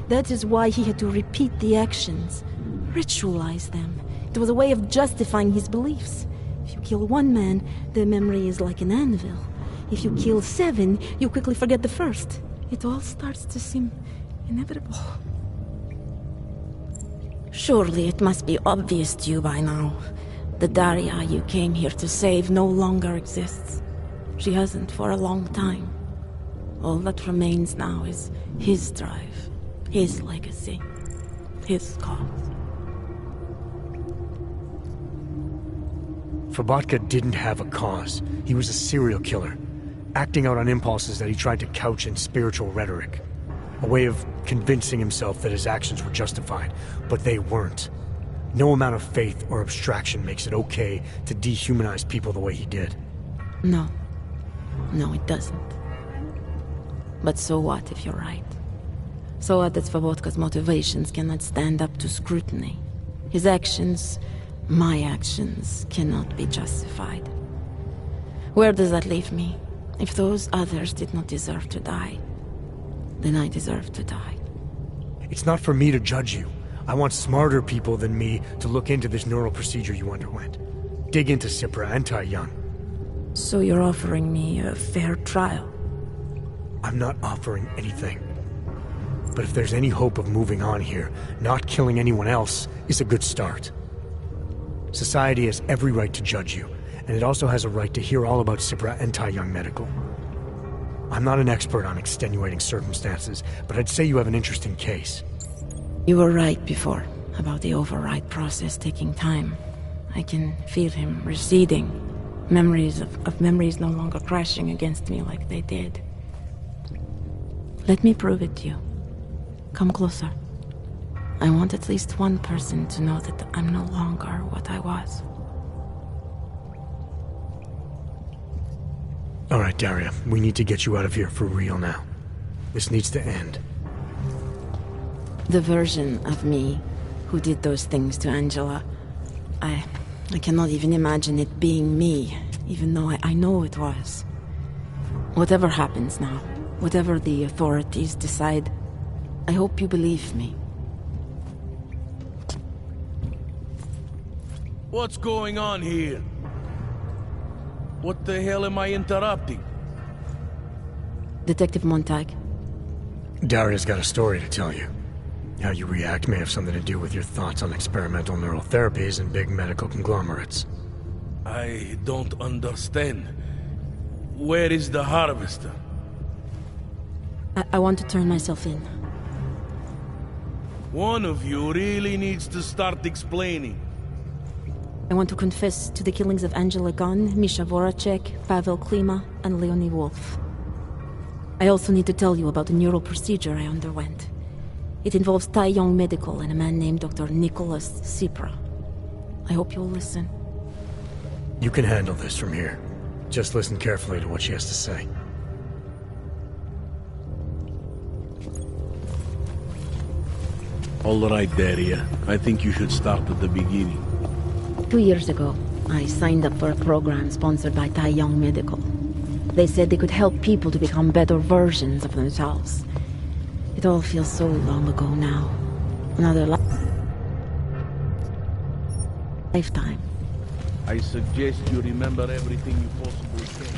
That is why he had to repeat the actions, ritualize them. It was a way of justifying his beliefs. If you kill one man, the memory is like an anvil. If you kill 7, you quickly forget the first. It all starts to seem inevitable. Surely it must be obvious to you by now. The Daria you came here to save no longer exists. She hasn't for a long time. All that remains now is his drive, his legacy, his cause. Slobodka didn't have a cause. He was a serial killer, acting out on impulses that he tried to couch in spiritual rhetoric. A way of convincing himself that his actions were justified, but they weren't. No amount of faith or abstraction makes it okay to dehumanize people the way he did. No, it doesn't. But so what if you're right? So what that Slobodka's motivations cannot stand up to scrutiny? His actions, my actions, cannot be justified. Where does that leave me? If those others did not deserve to die, then I deserve to die. It's not for me to judge you. I want smarter people than me to look into this neural procedure you underwent. Dig into Sipra and Tai Yun. So you're offering me a fair trial? I'm not offering anything. But if there's any hope of moving on here, not killing anyone else is a good start. Society has every right to judge you, and it also has a right to hear all about Sipra and Tai Yun Medical. I'm not an expert on extenuating circumstances, but I'd say you have an interesting case. You were right before, about the override process taking time. I can feel him receding. Memories of memories no longer crashing against me like they did. Let me prove it to you. Come closer. I want at least one person to know that I'm no longer what I was. All right, Daria, we need to get you out of here for real now. This needs to end. The version of me who did those things to Angela, I cannot even imagine it being me, even though I know it was. Whatever happens now, whatever the authorities decide, I hope you believe me. What's going on here? What the hell am I interrupting? Detective Montag. Daria's got a story to tell you. How you react may have something to do with your thoughts on experimental neural therapies and big medical conglomerates. I don't understand. Where is the harvester? I want to turn myself in. One of you really needs to start explaining. I want to confess to the killings of Angela Gunn, Misha Voracek, Pavel Klima, and Leonie Wolf. I also need to tell you about the neural procedure I underwent. It involves Taiyong Medical and a man named Dr. Nicholas Sipra. I hope you'll listen. You can handle this from here. Just listen carefully to what she has to say. All right, Daria. I think you should start at the beginning. 2 years ago, I signed up for a program sponsored by Taiyong Medical. They said they could help people to become better versions of themselves. It all feels so long ago now. Another lifetime. I suggest you remember everything you possibly can.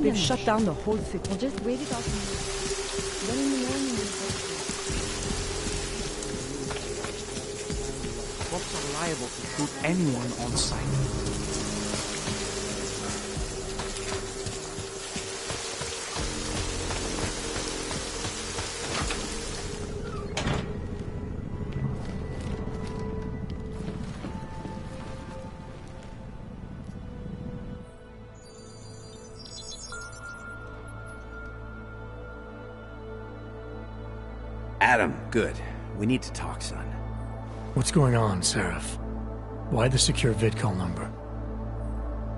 They've shut down the whole city. We'll just wait it out. Then in the morning, cops are liable to shoot anyone on sight. Adam, good. We need to talk, son. What's going on, Seraph? Why the secure VidCall number?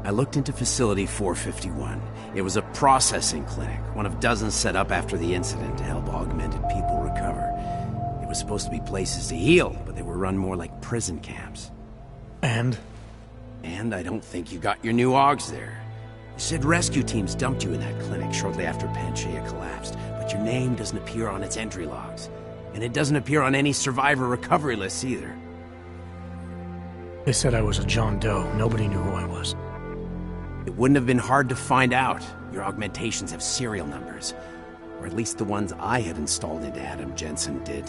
I looked into Facility 451. It was a processing clinic, one of dozens set up after the incident to help augmented people recover. It was supposed to be places to heal, but they were run more like prison camps. And? And I don't think you got your new AUGs there. You said rescue teams dumped you in that clinic shortly after Panchaea collapsed, but your name doesn't appear on its entry logs. And it doesn't appear on any survivor recovery lists either. They said I was a John Doe. Nobody knew who I was. It wouldn't have been hard to find out. Your augmentations have serial numbers. Or at least the ones I had installed into Adam Jensen did.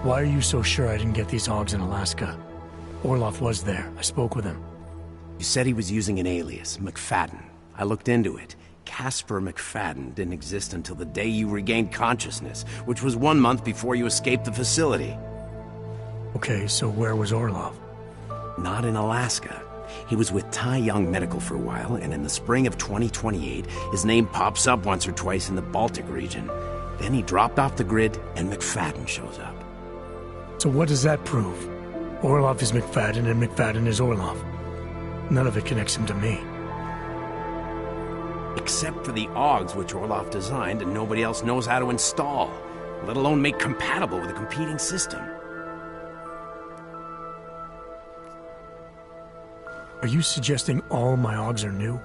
Why are you so sure I didn't get these AUGs in Alaska? Orlov was there. I spoke with him. You said he was using an alias, McFadden. I looked into it. Casper McFadden didn't exist until the day you regained consciousness, which was 1 month before you escaped the facility. Okay, so where was Orlov? Not in Alaska. He was with Taiyong Medical for a while, and in the spring of 2028, his name pops up once or twice in the Baltic region. Then he dropped off the grid, and McFadden shows up. So what does that prove? Orlov is McFadden, and McFadden is Orlov. None of it connects him to me. Except for the AUGs which Orlov designed and nobody else knows how to install, let alone make compatible with a competing system. Are you suggesting all my AUGs are new?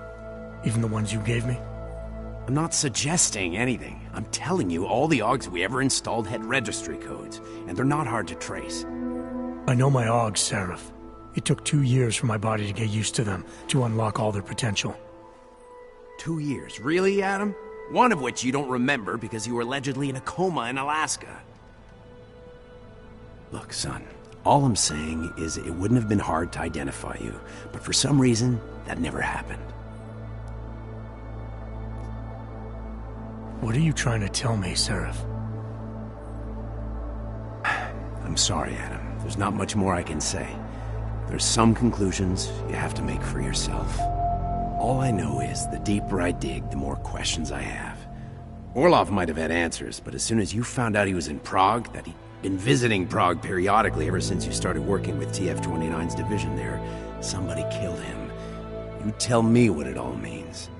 Even the ones you gave me? I'm not suggesting anything. I'm telling you, all the AUGs we ever installed had registry codes, and they're not hard to trace. I know my AUGs, Seraph. It took 2 years for my body to get used to them, to unlock all their potential. 2 years? Really, Adam? One of which you don't remember because you were allegedly in a coma in Alaska. Look, son, all I'm saying is it wouldn't have been hard to identify you, but for some reason, that never happened. What are you trying to tell me, Seraph? I'm sorry, Adam. There's not much more I can say. There's some conclusions you have to make for yourself. All I know is the deeper I dig, the more questions I have. Orlov might have had answers, but as soon as you found out he was in Prague, that he'd been visiting Prague periodically ever since you started working with TF-29's division there, somebody killed him. You tell me what it all means.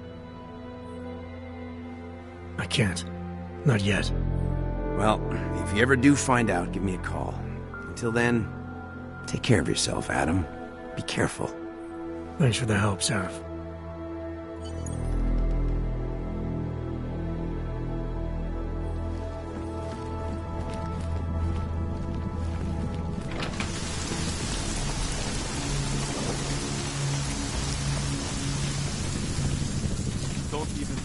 I can't. Not yet. Well, if you ever do find out, give me a call. Until then, take care of yourself, Adam. Be careful. Thanks for the help, Seraph. Don't even...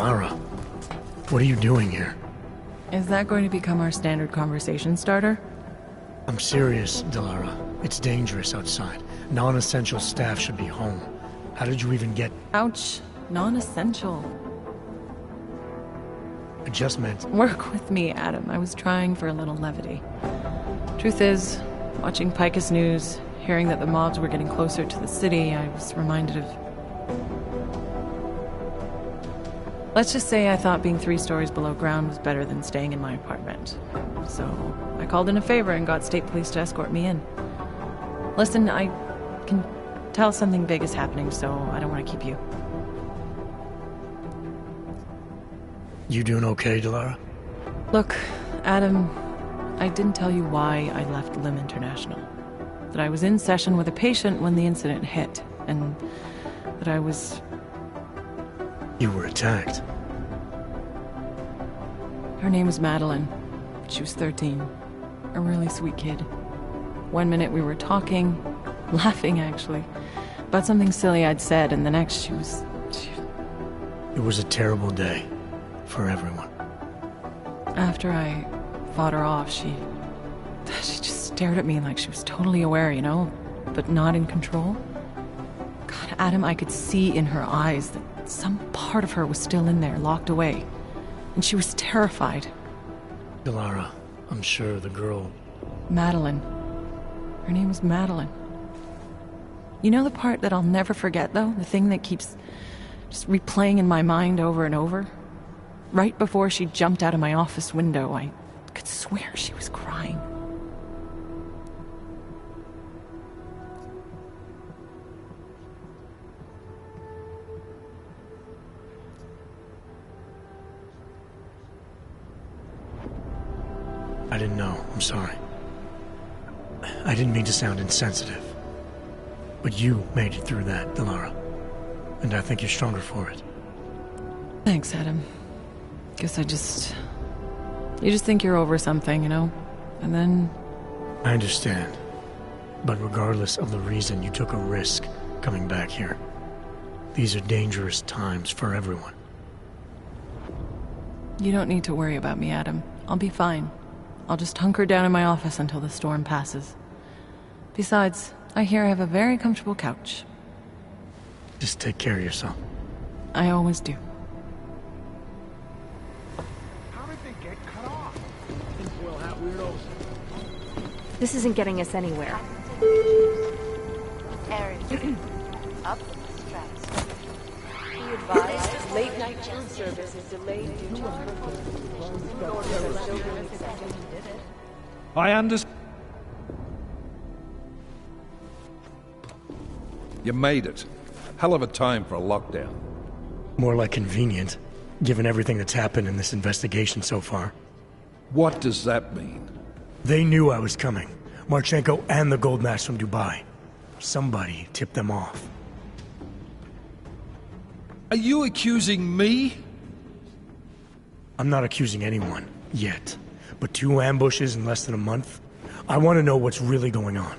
Delara, what are you doing here? Is that going to become our standard conversation starter? I'm serious, Delara. It's dangerous outside. Non-essential staff should be home. How did you even get... Ouch. Non-essential. I just meant... Work with me, Adam. I was trying for a little levity. Truth is, watching Picus News, hearing that the mobs were getting closer to the city, I was reminded of... Let's just say I thought being 3 stories below ground was better than staying in my apartment. So, I called in a favor and got state police to escort me in. Listen, I can tell something big is happening, so I don't want to keep you. You doing okay, Delara? Look, Adam, I didn't tell you why I left Lim International. That I was in session with a patient when the incident hit, and that I was... You were attacked. Her name was Madeline. She was 13. A really sweet kid. One minute we were talking, laughing actually, about something silly I'd said, and the next she was... It was a terrible day. For everyone. After I fought her off, she just stared at me like she was totally aware, you know, but not in control. God, Adam, I could see in her eyes that some part of her was still in there, locked away. And she was terrified. Delara, I'm sure the girl... Madeline. Her name was Madeline. You know the part that I'll never forget, though? The thing that keeps just replaying in my mind over and over? Right before she jumped out of my office window, I could swear she was crying. I didn't know. I'm sorry. I didn't mean to sound insensitive. But you made it through that, Delara. And I think you're stronger for it. Thanks, Adam. Guess you just think you're over something, you know? And then... I understand. But regardless of the reason, you took a risk coming back here. These are dangerous times for everyone. You don't need to worry about me, Adam. I'll be fine. I'll just hunker down in my office until the storm passes. Besides, I hear I have a very comfortable couch. Just take care of yourself. I always do. This isn't getting us anywhere. Aaron, up the straps. Be advised, late night food service is delayed due to a I understand. You made it. Hell of a time for a lockdown. More like convenient, given everything that's happened in this investigation so far. What does that mean? They knew I was coming. Marchenko and the gold mask from Dubai. Somebody tipped them off. Are you accusing me? I'm not accusing anyone, yet. But 2 ambushes in less than a month? I want to know what's really going on.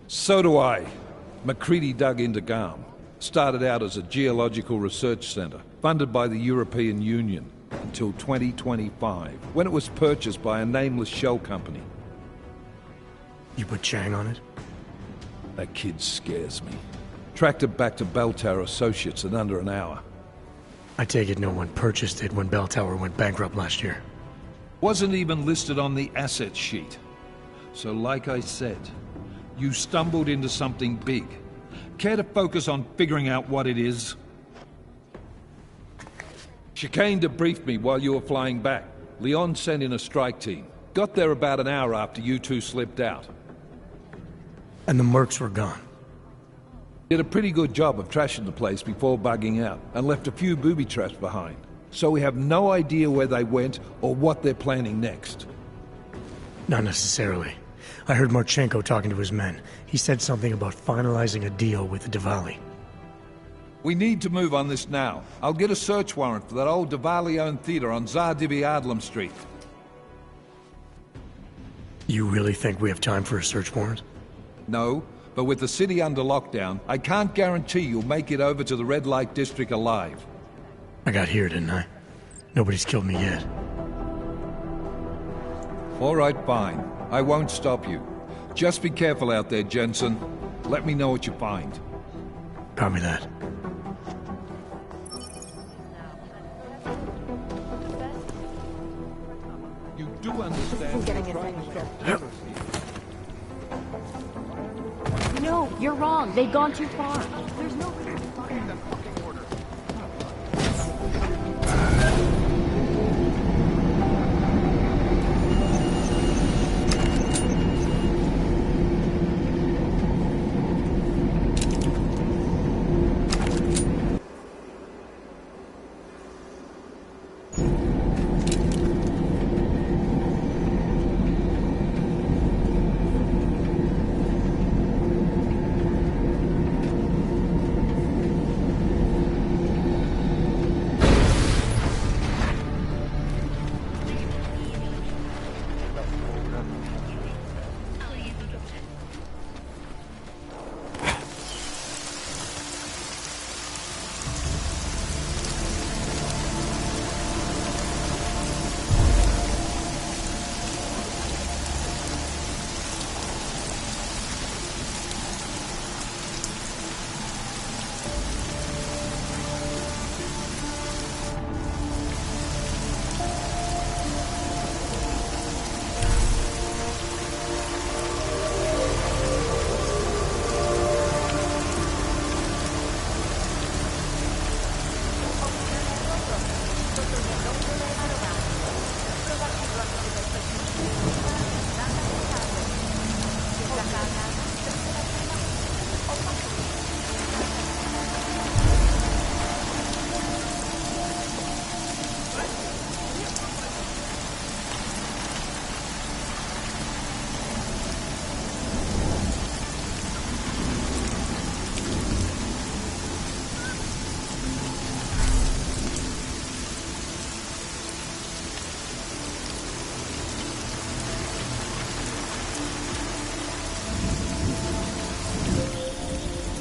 So do I. MacCready dug into GARM. Started out as a geological research center, funded by the European Union, until 2025, when it was purchased by a nameless shell company. You put Chang on it? That kid scares me. Tracked it back to Bell Tower Associates in under an hour. I take it no one purchased it when Bell Tower went bankrupt last year. Wasn't even listed on the asset sheet. So like I said, you stumbled into something big. Care to focus on figuring out what it is? Chicane debriefed me while you were flying back. Leon sent in a strike team. Got there about an hour after you two slipped out. And the mercs were gone. Did a pretty good job of trashing the place before bugging out, and left a few booby traps behind. So we have no idea where they went or what they're planning next. Not necessarily. I heard Marchenko talking to his men. He said something about finalizing a deal with Diwali. We need to move on this now. I'll get a search warrant for that old Diwali-owned theater on Tsar Dibi Adlam Street. You really think we have time for a search warrant? No, but with the city under lockdown, I can't guarantee you'll make it over to the Red Light District alive. I got here, didn't I? Nobody's killed me yet. All right, fine. I won't stop you. Just be careful out there, Jensen. Let me know what you find. Copy that. You do understand. Getting infected. No, you're wrong. They've gone too far. There's no reason to find them.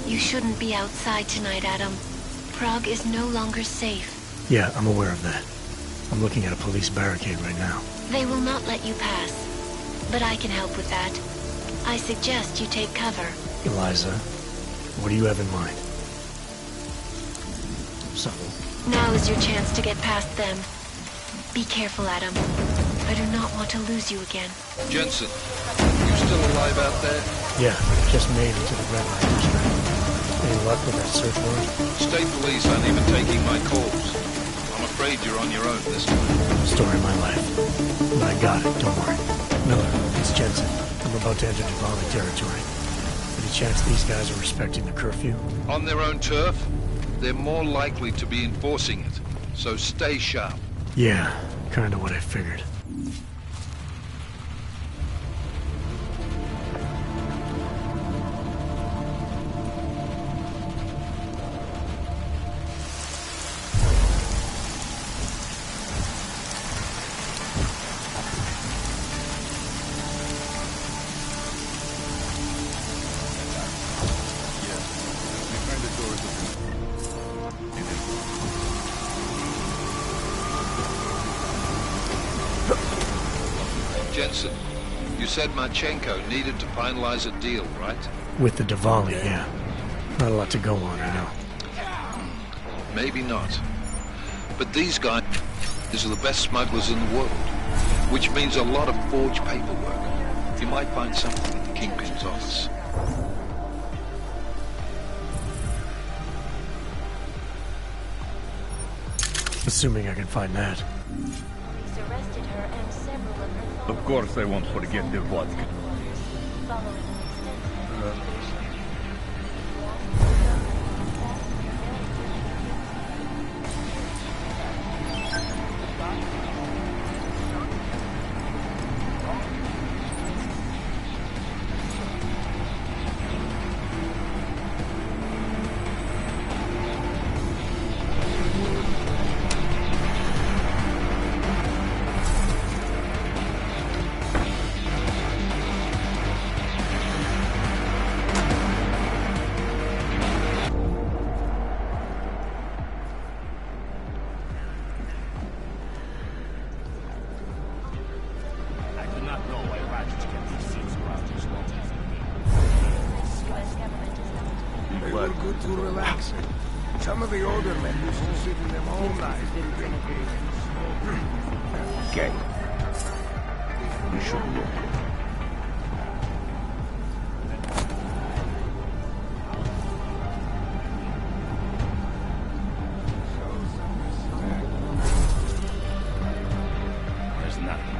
You shouldn't be outside tonight, Adam. Prague is no longer safe. Yeah, I'm aware of that. I'm looking at a police barricade right now. They will not let you pass. But I can help with that. I suggest you take cover. Eliza, what do you have in mind? Something. Now is your chance to get past them. Be careful, Adam. I do not want to lose you again. Jensen, you still alive out there? Yeah, just made it to the Red Light District. Any luck with that search warrant? State police aren't even taking my calls. I'm afraid you're on your own this time. Story of my life. But I got it, don't worry. Miller, it's Jensen. I'm about to enter Duvali territory. Any chance these guys are respecting the curfew? On their own turf, they're more likely to be enforcing it. So stay sharp. Yeah, kinda what I figured. Jensen, you said Marchenko needed to finalize a deal, right? With the Duvali, yeah. Not a lot to go on, I know. Maybe not. But these guys are the best smugglers in the world, which means a lot of forged paperwork. You might find something in the Kingpin's office. Assuming I can find that. Of course I won't forget the vodka. good to relax. Some of the older men used to sit in them all night and drink beers. Okay. We should look. There's nothing.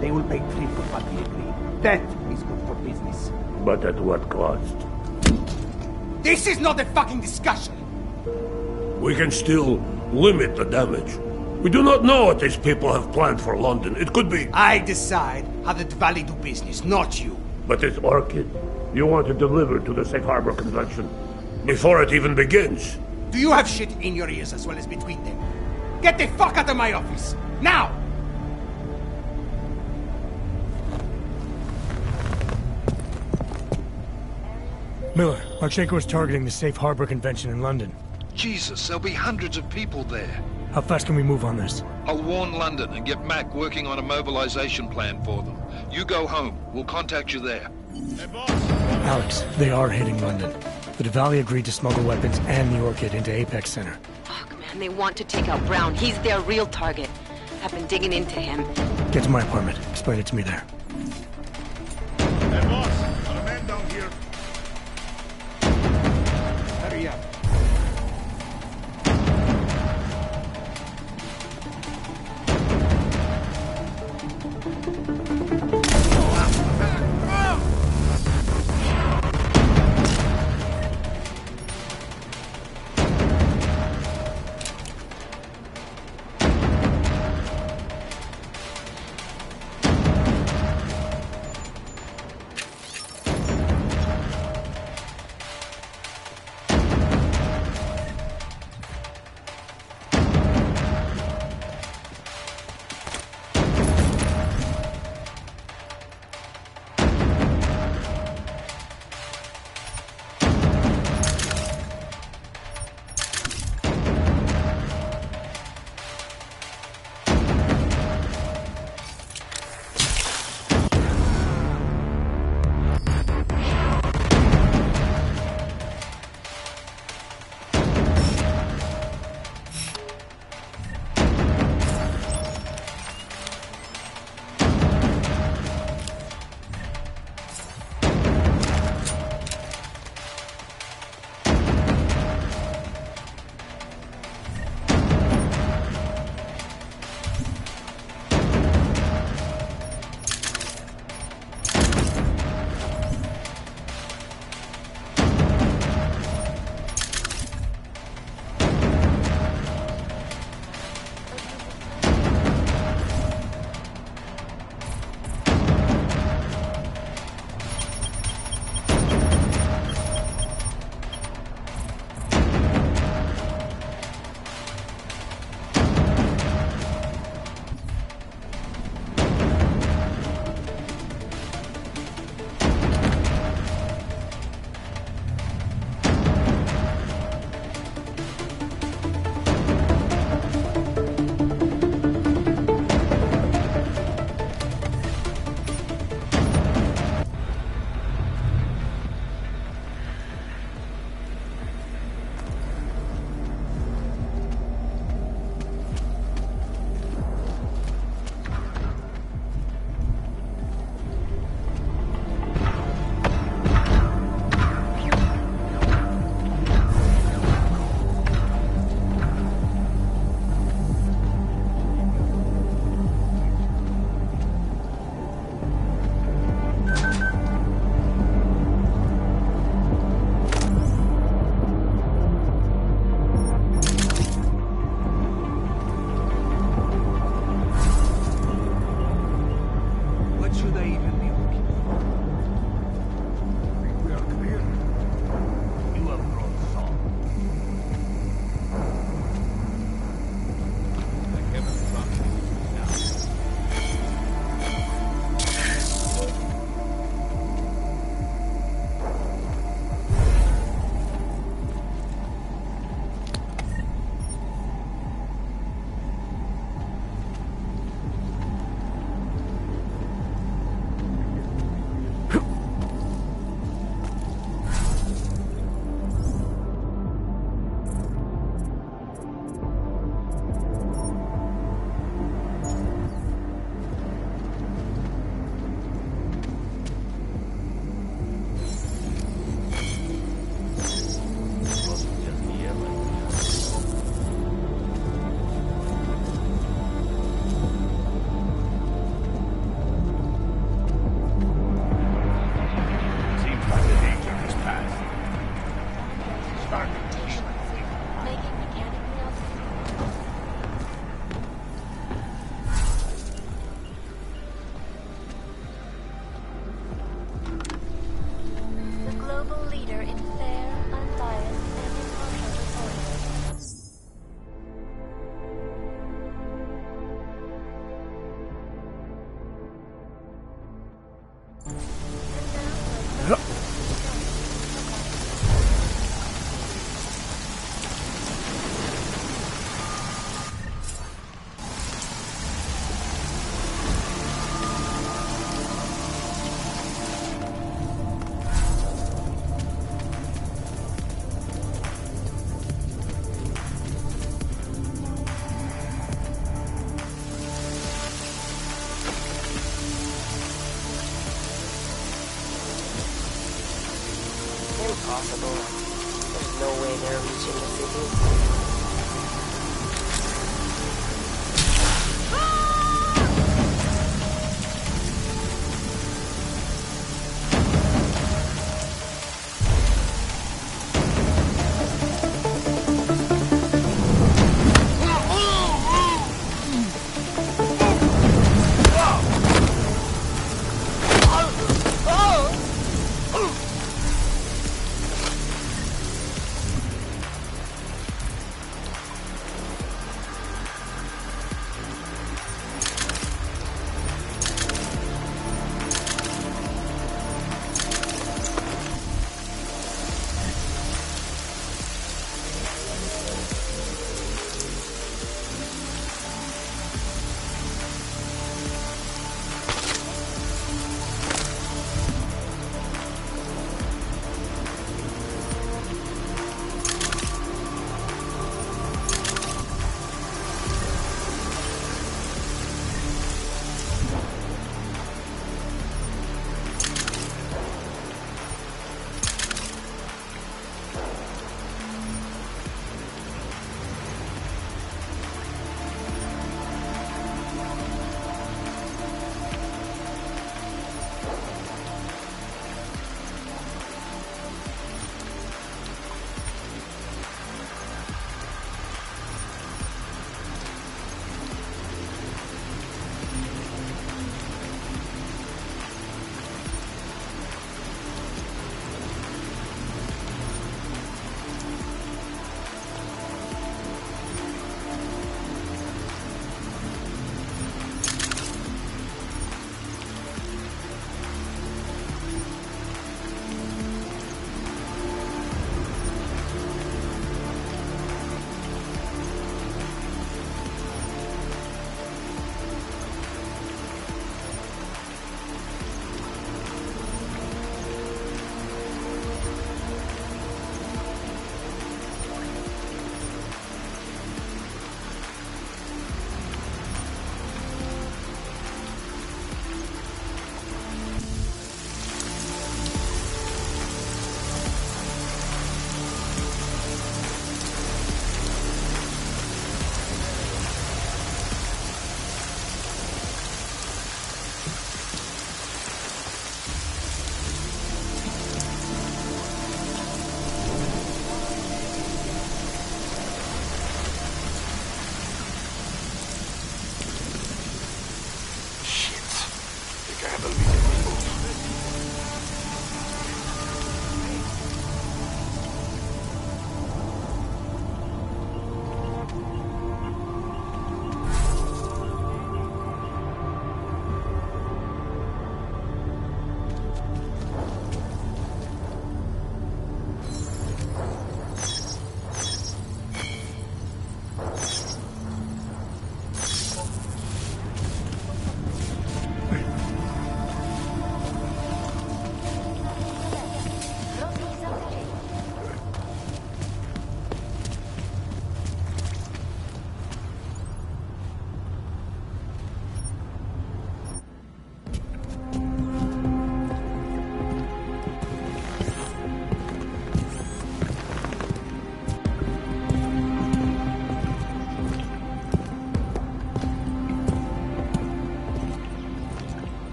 They will pay triple what we agreed. That is good for business. But at what cost? This is not a fucking discussion! We can still limit the damage. We do not know what these people have planned for London. It could be... I decide how the Valley do business, not you. But it's Orchid. You want to deliver to the Safe Harbor Convention before it even begins. Do you have shit in your ears as well as between them? Get the fuck out of my office! Now! Miller, Marchenko is targeting the Safe Harbor Convention in London. Jesus, there'll be hundreds of people there. How fast can we move on this? I'll warn London and get Mac working on a mobilization plan for them. You go home. We'll contact you there. Alex, they are hitting London. The Diwali agreed to smuggle weapons and the Orchid into Apex Center. Fuck, man, they want to take out Brown. He's their real target. I've been digging into him. Get to my apartment. Explain it to me there. Hey, boss! Got a man down here. Hurry up. impossible. There's no way they're reaching the city.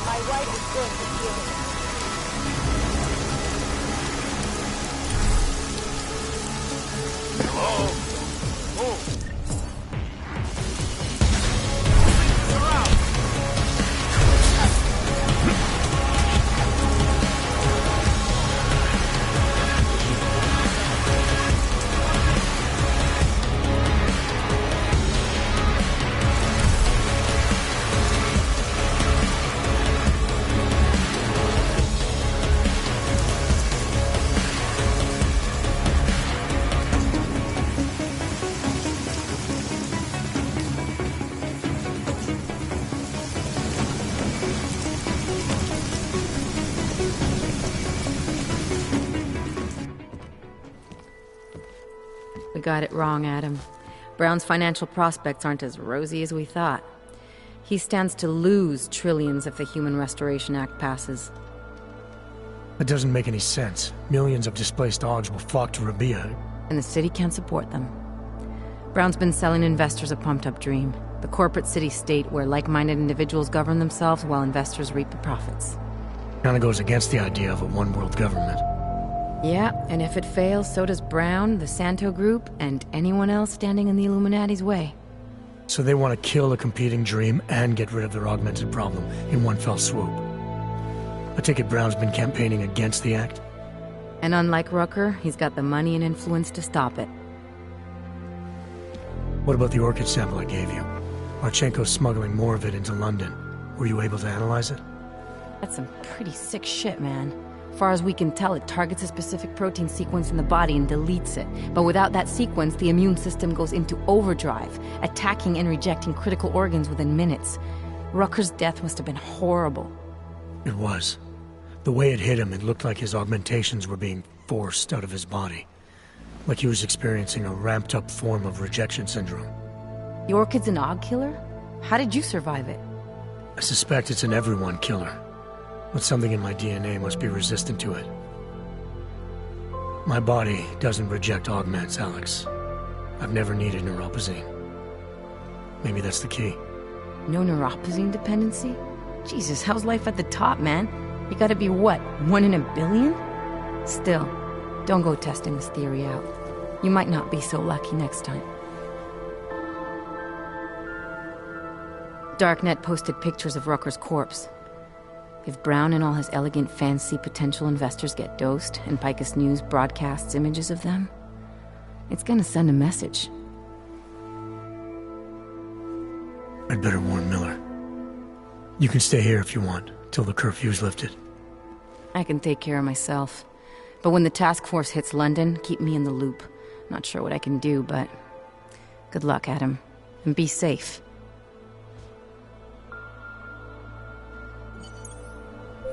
My wife is going to kill him. Hello? Oh. You're out. got it wrong, Adam. Brown's financial prospects aren't as rosy as we thought. He stands to lose trillions if the Human Restoration Act passes. That doesn't make any sense. Millions of displaced Augs will flock to Rabia. And the city can't support them. Brown's been selling investors a pumped-up dream. The corporate city-state where like-minded individuals govern themselves while investors reap the profits. Kinda goes against the idea of a one-world government. Yeah, and if it fails, so does Brown, the Santo Group, and anyone else standing in the Illuminati's way. So they want to kill a competing dream and get rid of their augmented problem in one fell swoop. I take it Brown's been campaigning against the act? And unlike Rucker, he's got the money and influence to stop it. What about the orchid sample I gave you? Marchenko's smuggling more of it into London. Were you able to analyze it? That's some pretty sick shit, man. Far as we can tell, it targets a specific protein sequence in the body and deletes it. But without that sequence, the immune system goes into overdrive, attacking and rejecting critical organs within minutes. Rucker's death must have been horrible. It was. The way it hit him, it looked like his augmentations were being forced out of his body. Like he was experiencing a ramped-up form of rejection syndrome. The orchid's an Aug killer? How did you survive it? I suspect it's an everyone killer. But something in my DNA must be resistant to it. My body doesn't reject augments, Alex. I've never needed neuropozyne. Maybe that's the key. No neuropozyne dependency? Jesus, how's life at the top, man? You gotta be what, 1 in a billion? Still, don't go testing this theory out. You might not be so lucky next time. Darknet posted pictures of Rucker's corpse. If Brown and all his elegant fans see potential investors get dosed, and Picus News broadcasts images of them, it's gonna send a message. I'd better warn Miller. You can stay here if you want, till the curfew's lifted. I can take care of myself. But when the task force hits London, keep me in the loop. Not sure what I can do, but... good luck, Adam. And be safe.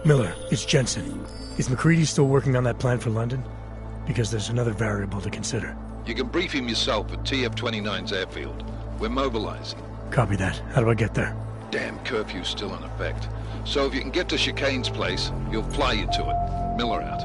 Miller, it's Jensen. Is MacReady still working on that plan for London? Because there's another variable to consider. You can brief him yourself at TF-29's airfield. We're mobilizing. Copy that. How do I get there? Damn curfew's still in effect. So if you can get to Chicane's place, he'll fly you to it. Miller out.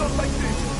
Not like this!